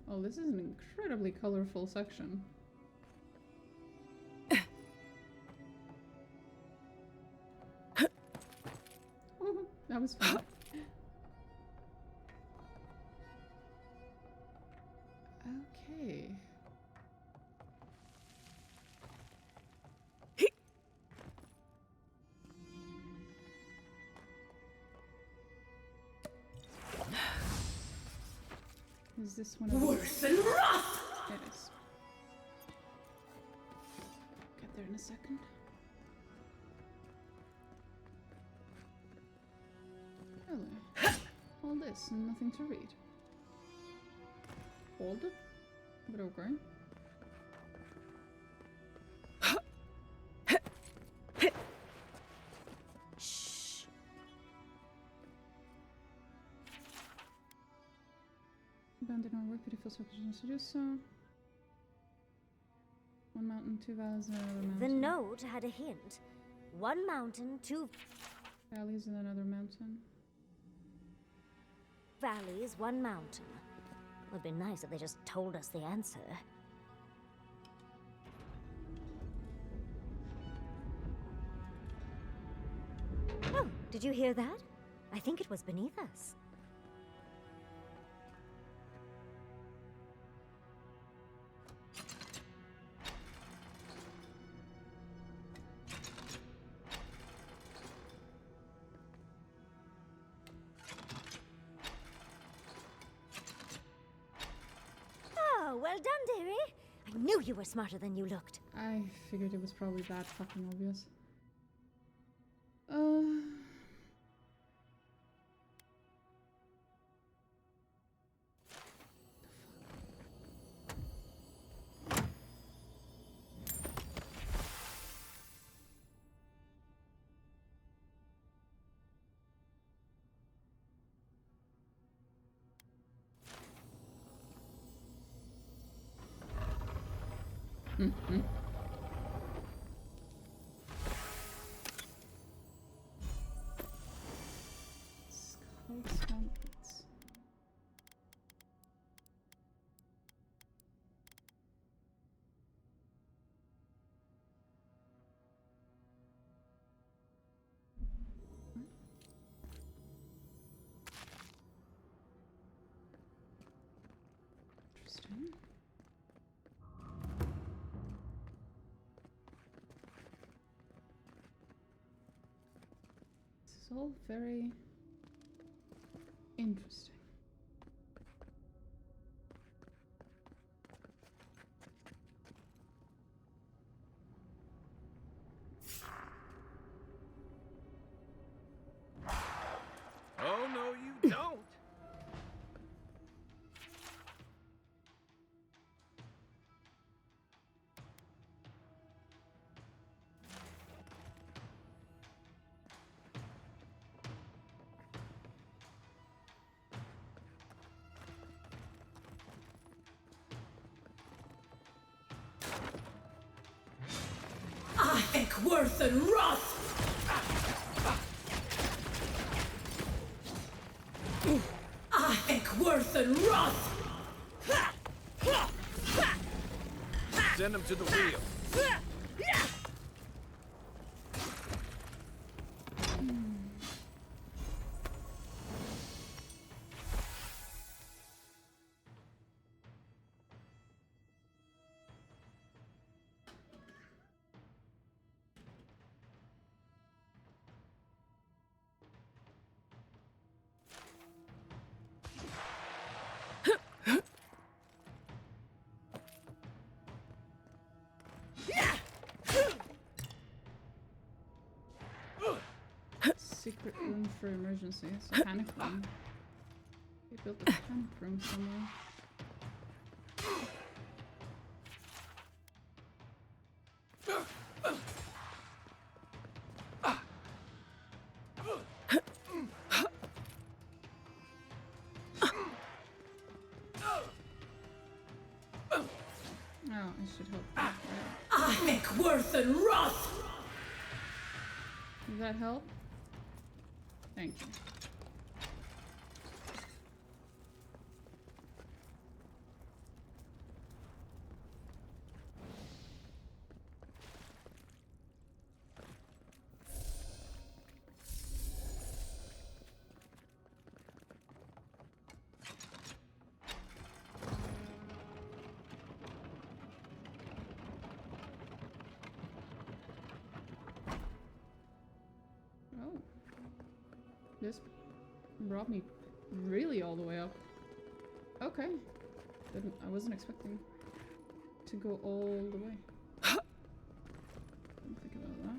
Oh, this is an incredibly colorful section. Oh, that was fun. Okay. Is this one of Worse than wrath! It is. Get there in a second. Hello. All this and nothing to read. Hold it? But okay. Shh. Abandon our work, but it feels so opportunity to do so. One mountain, two valleys, and another mountain. The note had a hint. One mountain, two valleys, and another mountain. valleys, one mountain. It would be nice if they just told us the answer. Oh, did you hear that? I think it was beneath us. Oh, well done, dearie. I knew you were smarter than you looked. I figured it was probably that fucking obvious. Mm-hmm. Interesting. This is all very interesting. Oh, no, you don't. Worth and wrath! I think worth and wrath. Send him to the wheel. Secret room for emergencies. A panic room. They built a panic room somewhere. Oh, I should hope that, right? I think worth and wrath. Does that help? Thank you. Oh. This brought me really all the way up. Okay. I wasn't expecting to go all the way. Didn't think about that.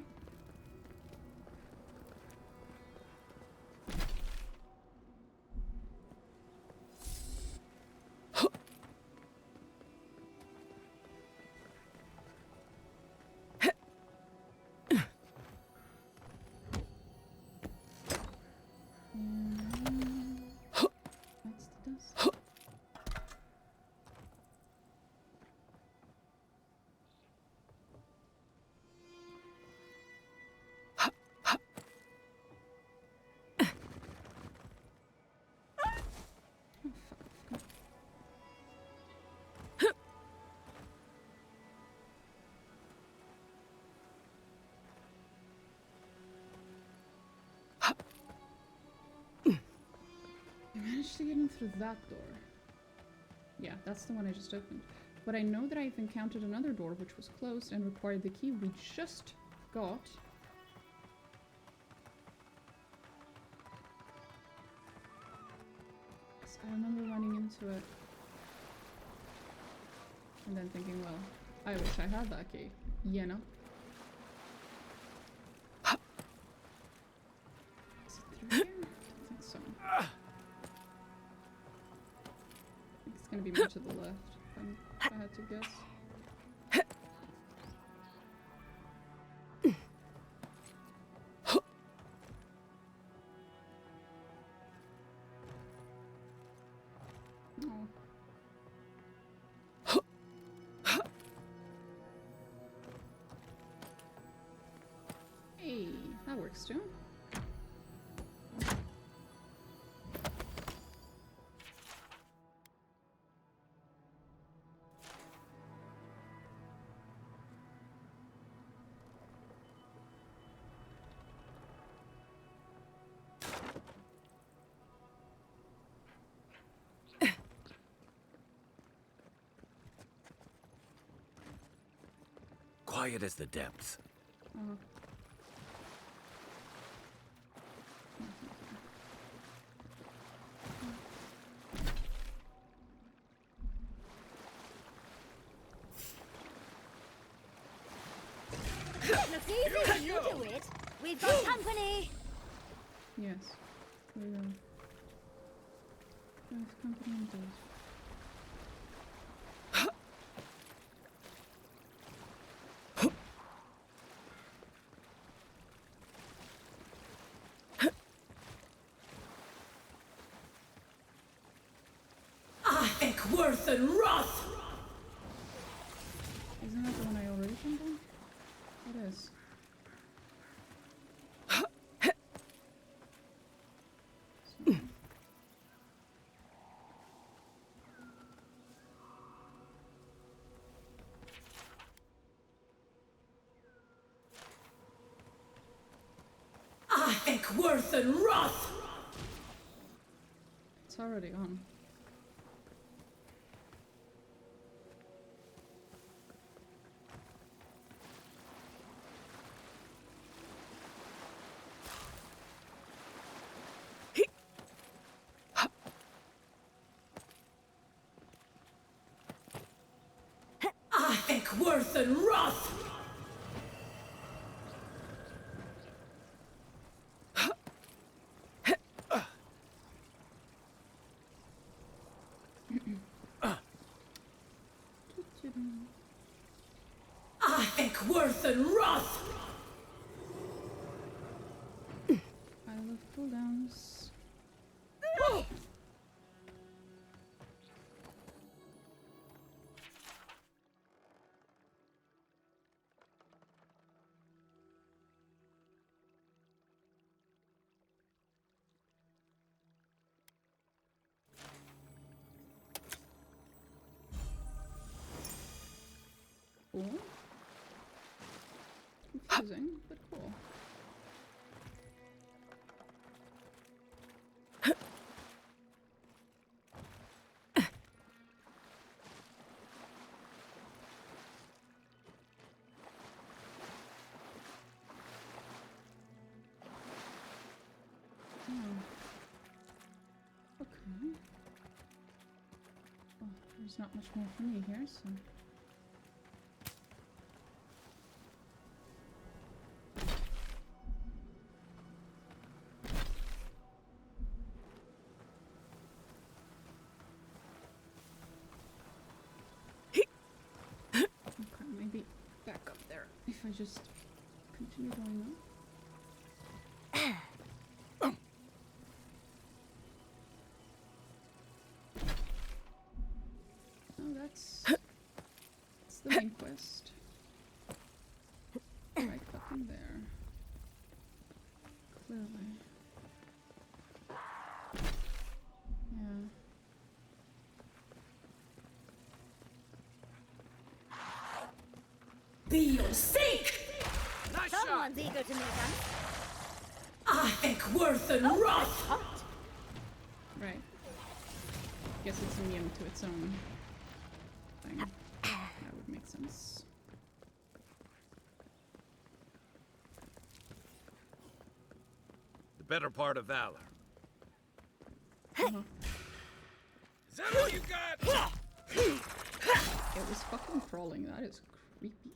I managed to get in through that door. Yeah, that's the one I just opened. But I know that I've encountered another door which was closed and required the key we just got. I remember running into it and then thinking, well, I wish I had that key, you know? Is it through here? I think so. I think it's gonna be more to the left, if I had to guess. Hey, that works too. Quiet as the depths. Looks easy when you do it. We've got company. Yes. We have company indeed. I think worth and wrath. Isn't that the one I already jumped on? It is. So. think worth and wrath! It's already on. I think worth and wrath! I think worth and wrath! I love cooldowns. Cool. Confusing, but cool. Okay. Well, there's not much more for me here, so... Okay, maybe back up there if I just continue going up. Oh, that's the main quest. Right fucking there. Clearly. Yeah. Be your sake! Nice Someone's eager to meet us. I think worth and wrath! Right. Guess it's immune to its own thing. That would make sense. The better part of valor. Uh-huh. Is that all you got? It was fucking crawling. That is creepy.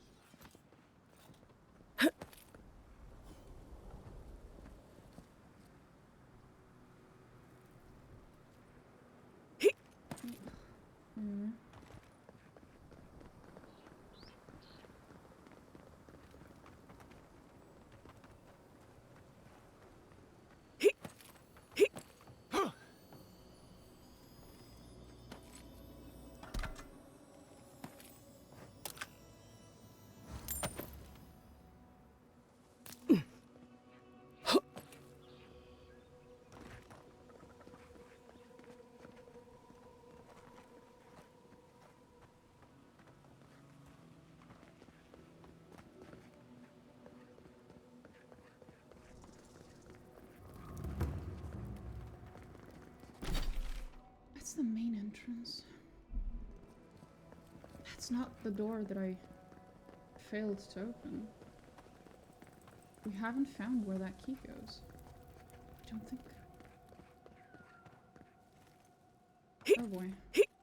Mm. That's the main entrance. That's not the door that I failed to open. We haven't found where that key goes. I don't think. Oh boy.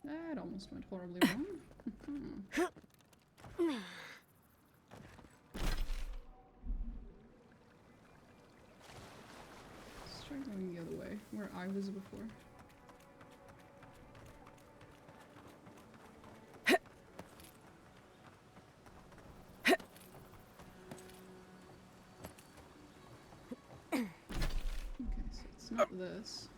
That almost went horribly wrong. Let's try going the other way, where I was before. Not this.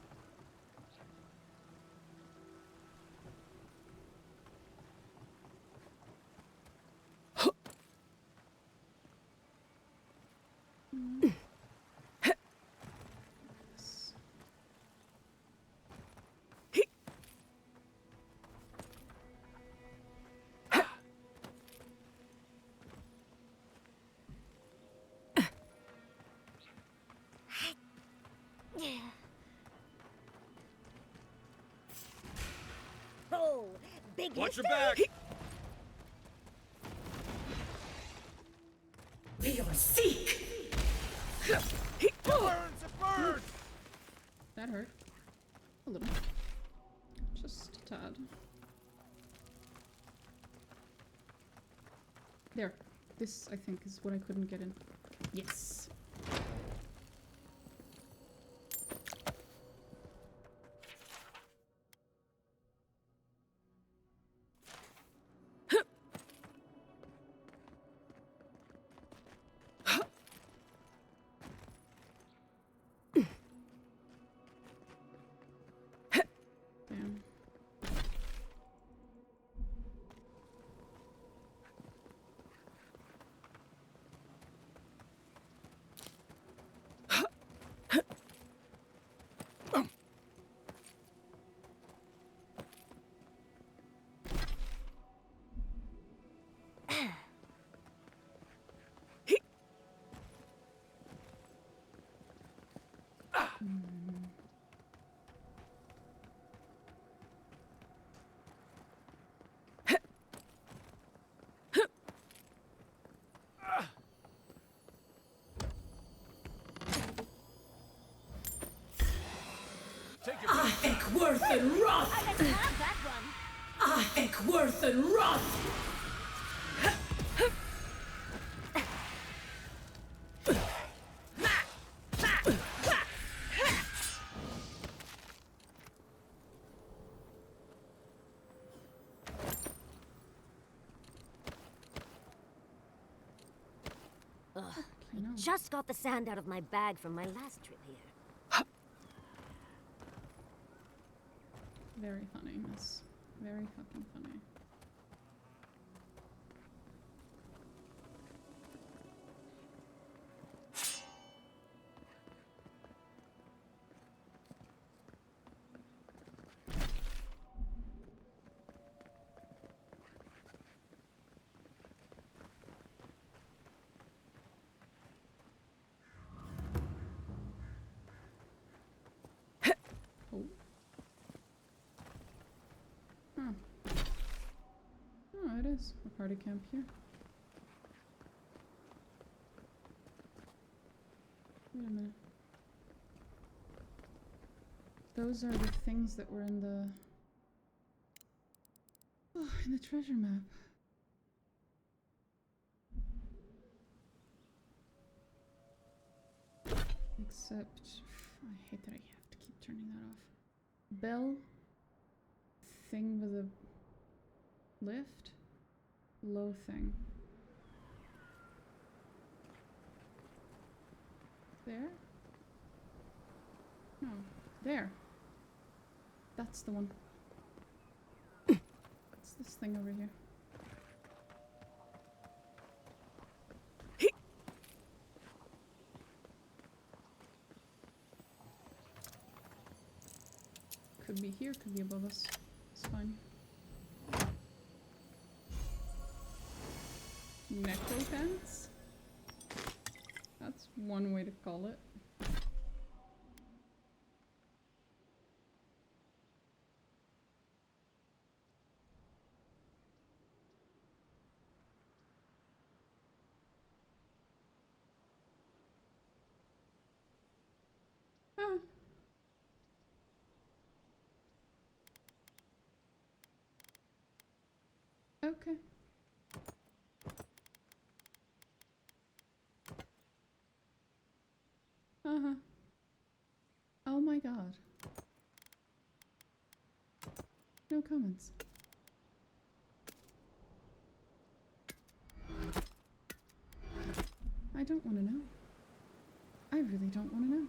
did Watch you your back! We are seek! It burns! It burns! That hurt. A little. Just a tad. There. This, I think, is what I couldn't get in. Yes. Damn. I think worth and wrath! I didn't have that one. I think worth and wrath! Ugh, I just got the sand out of my bag from my last trip here. Very funny, miss. Very fucking funny. Oh. Huh. Oh, it is a party camp here. Wait a minute. Those are the things that were in the... Oh, in the treasure map. Except... I hate that I have to keep turning that off. Bell... Thing with a lift? Low thing. There? No. There. That's the one. It's this thing over here. Could be here, could be above us. It's fine. Necropants? That's one way to call it. Ah. Okay. Uh-huh. Oh my god. No comments. I don't want to know. I really don't want to know.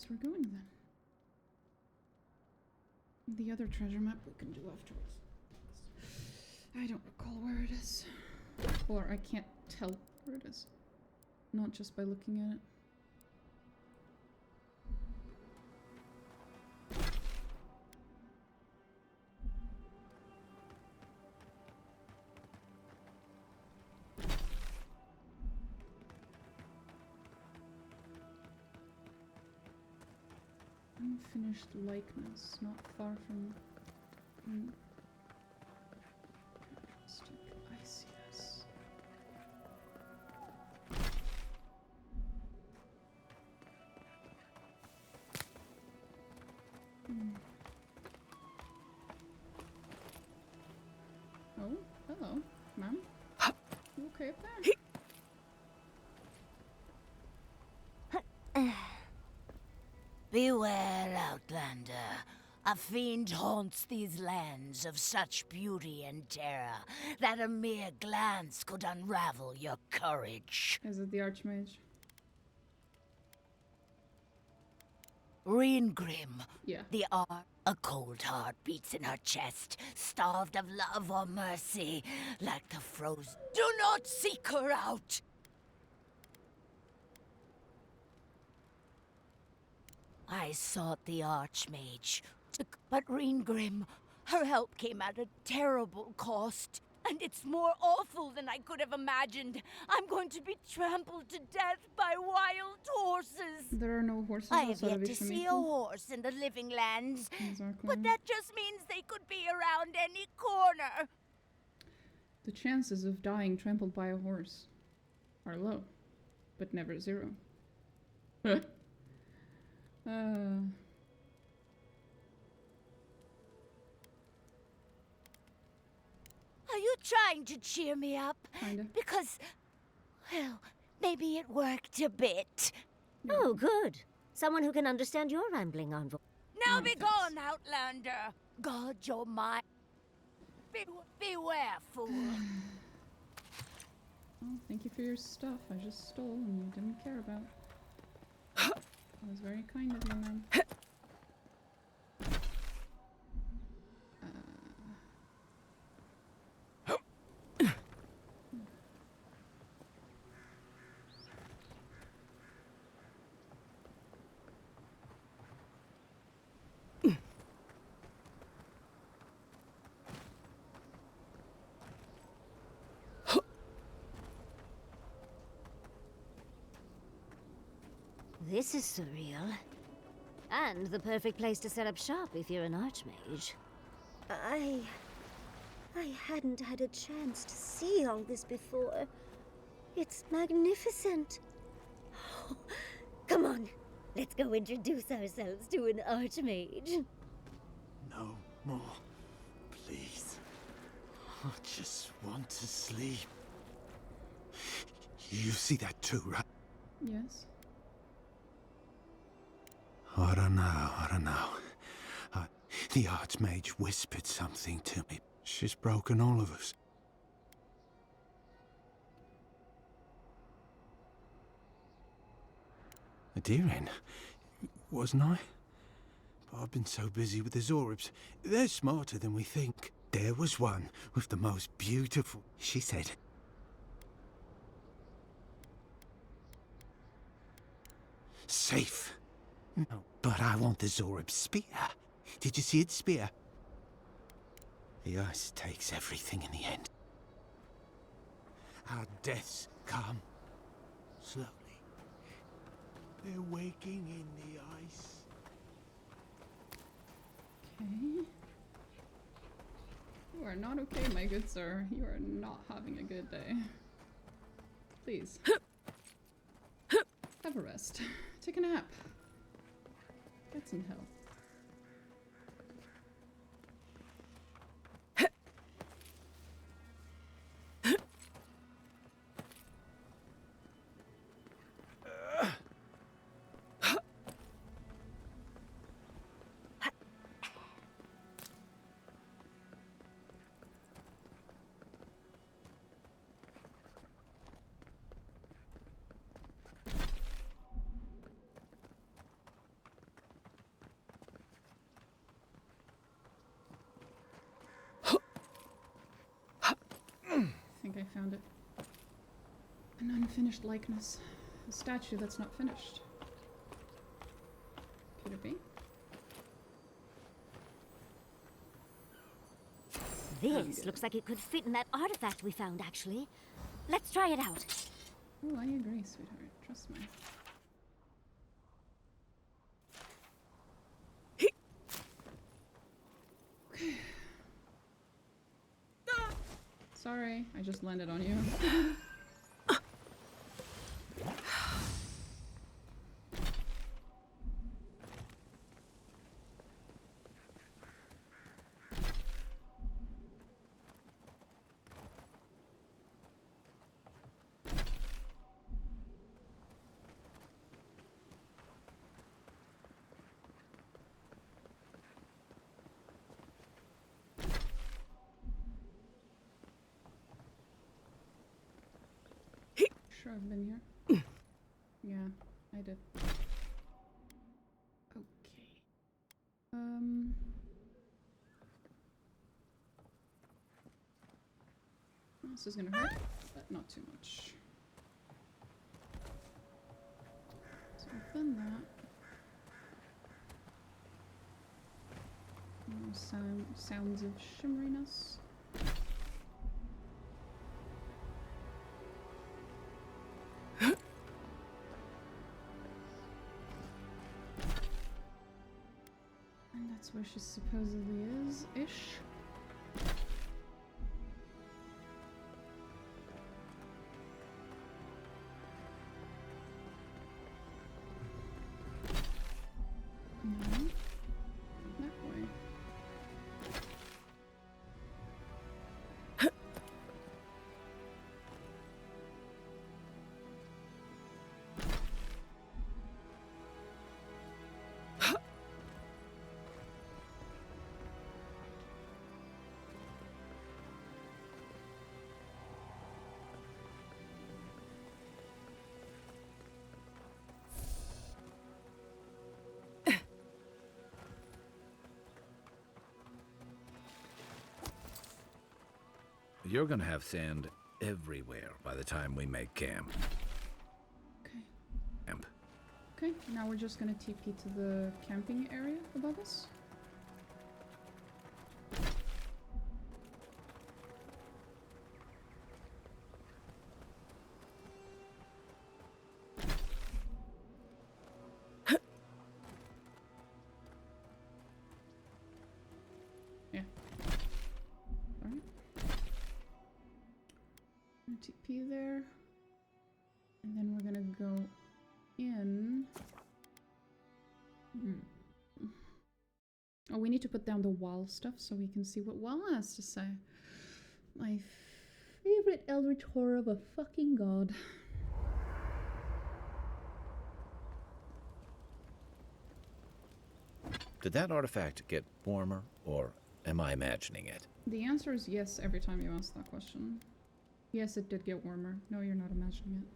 we're going then. The other treasure map we can do afterwards. I don't recall where it is. Or I can't tell where it is. Not just by looking at it. Unfinished likeness, not far from... I see this. Oh, hello, ma'am. You okay up there? Beware, Outlander. A fiend haunts these lands of such beauty and terror that a mere glance could unravel your courage. Is it the archmage? Ryngrim. Yeah. A cold heart beats in her chest, starved of love or mercy, like the frozen. Do not seek her out! I sought the archmage, but Ryngrim, her help came at a terrible cost. And it's more awful than I could have imagined. I'm going to be trampled to death by wild horses. There are no horses I have outside yet of to see a Ishimiko. horse in the living lands. Exactly. But that just means they could be around any corner. The chances of dying trampled by a horse are low, but never zero. Are you trying to cheer me up? Kinda. Because, well, maybe it worked a bit. Oh, good. Someone who can understand your rambling envoy. Now be gone, Outlander. Guard your mind. Beware, fool. Well, thank you for your stuff. I just stole and you didn't care about. That was very kind of you, ma'am. This is surreal. And the perfect place to set up shop if you're an archmage. I hadn't had a chance to see all this before. It's magnificent. Oh, come on, let's go introduce ourselves to an archmage. No more, please. I just want to sleep. You see that too, right? Yes. I don't know. The archmage whispered something to me. She's broken all of us. A Deering, wasn't I? But I've been so busy with the Zorbs. They're smarter than we think. There was one with the most beautiful... She said... Safe. No, but I want the Zorb spear. Did you see its spear? The ice takes everything in the end. Our deaths come slowly. They're waking in the ice. Okay. You are not okay, my good sir. You are not having a good day. Please. Have a rest. Take a nap. Get some help. Okay, found it. An unfinished likeness. A statue that's not finished. Could it be? This looks like it could fit in that artifact we found, actually. Let's try it out. Oh, I agree, sweetheart. Trust me. Okay. Sorry, I just landed on you. Sure, I've been here. Yeah, I did. Okay. This is gonna hurt, but not too much. So I've done that. Sounds of shimmeriness. That's where she supposedly is-ish. No. That way. You're gonna have sand everywhere by the time we make camp. Okay. Camp. Okay, now we're just gonna TP to the camping area above us. Yeah. Alright. TP there. And then we're gonna go in. Oh, we need to put down the wall stuff so we can see what Wall has to say. My favorite eldritch horror of a fucking god. Did that artifact get warmer, or am I imagining it? The answer is yes every time you ask that question. Yes, it did get warmer. No, you're not imagining it.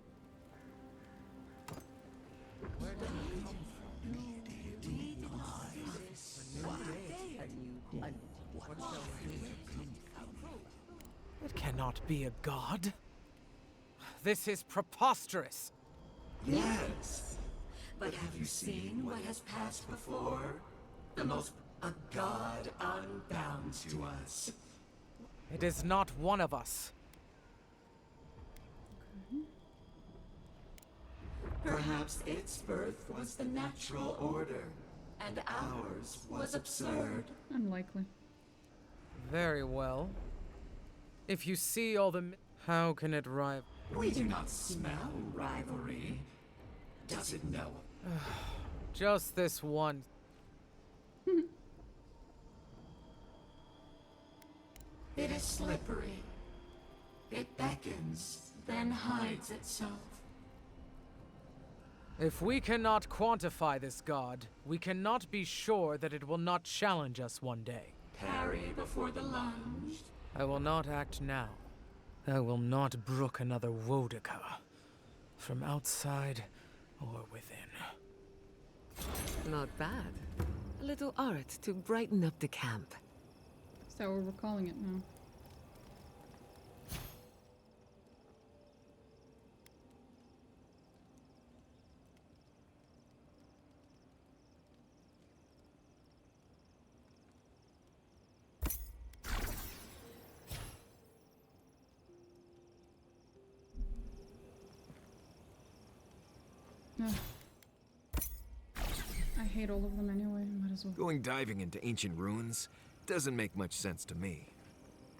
It cannot be a god. This is preposterous. Yes, but have you seen what has passed before? The most a god unbound to us. It is not one of us. Perhaps its birth was the natural order, and ours was absurd. Unlikely. Very well. If you see all the... How can it rival? We do not smell rivalry. Does it know? Just this one. It is slippery. It beckons, then hides itself. If we cannot quantify this god, we cannot be sure that it will not challenge us one day. Parry before the lunge. I will not act now. I will not brook another Wodika, from outside or within. Not bad. A little art to brighten up the camp. Is that what we're calling it now? Ugh. I hate all of them anyway, might as well. Going diving into ancient ruins doesn't make much sense to me.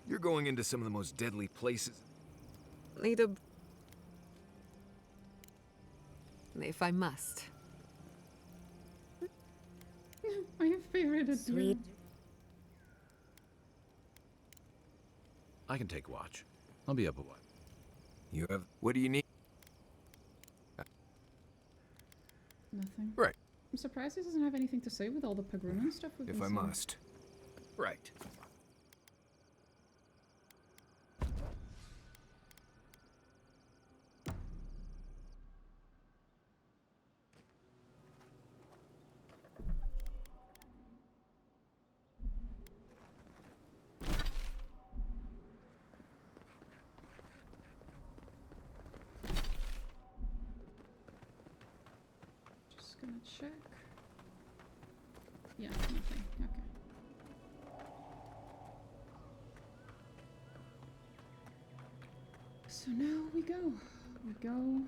You're going into some of the most deadly places. Leader... If I must. My favorite is Sweet. I can take watch. I'll be up a while. You have... What do you need? Nothing. Right. I'm surprised he doesn't have anything to say with all the Pagruna stuff we've If been I seeing. must. Right. Just gonna check. Yeah, nothing. Okay. So now we go. We go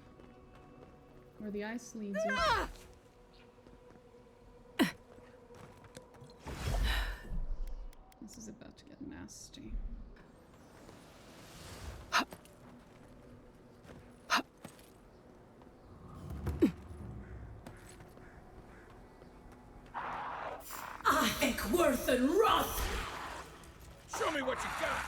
where the ice leads us. This is about to get nasty. Eckworth and Roth! Show me what you got!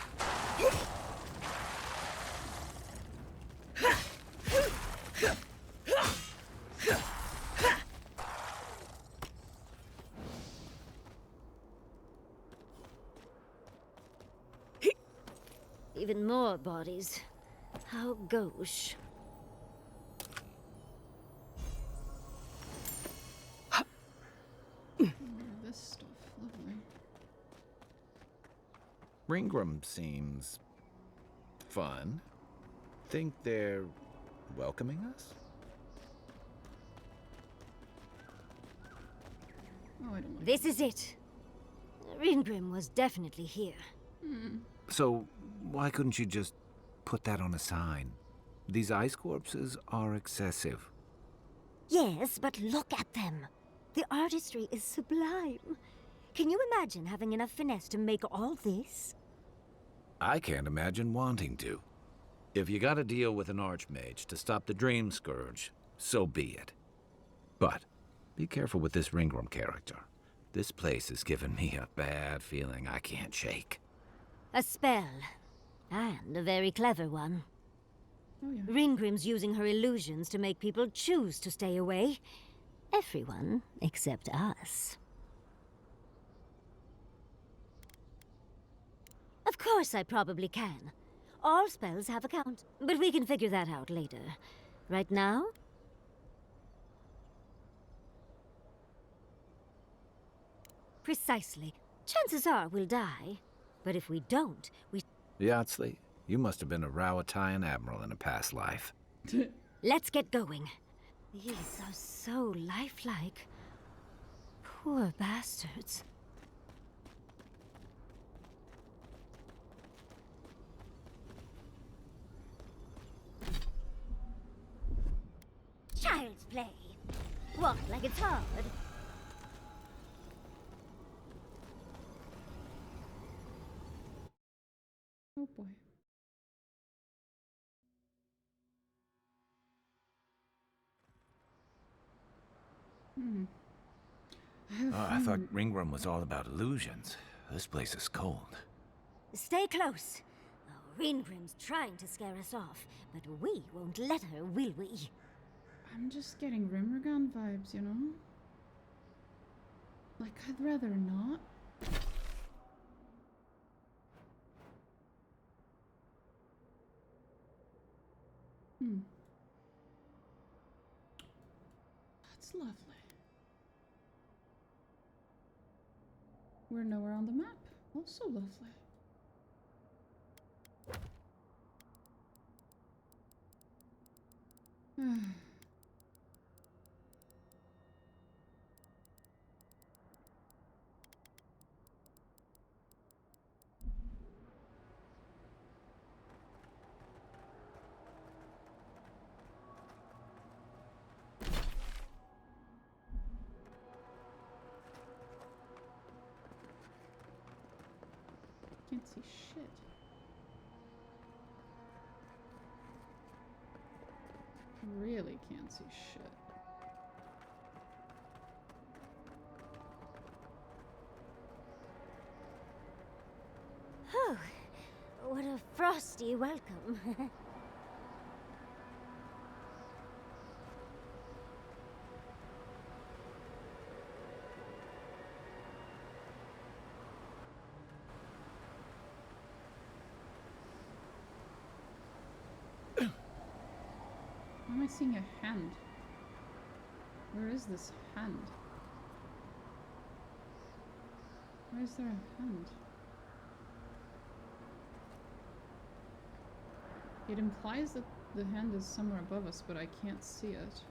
Even more bodies. How gauche. This stuff, lovely. Ryngrim seems fun. Think they're welcoming us? Oh, I don't like This is it. Ryngrim was definitely here. So, why couldn't you just put that on a sign? These ice corpses are excessive. Yes, but look at them. The artistry is sublime. Can you imagine having enough finesse to make all this? I can't imagine wanting to. If you gotta deal with an archmage to stop the dreamscurge, so be it. But be careful with this Ryngrim character. This place has given me a bad feeling I can't shake. A spell. And a very clever one. Oh, yeah. Ryngrim's using her illusions to make people choose to stay away. Everyone except us. Of course I probably can. All spells have a count, but we can figure that out later. Right now? Precisely. Chances are we'll die. But if we don't, we... Yatsley, you must have been a Rowatayan admiral in a past life. Let's get going. These are so lifelike. Poor bastards. Child's play. Walk like it's hard. Oh boy. I thought Ryngrim was all about illusions. This place is cold. Stay close. Oh, Ryngrim's trying to scare us off, but we won't let her, will we? I'm just getting Rimmergun vibes, you know? Like, I'd rather not. That's lovely. We're nowhere on the map. Also lovely. see shit. Really can't see shit. Oh, what a frosty welcome. Why am I seeing a hand? Where is this hand? Why is there a hand? It implies that the hand is somewhere above us, but I can't see it.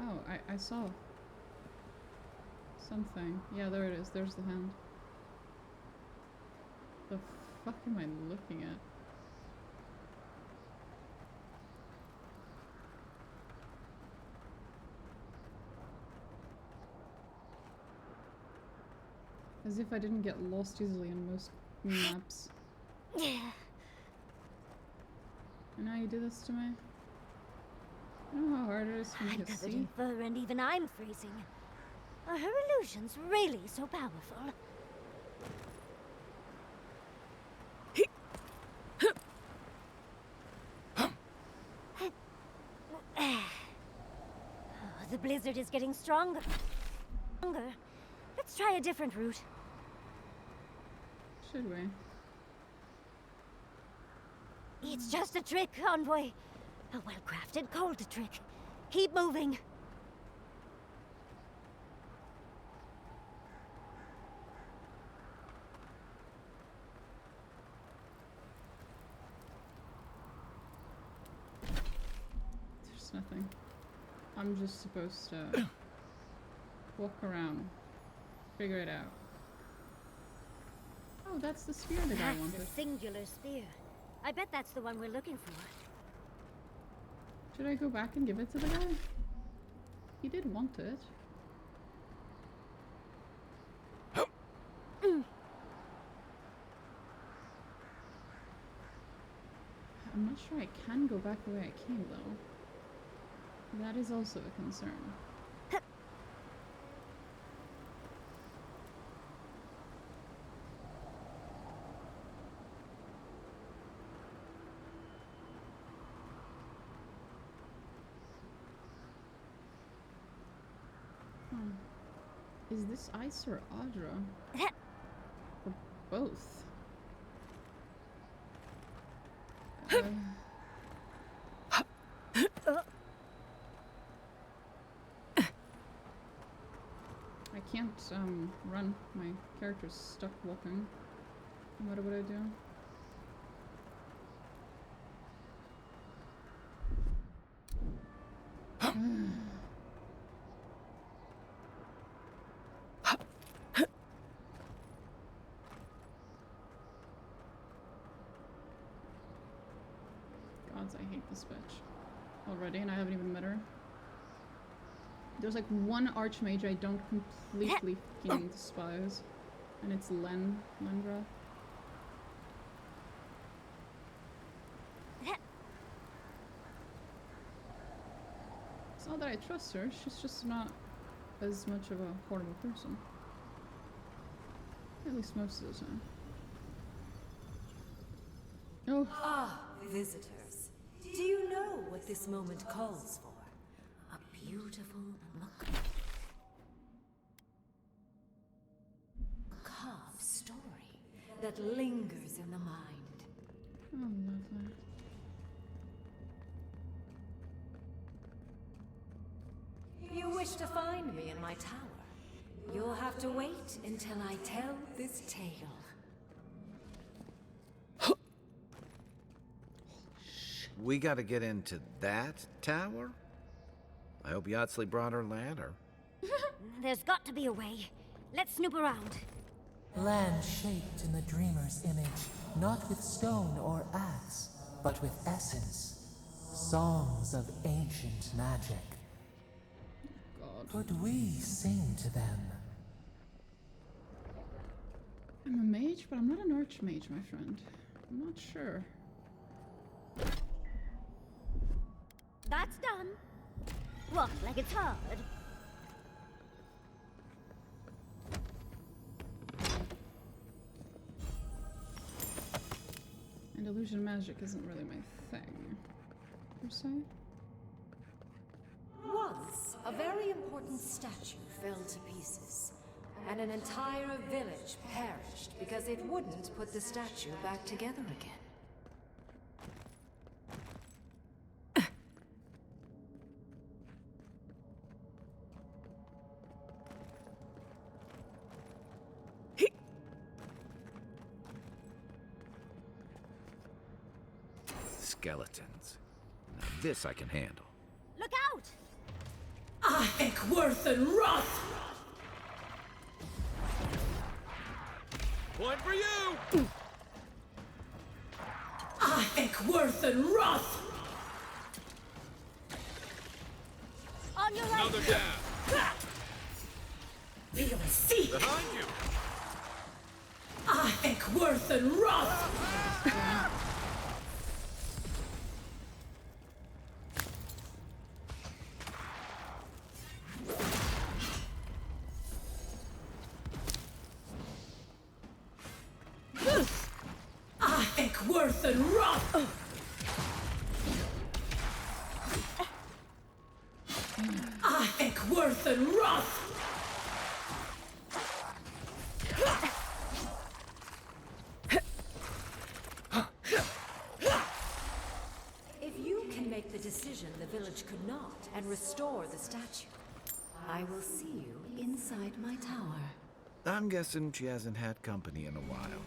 Oh, I saw something. Yeah, there it is. There's the hand. The fuck am I looking at? As if I didn't get lost easily in most maps. Yeah. And now you do this to me? You know how hard it is for me I'm to covered see? in fur and even I'm freezing. Are her illusions really so powerful? Oh, the blizzard is getting stronger. Let's try a different route. Should we? It's just a trick, Envoy. A well-crafted cold trick. Keep moving. There's nothing. I'm just supposed to walk around, figure it out. Oh, that's the spear that I wanted. That's a singular spear. I bet that's the one we're looking for. Should I go back and give it to the guy? He did want it. I'm not sure I can go back the way I came, though. That is also a concern. Is this ice or Audra? Or both? I can't run. My character's stuck walking. No matter what I do. Gods, I hate this bitch already, and I haven't even met her. There's like one archmage I don't completely fucking despise, and it's Lendra. It's not that I trust her, she's just not as much of a horrible person. At least most of the time. Oh. Ah, visitors. Do you know what this moment calls for? A beautiful, macabre story that lingers in the mind. Oh, lovely. You wish to find me in my tower? You'll have to wait until I tell this tale. We gotta get into that tower? I hope Yatsley brought her ladder. There's got to be a way. Let's snoop around. Land shaped in the dreamer's image, not with stone or axe, but with essence. Songs of ancient magic. God. Could we sing to them? I'm a mage, but I'm not an archmage, my friend. I'm not sure. That's done. Walk like it's hard. And illusion magic isn't really my thing, per se. Once, a very important statue fell to pieces, and an entire village perished because it wouldn't put the statue back together again. Skeletons. Now this I can handle. Look out! I think worth and wrath! Point for you! I think worth and wrath! On your right! Another down! We will see! Behind you! I think worth and wrath! I think worth and wrath! I think worth and wrath! If you can make the decision the village could not and restore the statue, I will see you inside my tower. I'm guessing she hasn't had company in a while.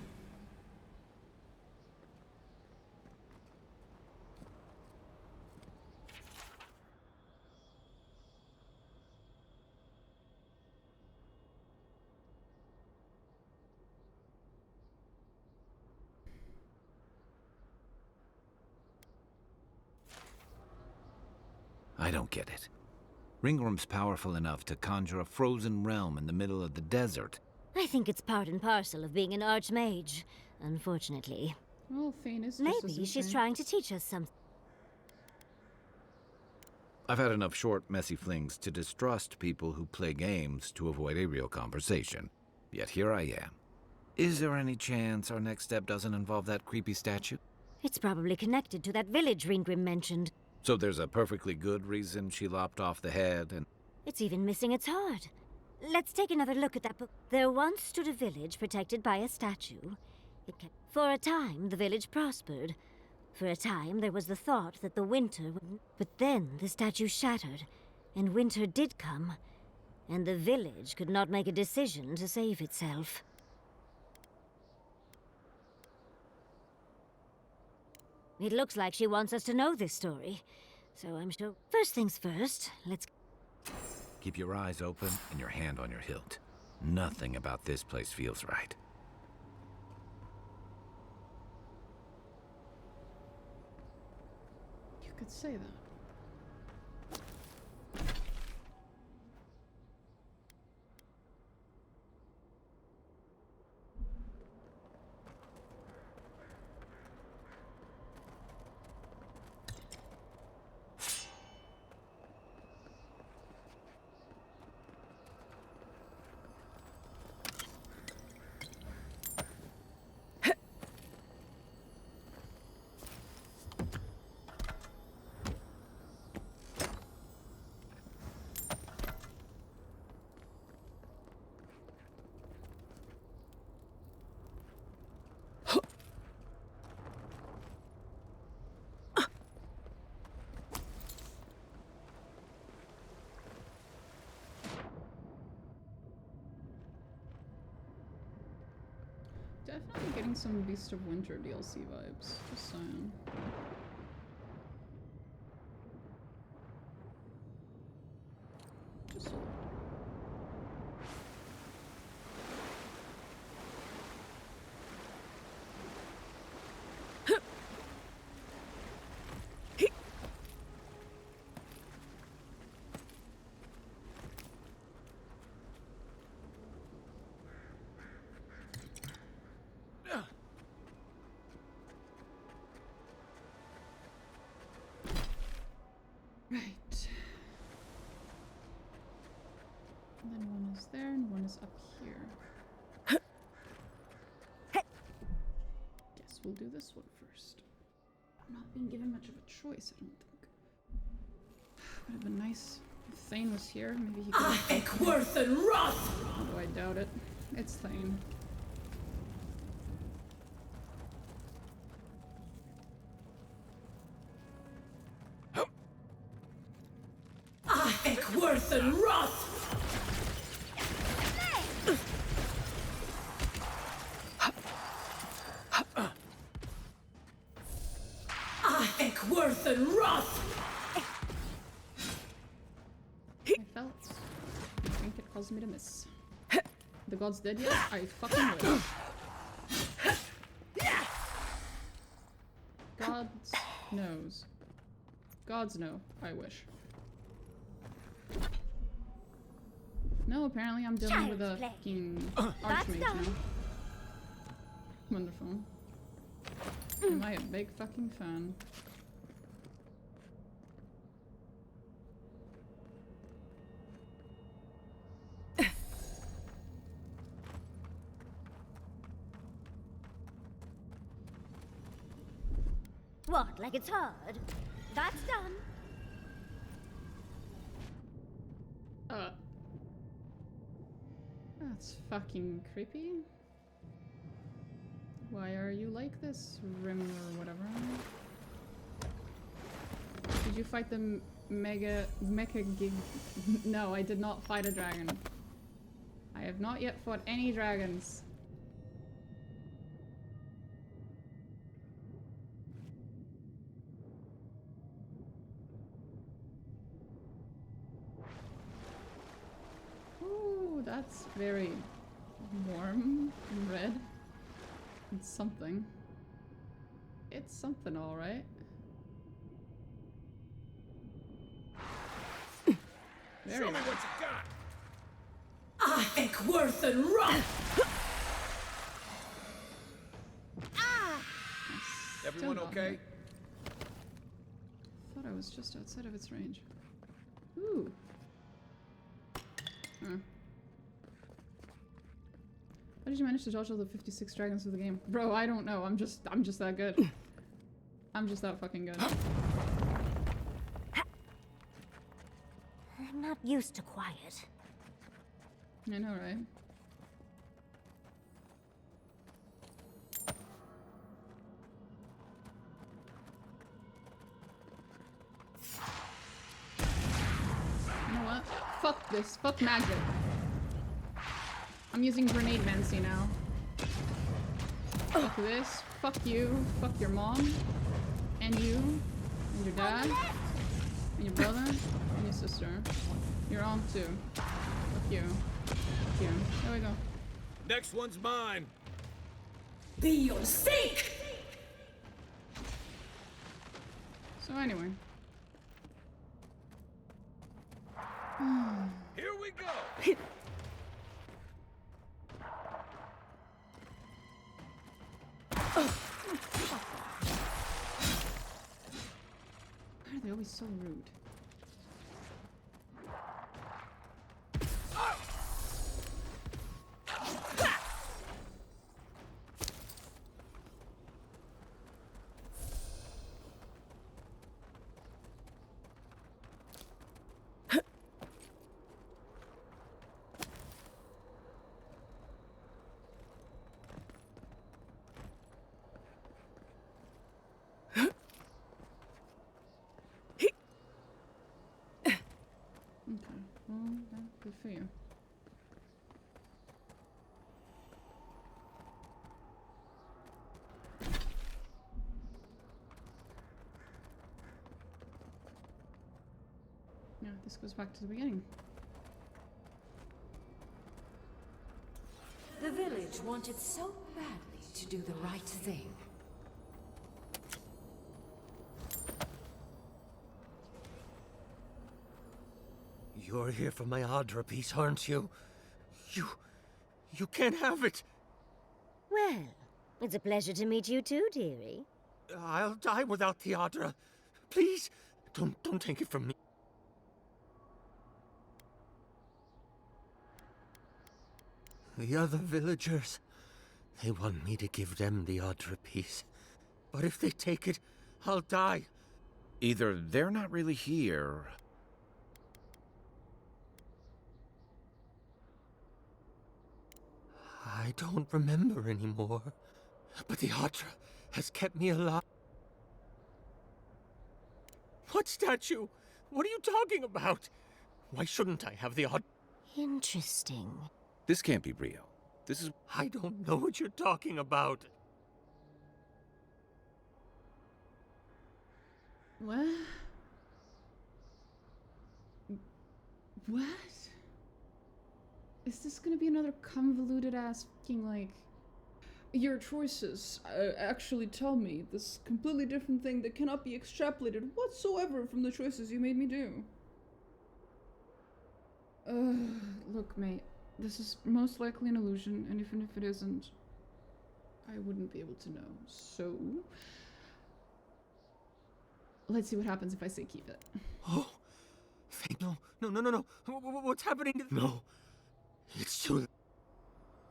I don't get it. Ryngrim's powerful enough to conjure a frozen realm in the middle of the desert. I think it's part and parcel of being an archmage, unfortunately. Well, Thane is just Maybe as she's insane. trying to teach us something. I've had enough short, messy flings to distrust people who play games to avoid a real conversation. Yet here I am. Is there any chance our next step doesn't involve that creepy statue? It's probably connected to that village Ryngrim mentioned. So there's a perfectly good reason she lopped off the head and... It's even missing its heart. Let's take another look at that book. There once stood a village protected by a statue. For a time, the village prospered. For a time, there was the thought that the winter would... But then the statue shattered, and winter did come, and the village could not make a decision to save itself. It looks like she wants us to know this story, so I'm sure... First things first, let's... Keep your eyes open and your hand on your hilt. Nothing about this place feels right. You could say that. Definitely getting some Beast of Winter DLC vibes, just saying. Just a Right. And then one is there and one is up here. Guess we'll do this one first. I'm not being given much of a choice, I don't think. Would have been nice if Thane was here. Maybe he could have Eckworth and Roth! Although I doubt it. It's Thane. Eckworth and Roth! Eckworth and Roth! I felt. I think it caused me to miss. The god's dead yet? I fucking will. God's knows. Gods know. I wish. No, apparently I'm dealing with a fucking archmage now. Wonderful. Am I a big fucking fan? What, like it's hard? That's done. That's fucking creepy. Why are you like this, Rim or whatever? Did you fight the mecha gig? No, I did not fight a dragon. I have not yet fought any dragons. Ooh, that's very warm and red. It's something. It's something, alright. Show me what you got! Eckworth and Roth! Everyone okay? Thought I was just outside of its range. Ooh. Huh. How did you manage to dodge all the 56 dragons of the game? Bro, I don't know. I'm just that good. I'm just that fucking good. I'm not used to quiet. I know, right? You know what? Fuck this. Fuck magic. I'm using grenade mancy now. Fuck this. Fuck you. Fuck your mom. And you. And your dad. And your brother. And your sister. You're on too. Fuck you. Fuck you. There we go. Next one's mine. Be your stake! So anyway. Here we go! Why are they always so rude? Good for you. Yeah, this goes back to the beginning. The village wanted so badly to do the right thing. You're here for my Adra piece, aren't you? You can't have it! Well, it's a pleasure to meet you too, dearie. I'll die without the Adra. Please, don't take it from me. The other villagers, they want me to give them the Adra piece. But if they take it, I'll die. Either they're not really here. I don't remember anymore. But the Adra has kept me alive. What statue? What are you talking about? Why shouldn't I have the Adra? Interesting. This can't be real. This is... I don't know what you're talking about. What? What? Is this gonna be another convoluted ass fucking like... Your choices actually tell me this completely different thing that cannot be extrapolated whatsoever from the choices you made me do. Look, mate. This is most likely an illusion, and even if it isn't, I wouldn't be able to know. So... let's see what happens if I say keep it. Oh! No. What's happening? No. It's too late.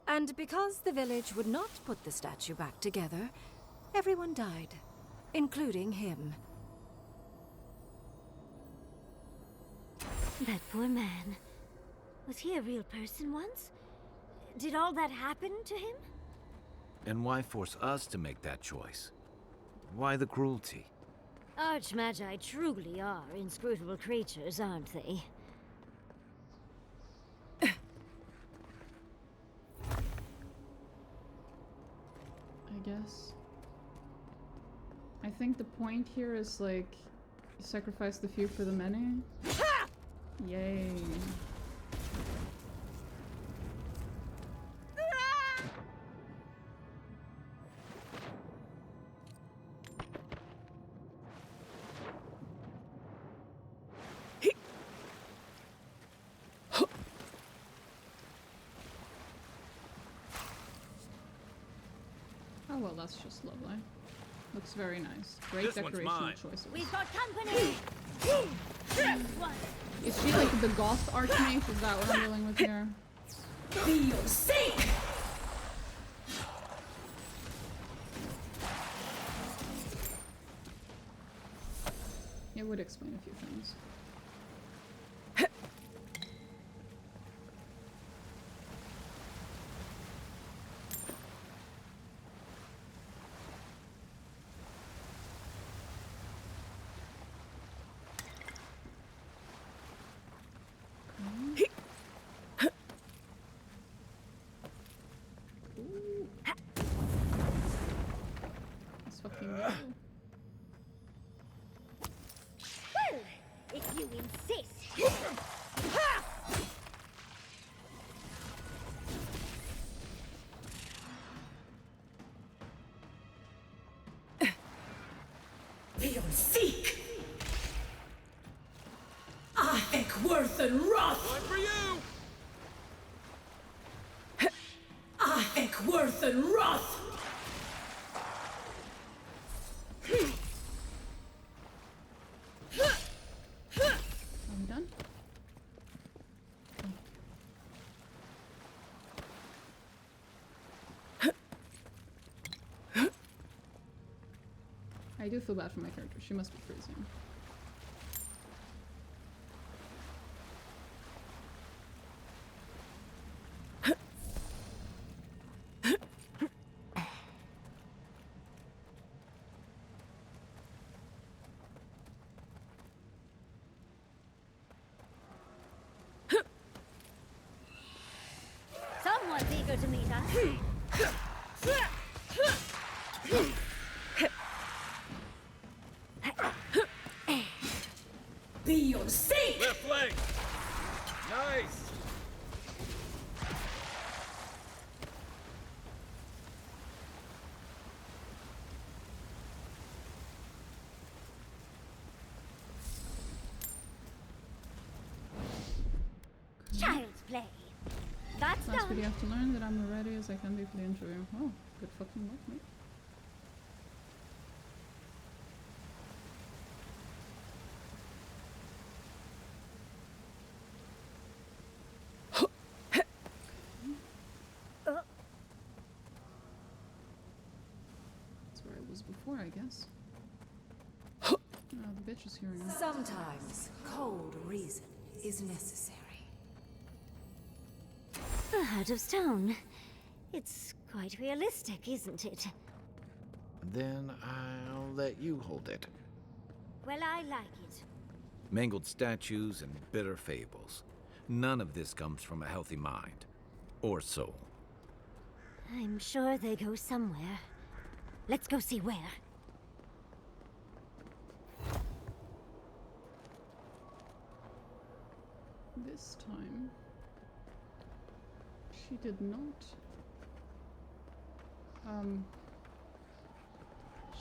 And because the village would not put the statue back together, everyone died, including him. That poor man. Was he a real person once? Did all that happen to him? And why force us to make that choice? Why the cruelty? Archmagi truly are inscrutable creatures, aren't they? I guess. I think the point here is like, you sacrifice the few for the many. Yay. Oh well, that's just lovely. Looks very nice. Great decorational choices. We've got company! Is she like the goth archmage? Is that what I'm dealing with here? Feel sick! It would explain a few things. Let's fucking go. Well, if you insist. Feel sick! I think worth and wrath! One for you! I think worth and wrath! I'm done. I do feel bad for my character. She must be freezing. Someone's eager to meet us. Be on safe! Left flank! Nice! Child's play. That's Last done. video I have to learn that I'm ready as I can be for the interview. Oh, good fucking luck, mate. it was before, I guess. Oh, the bitch is here now. Sometimes cold reason is necessary. A heart of stone. It's quite realistic, isn't it? Then I'll let you hold it. Well, I like it. Mangled statues and bitter fables. None of this comes from a healthy mind. Or soul. I'm sure they go somewhere. Let's go see where. This time, she did not.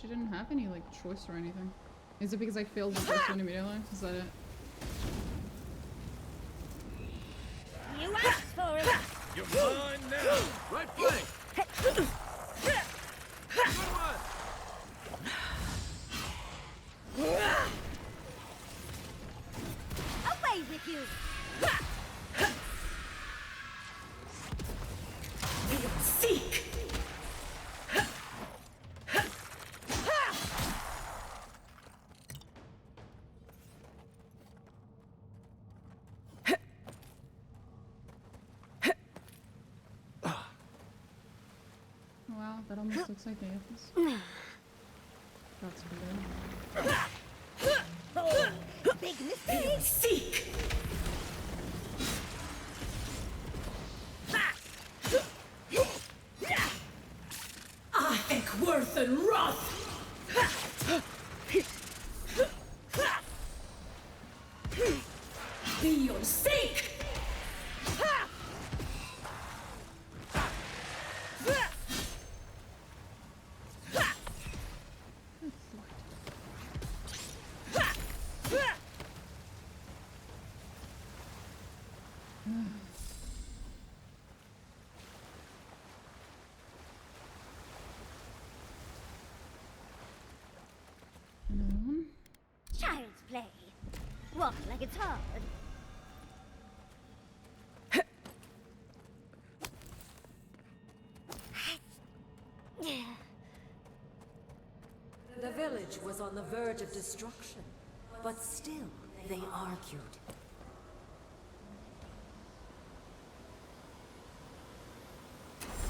She didn't have any, like, choice or anything. Is it because I failed the first one immediately? Is that it? You asked for it! You're mine now! Right flank! Good one! Away with you! Seek! Wow, that almost looks like Aethys. That's good. Big mistake! Seek! Eckworth and Roth! Be your sake! Another one. Child's play. Walk like it's hard. The village was on the verge of destruction, but still they argued.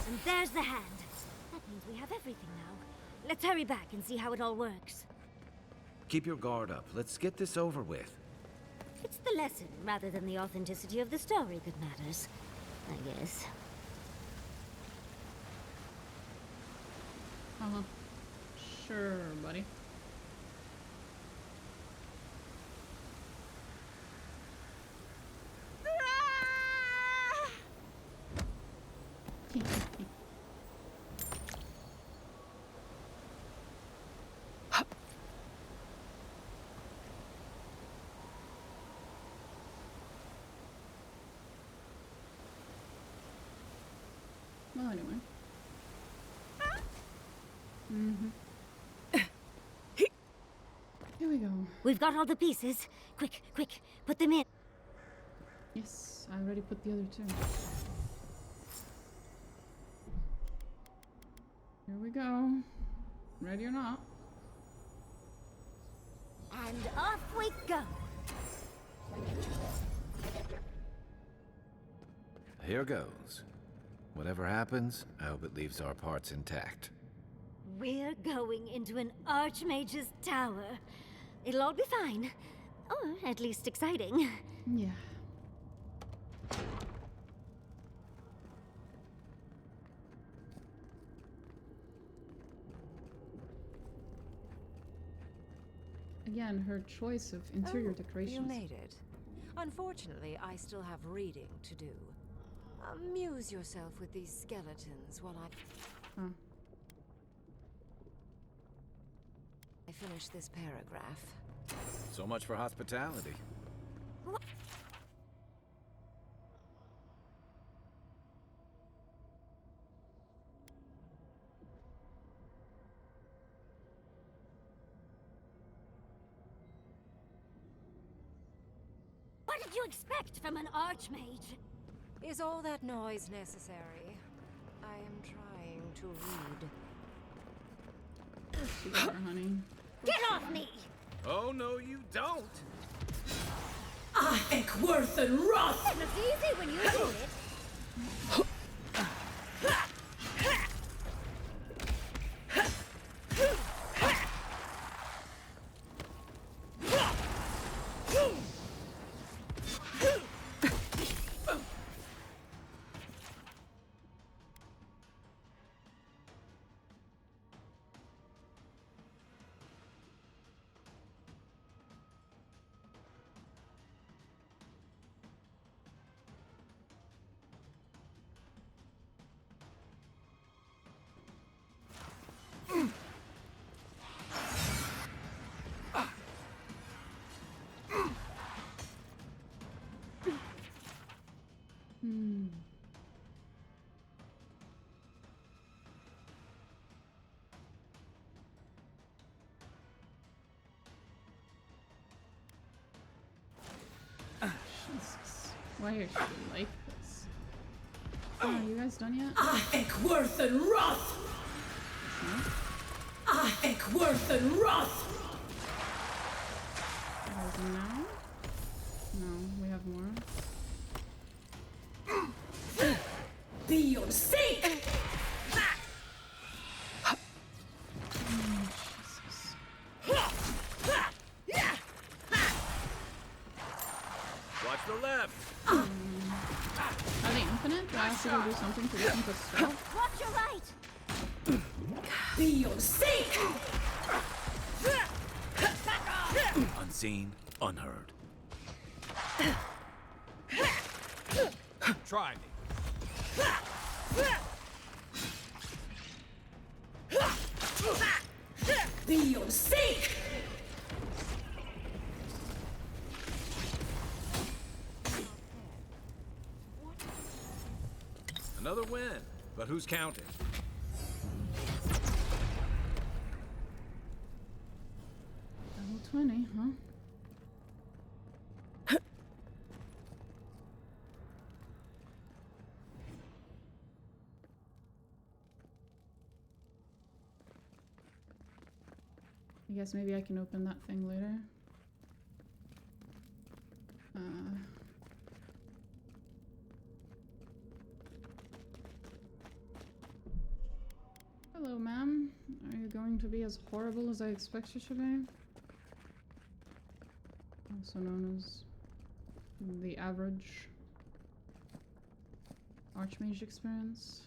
And there's the hand. That means we have everything now. Let's hurry back and see how it all works. Keep your guard up. Let's get this over with. It's the lesson rather than the authenticity of the story that matters, I guess. Uh-huh. Sure, buddy. Well, anyway. Here we go. We've got all the pieces. Quick, quick, put them in. Yes, I already put the other two. Here we go. Ready or not. And off we go. Here goes. Whatever happens, I hope it leaves our parts intact. We're going into an archmage's tower. It'll all be fine. Or at least exciting. Yeah. Again, her choice of interior decorations. You made it. Unfortunately, I still have reading to do. Amuse yourself with these skeletons while I finish this paragraph. So much for hospitality. What did you expect from an archmage? Is all that noise necessary? I am trying to read. course you are, honey. Get off me! Oh, no, you don't. I think worth and wrath! It was easy when you did it. Jesus. Why are you like this? Oh, you guys done yet? I think worth and wrath! I think worth and wrath! No? No, we have more. Be your sake! Watch the left. Are they infinite? Do I have to go do something to get them to stop? Watch your right! Be your sake! Unseen, unheard. Try me. Be your sake! Another win, but who's counting? Level 20, huh? I guess maybe I can open that thing later. Hello, ma'am. Are you going to be as horrible as I expect you to be? Also known as the average archmage experience.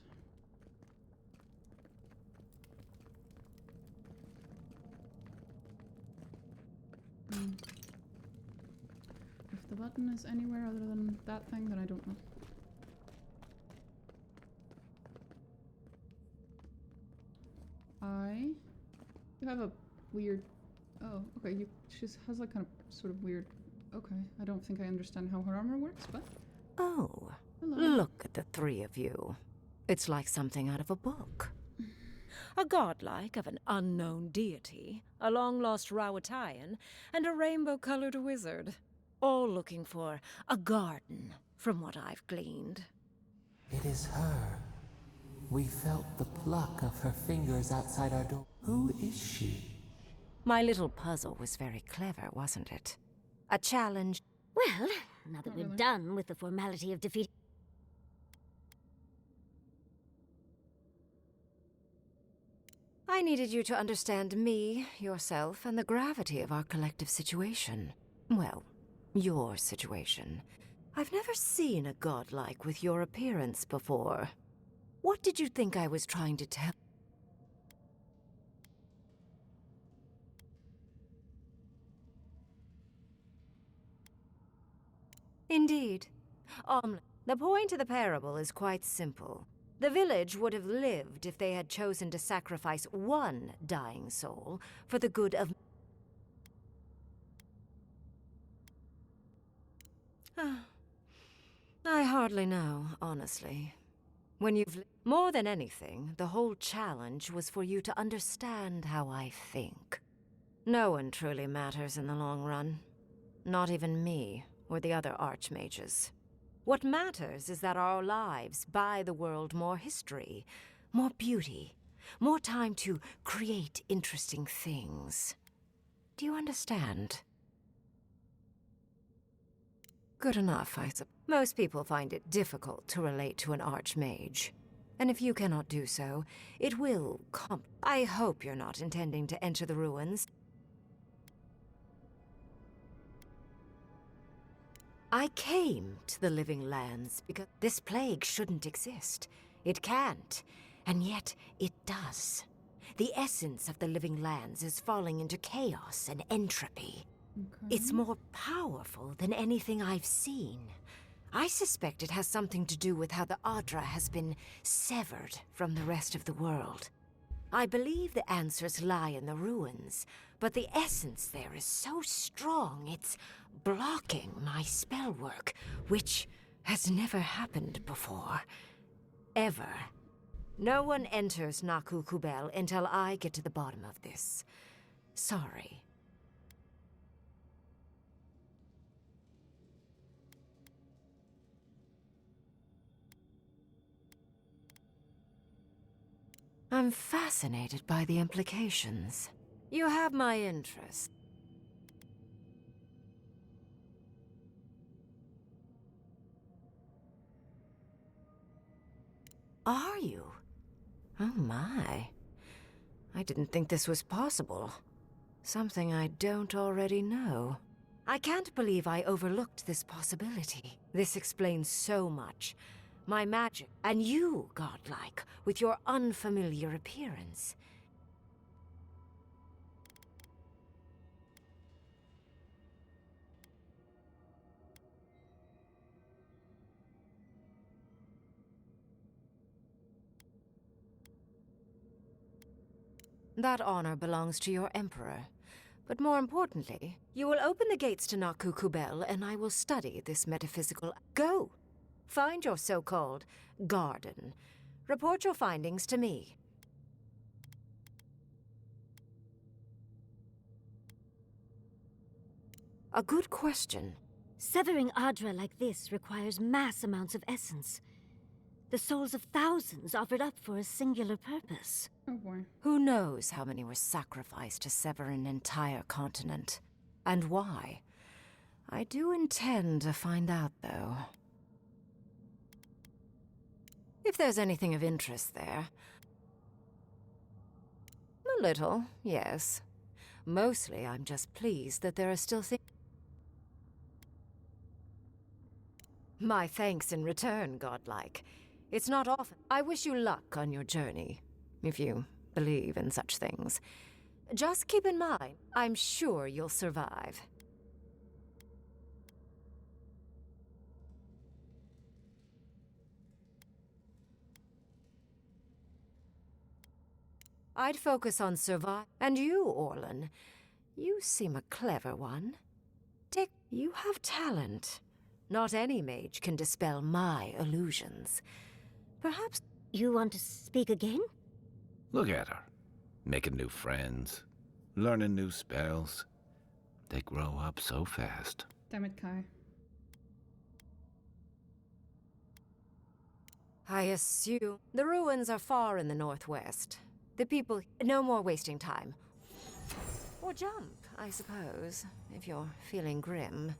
If the button is anywhere other than that thing, then I don't know. You have a weird... Oh, okay, she has like kind of sort of weird... Okay, I don't think I understand how her armor works, but... Oh, hello. Look at the three of you. It's like something out of a book. A godlike of an unknown deity, a long-lost Rawatayan, and a rainbow-colored wizard. All looking for a garden, from what I've gleaned. It is her. We felt the pluck of her fingers outside our door. Who is she? My little puzzle was very clever, wasn't it? A challenge. Well, now that we're done with the formality of defeat... I needed you to understand me, yourself, and the gravity of our collective situation. Well, your situation. I've never seen a godlike with your appearance before. What did you think I was trying to tell? Indeed. The point of the parable is quite simple. The village would have lived if they had chosen to sacrifice one dying soul for the good of... I hardly know, honestly. When you've... More than anything, the whole challenge was for you to understand how I think. No one truly matters in the long run. Not even me, or the other archmages. What matters is that our lives buy the world more history, more beauty, more time to create interesting things. Do you understand? Good enough, I suppose. Most people find it difficult to relate to an archmage. And if you cannot do so, it will come. I hope you're not intending to enter the ruins. I came to the Living Lands because this plague shouldn't exist. It can't, and yet it does. The essence of the Living Lands is falling into chaos and entropy. Okay. It's more powerful than anything I've seen. I suspect it has something to do with how the Adra has been severed from the rest of the world. I believe the answers lie in the ruins, but the essence there is so strong it's blocking my spell work, which has never happened before. Ever. No one enters Naku Kubel until I get to the bottom of this. Sorry. I'm fascinated by the implications. You have my interest. Are you? Oh my. I didn't think this was possible. Something I don't already know. I can't believe I overlooked this possibility. This explains so much. My magic, and you, godlike, with your unfamiliar appearance. That honor belongs to your emperor. But more importantly, you will open the gates to Naku Kubel, and I will study this metaphysical... Go! Find your so-called garden. Report your findings to me. A good question. Severing Adra like this requires mass amounts of essence. The souls of thousands offered up for a singular purpose. Oh boy. Who knows how many were sacrificed to sever an entire continent? And why? I do intend to find out, though. If there's anything of interest there. A little, yes. Mostly, I'm just pleased that there are still things. My thanks in return, godlike. It's not often. I wish you luck on your journey, if you believe in such things. Just keep in mind, I'm sure you'll survive. I'd focus on survive. And you, Orlan, you seem a clever one. Dick, you have talent. Not any mage can dispel my illusions. Perhaps... You want to speak again? Look at her. Making new friends. Learning new spells. They grow up so fast. Damn it, Kai. I assume the ruins are far in the northwest. The people... No more wasting time. Or jump, I suppose, if you're feeling grim.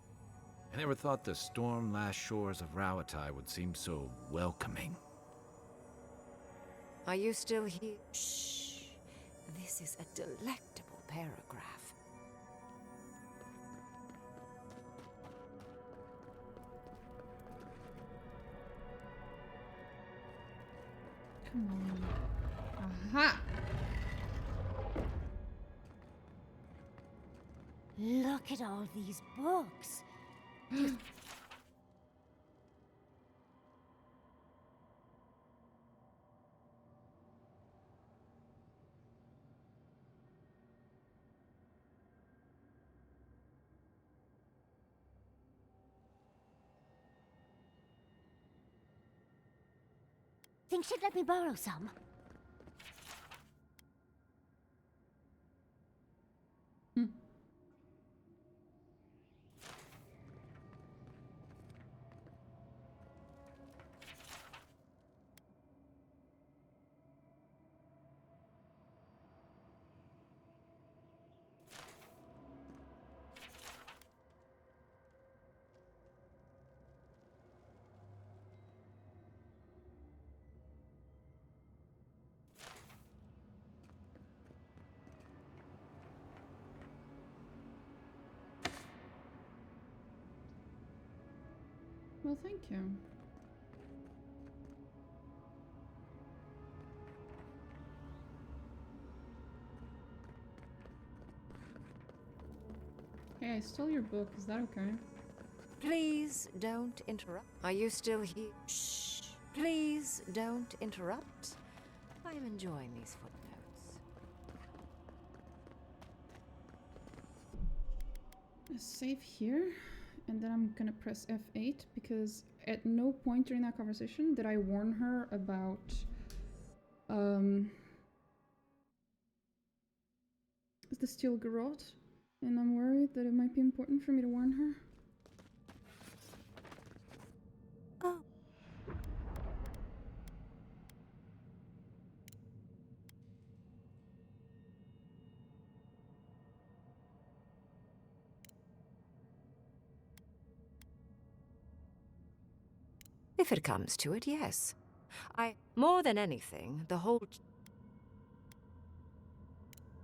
I never thought the storm-lashed shores of Rauatai would seem so welcoming. Are you still here? Shh. This is a delectable paragraph. Come on. Aha! Look at all these books. Think she'd let me borrow some? Well, thank you. Hey, I stole your book. Is that okay? Please don't interrupt. Are you still here? Shh. Please don't interrupt. I'm enjoying these footnotes. Save here, and then I'm gonna press F8 because at no point during that conversation did I warn her about the steel garrote, and I'm worried that it might be important for me to warn her. Oh. If it comes to it, yes. More than anything, the whole...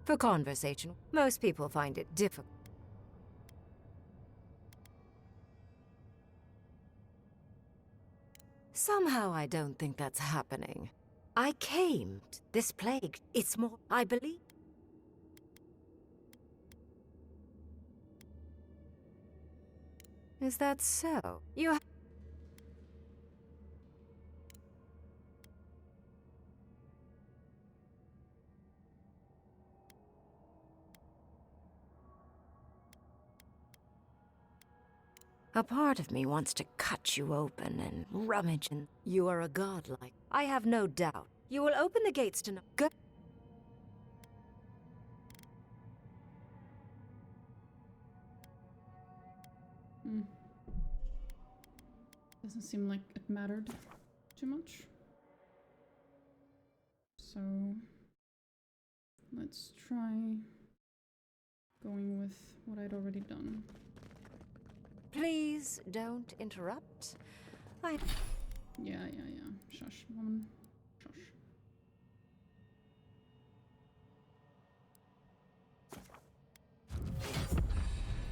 For conversation, most people find it difficult. Somehow I don't think that's happening. I came to this plague. It's more, I believe. Is that so? You... A part of me wants to cut you open and rummage and... You are a godlike. I have no doubt. You will open the gates to no... Good. Doesn't seem like it mattered too much. So... let's try going with what I'd already done. Please don't interrupt. Yeah. Shush, woman. Shush.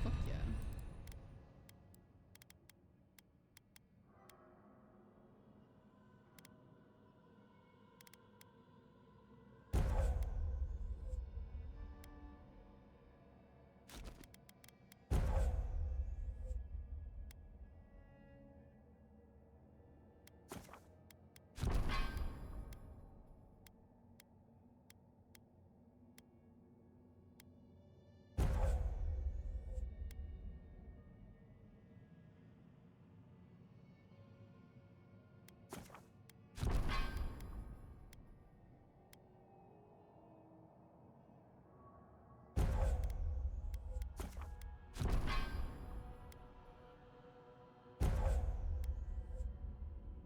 Fuck yeah.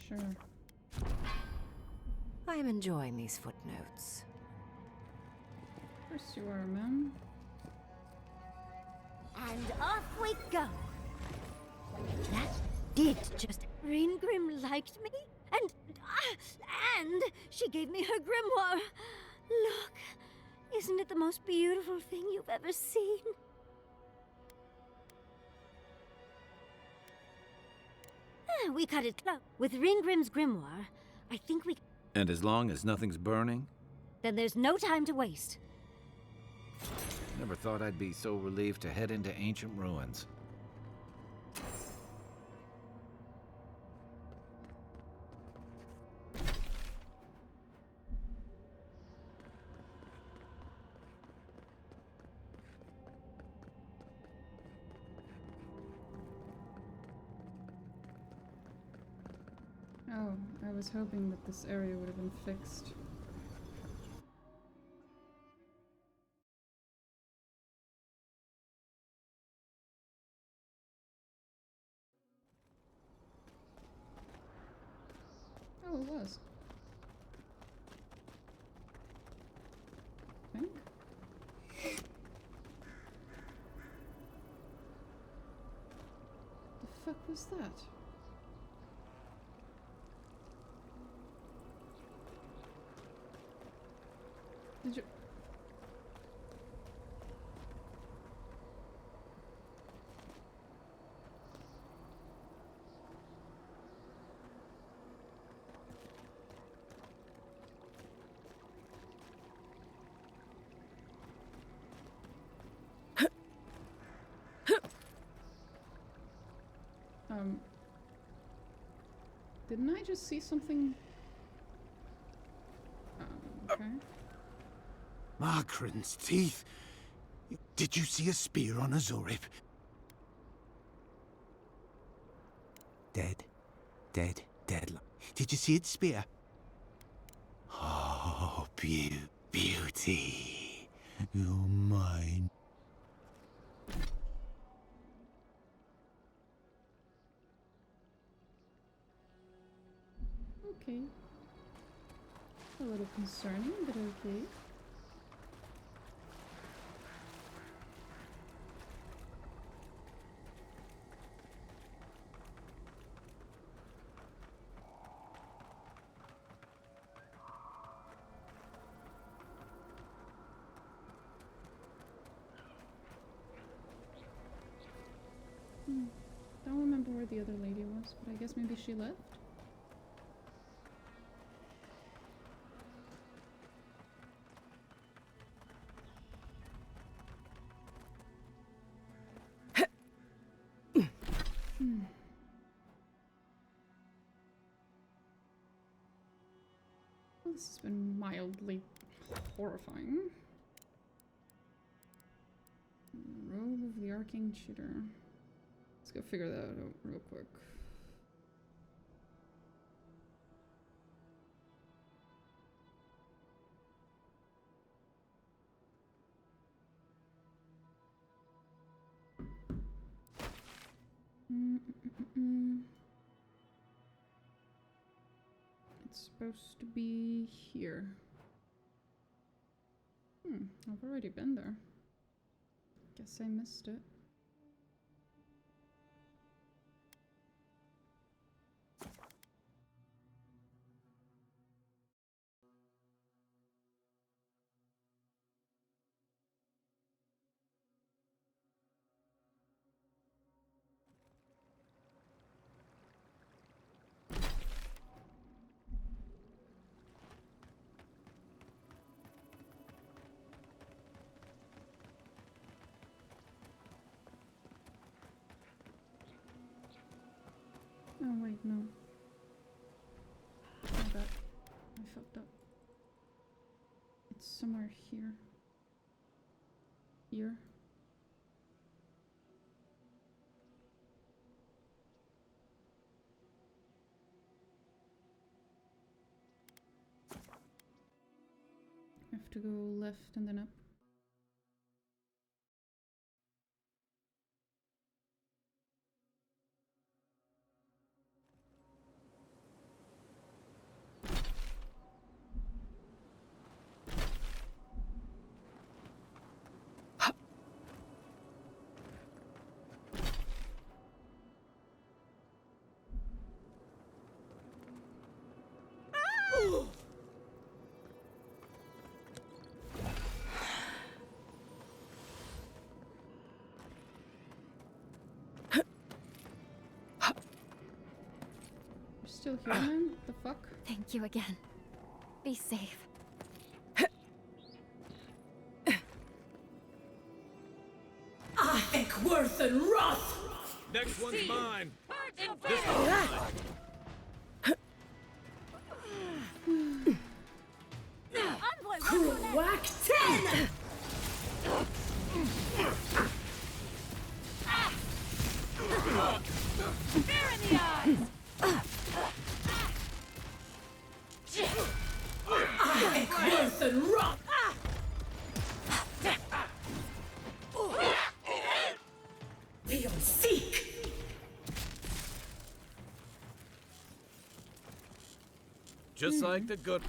Sure. I am enjoying these footnotes. Of course you are, ma'am. And off we go. That did just... Ryngrim liked me, and she gave me her grimoire. Look, isn't it the most beautiful thing you've ever seen? We cut it close. With Ryngrim's grimoire, I think we... And as long as nothing's burning? Then there's no time to waste. Never thought I'd be so relieved to head into ancient ruins. Oh, I was hoping that this area would have been fixed. Oh, it was. I think. The fuck was that? Did you... Didn't I just see something? Okay. Margaren's teeth. Did you see a spear on a Zorib? Dead. Dead. Dead. Did you see its spear? Oh, beauty. You're mine. Okay. A little concerning, but okay. Don't remember where the other lady was, but I guess maybe she left. Well, this has been mildly horrifying. Robe of the Arcane Cheater. Let's go figure that out real quick. It's supposed to be here. I've already been there. Guess I missed it. Oh wait, no. My bad. I fucked up. It's somewhere here. Here. I have to go left and then up. Still here, man? The fuck? Thank you again. Be safe. Worth and Wrath! Next one's mine. This one's mine. Whack 10! Fear in the eyes! Worth and Wrath! Seek! Just like the good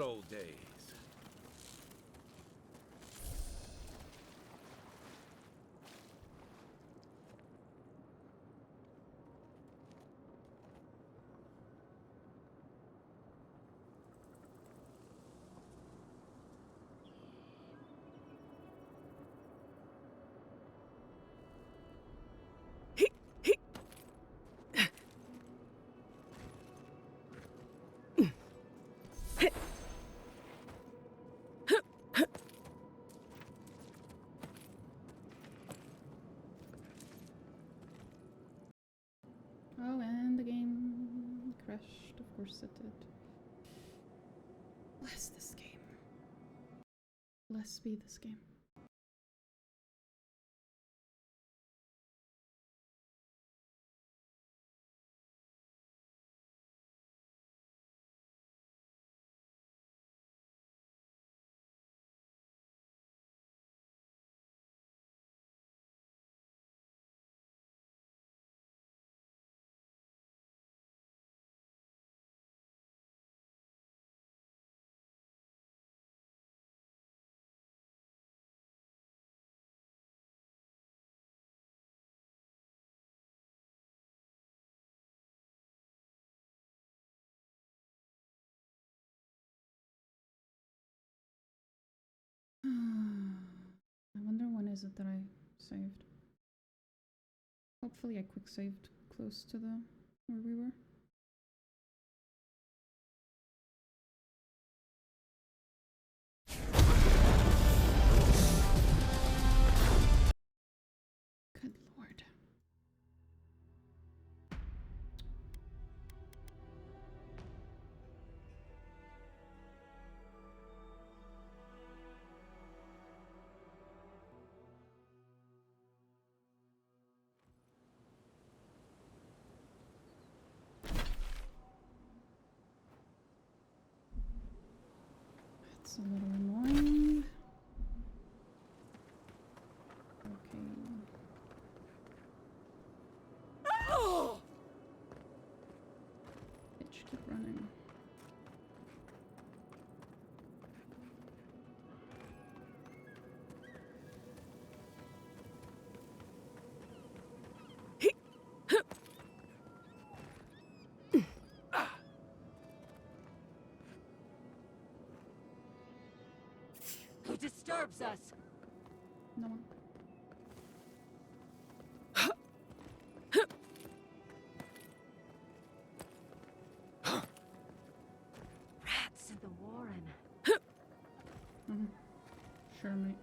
old days. refreshed. Of course it did. Bless this game. Bless be this game. I wonder when is it that I saved. Hopefully I quick saved close to the where we were. Good lord. That's a little annoying. Okay. Bitch, keep running. Who disturbs us? No one. Rats in the warren. Sure, mate.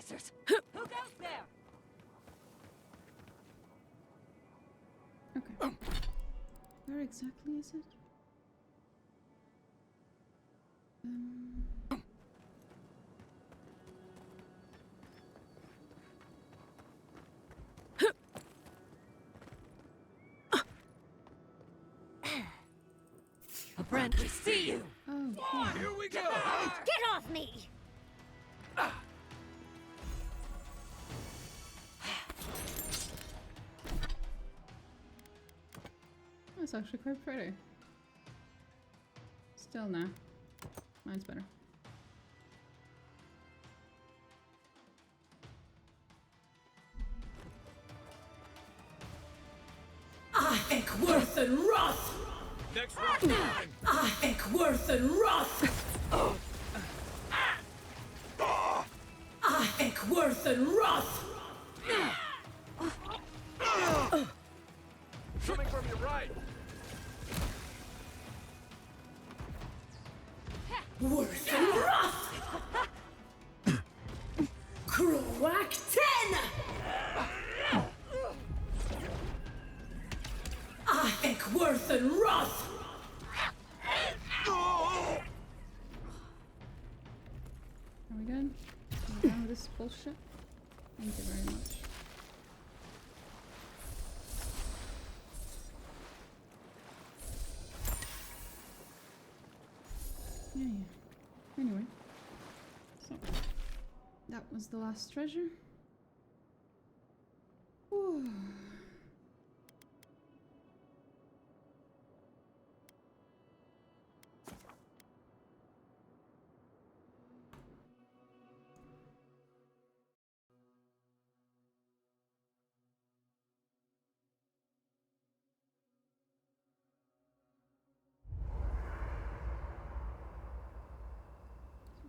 Trespassers. Who goes there? Okay. Where exactly is it? A Brent, we see you. Oh, Here we go. Get off me! That's actually quite pretty. Still, nah. Mine's better. I think worth and wrath. Next round. I think worth and wrath. I think worth and wrath. Coming from your right. Worth and wrath. Croak 10. I think worth and wrath. Are we good? Are we done with this bullshit? Thank you very much. Yeah. Anyway. So, that was the last treasure. Whew.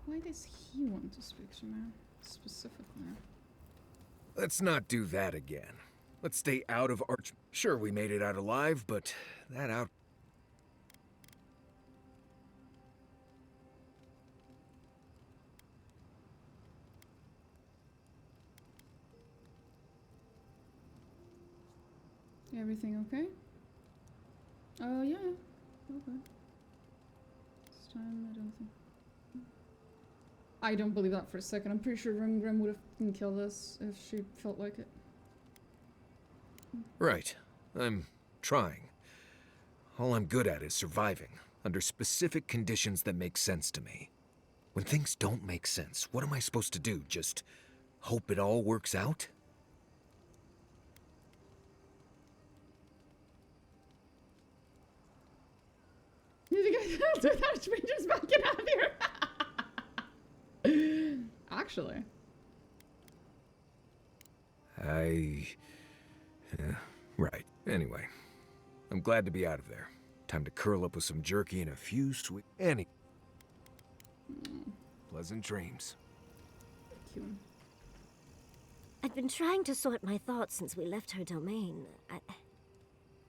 Why does he want to speak to me specifically? Let's not do that again. Let's stay out of arch... Sure, we made it out alive, but that out... Everything okay? Oh, yeah. Okay. This time, I don't think... I don't believe that for a second. I'm pretty sure Ryngrim would have killed us if she felt like it. Right. I'm trying. All I'm good at is surviving, under specific conditions that make sense to me. When things don't make sense, what am I supposed to do? Just hope it all works out? You guys do that? We just back it out here. Actually. Right. Anyway, I'm glad to be out of there. Time to curl up with some jerky and a few sweet... Pleasant dreams. Cute. I've been trying to sort my thoughts since we left her domain.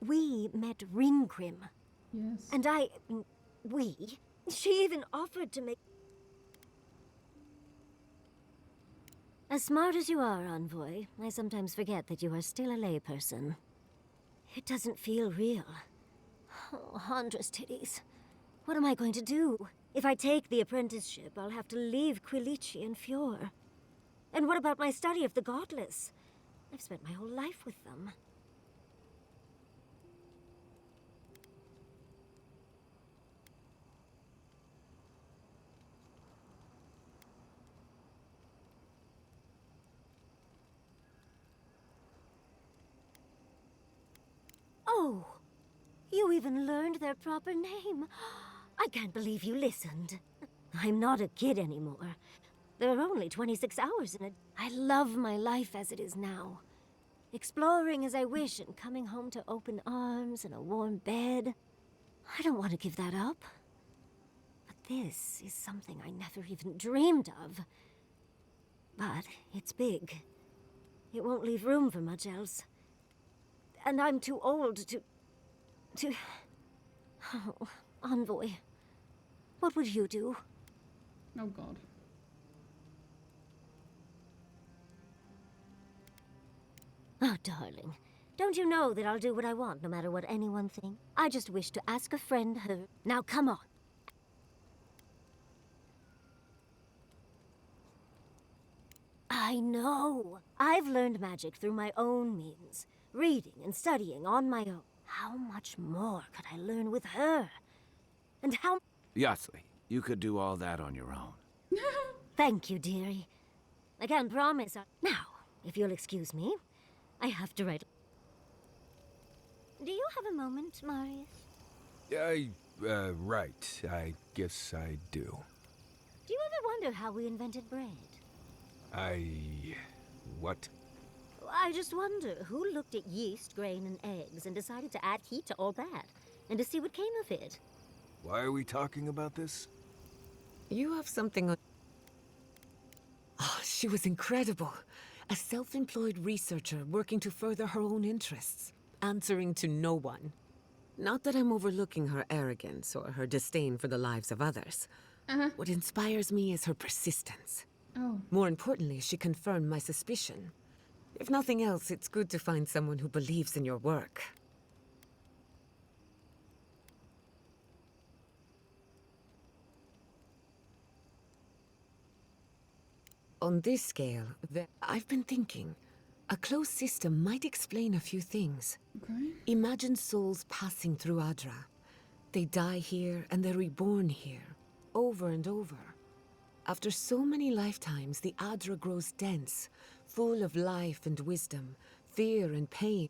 We met Ryngrim. Yes. And she even offered to make... As smart as you are, Envoy, I sometimes forget that you are still a layperson. It doesn't feel real. Oh, Huntress titties. What am I going to do? If I take the apprenticeship, I'll have to leave Quilici and Fjord. And what about my study of the Godless? I've spent my whole life with them. Oh, you even learned their proper name. I can't believe you listened. I'm not a kid anymore. There are only 26 hours in it. I love my life as it is now. Exploring as I wish and coming home to open arms and a warm bed. I don't want to give that up. But this is something I never even dreamed of. But it's big. It won't leave room for much else. And I'm too old to... Oh, Envoy. What would you do? Oh, God. Oh, darling. Don't you know that I'll do what I want, no matter what anyone thinks? I just wish to ask a friend her... Now, come on. I know. I've learned magic through my own means. Reading and studying on my own. How much more could I learn with her? And how... Yatsli, you could do all that on your own. Thank you, dearie. I can't promise... Now, if you'll excuse me, I have to write... Do you have a moment, Marius? Right. I guess I do. Do you ever wonder how we invented bread? What? I just wonder who looked at yeast, grain, and eggs and decided to add heat to all that, and to see what came of it. Why are we talking about this? You have something on... Oh, she was incredible. A self-employed researcher working to further her own interests, answering to no one. Not that I'm overlooking her arrogance or her disdain for the lives of others. What inspires me is her persistence. Oh. More importantly, she confirmed my suspicion. If nothing else, it's good to find someone who believes in your work. On this scale, I've been thinking, a closed system might explain a few things. Okay. Imagine souls passing through Adra. They die here and they're reborn here, over and over. After so many lifetimes, the Adra grows dense, full of life and wisdom, fear and pain.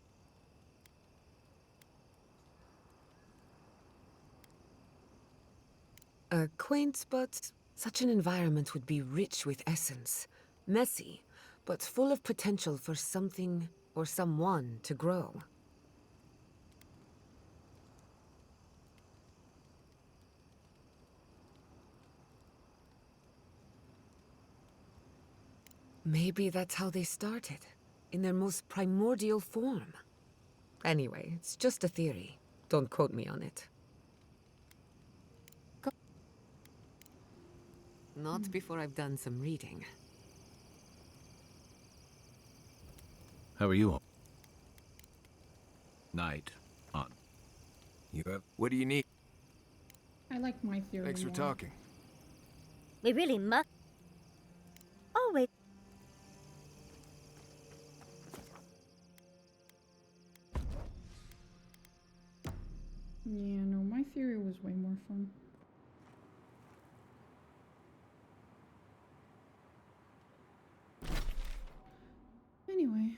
Quaint, but such an environment would be rich with essence. Messy, but full of potential for something or someone to grow. Maybe that's how they started, in their most primordial form. Anyway, it's just a theory. Don't quote me on it. Not before I've done some reading. How are you all? Night on. What do you need? I like my theory Thanks for more. talking. We really must. Oh, wait. Yeah, no, my theory was way more fun. Anyway.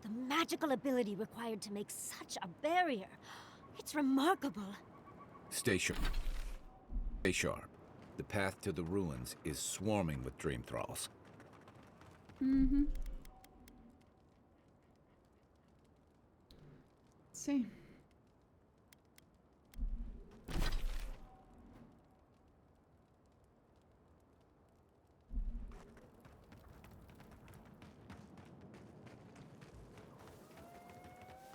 The magical ability required to make such a barrier. It's remarkable. Stay sharp. Stay sharp. The path to the ruins is swarming with dream thralls. Mm-hmm. Let's see.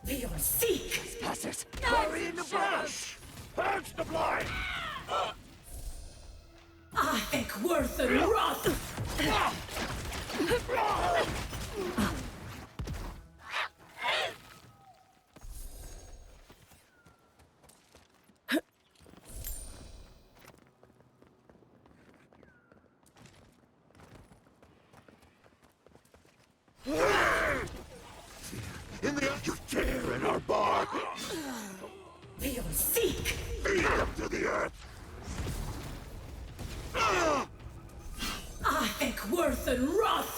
Leon, seek! Trespassers! Bury in the brush! Purge the blind! I think worth and wrath! In the you dare in our bar! Leon, seek! Beat them to the earth! I think worth and wrath!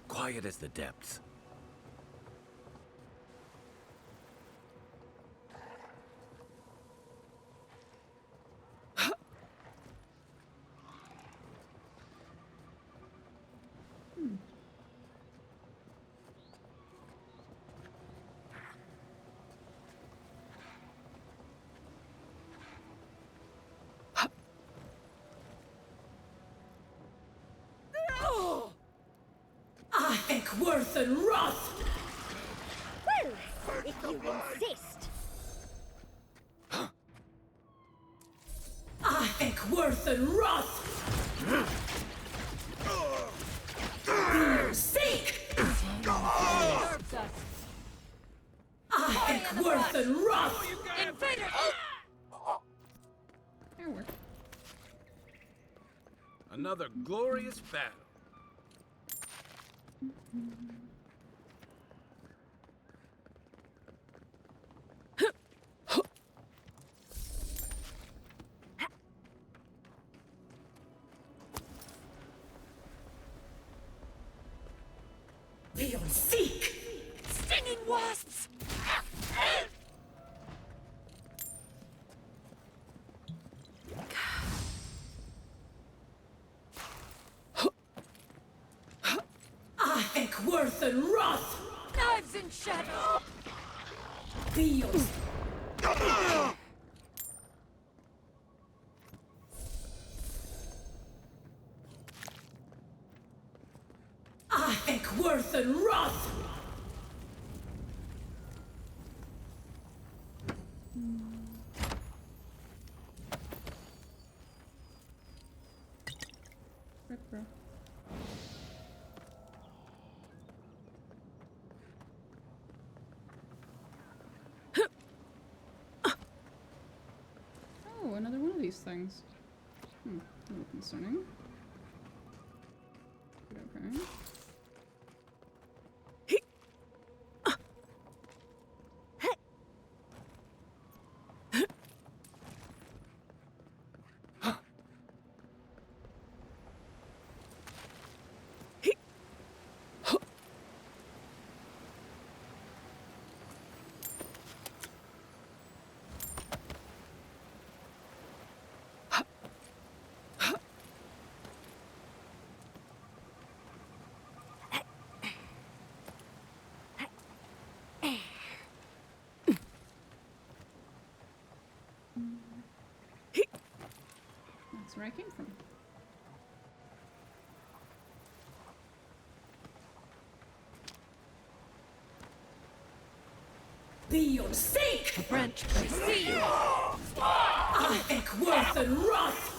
Quiet as the depths. I think worth and wrath! Well, if you insist. I think worth and wrath! Seek! I think worth and wrath! Invader! That worked. Another glorious battle. Leon, seek! Stinging wasps! I think worth and wrath! Knives in shadow! Leon! I think worth and wrath! Rip, bro. Oh, another one of these things. A little concerning. Okay. where I came from. Be your sake! French, see! I think worth and wrath!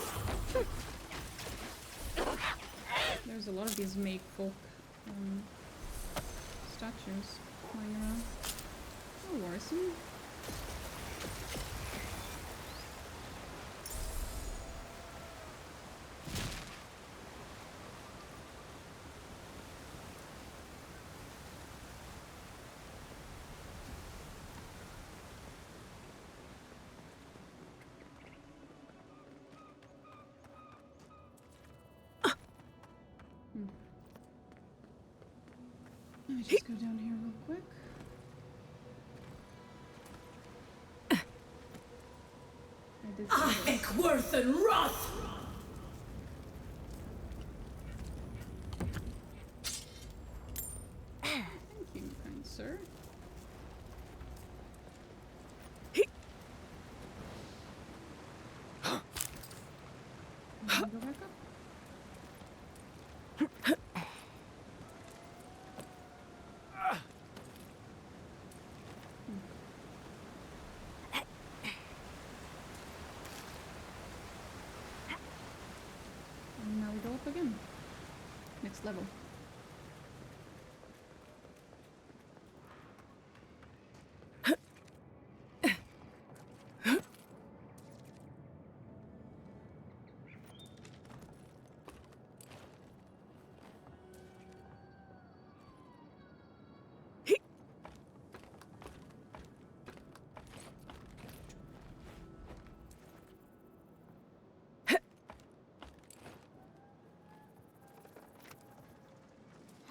There's a lot of these make folk statues flying around. Oh, Warson. Let me just go down here real quick. I think worth and wrath! Thank you, kind sir. Go back up. And now we go up again. Next level.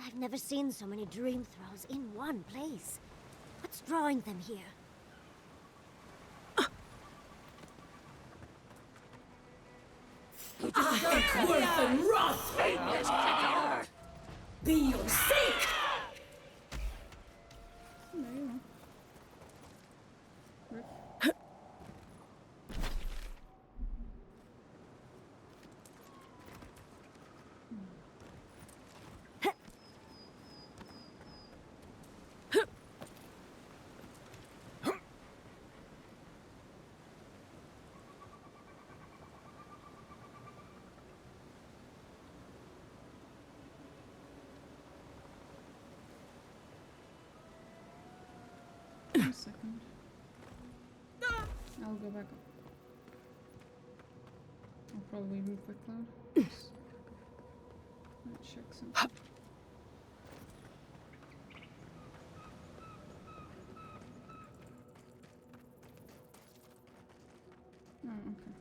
I've never seen so many dream throws in one place. What's drawing them here? I think worth and wrath! Be your sake! There you are. A second. I'll go back up. I'll probably move quick cloud. Let's check something. Oh, okay.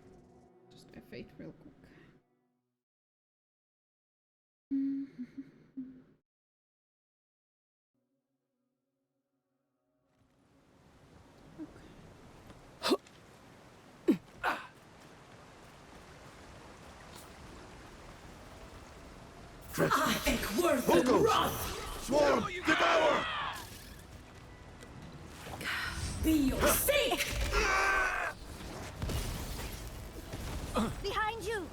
Just F8 real quick. I think worth and wrath! Swarm, devour! Be your sake! Behind you!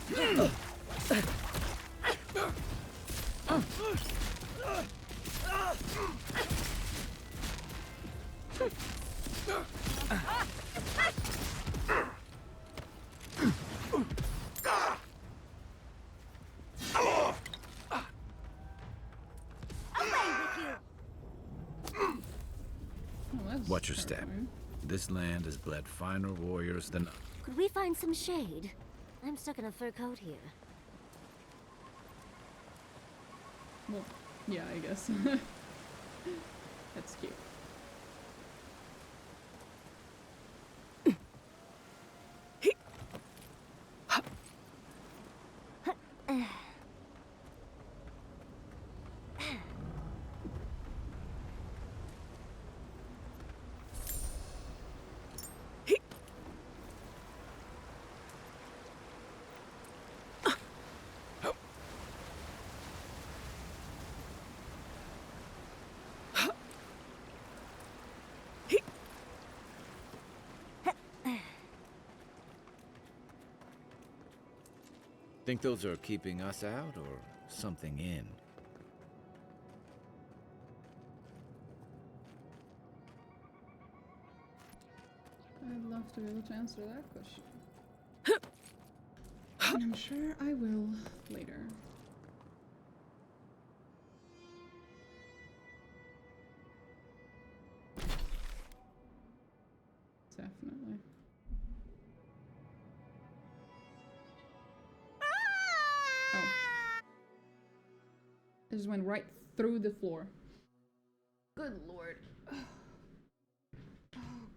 Watch your step. This land has bled finer warriors than... Could we find some shade? I'm stuck in a fur coat here. Well, yeah, I guess. That's cute. Think those are keeping us out or something in? I'd love to be able to answer that question. And I'm sure I will later. Definitely. Oh. It just went right through the floor. Good lord. Oh,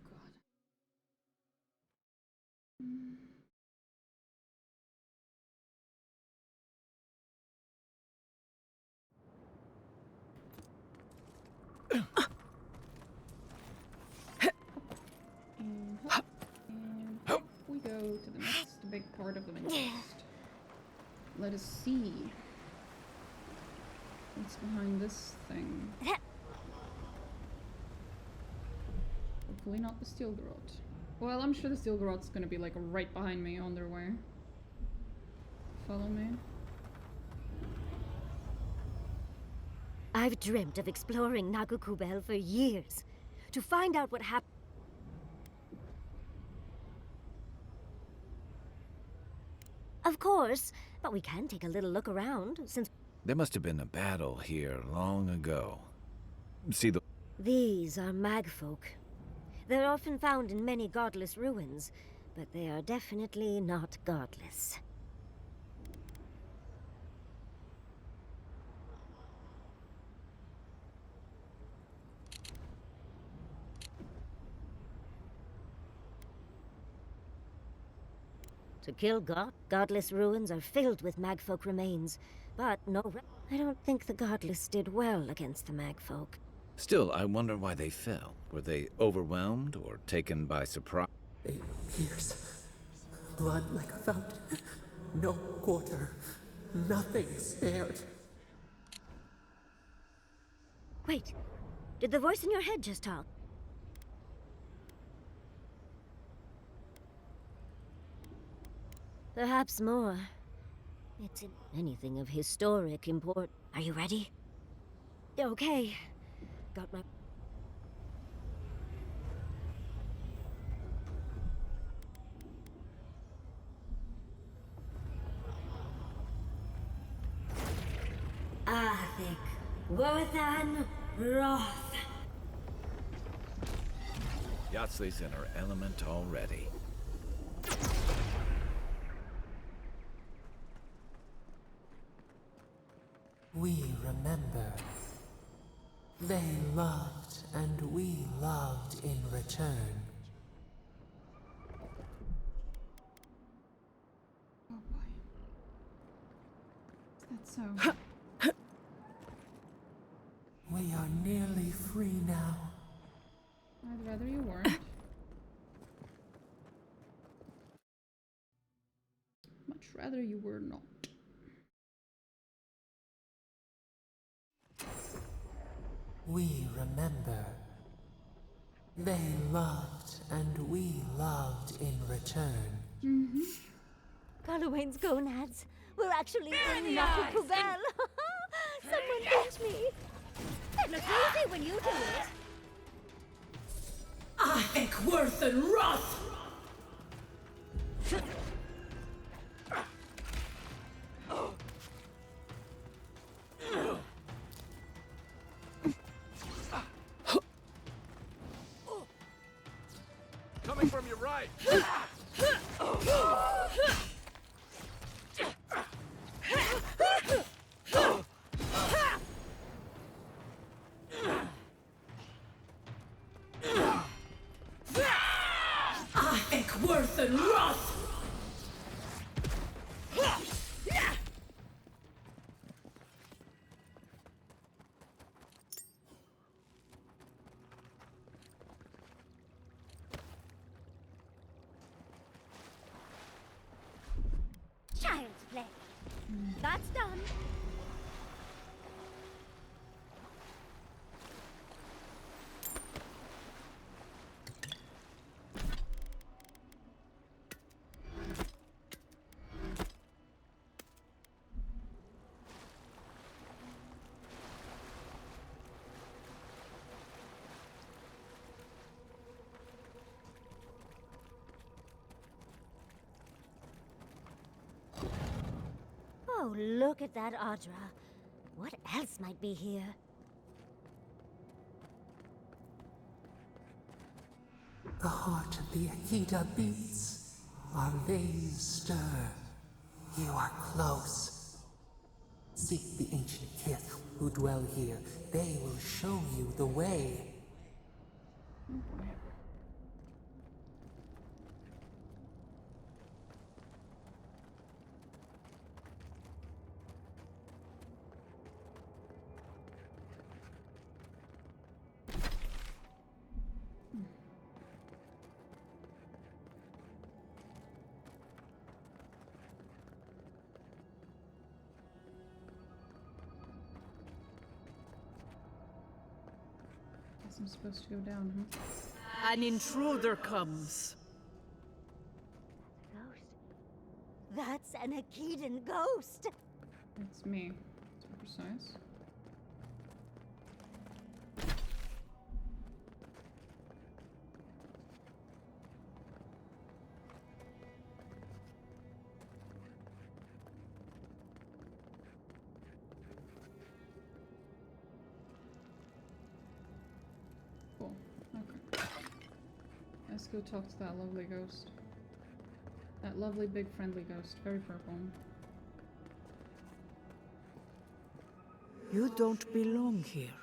God. And up we go to the next big part of the main quest. Let us see what's behind this thing. Hopefully not the steel garrote. Well, I'm sure the steel garrote's gonna be like right behind me on their way. Follow me. I've dreamt of exploring Nagukubel for years, to find out what happened. Of course, but we can take a little look around, since There must have been a battle here long ago. See the... these are magfolk. They're often found in many godless ruins, but they are definitely not godless. To kill godless ruins are filled with magfolk remains, but I don't think the godless did well against the magfolk. Still, I wonder why they fell. Were they overwhelmed or taken by surprise? 8 years. Blood like a fountain. No quarter. Nothing spared. Wait, did the voice in your head just talk? Perhaps more. It's in anything of historic import. Are you ready? Okay. Got my... Athik, Worthan, Roth. Yatsley's in her element already. We remember. They loved, and we loved in return. Oh boy. Is that so? We are nearly free now. I'd rather you weren't. Much rather you were not. We remember. They loved, and we loved in return. Mm-hmm. Gallowayne's gonads. We're actually in Nagukubel. Someone pinch me. It looks easy when you do it. I think worth and wrath. Coming from your right. I think worth and wrath. Child's play. That's done. Oh, look at that Audra. What else might be here? The heart of the Akita beats. Our veins stir. You are close. Seek the ancient kith who dwell here. They will show you the way. I'm supposed to go down, huh? An intruder comes. That's an Akitan ghost! It's me. To be precise. Cool. Okay. Let's go talk to that lovely ghost. That lovely big friendly ghost. Very purple. You don't belong here.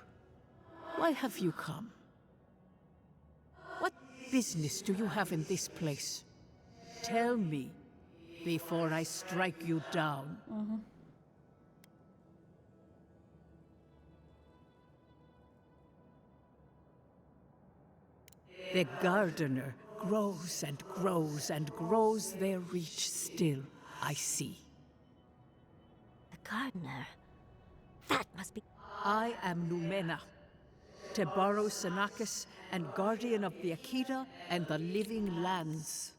Why have you come? What business do you have in this place? Tell me, before I strike you down. The gardener grows and grows and grows their reach still, I see. The gardener? That must be... I am Numena, Tebaro Senakis, and guardian of the Akita and the living lands.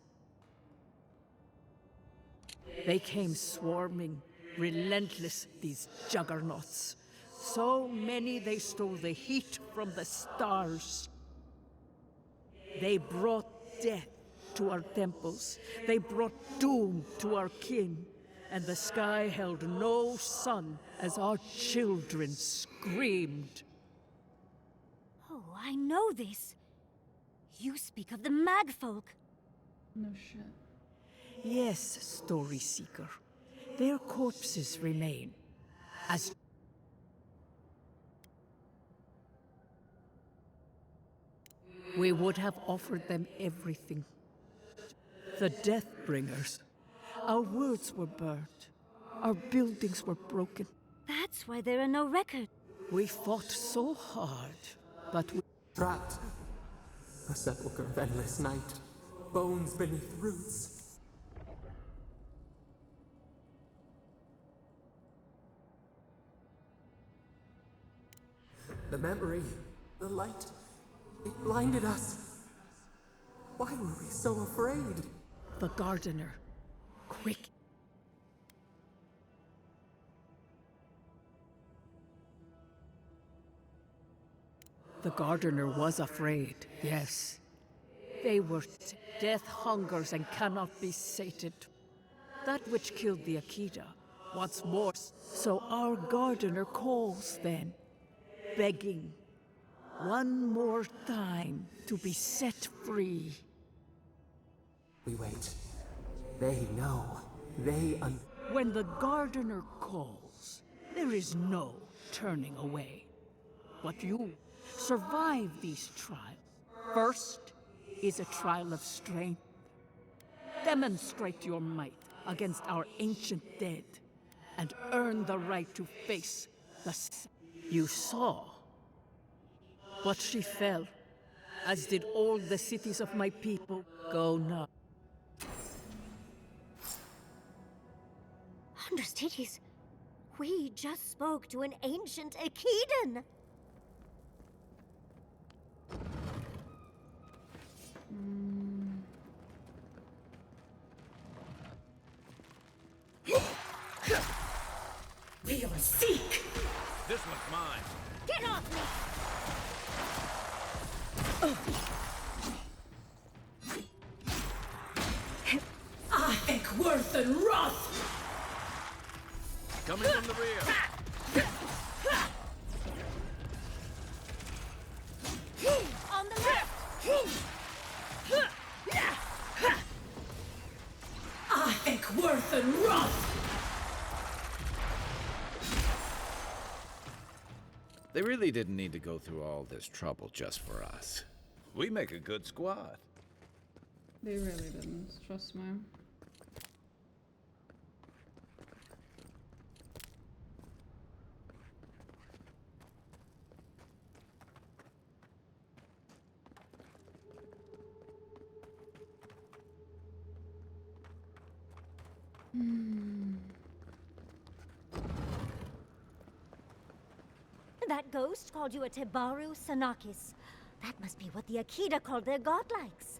They came swarming, relentless, these juggernauts. So many they stole the heat from the stars. They brought death to our temples. They brought doom to our kin. And the sky held no sun as our children screamed. Oh, I know this. You speak of the Magfolk. No shit. Yes, Story Seeker. Their corpses remain. As we would have offered them everything. The Deathbringers. Our words were burnt. Our buildings were broken. That's why there are no records. We fought so hard, but we... Rat. A sepulchre of endless night. Bones beneath roots. The memory, the light, it blinded us. Why were we so afraid? The gardener. Quick. The gardener was afraid, yes. They were death hungers and cannot be sated. That which killed the Akita wants more, so our gardener calls then, begging one more time to be set free. We wait. They know. When the gardener calls, there is no turning away. But you survive these trials. First is a trial of strength. Demonstrate your might against our ancient dead, and earn the right to face the... You saw. But she fell, as did all the cities of my people. Go now. Understudies, we just spoke to an ancient Akitan. We are seek. This one's mine. Get off me! I Ekworth and Roth. the rear. On the left! I think worth and rough. They really didn't need to go through all this trouble just for us. We make a good squad. They really didn't, trust me. That ghost called you a Tebaru Sanakis. That must be what the Akita called their godlikes.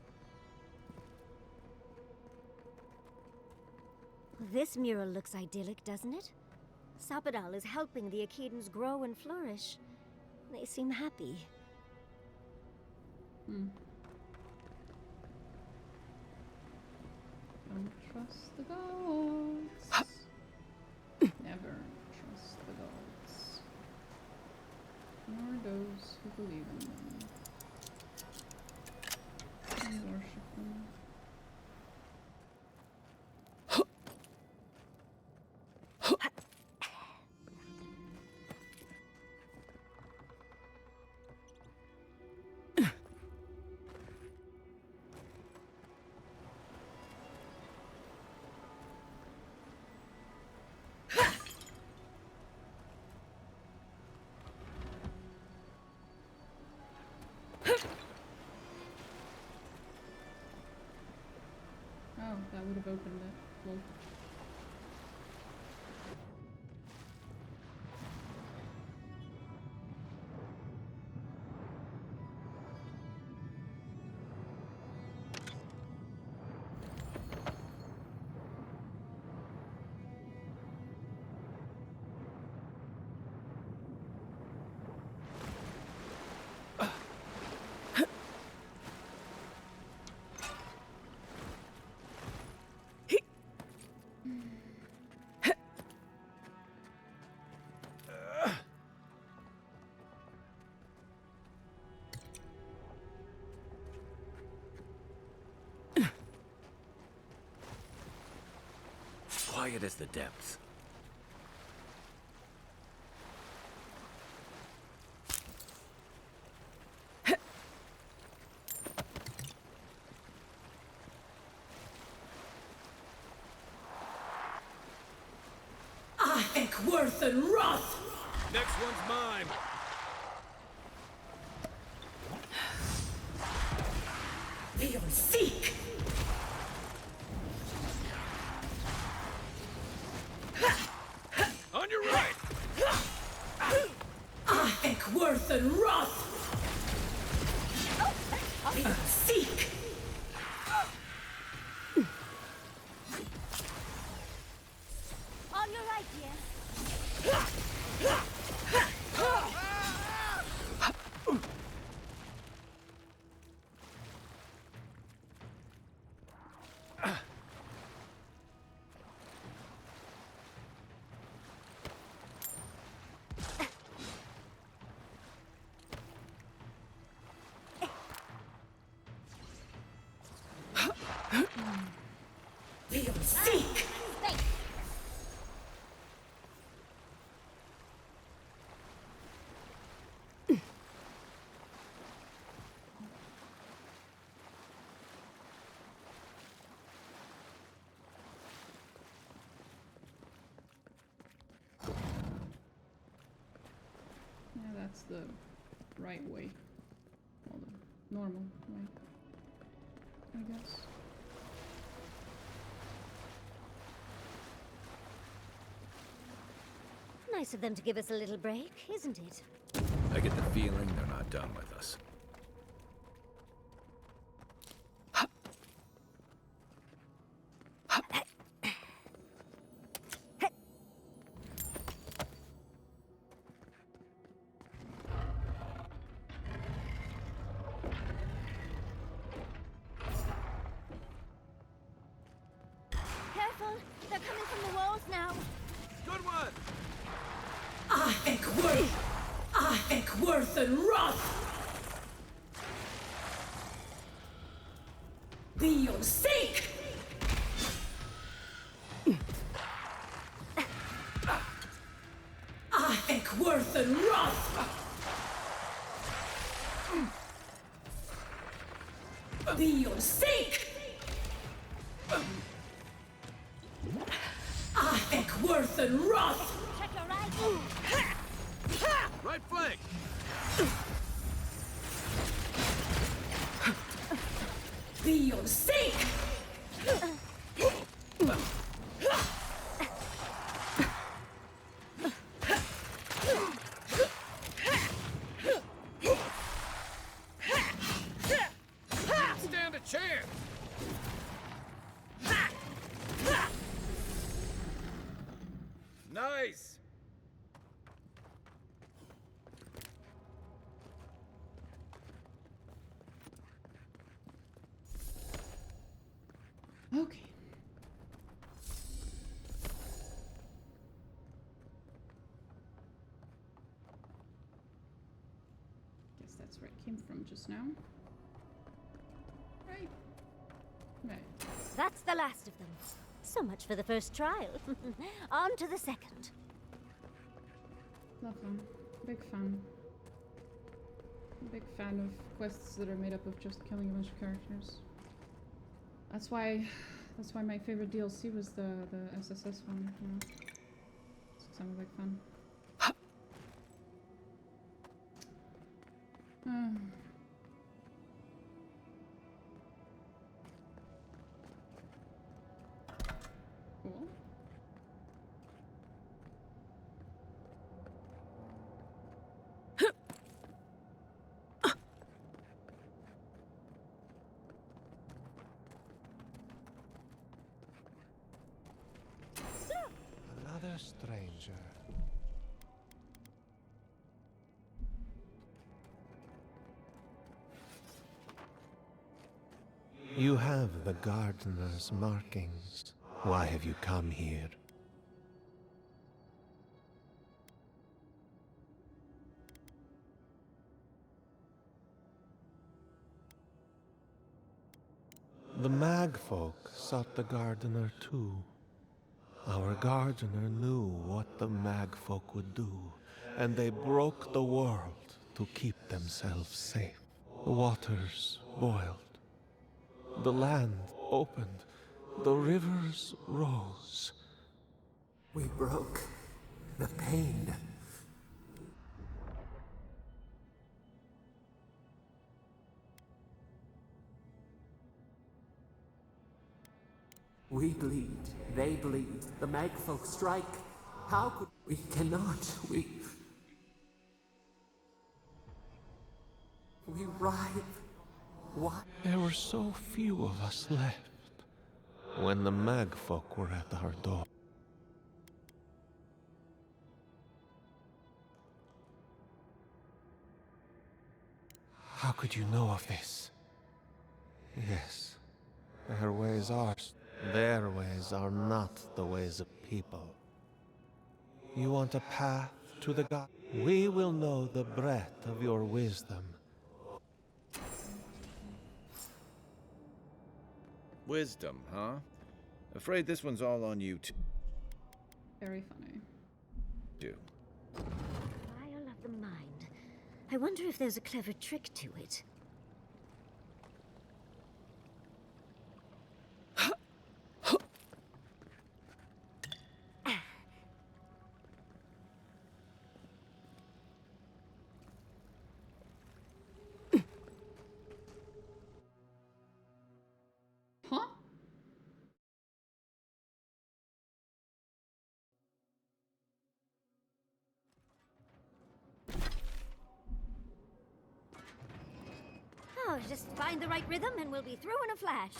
This mural looks idyllic, doesn't it? Sapadal is helping the Akitans grow and flourish. They seem happy. Don't trust the gods. Never trust the gods. Nor those who believe in them. And worship them. Oh, that would have opened it. Well. Quiet as the depths. I think worth and rough. Next one's mine. Leon, seek. On your right. I think worth and rough. Leon, seek. On your right, dear. Leon, seek. Yeah, that's the right way. Well, the normal way, I guess. Nice of them to give us a little break, isn't it? I get the feeling they're not done with us. Careful! They're coming from the walls now! Good one. Worth and wrath! Be your sake! Worth and wrath! Be your sake! Worth and wrath! Check your right. Right flank! Be your sake! Stand a chance! Nice! Okay. Guess that's where it came from just now. Right. Right. That's the last of them. So much for the first trial. On to the second. Love them. Big fan. Big fan of quests that are made up of just killing a bunch of characters. That's why my favorite DLC was the SSS one, you know. So I'm a big fan. Cool. Another stranger. You have the gardener's markings. Why have you come here? The magfolk sought the gardener too. Our gardener knew what the magfolk would do, and they broke the world to keep themselves safe. The waters boiled. The land opened. The rivers rose. We broke the pain. We bleed, they bleed, the magfolk strike. How could we cannot, we writhe. Why? There were so few of us left when the magfolk were at our door. How could you know of this? Yes, their ways are. Their ways are not the ways of people. You want a path to the God? We will know the breadth of your wisdom. Wisdom, huh? Afraid this one's all on you too. Very funny. Trial of the mind. I wonder if there's a clever trick to it. Huh? Oh, just find the right rhythm and we'll be through in a flash.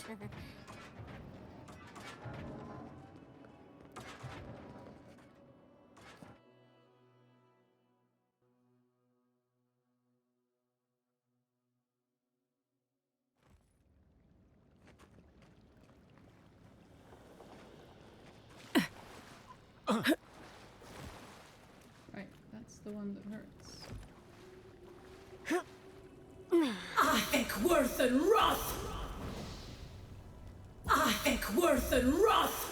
Right, one that hurts. I think worth and wrath! I think worth and wrath!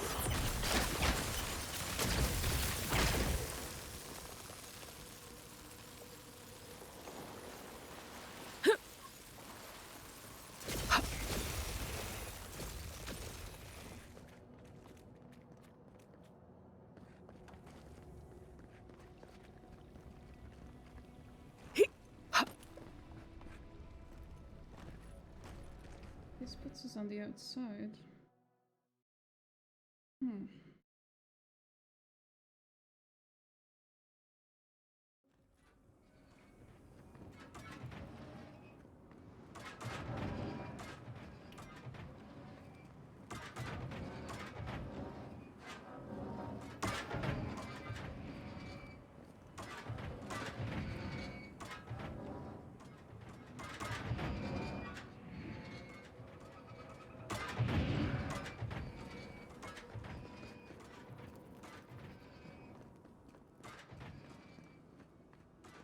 This puts us on the outside. Hmm.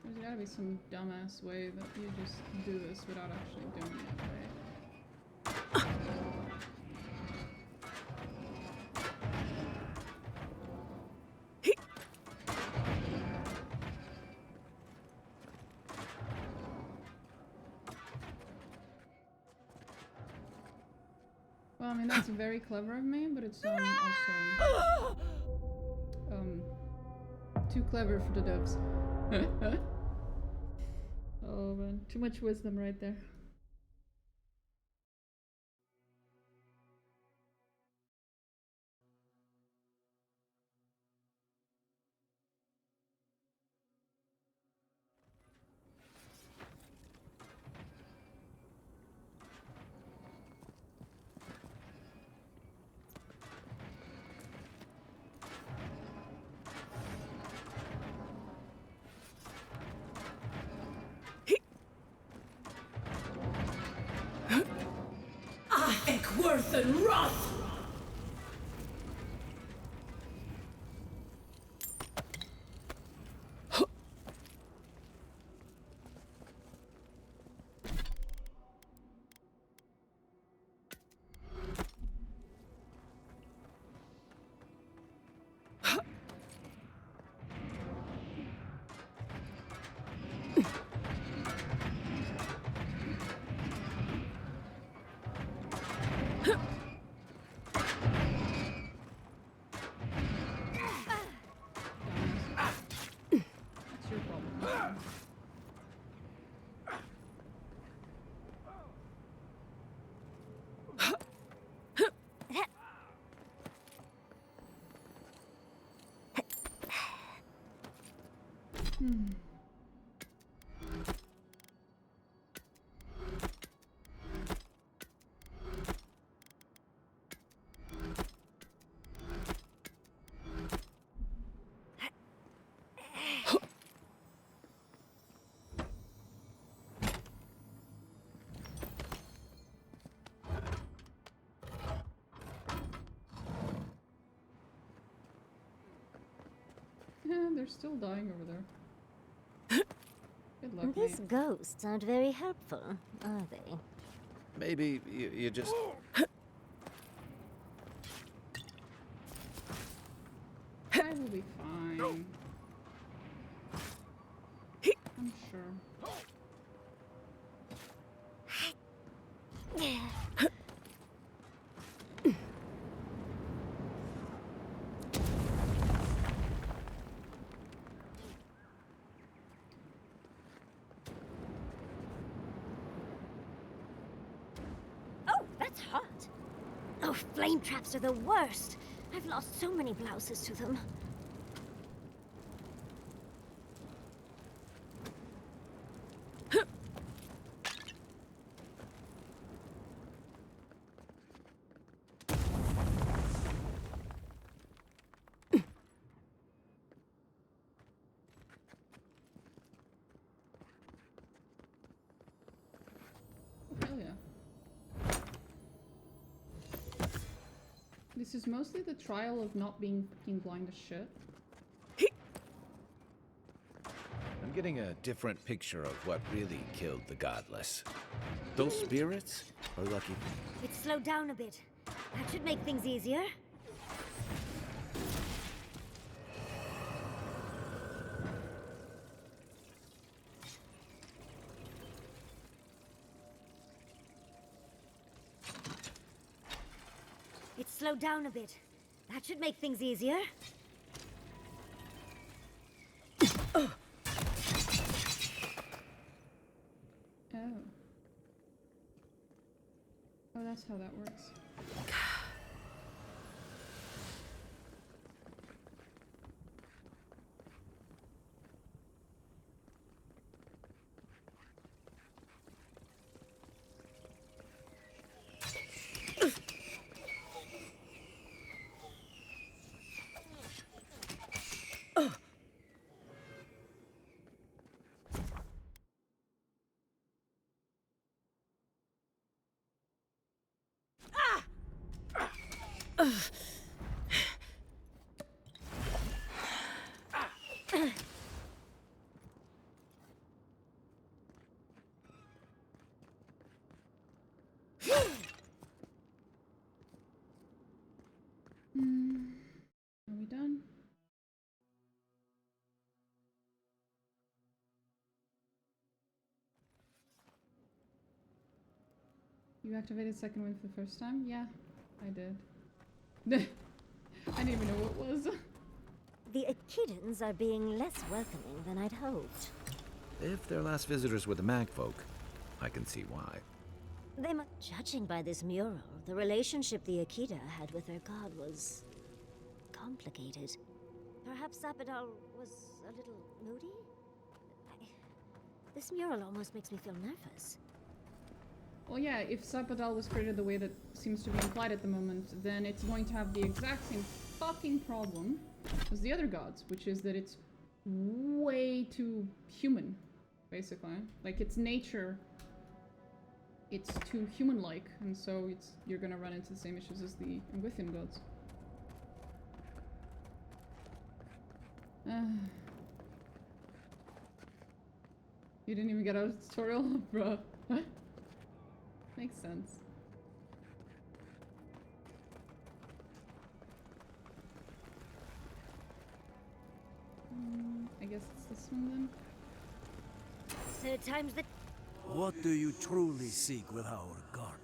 There's gotta be some dumbass way that you just do this without actually doing it, right? Well, I mean, that's very clever of me, but it's also too clever for the devs. Oh man, too much wisdom right there. I think worth and wrath! That's your problem. Hmm. Yeah, they're still dying over there. Good luck, These mate. ghosts aren't very helpful, are they? Maybe you just... I will be fine. I'm sure. Oh, that's hot! Oh, flame traps are the worst! I've lost so many blouses to them. Hell yeah. This is mostly the trial of not being fucking blind as shit. getting a different picture of what really killed the godless. Those spirits or lucky? It's slowed down a bit. That should make things easier. It's slowed down a bit. That should make things easier. Oh. Oh, that's how that works. Are we done? You activated second wind for the first time? Yeah, I did. I didn't even know what it was. The Echidans are being less welcoming than I'd hoped. If their last visitors were the magfolk, I can see why. Judging by this mural, the relationship the Echida had with her god was complicated. Perhaps Sapadal was a little moody? This mural almost makes me feel nervous. Well, yeah, if Sapadal was created the way that seems to be implied at the moment, then it's going to have the exact same fucking problem as the other gods, which is that it's way too human, basically. Like, its nature, it's too human-like, and so you're gonna run into the same issues as the Within gods. You didn't even get out of the tutorial? Bruh. Makes sense. I guess it's this one then? There are times that... What do you truly seek with our gardener?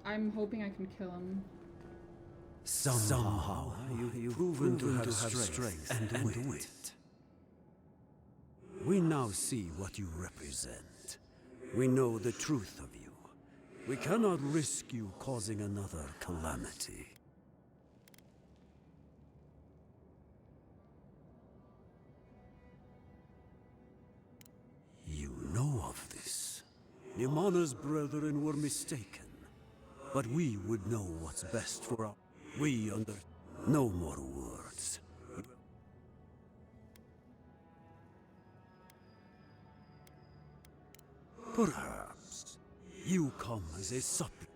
I'm hoping I can kill him. Somehow you've proven to have strength and wit. We now see what you represent. We know the truth of you. We cannot risk you causing another calamity. You know of this. Nimana's brethren were mistaken. But we would know what's best for our... We under... No more words. Perhaps you come as a suppliant.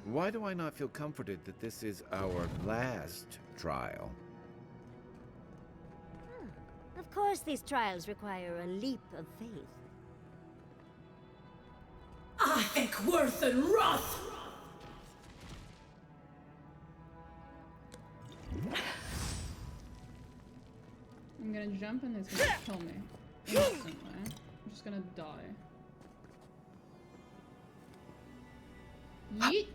Why do I not feel comforted that this is our last trial? Of course these trials require a leap of faith. Ekworth and Roth! I'm gonna jump and it's gonna kill me instantly. I'm just gonna die. Yeet!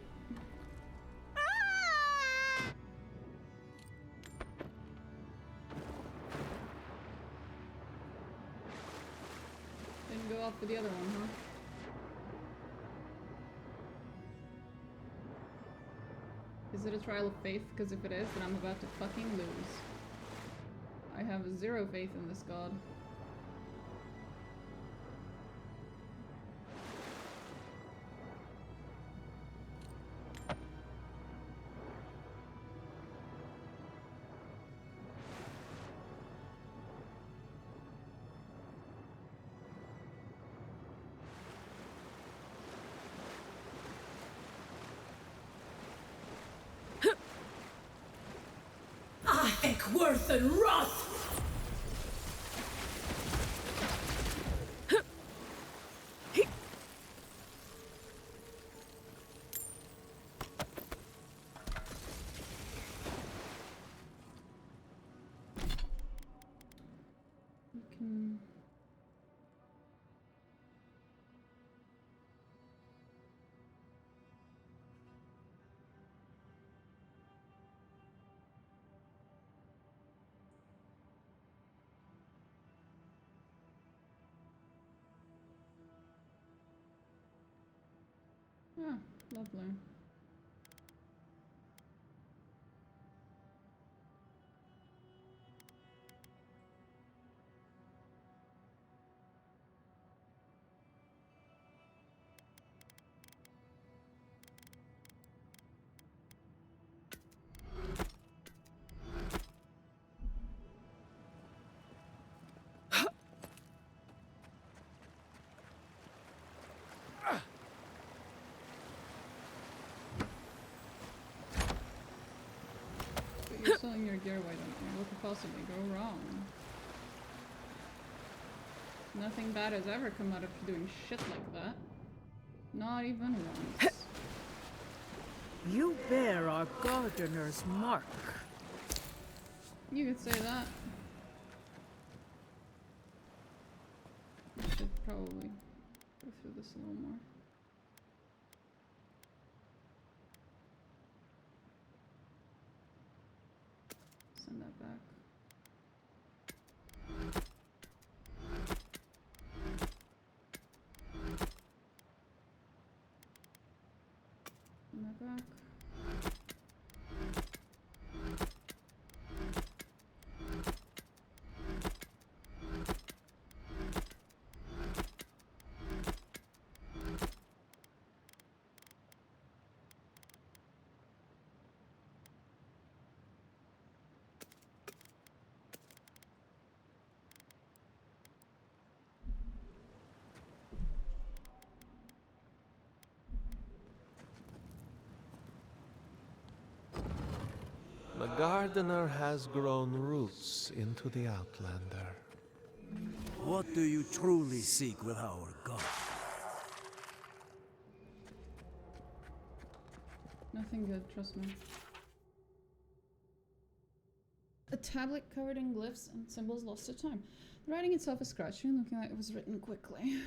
Didn't go off for the other one, huh? Is it a trial of faith? Because if it is, then I'm about to fucking lose. I have zero faith in this god. Blackworth and Wrath! Ah, lovely. You're selling your gear, why don't you? What could possibly go wrong? Nothing bad has ever come out of doing shit like that. Not even once. You bear our gardener's mark. You could say that. I should probably go through this a little more. Send that back. Send that back. The gardener has grown roots into the Outlander. What do you truly seek with our god? Nothing good, trust me. A tablet covered in glyphs and symbols lost to time. The writing itself is scratchy, looking like it was written quickly.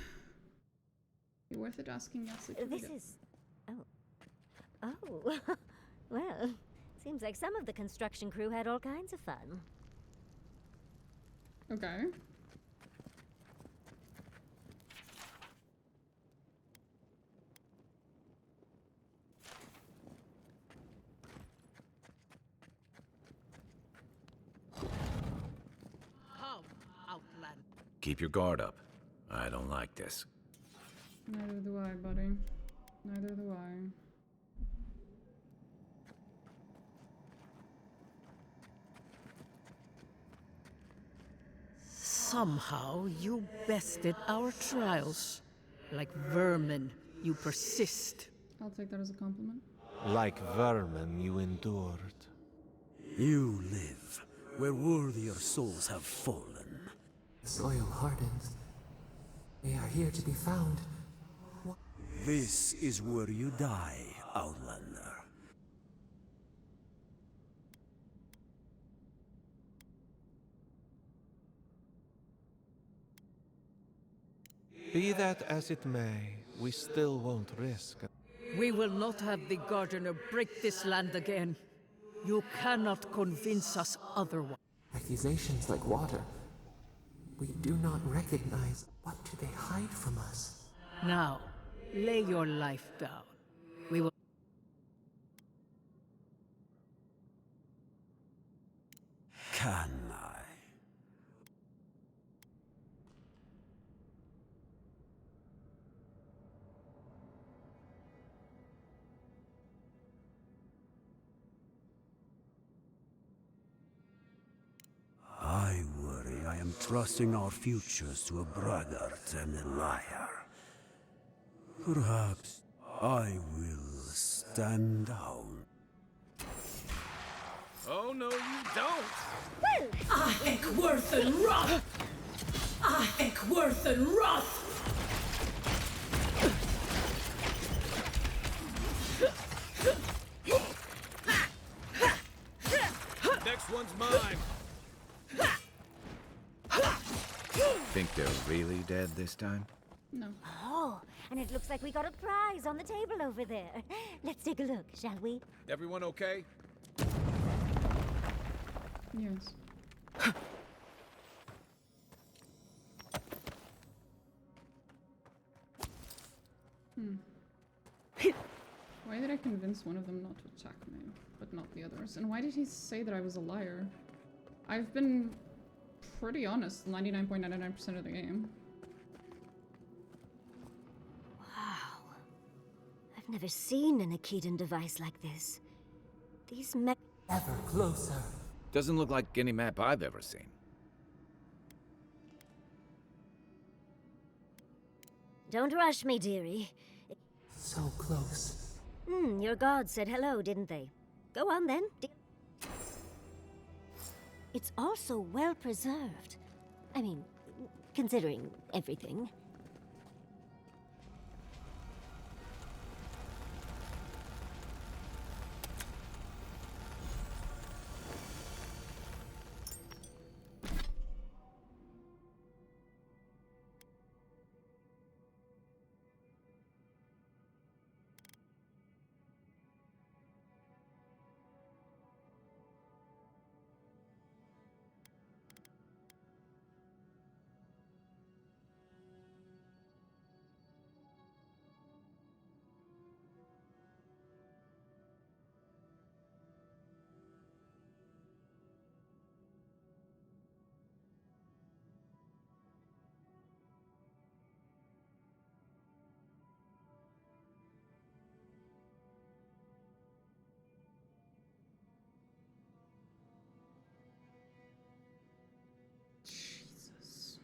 Be worth it asking Yassi to read it. Oh. Well, seems like some of the construction crew had all kinds of fun. Okay. Come, Outland. Keep your guard up. I don't like this. Neither do I, buddy. Neither do I. Somehow you bested our trials. Like vermin, you persist. I'll take that as a compliment. Like vermin, you endured. You live where worthier souls have fallen. The soil hardens. They are here to be found. This is where you die, Outlander. Be that as it may, we still won't risk. We will not have the gardener break this land again. You cannot convince us otherwise. Accusations like water. We do not recognize. What do they hide from us? Now, lay your life down. We will... Can I? I worry I am trusting our futures to a braggart and a liar. Perhaps I will stand down. Oh, no, you don't. Well, I think worth and wrath! I think worth and wrath! Next one's mine. Think they're really dead this time? No. Oh, and it looks like we got a prize on the table over there. Let's take a look, shall we? Everyone okay? Yes. Why did I convince one of them not to attack me, but not the others? And why did he say that I was a liar? I've been pretty honest 99.99% of the game. Wow. I've never seen an Akedan device like this. These ever closer. Doesn't look like any map I've ever seen. Don't rush me, dearie. So close. Your gods said hello, didn't they? Go on then. It's also well preserved. I mean, considering everything. Jesus.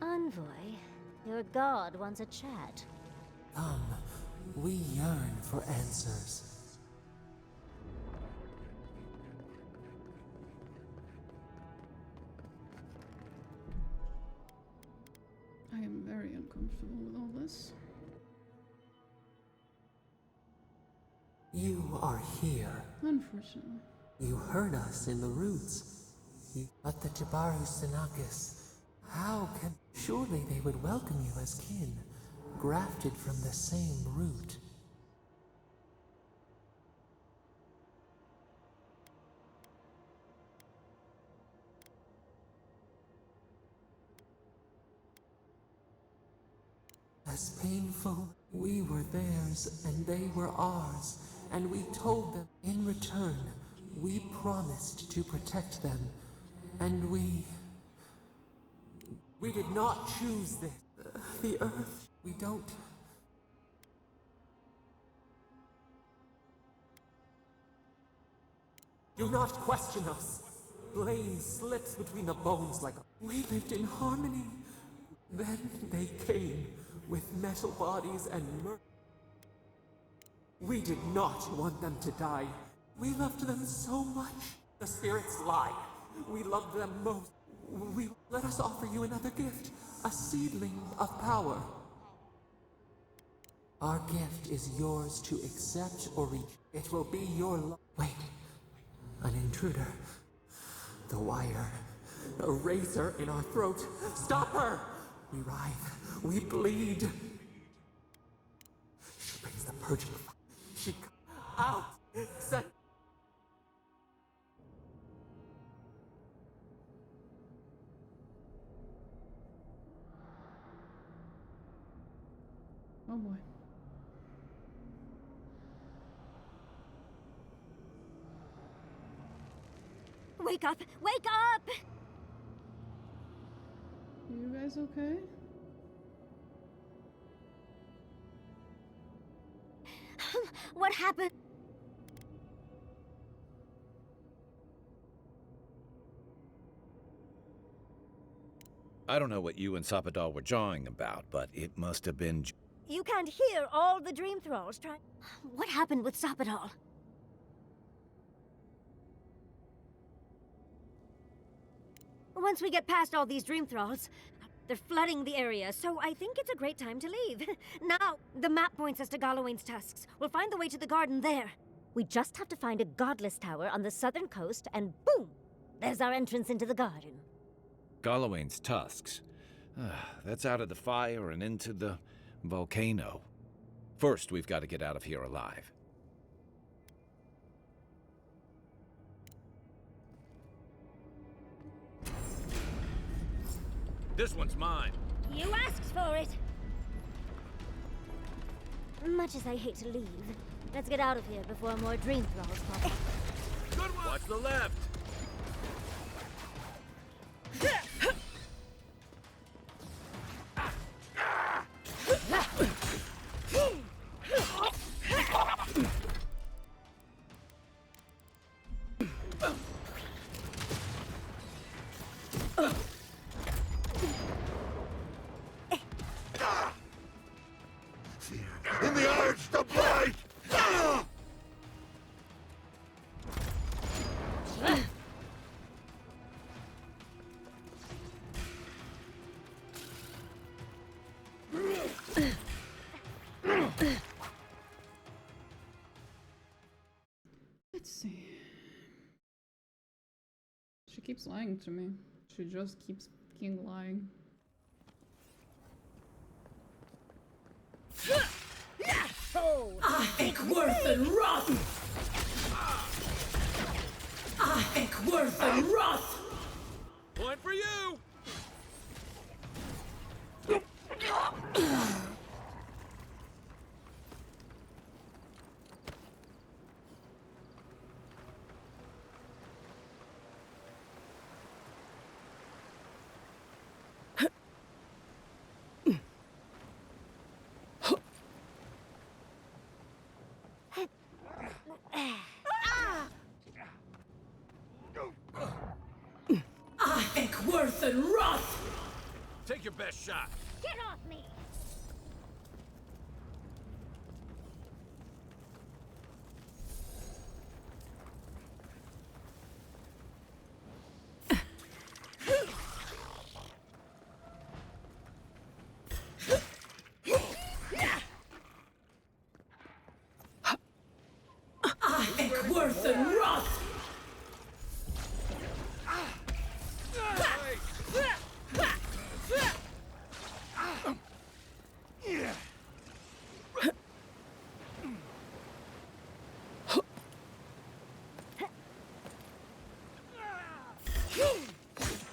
Envoy, your god wants a chat. Come, we yearn for answers. I am very uncomfortable with all this. You are here. Unfortunately. You heard us in the roots. But the Tibaru Sinakis, how can... Surely they would welcome you as kin, grafted from the same root. As painful, we were theirs and they were ours, and we told them in return, we promised to protect them, and we did not choose this. The Earth, we don't... Do not question us. Blame slips between the bones like... We lived in harmony. Then they came with metal bodies and murder. We did not want them to die. We loved them so much. The spirits lie. We loved them most. Let us offer you another gift, a seedling of power. Our gift is yours to accept or reach. It will be your Wait, an intruder. The wire, a razor in our throat. Stop her! We writhe, we bleed. She brings the purging fire. She out. Set. Oh boy. Wake up! Wake up! you guys okay? What happened? I don't know what you and Sapadal were jawing about, but it must have been... You can't hear all the dream thralls trying. What happened with Sapadal? Once we get past all these dream thralls, they're flooding the area, so I think it's a great time to leave. Now, the map points us to Galawain's tusks. We'll find the way to the garden there. We just have to find a godless tower on the southern coast, and boom! There's our entrance into the garden. Galawain's tusks. That's out of the fire and into the volcano. First, we've got to get out of here alive. This one's mine. You asked for it! Much as I hate to leave, let's get out of here before more dream thralls pop up. Good one! Watch the left! In the arch, the blight! Let's see. She keeps lying to me. She just keeps fucking lying. I think worth and wrath! I think worth and wrath! Point for you! I think worth and wrath! Take your best shot. Get off me! I think worth and wrath!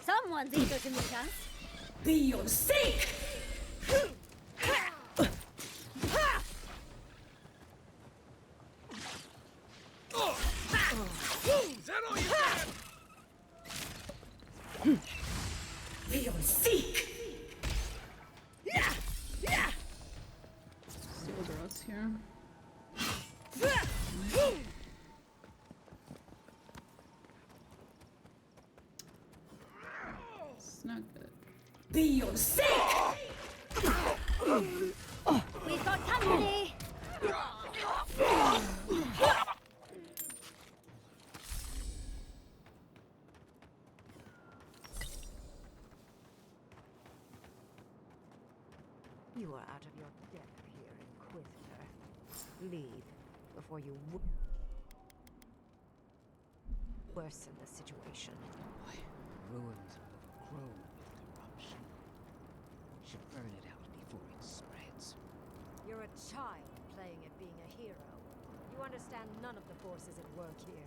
Someone's eager to meet us. Be your sake! Is that all you got? Be your seek! See what else here. It's not good. Be your sake! We've got company! You are out of your depth here, Inquisitor. Leave before you worsen the situation. Ruins will grow with corruption. Should burn it out before it spreads. You're a child playing at being a hero. You understand none of the forces at work here.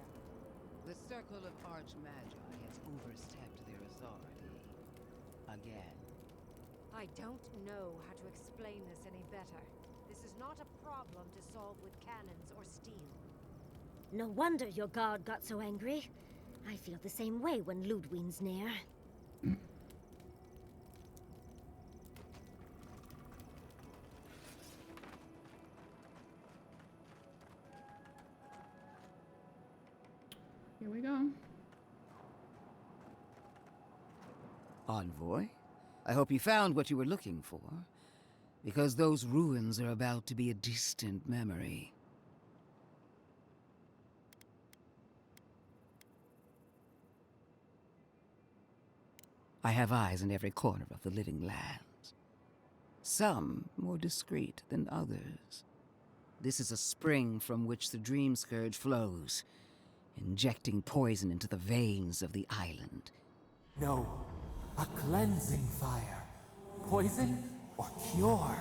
The circle of archmagi has overstepped their authority. Again. I don't know how to explain this any better. This is not a problem to solve with cannons or steel. No wonder your guard got so angry. I feel the same way when Lodwin's near. Here we go. Envoy, I hope you found what you were looking for, because those ruins are about to be a distant memory. I have eyes in every corner of the living lands. Some more discreet than others. This is a spring from which the dreamscurge flows, injecting poison into the veins of the island. No, a cleansing fire. Poison or cure?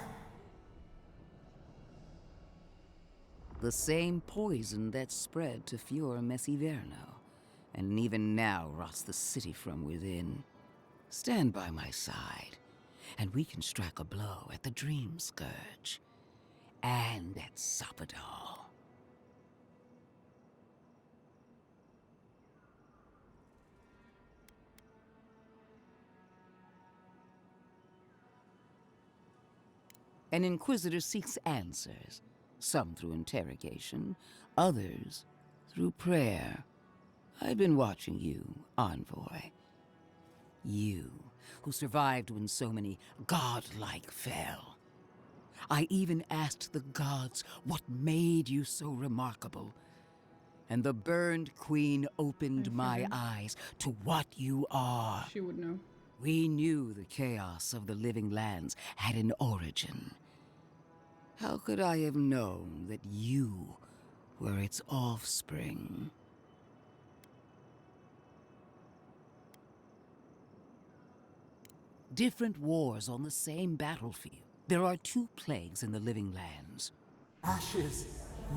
The same poison that spread to Fior Messiverno, and even now rots the city from within. Stand by my side, and we can strike a blow at the dreamscurge. And at Sapadal. An Inquisitor seeks answers, some through interrogation, others through prayer. I've been watching you, Envoy. You, who survived when so many godlike fell. I even asked the gods what made you so remarkable. And the burned queen opened my eyes to what you are. She would know. We knew the chaos of the living lands had an origin. How could I have known that you were its offspring? Different wars on the same battlefield. There are 2 plagues in the living lands. Ashes,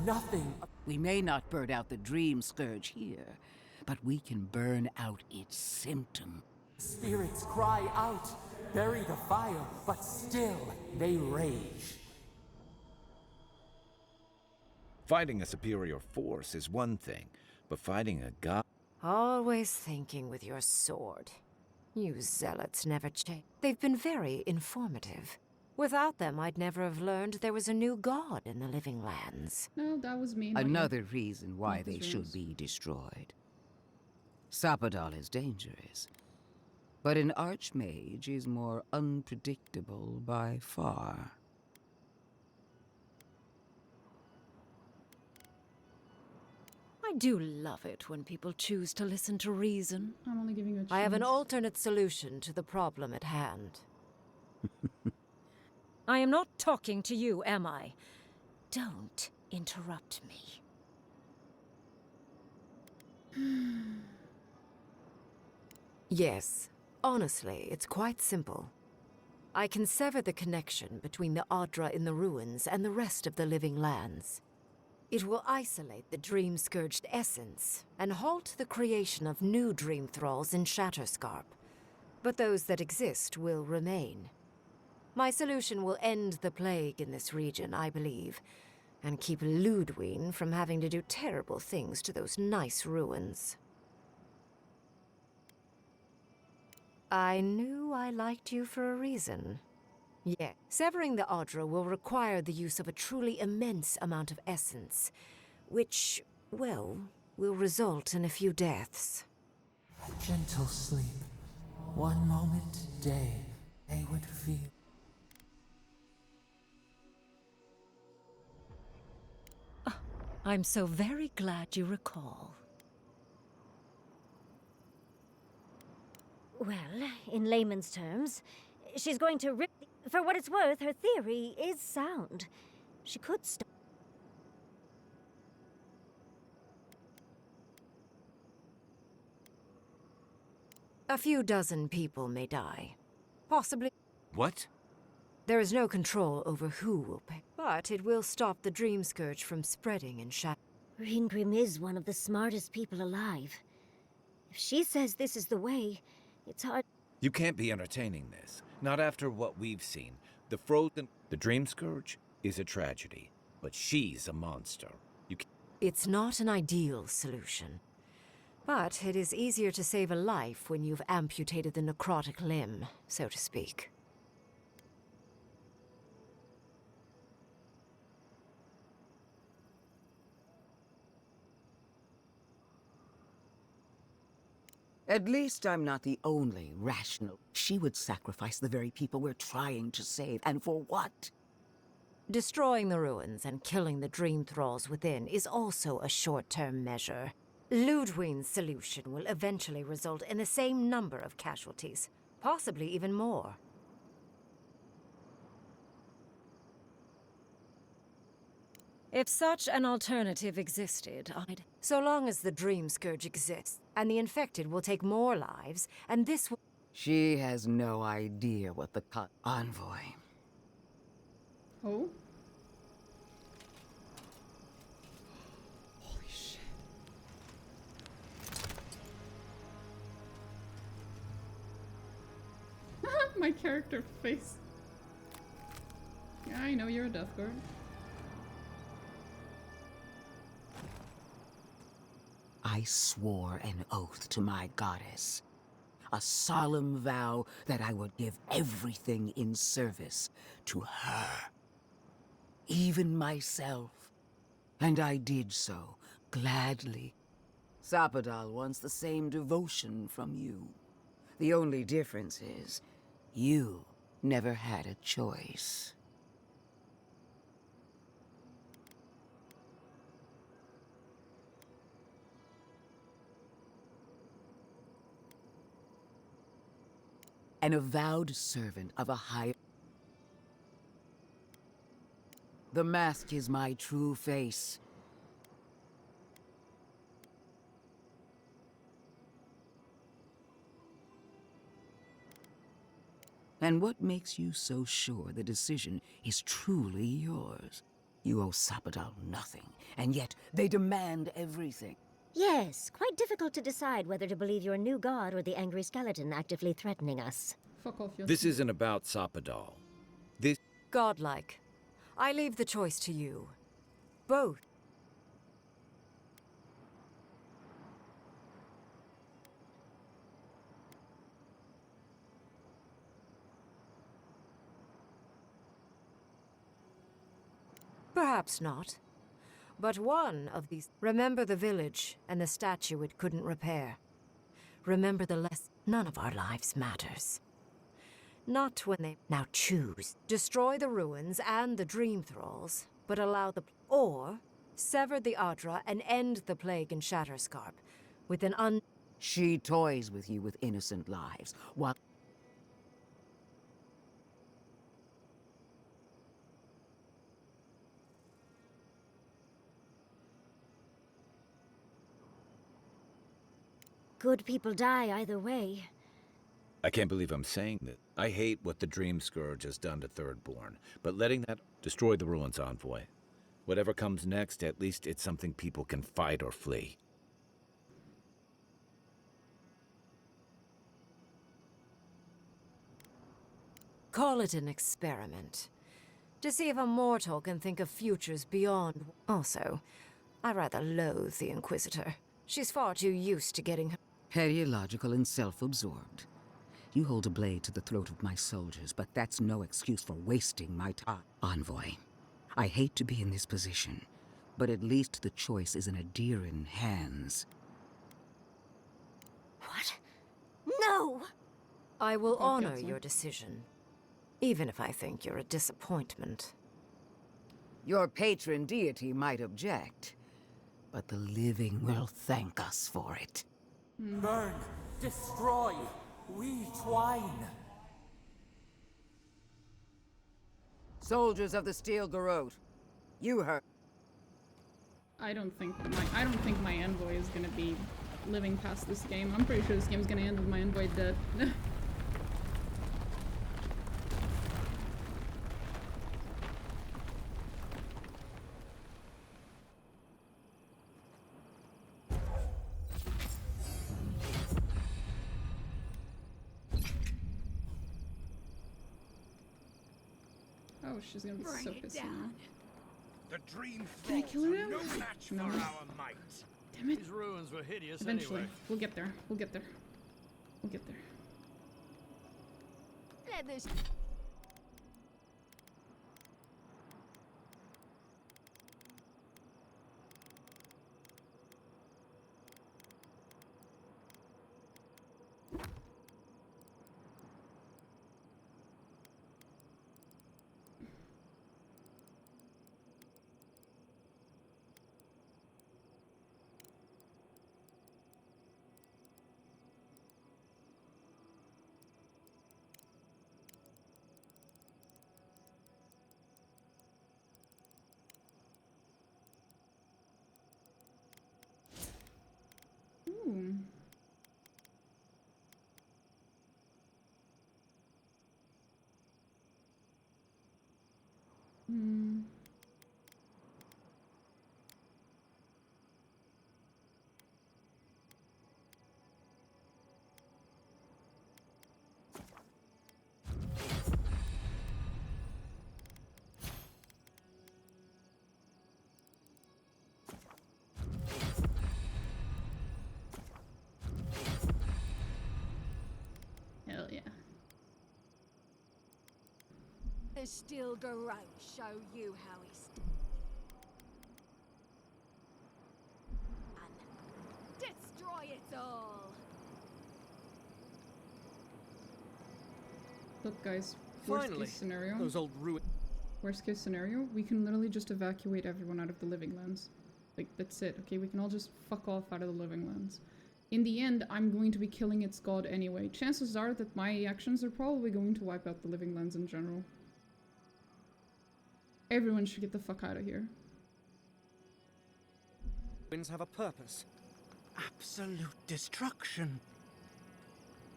nothing. We may not burn out the dreamscurge here, but we can burn out its symptom. Spirits cry out, bury the fire, but still they rage. Fighting a superior force is one thing, but fighting a god... Always thinking with your sword. You zealots never change. They've been very informative. Without them, I'd never have learned there was a new god in the living lands. No, that was me. not you. Another reason why Not they those should rules. be destroyed. Sapadal is dangerous, but an archmage is more unpredictable by far. I do love it when people choose to listen to reason. I'm only giving you a chance. I have an alternate solution to the problem at hand. I am not talking to you, am I? Don't interrupt me. Yes, honestly, it's quite simple. I can sever the connection between the Adra in the ruins and the rest of the living lands. It will isolate the dream-scourged essence and halt the creation of new dream thralls in Shatterscarp. But those that exist will remain. My solution will end the plague in this region, I believe, and keep Lodwin from having to do terrible things to those nice ruins. I knew I liked you for a reason. Yeah, severing the Adra will require the use of a truly immense amount of essence, which, well, will result in a few deaths. A gentle sleep. One moment a day, they would feel. I'm so very glad you recall. Well, in layman's terms, she's going to rip... For what it's worth, her theory is sound. She could stop... A few dozen people may die. Possibly... What? There is no control over who will pay, but it will stop the dreamscurge from spreading in shadow. Ryngrim is one of the smartest people alive. If she says this is the way, it's hard... You can't be entertaining this. Not after what we've seen. The frozen... The dreamscurge is a tragedy, but she's a monster. You can't... It's not an ideal solution. But it is easier to save a life when you've amputated the necrotic limb, so to speak. At least I'm not the only rational. She would sacrifice the very people we're trying to save, and for what? Destroying the ruins and killing the dream thralls within is also a short-term measure. Lodwin's solution will eventually result in the same number of casualties, possibly even more. If such an alternative existed, so long as the dreamscurge exists, and the infected will take more lives, and this will— She has no idea what the envoy. Oh? Holy shit. My character face. Yeah, I know you're a death guard. I swore an oath to my goddess. A solemn vow that I would give everything in service to her. Even myself. And I did so, gladly. Sapadal wants the same devotion from you. The only difference is, you never had a choice. An avowed servant of a higher... The mask is my true face. And what makes you so sure the decision is truly yours? You owe Sapadal nothing, and yet they demand everything. Yes, quite difficult to decide whether to believe your new god or the angry skeleton actively threatening us. Fuck off, This isn't about Sapadal. This... Godlike. I leave the choice to you. Both. Perhaps not. But one of these... Remember the village and the statue it couldn't repair. Remember the lesson. None of our lives matters. Not when they... Now choose. Destroy the ruins and the dream thralls, but allow the... Or sever the Adra and end the plague in Shatterscarp with an She toys with you with innocent lives, while... Good people die either way. I can't believe I'm saying that. I hate what the dreamscurge has done to Thirdborn, but letting that destroy the ruins, Envoy. Whatever comes next, at least it's something people can fight or flee. Call it an experiment. To see if a mortal can think of futures beyond... Also, I rather loathe the Inquisitor. She's far too used to getting her... Petty, illogical, and self-absorbed. You hold a blade to the throat of my soldiers, but that's no excuse for wasting my time. Envoy, I hate to be in this position, but at least the choice is in Adiran hands. What? No! I will honor your decision, even if I think you're a disappointment. Your patron deity might object, but the living will thank us for it. Burn! Destroy! We twine! Soldiers of the Steel Garrote, you heard. I don't think my envoy is gonna be living past this game. I'm pretty sure this game's gonna end with my envoy dead. Oh, she's gonna be so pissed now. The dream Can I kill her now? no match No. for our might. Damn it. These ruins were hideous Eventually. anyway. We'll get there. We'll get there. We'll get there. Let this... the steel garrote show you how he's done. Destroy it all. Look, guys. Worst Finally, case scenario. those old ruins. Worst case scenario, we can literally just evacuate everyone out of the living lands. Like, that's it, okay? We can all just fuck off out of the living lands. In the end, I'm going to be killing its god anyway. Chances are that my actions are probably going to wipe out the living lands in general. Everyone should get the fuck out of here. Ruins have a purpose. Absolute destruction.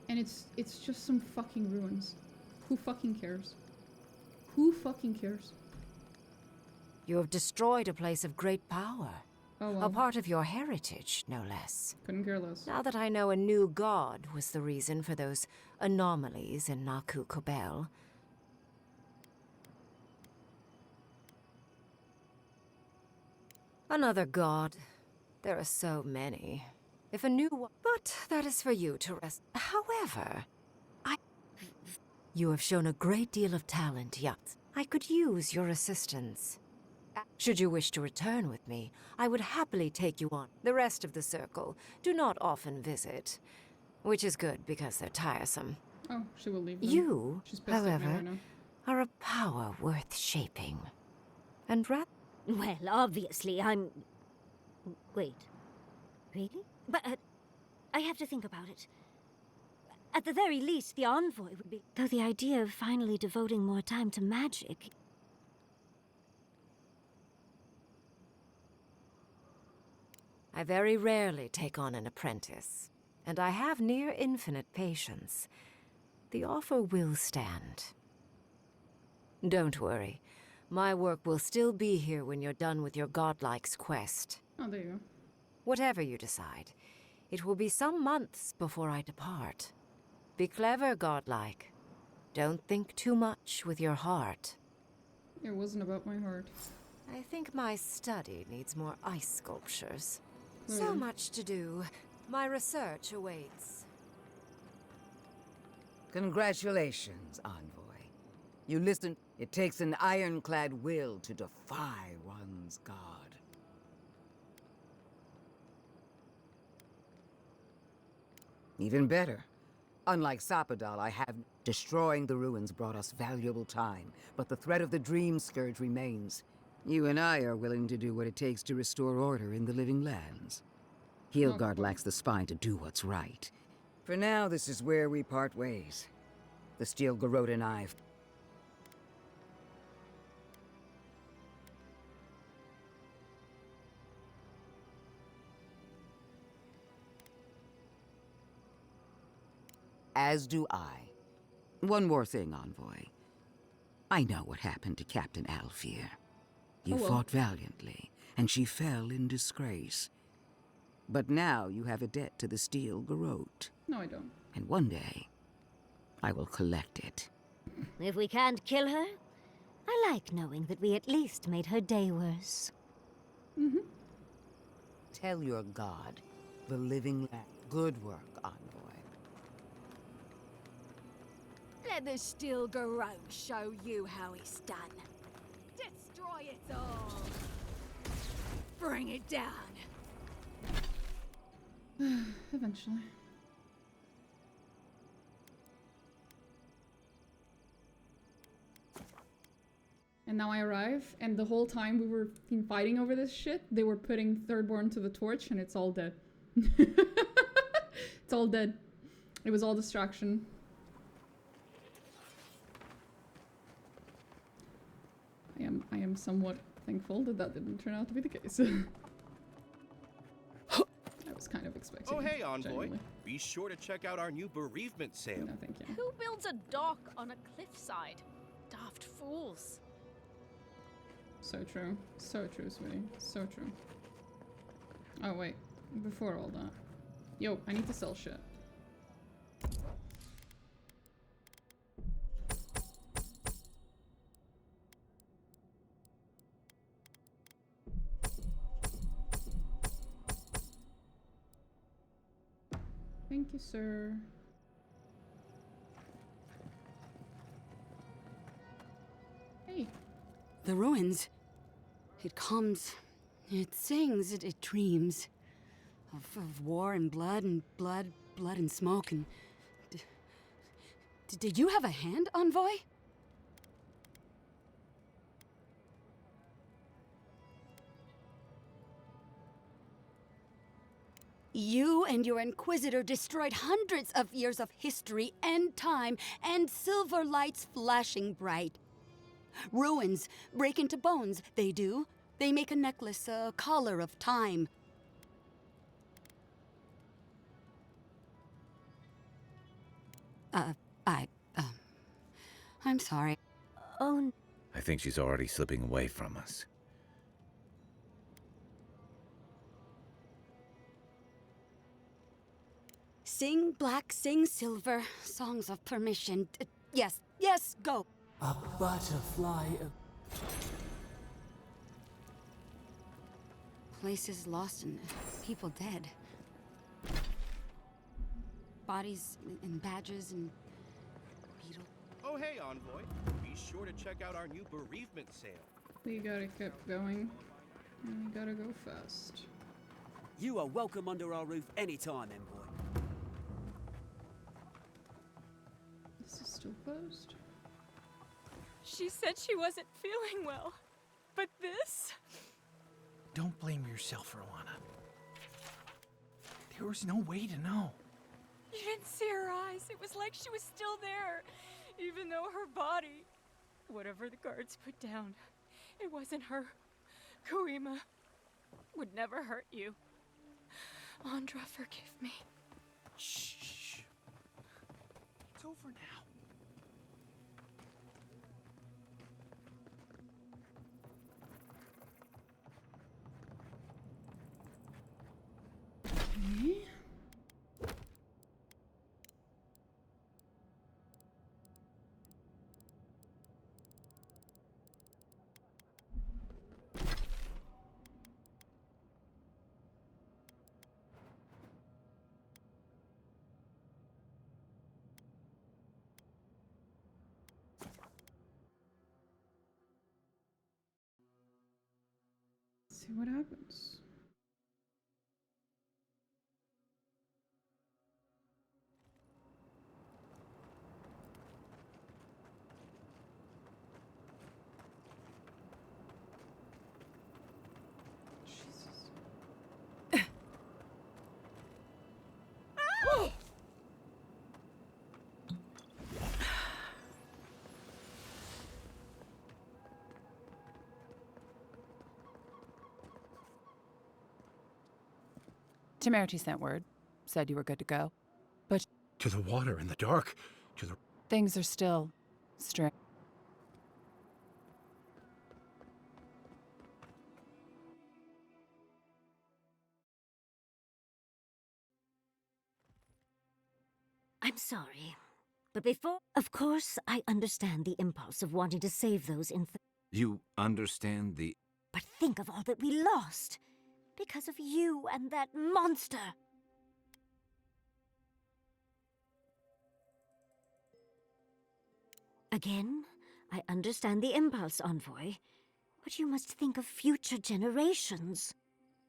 And it's just some fucking ruins. Who fucking cares? Who fucking cares? You have destroyed a place of great power. Oh, well. A part of your heritage, no less. Couldn't care less. Now that I know a new god was the reason for those anomalies in Naku Kobel. Another god. There are so many. If a new one... But that is for you to rest. However, you have shown a great deal of talent, yet I could use your assistance. Should you wish to return with me, I would happily take you on. The rest of the circle do not often visit, which is good because they're tiresome. Oh, she will leave them. You, She's pissed at me however, right now. are a power worth shaping. And Well, obviously, I'm... Wait. Really? But, I have to think about it. At the very least, the envoy would be... Though the idea of finally devoting more time to magic... I very rarely take on an apprentice, and I have near infinite patience. The offer will stand. Don't worry. My work will still be here when you're done with your godlike's quest. Oh, there you go. Whatever you decide, it will be some months before I depart. Be clever, godlike. Don't think too much with your heart. It wasn't about my heart. I think my study needs more ice sculptures. Oh, So yeah. much to do. My research awaits. Congratulations, envoy. You listened. It takes an ironclad will to defy one's god. Even better. Unlike Sapadal, I have... Destroying the ruins brought us valuable time, but the threat of the dreamscurge remains. You and I are willing to do what it takes to restore order in the living lands. Heelgard lacks the spine to do what's right. For now, this is where we part ways. The steel garrote and I... As do I. One more thing, envoy. I know what happened to Captain Alfear. You fought valiantly, and she fell in disgrace. But now you have a debt to the steel garrote. No, I don't. And one day, I will collect it. If we can't kill her, I like knowing that we at least made her day worse. Mm-hmm. Tell your god, the living land. Good work, envoy. Let the steel garrote show you how he's done. Destroy it all. Bring it down. Eventually. And now I arrive, and the whole time we were fighting over this shit, they were putting Thirdborn to the torch, and it's all dead. It's all dead. It was all distraction. I am somewhat thankful that that didn't turn out to be the case. I was kind of expecting. Oh, hey, envoy. Genuinely. Be sure to check out our new bereavement sale. No, thank you. Who builds a dock on a cliffside? Daft fools. So true. So true, sweetie. So true. Oh, wait. Before all that. Yo, I need to sell shit. Thank you, sir. the ruins. It comes, it sings, it dreams. Of war and blood and smoke and... Did you have a hand, Envoy? You and your Inquisitor destroyed hundreds of years of history and time, and silver lights flashing bright. Ruins break into bones, they do. They make a necklace, a collar of time. I'm sorry. Oh... I think she's already slipping away from us. Sing black, sing silver, songs of permission. Yes, yes, go. A butterfly of... Places lost and people dead. Bodies and badges and beetles. Oh, hey, Envoy. Be sure to check out our new bereavement sale. We gotta keep going. And we gotta go fast. You are welcome under our roof anytime, Envoy. This is still closed. She said she wasn't feeling well. But this? Don't blame yourself, Rowana. There was no way to know. You didn't see her eyes. It was like she was still there, even though her body, whatever the guards put down, it wasn't her. Koima would never hurt you. Andra, forgive me. Shh. It's over now. Okay. See what happens. Temerity sent word. Said you were good to go. But To the water in the dark. To the... things are still strange. I'm sorry. But before... Of course, I understand the impulse of wanting to save those in... You understand the... But think of all that we lost. Because of you and that monster. Again, I understand the impulse, Envoy. But you must think of future generations.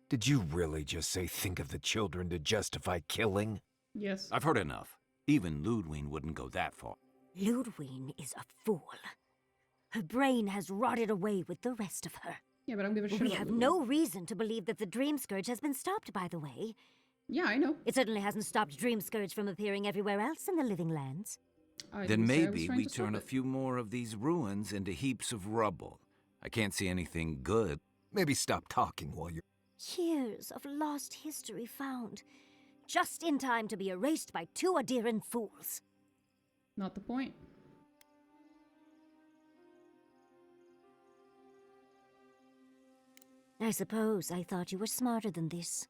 Did you really just say think of the children to justify killing? Yes. I've heard enough. Even Lodwin wouldn't go that far. Lodwin is a fool. Her brain has rotted away with the rest of her. Yeah, but I don't give a shit We about have Lodwin. no reason to believe that the dreamscurge has been stopped, by the way. Yeah, I know. It certainly hasn't stopped dreamscurge from appearing everywhere else in the living lands. Then maybe we turn a few more of these ruins into heaps of rubble. I can't see anything good. Maybe stop talking while you're... Years of lost history found, just in time to be erased by two Adiran fools. Not the point. I suppose I thought you were smarter than this.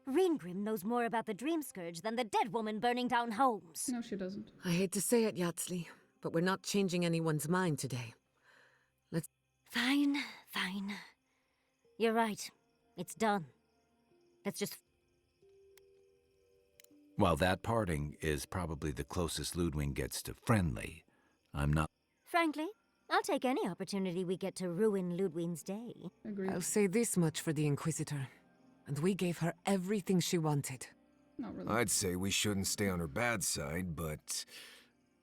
Ryngrim knows more about the dreamscurge than the dead woman burning down homes. No, she doesn't. I hate to say it, Yatsli, but we're not changing anyone's mind today. Let's... Fine, fine. You're right. It's done. Let's just... While that parting is probably the closest Lodwin gets to friendly, I'm not... Frankly, I'll take any opportunity we get to ruin Lodwin's day. Agreed. I'll say this much for the Inquisitor. And we gave her everything she wanted. Not really. I'd say we shouldn't stay on her bad side, but...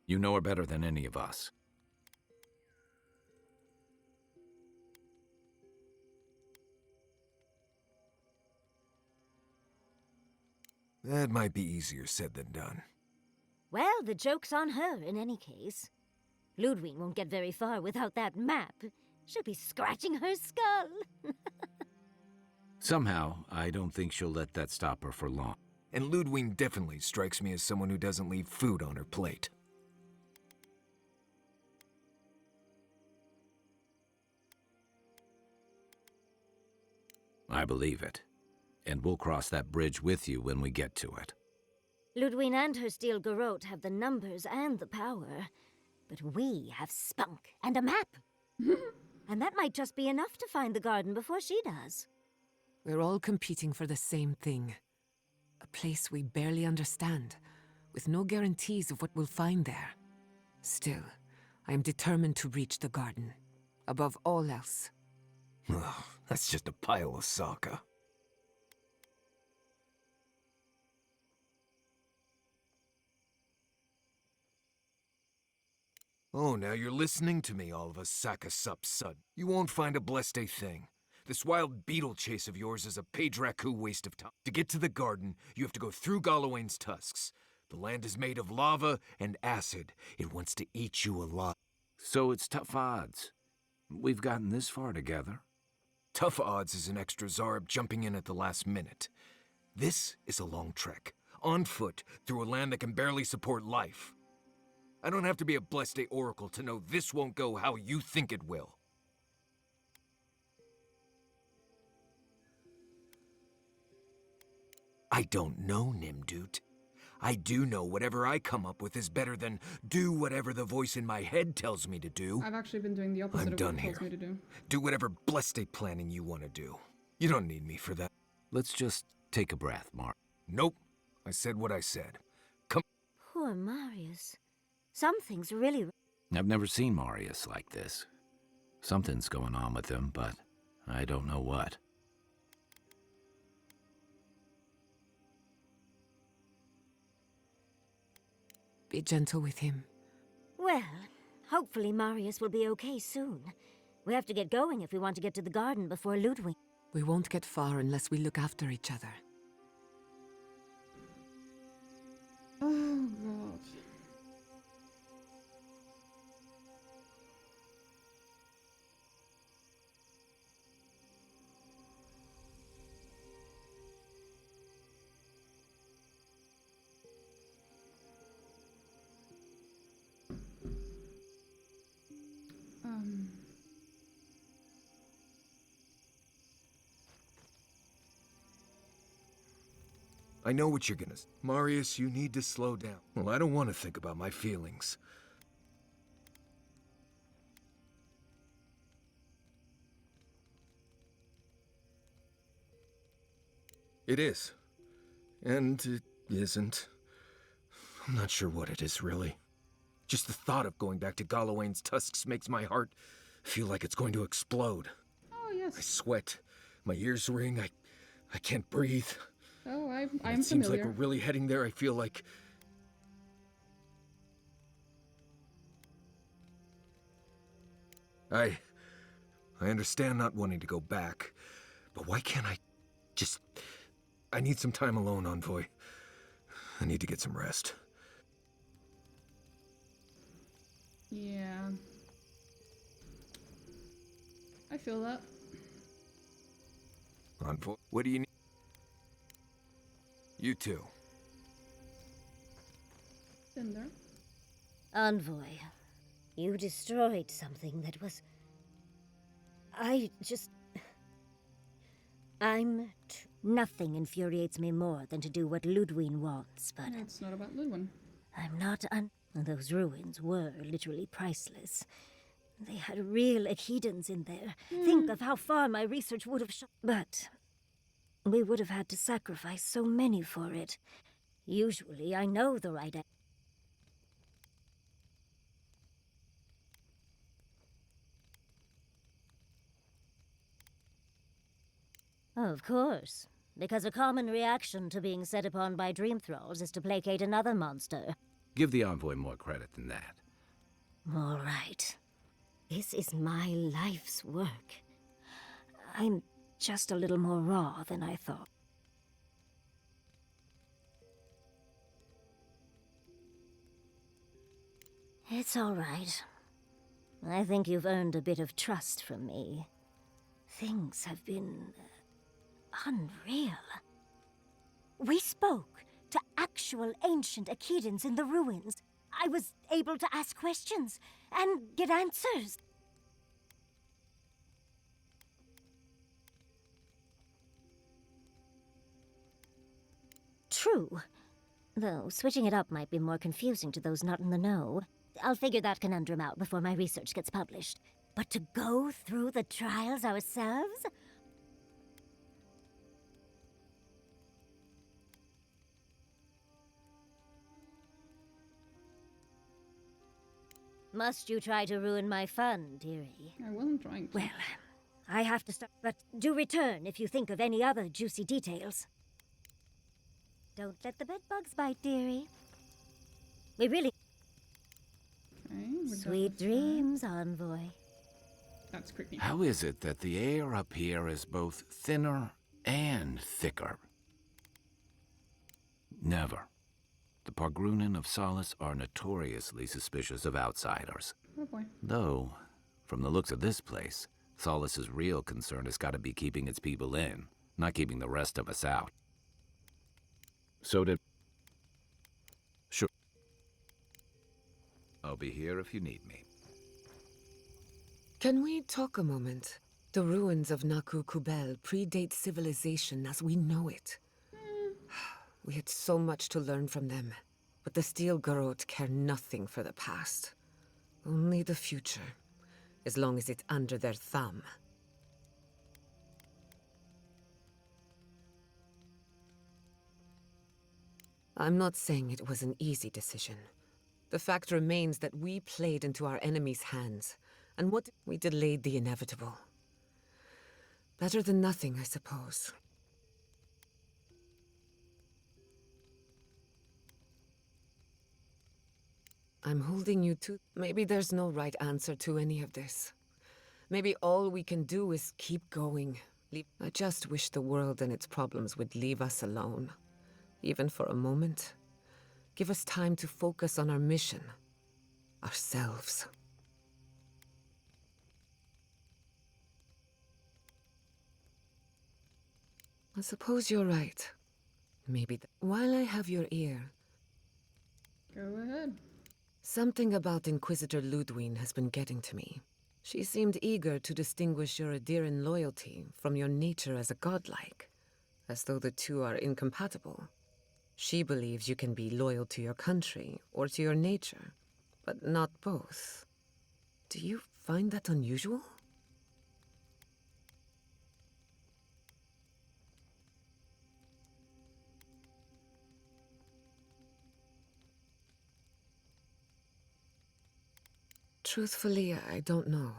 You know her better than any of us. That might be easier said than done. Well, the joke's on her in any case. Lodwin won't get very far without that map. She'll be scratching her skull. Somehow, I don't think she'll let that stop her for long. And Lodwin definitely strikes me as someone who doesn't leave food on her plate. I believe it. And we'll cross that bridge with you when we get to it. Lodwin and her steel garrote have the numbers and the power. But we have spunk and a map. And that might just be enough to find the garden before she does. We're all competing for the same thing. A place we barely understand, with no guarantees of what we'll find there. Still, I am determined to reach the garden, above all else. Ugh, that's just a pile of Sokka. Oh, now you're listening to me, all of a sack of sup sud. You won't find a blessed a thing. This wild beetle chase of yours is a Padraku waste of time. To get to the garden, you have to go through Galawain's tusks. The land is made of lava and acid. It wants to eat you alive. So it's tough odds. We've gotten this far together. Tough odds is an extra Zarb jumping in at the last minute. This is a long trek, on foot, through a land that can barely support life. I don't have to be a Blessed Day Oracle to know this won't go how you think it will. I don't know, Nimdut. I do know whatever I come up with is better than do whatever the voice in my head tells me to do. I've actually been doing the opposite of what it tells me to do. Do whatever Blessed Day planning you want to do. You don't need me for that. Let's just take a breath, Mark. Nope. I said what I said. Come. Poor Marius. Something's really... I've never seen Marius like this. Something's going on with him, but I don't know what. Be gentle with him. Well, hopefully Marius will be okay soon. We have to get going if we want to get to the garden before Lodwin. We won't get far unless we look after each other. Oh, God. I know what you're gonna say. Marius, you need to slow down. Well, I don't want to think about my feelings. It is. And it isn't. I'm not sure what it is, really. Just the thought of going back to Galawain's tusks makes my heart feel like it's going to explode. Oh, yes. I sweat. My ears ring. I can't breathe. Oh, I'm familiar. It seems like we're familiar. really heading there. I feel like... I understand not wanting to go back, but why can't I just... I need some time alone, Envoy. I need to get some rest. Yeah. I feel that. Envoy, what do you need? You too. Cinder. Envoy, you destroyed something that was... Nothing infuriates me more than to do what Lodwin wants, but... It's not about Lodwin. I'm not Those ruins were literally priceless. They had real Echidans in there. Think of how far my research would have But we would have had to sacrifice so many for it. Usually I know the right Of course. Because a common reaction to being set upon by dream thralls is to placate another monster. Give the envoy more credit than that. All right. This is my life's work. I'm just a little more raw than I thought. It's all right. I think you've earned a bit of trust from me. Things have been unreal. We spoke to actual ancient Akedans in the ruins. I was able to ask questions and get answers. True. Though switching it up might be more confusing to those not in the know. I'll figure that conundrum out before my research gets published. But to go through the trials ourselves? Must you try to ruin my fun, dearie? I wasn't trying to. Well, I have to stop, but do return if you think of any other juicy details. Don't let the bedbugs bite, dearie. We really... Okay, Sweet dreams, envoy. That's creepy. How is it that the air up here is both thinner and thicker? Never. The Pargrunen of Solace are notoriously suspicious of outsiders. Oh boy. Though, from the looks of this place, Solace's real concern has got to be keeping its people in, not keeping the rest of us out. So did... Sure. I'll be here if you need me. Can we talk a moment? The ruins of Naku Kubel predate civilization as we know it. We had so much to learn from them, but the Steel Garrote care nothing for the past. Only the future, as long as it's under their thumb. I'm not saying it was an easy decision. The fact remains that we played into our enemy's hands, and what we delayed the inevitable. Better than nothing, I suppose. I'm holding you to... Maybe there's no right answer to any of this. Maybe all we can do is keep going. I just wish the world and its problems would leave us alone. Even for a moment. Give us time to focus on our mission. Ourselves. I suppose you're right. Maybe while I have your ear... Go ahead. Something about Inquisitor Lodwin has been getting to me. She seemed eager to distinguish your Adiran loyalty from your nature as a godlike, as though the two are incompatible. She believes you can be loyal to your country or to your nature, but not both. Do you find that unusual? Truthfully, I don't know.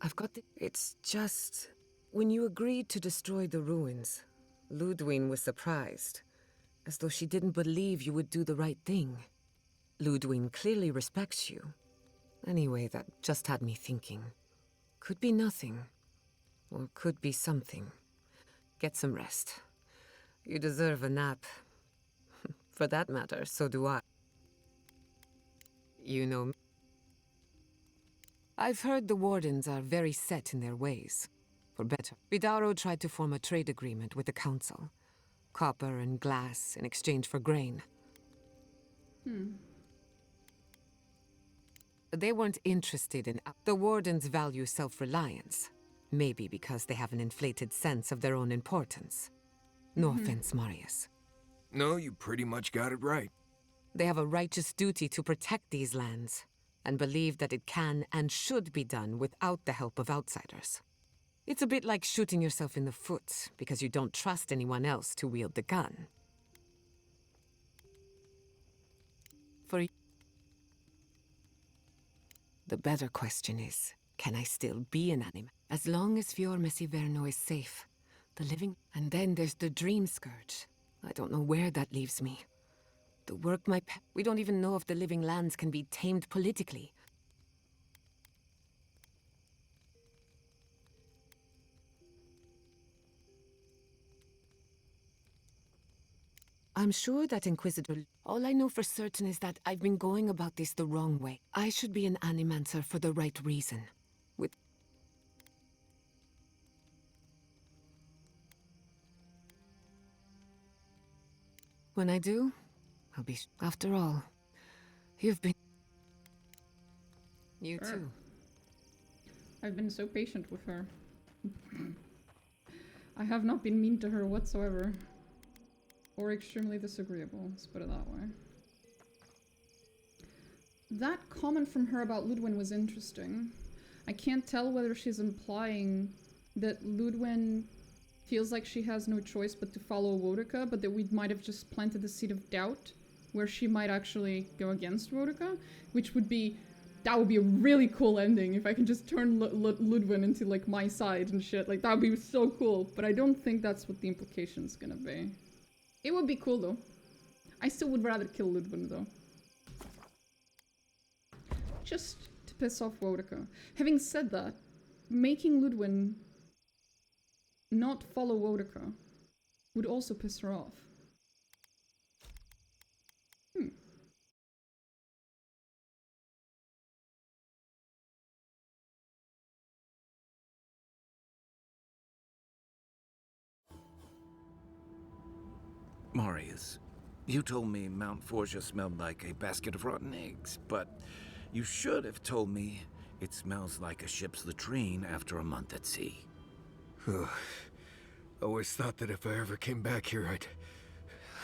I've got the... It's just... When you agreed to destroy the ruins, Lodwin was surprised, as though she didn't believe you would do the right thing. Lodwin clearly respects you. Anyway, that just had me thinking. Could be nothing, or could be something. Get some rest. You deserve a nap. For that matter, so do I. You know me. I've heard the Wardens are very set in their ways. For better, Vidaro tried to form a trade agreement with the Council. Copper and glass in exchange for grain. They weren't interested in... The Wardens value self-reliance. Maybe because they have an inflated sense of their own importance. No offense, Marius. No, you pretty much got it right. They have a righteous duty to protect these lands, and believe that it can and should be done without the help of outsiders. It's a bit like shooting yourself in the foot because you don't trust anyone else to wield the gun. The better question is, can I still be an anime? As long as Fior Messiverno is safe, The living... And then there's the dreamscurge. I don't know where that leaves me. The work we don't even know if the living lands can be tamed politically. I'm sure that Inquisitor... All I know for certain is that I've been going about this the wrong way. I should be an animancer for the right reason. With... When I do, I'll be... After all, you've been... You Sure. too. I've been so patient with her. I have not been mean to her whatsoever. Or extremely disagreeable, let's put it that way. That comment from her about Lodwin was interesting. I can't tell whether she's implying that Lodwin feels like she has no choice but to follow Wodika, but that we might have just planted the seed of doubt where she might actually go against Wodika, which would be... That would be a really cool ending if I can just turn Lodwin into like my side and shit. Like that would be so cool, but I don't think that's what the implication's gonna be. It would be cool though. I still would rather kill Lodwin though. Just to piss off Wodika. Having said that, making Lodwin not follow Wodika would also piss her off. Marius, you told me Mount Forja smelled like a basket of rotten eggs, but you should have told me it smells like a ship's latrine after a month at sea. Always thought that if I ever came back here,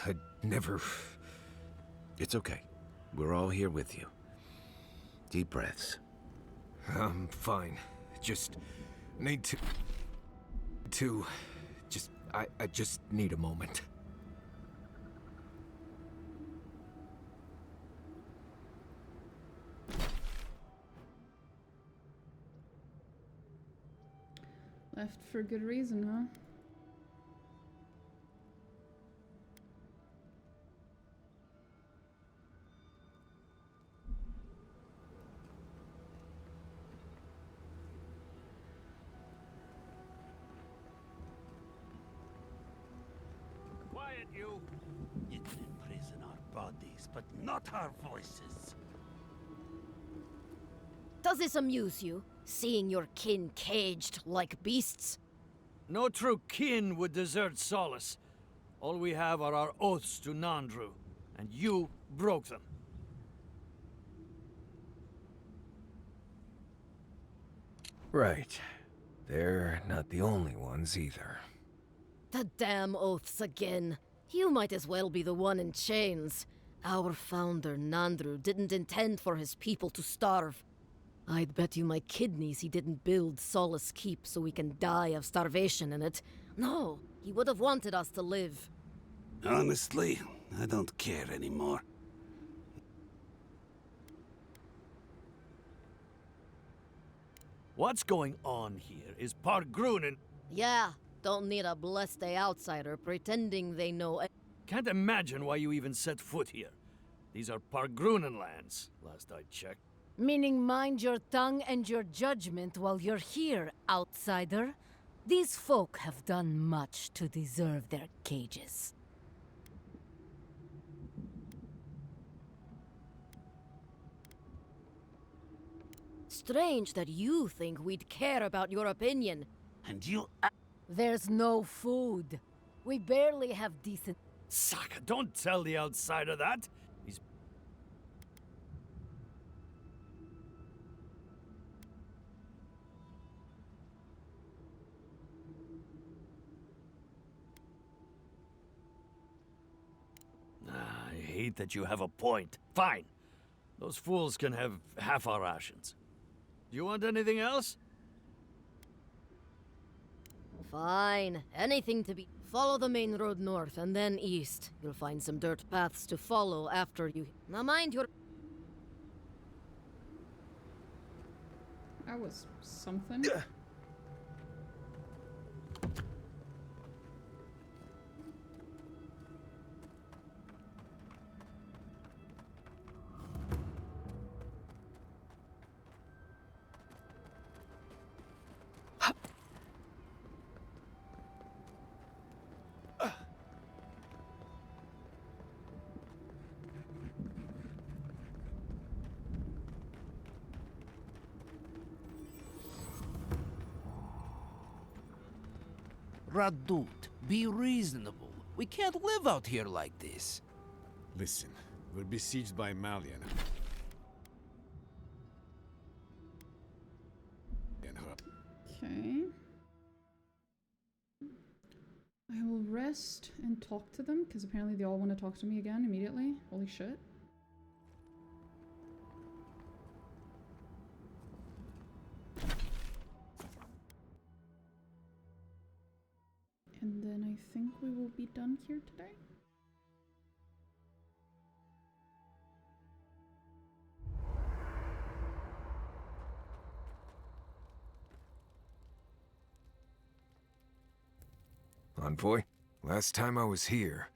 I'd never... It's okay. We're all here with you. Deep breaths. I'm fine. Just need to... I just need a moment. Left for good reason, huh? Quiet, you! You can imprison our bodies, but not our voices. Does this amuse you, seeing your kin caged like beasts? No true kin would desert Solace. All we have are our oaths to Nandru, and you broke them. Right. They're not the only ones either. The damn oaths again. You might as well be the one in chains. Our founder, Nandru, didn't intend for his people to starve. I'd bet you my kidneys he didn't build Solace Keep so we can die of starvation in it. No, he would have wanted us to live. Honestly, I don't care anymore. What's going on here is Pargrunen. Yeah, don't need a blessed outsider pretending they know. Can't imagine why you even set foot here. These are Pargrunen lands, last I checked. Meaning mind your tongue and your judgment while you're here, outsider. These folk have done much to deserve their cages. Strange that you think we'd care about your opinion. And you... There's no food. We barely have decent... Saka, don't tell the outsider that. He's... I hate that you have a point. Fine. Those fools can have half our rations. Do you want anything else? Fine. Anything to be... Follow the main road north and then east. You'll find some dirt paths to follow after you... Now mind your... That was something. Radut, be reasonable. We can't live out here like this. Listen, we're besieged by Malian. Okay. I will rest and talk to them, because apparently they all want to talk to me again immediately. Holy shit. And then I think we will be done here today. Envoy, last time I was here...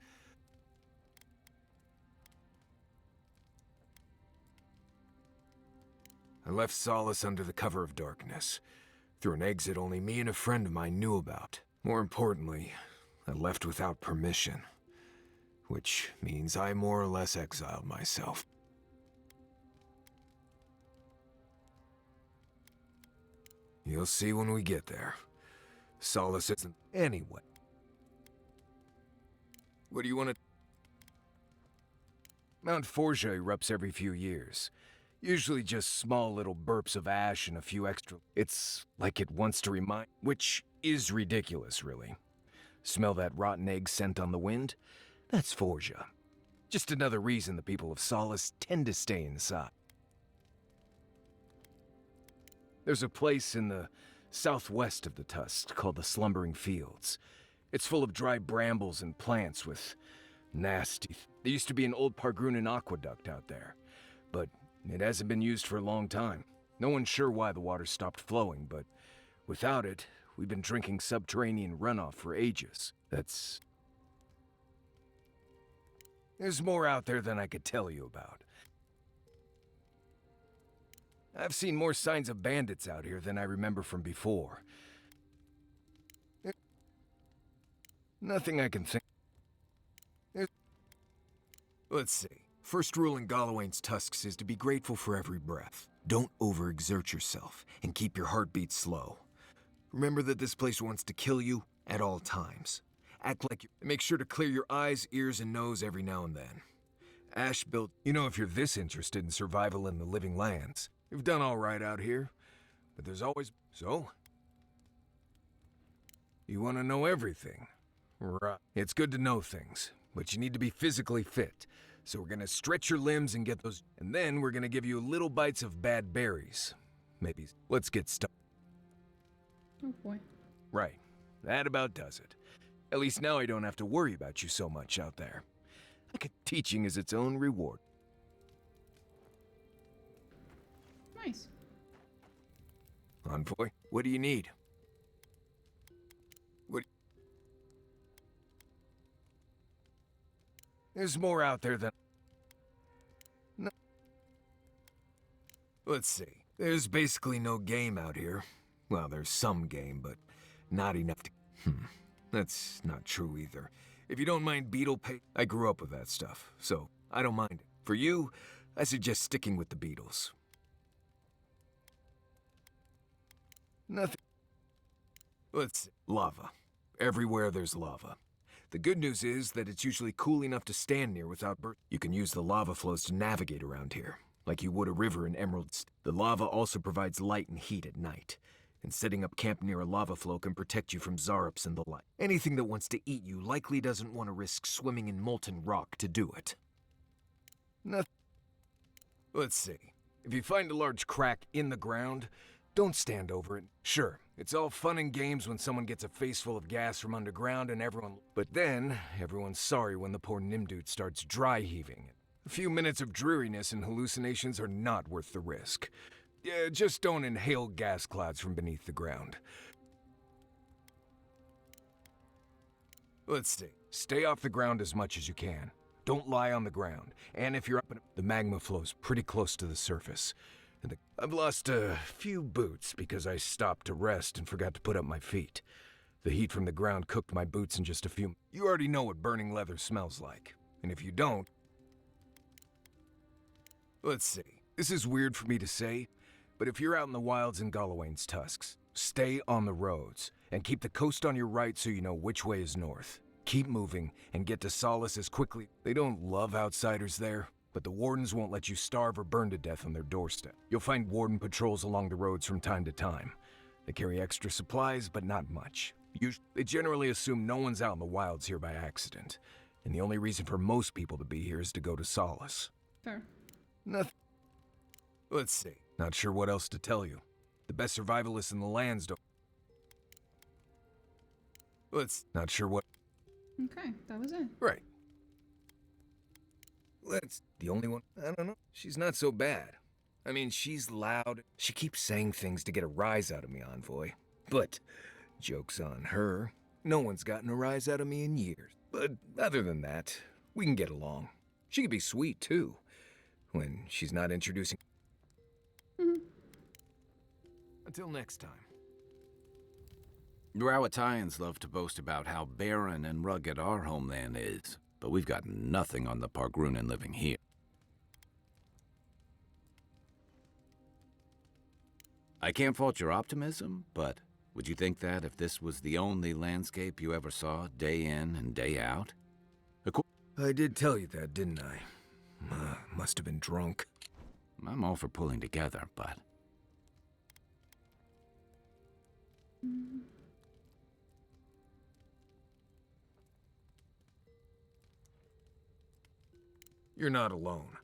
I left Solace under the cover of darkness, through an exit only me and a friend of mine knew about. More importantly, I left without permission, which means I more or less exiled myself. You'll see when we get there. Solace isn't... Anyway. What do you want to... Mount Forja erupts every few years. Usually just small little burps of ash and a few extra... It's like it wants to remind... Which is ridiculous, really. Smell that rotten egg scent on the wind? That's Forja. Just another reason the people of Solace tend to stay inside. There's a place in the southwest of the Tusk called the Slumbering Fields. It's full of dry brambles and plants with nasty... There used to be an old Pargrunan aqueduct out there, but it hasn't been used for a long time. No one's sure why the water stopped flowing, but without it, we've been drinking subterranean runoff for ages. There's more out there than I could tell you about. I've seen more signs of bandits out here than I remember from before. Nothing I can think. Let's see. First rule in Galawain's tusks is to be grateful for every breath. Don't overexert yourself, and keep your heartbeat slow. Remember that this place wants to kill you at all times. Act like you... Make sure to clear your eyes, ears, and nose every now and then. Ash built... You know, if you're this interested in survival in the living lands, you've done all right out here, but there's always... So? You want to know everything? Right. It's good to know things, but you need to be physically fit. So we're gonna stretch your limbs and get those... And then we're gonna give you little bites of bad berries. Maybe. Let's get started. Oh boy. Right. That about does it. At least now I don't have to worry about you so much out there. Teaching is its own reward. Nice. Envoy, what do you need? What... There's more out there than... No. Let's see. There's basically no game out here. Well, there's some game, but not enough to... That's not true either. If you don't mind beetle I grew up with that stuff, so I don't mind it. For you, I suggest sticking with the beetles. Nothing. Let's see. Lava. Everywhere there's lava. The good news is that it's usually cool enough to stand near without You can use the lava flows to navigate around here, like you would a river in Emeralds. The lava also provides light and heat at night, and setting up camp near a lava flow can protect you from Zarups and the like. Anything that wants to eat you likely doesn't want to risk swimming in molten rock to do it. Nothing. Let's see. If you find a large crack in the ground, don't stand over it. Sure, it's all fun and games when someone gets a face full of gas from underground and everyone... But then, everyone's sorry when the poor Nimdude starts dry heaving. A few minutes of dreariness and hallucinations are not worth the risk. Yeah, just don't inhale gas clouds from beneath the ground. Let's see. Stay off the ground as much as you can. Don't lie on the ground. And if you're up, the magma flows pretty close to the surface. And I've lost a few boots because I stopped to rest and forgot to put up my feet. The heat from the ground cooked my boots in just a few... You already know what burning leather smells like. And if you don't... Let's see. This is weird for me to say, but if you're out in the wilds in Galawain's tusks, stay on the roads. And keep the coast on your right so you know which way is north. Keep moving and get to Solace as quickly. They don't love outsiders there, but the Wardens won't let you starve or burn to death on their doorstep. You'll find Warden patrols along the roads from time to time. They carry extra supplies, but not much. They generally assume no one's out in the wilds here by accident. And the only reason for most people to be here is to go to Solace. Fair. Nothing. Let's see. Not sure what else to tell you. The best survivalists in the lands don't... Not sure what... Okay, that was it. Right. The only one... I don't know. She's not so bad. I mean, she's loud. She keeps saying things to get a rise out of me, Envoy. But, joke's on her. No one's gotten a rise out of me in years. But other than that, we can get along. She can be sweet, too. When she's not introducing... Until next time. Rawatayans love to boast about how barren and rugged our homeland is, but we've got nothing on the Pargrunan living here. I can't fault your optimism, but would you think that if this was the only landscape you ever saw, day in and day out? I did tell you that, didn't I? Must have been drunk. I'm all for pulling together, but... You're not alone.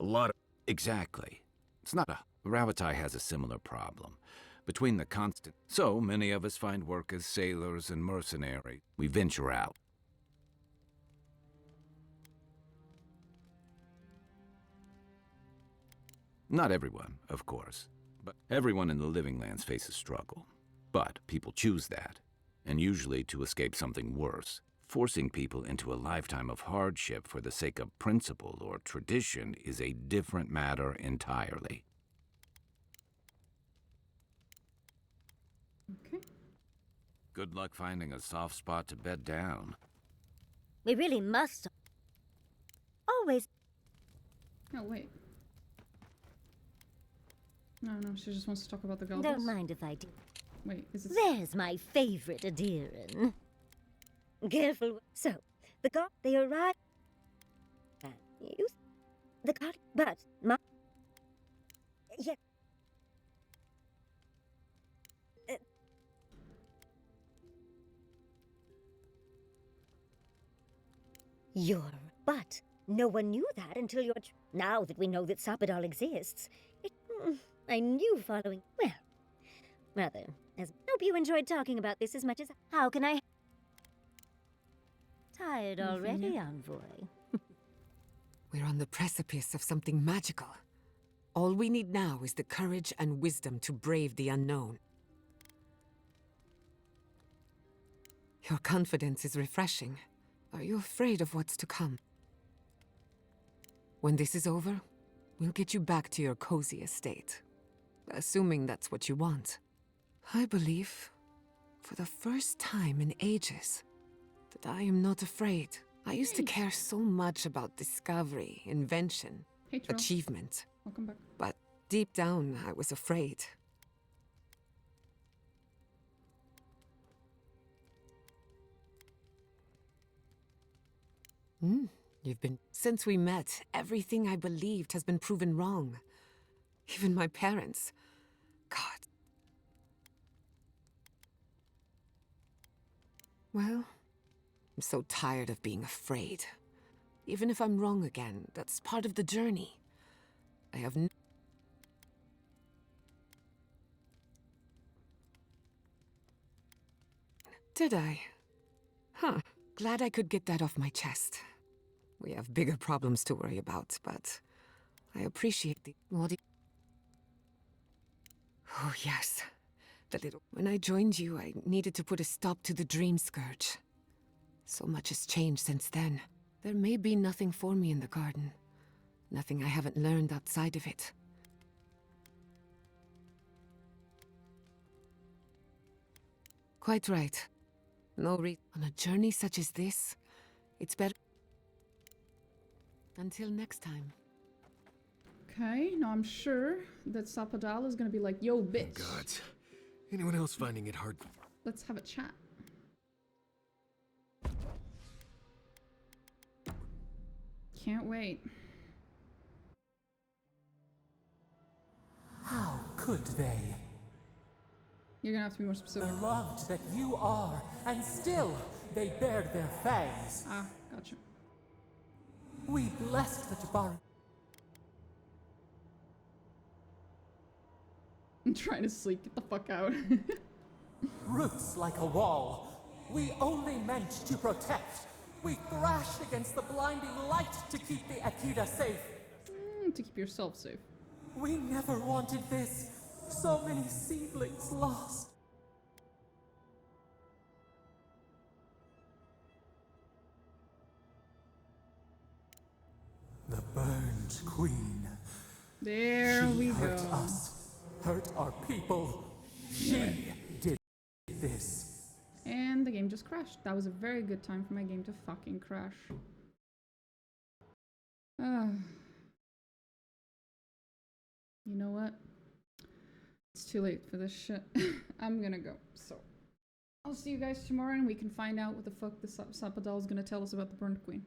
A lot of... Exactly. It's not a... Rawatai has a similar problem. Between the constant... So many of us find work as sailors and mercenaries. We venture out. Not everyone, of course. But everyone in the Living Lands faces struggle. But people choose that, and usually to escape something worse. Forcing people into a lifetime of hardship for the sake of principle or tradition is a different matter entirely. Okay. Good luck finding a soft spot to bed down. We really must. Always. Oh, wait. No, she just wants to talk about the goblins. Don't mind if I do. Wait, is it... There's my favorite Adiran. Careful. So, they arrive. But my. Yeah. But no one knew that until you're. Now that we know that Sapadal exists, I knew following. Well, rather, hope you enjoyed talking about this as much as. How can I? Tired already, Envoy? We're on the precipice of something magical. All we need now is the courage and wisdom to brave the unknown. Your confidence is refreshing. Are you afraid of what's to come? When this is over, we'll get you back to your cozy estate. Assuming that's what you want. I believe, for the first time in ages, that I am not afraid. I used to care so much about discovery, invention, achievement. Welcome back. But deep down, I was afraid. You've been... Since we met, everything I believed has been proven wrong. Even my parents. God. Well, I'm so tired of being afraid. Even if I'm wrong again, that's part of the journey. I have Did I? Huh. Glad I could get that off my chest. We have bigger problems to worry about, but I appreciate the... Oh, yes. When I joined you, I needed to put a stop to the dreamscurge. So much has changed since then. There may be nothing for me in the garden. Nothing I haven't learned outside of it. Quite right. No reason. On a journey such as this, it's better... Until next time. Okay, now I'm sure that Sapadal is gonna be like, yo, bitch. Oh, God. Anyone else finding it hard? let's have a chat. Can't wait. How could they? You're gonna have to be more specific. Beloved that you are, and still they bared their fangs. Ah, gotcha. We blessed the Jabari. I'm trying to sleep. Get the fuck out. Roots like a wall. We only meant to protect. We thrashed against the blinding light to keep the Akita safe. To keep yourself safe. We never wanted this. So many seedlings lost. The burned queen. There we go. She hurt us. Hurt our people. She did this. And the game just crashed. That was a very good time for my game to fucking crash. You know what? It's too late for this shit. I'm gonna go. So, I'll see you guys tomorrow and we can find out what the fuck the Sapadal is gonna tell us about the Burned Queen.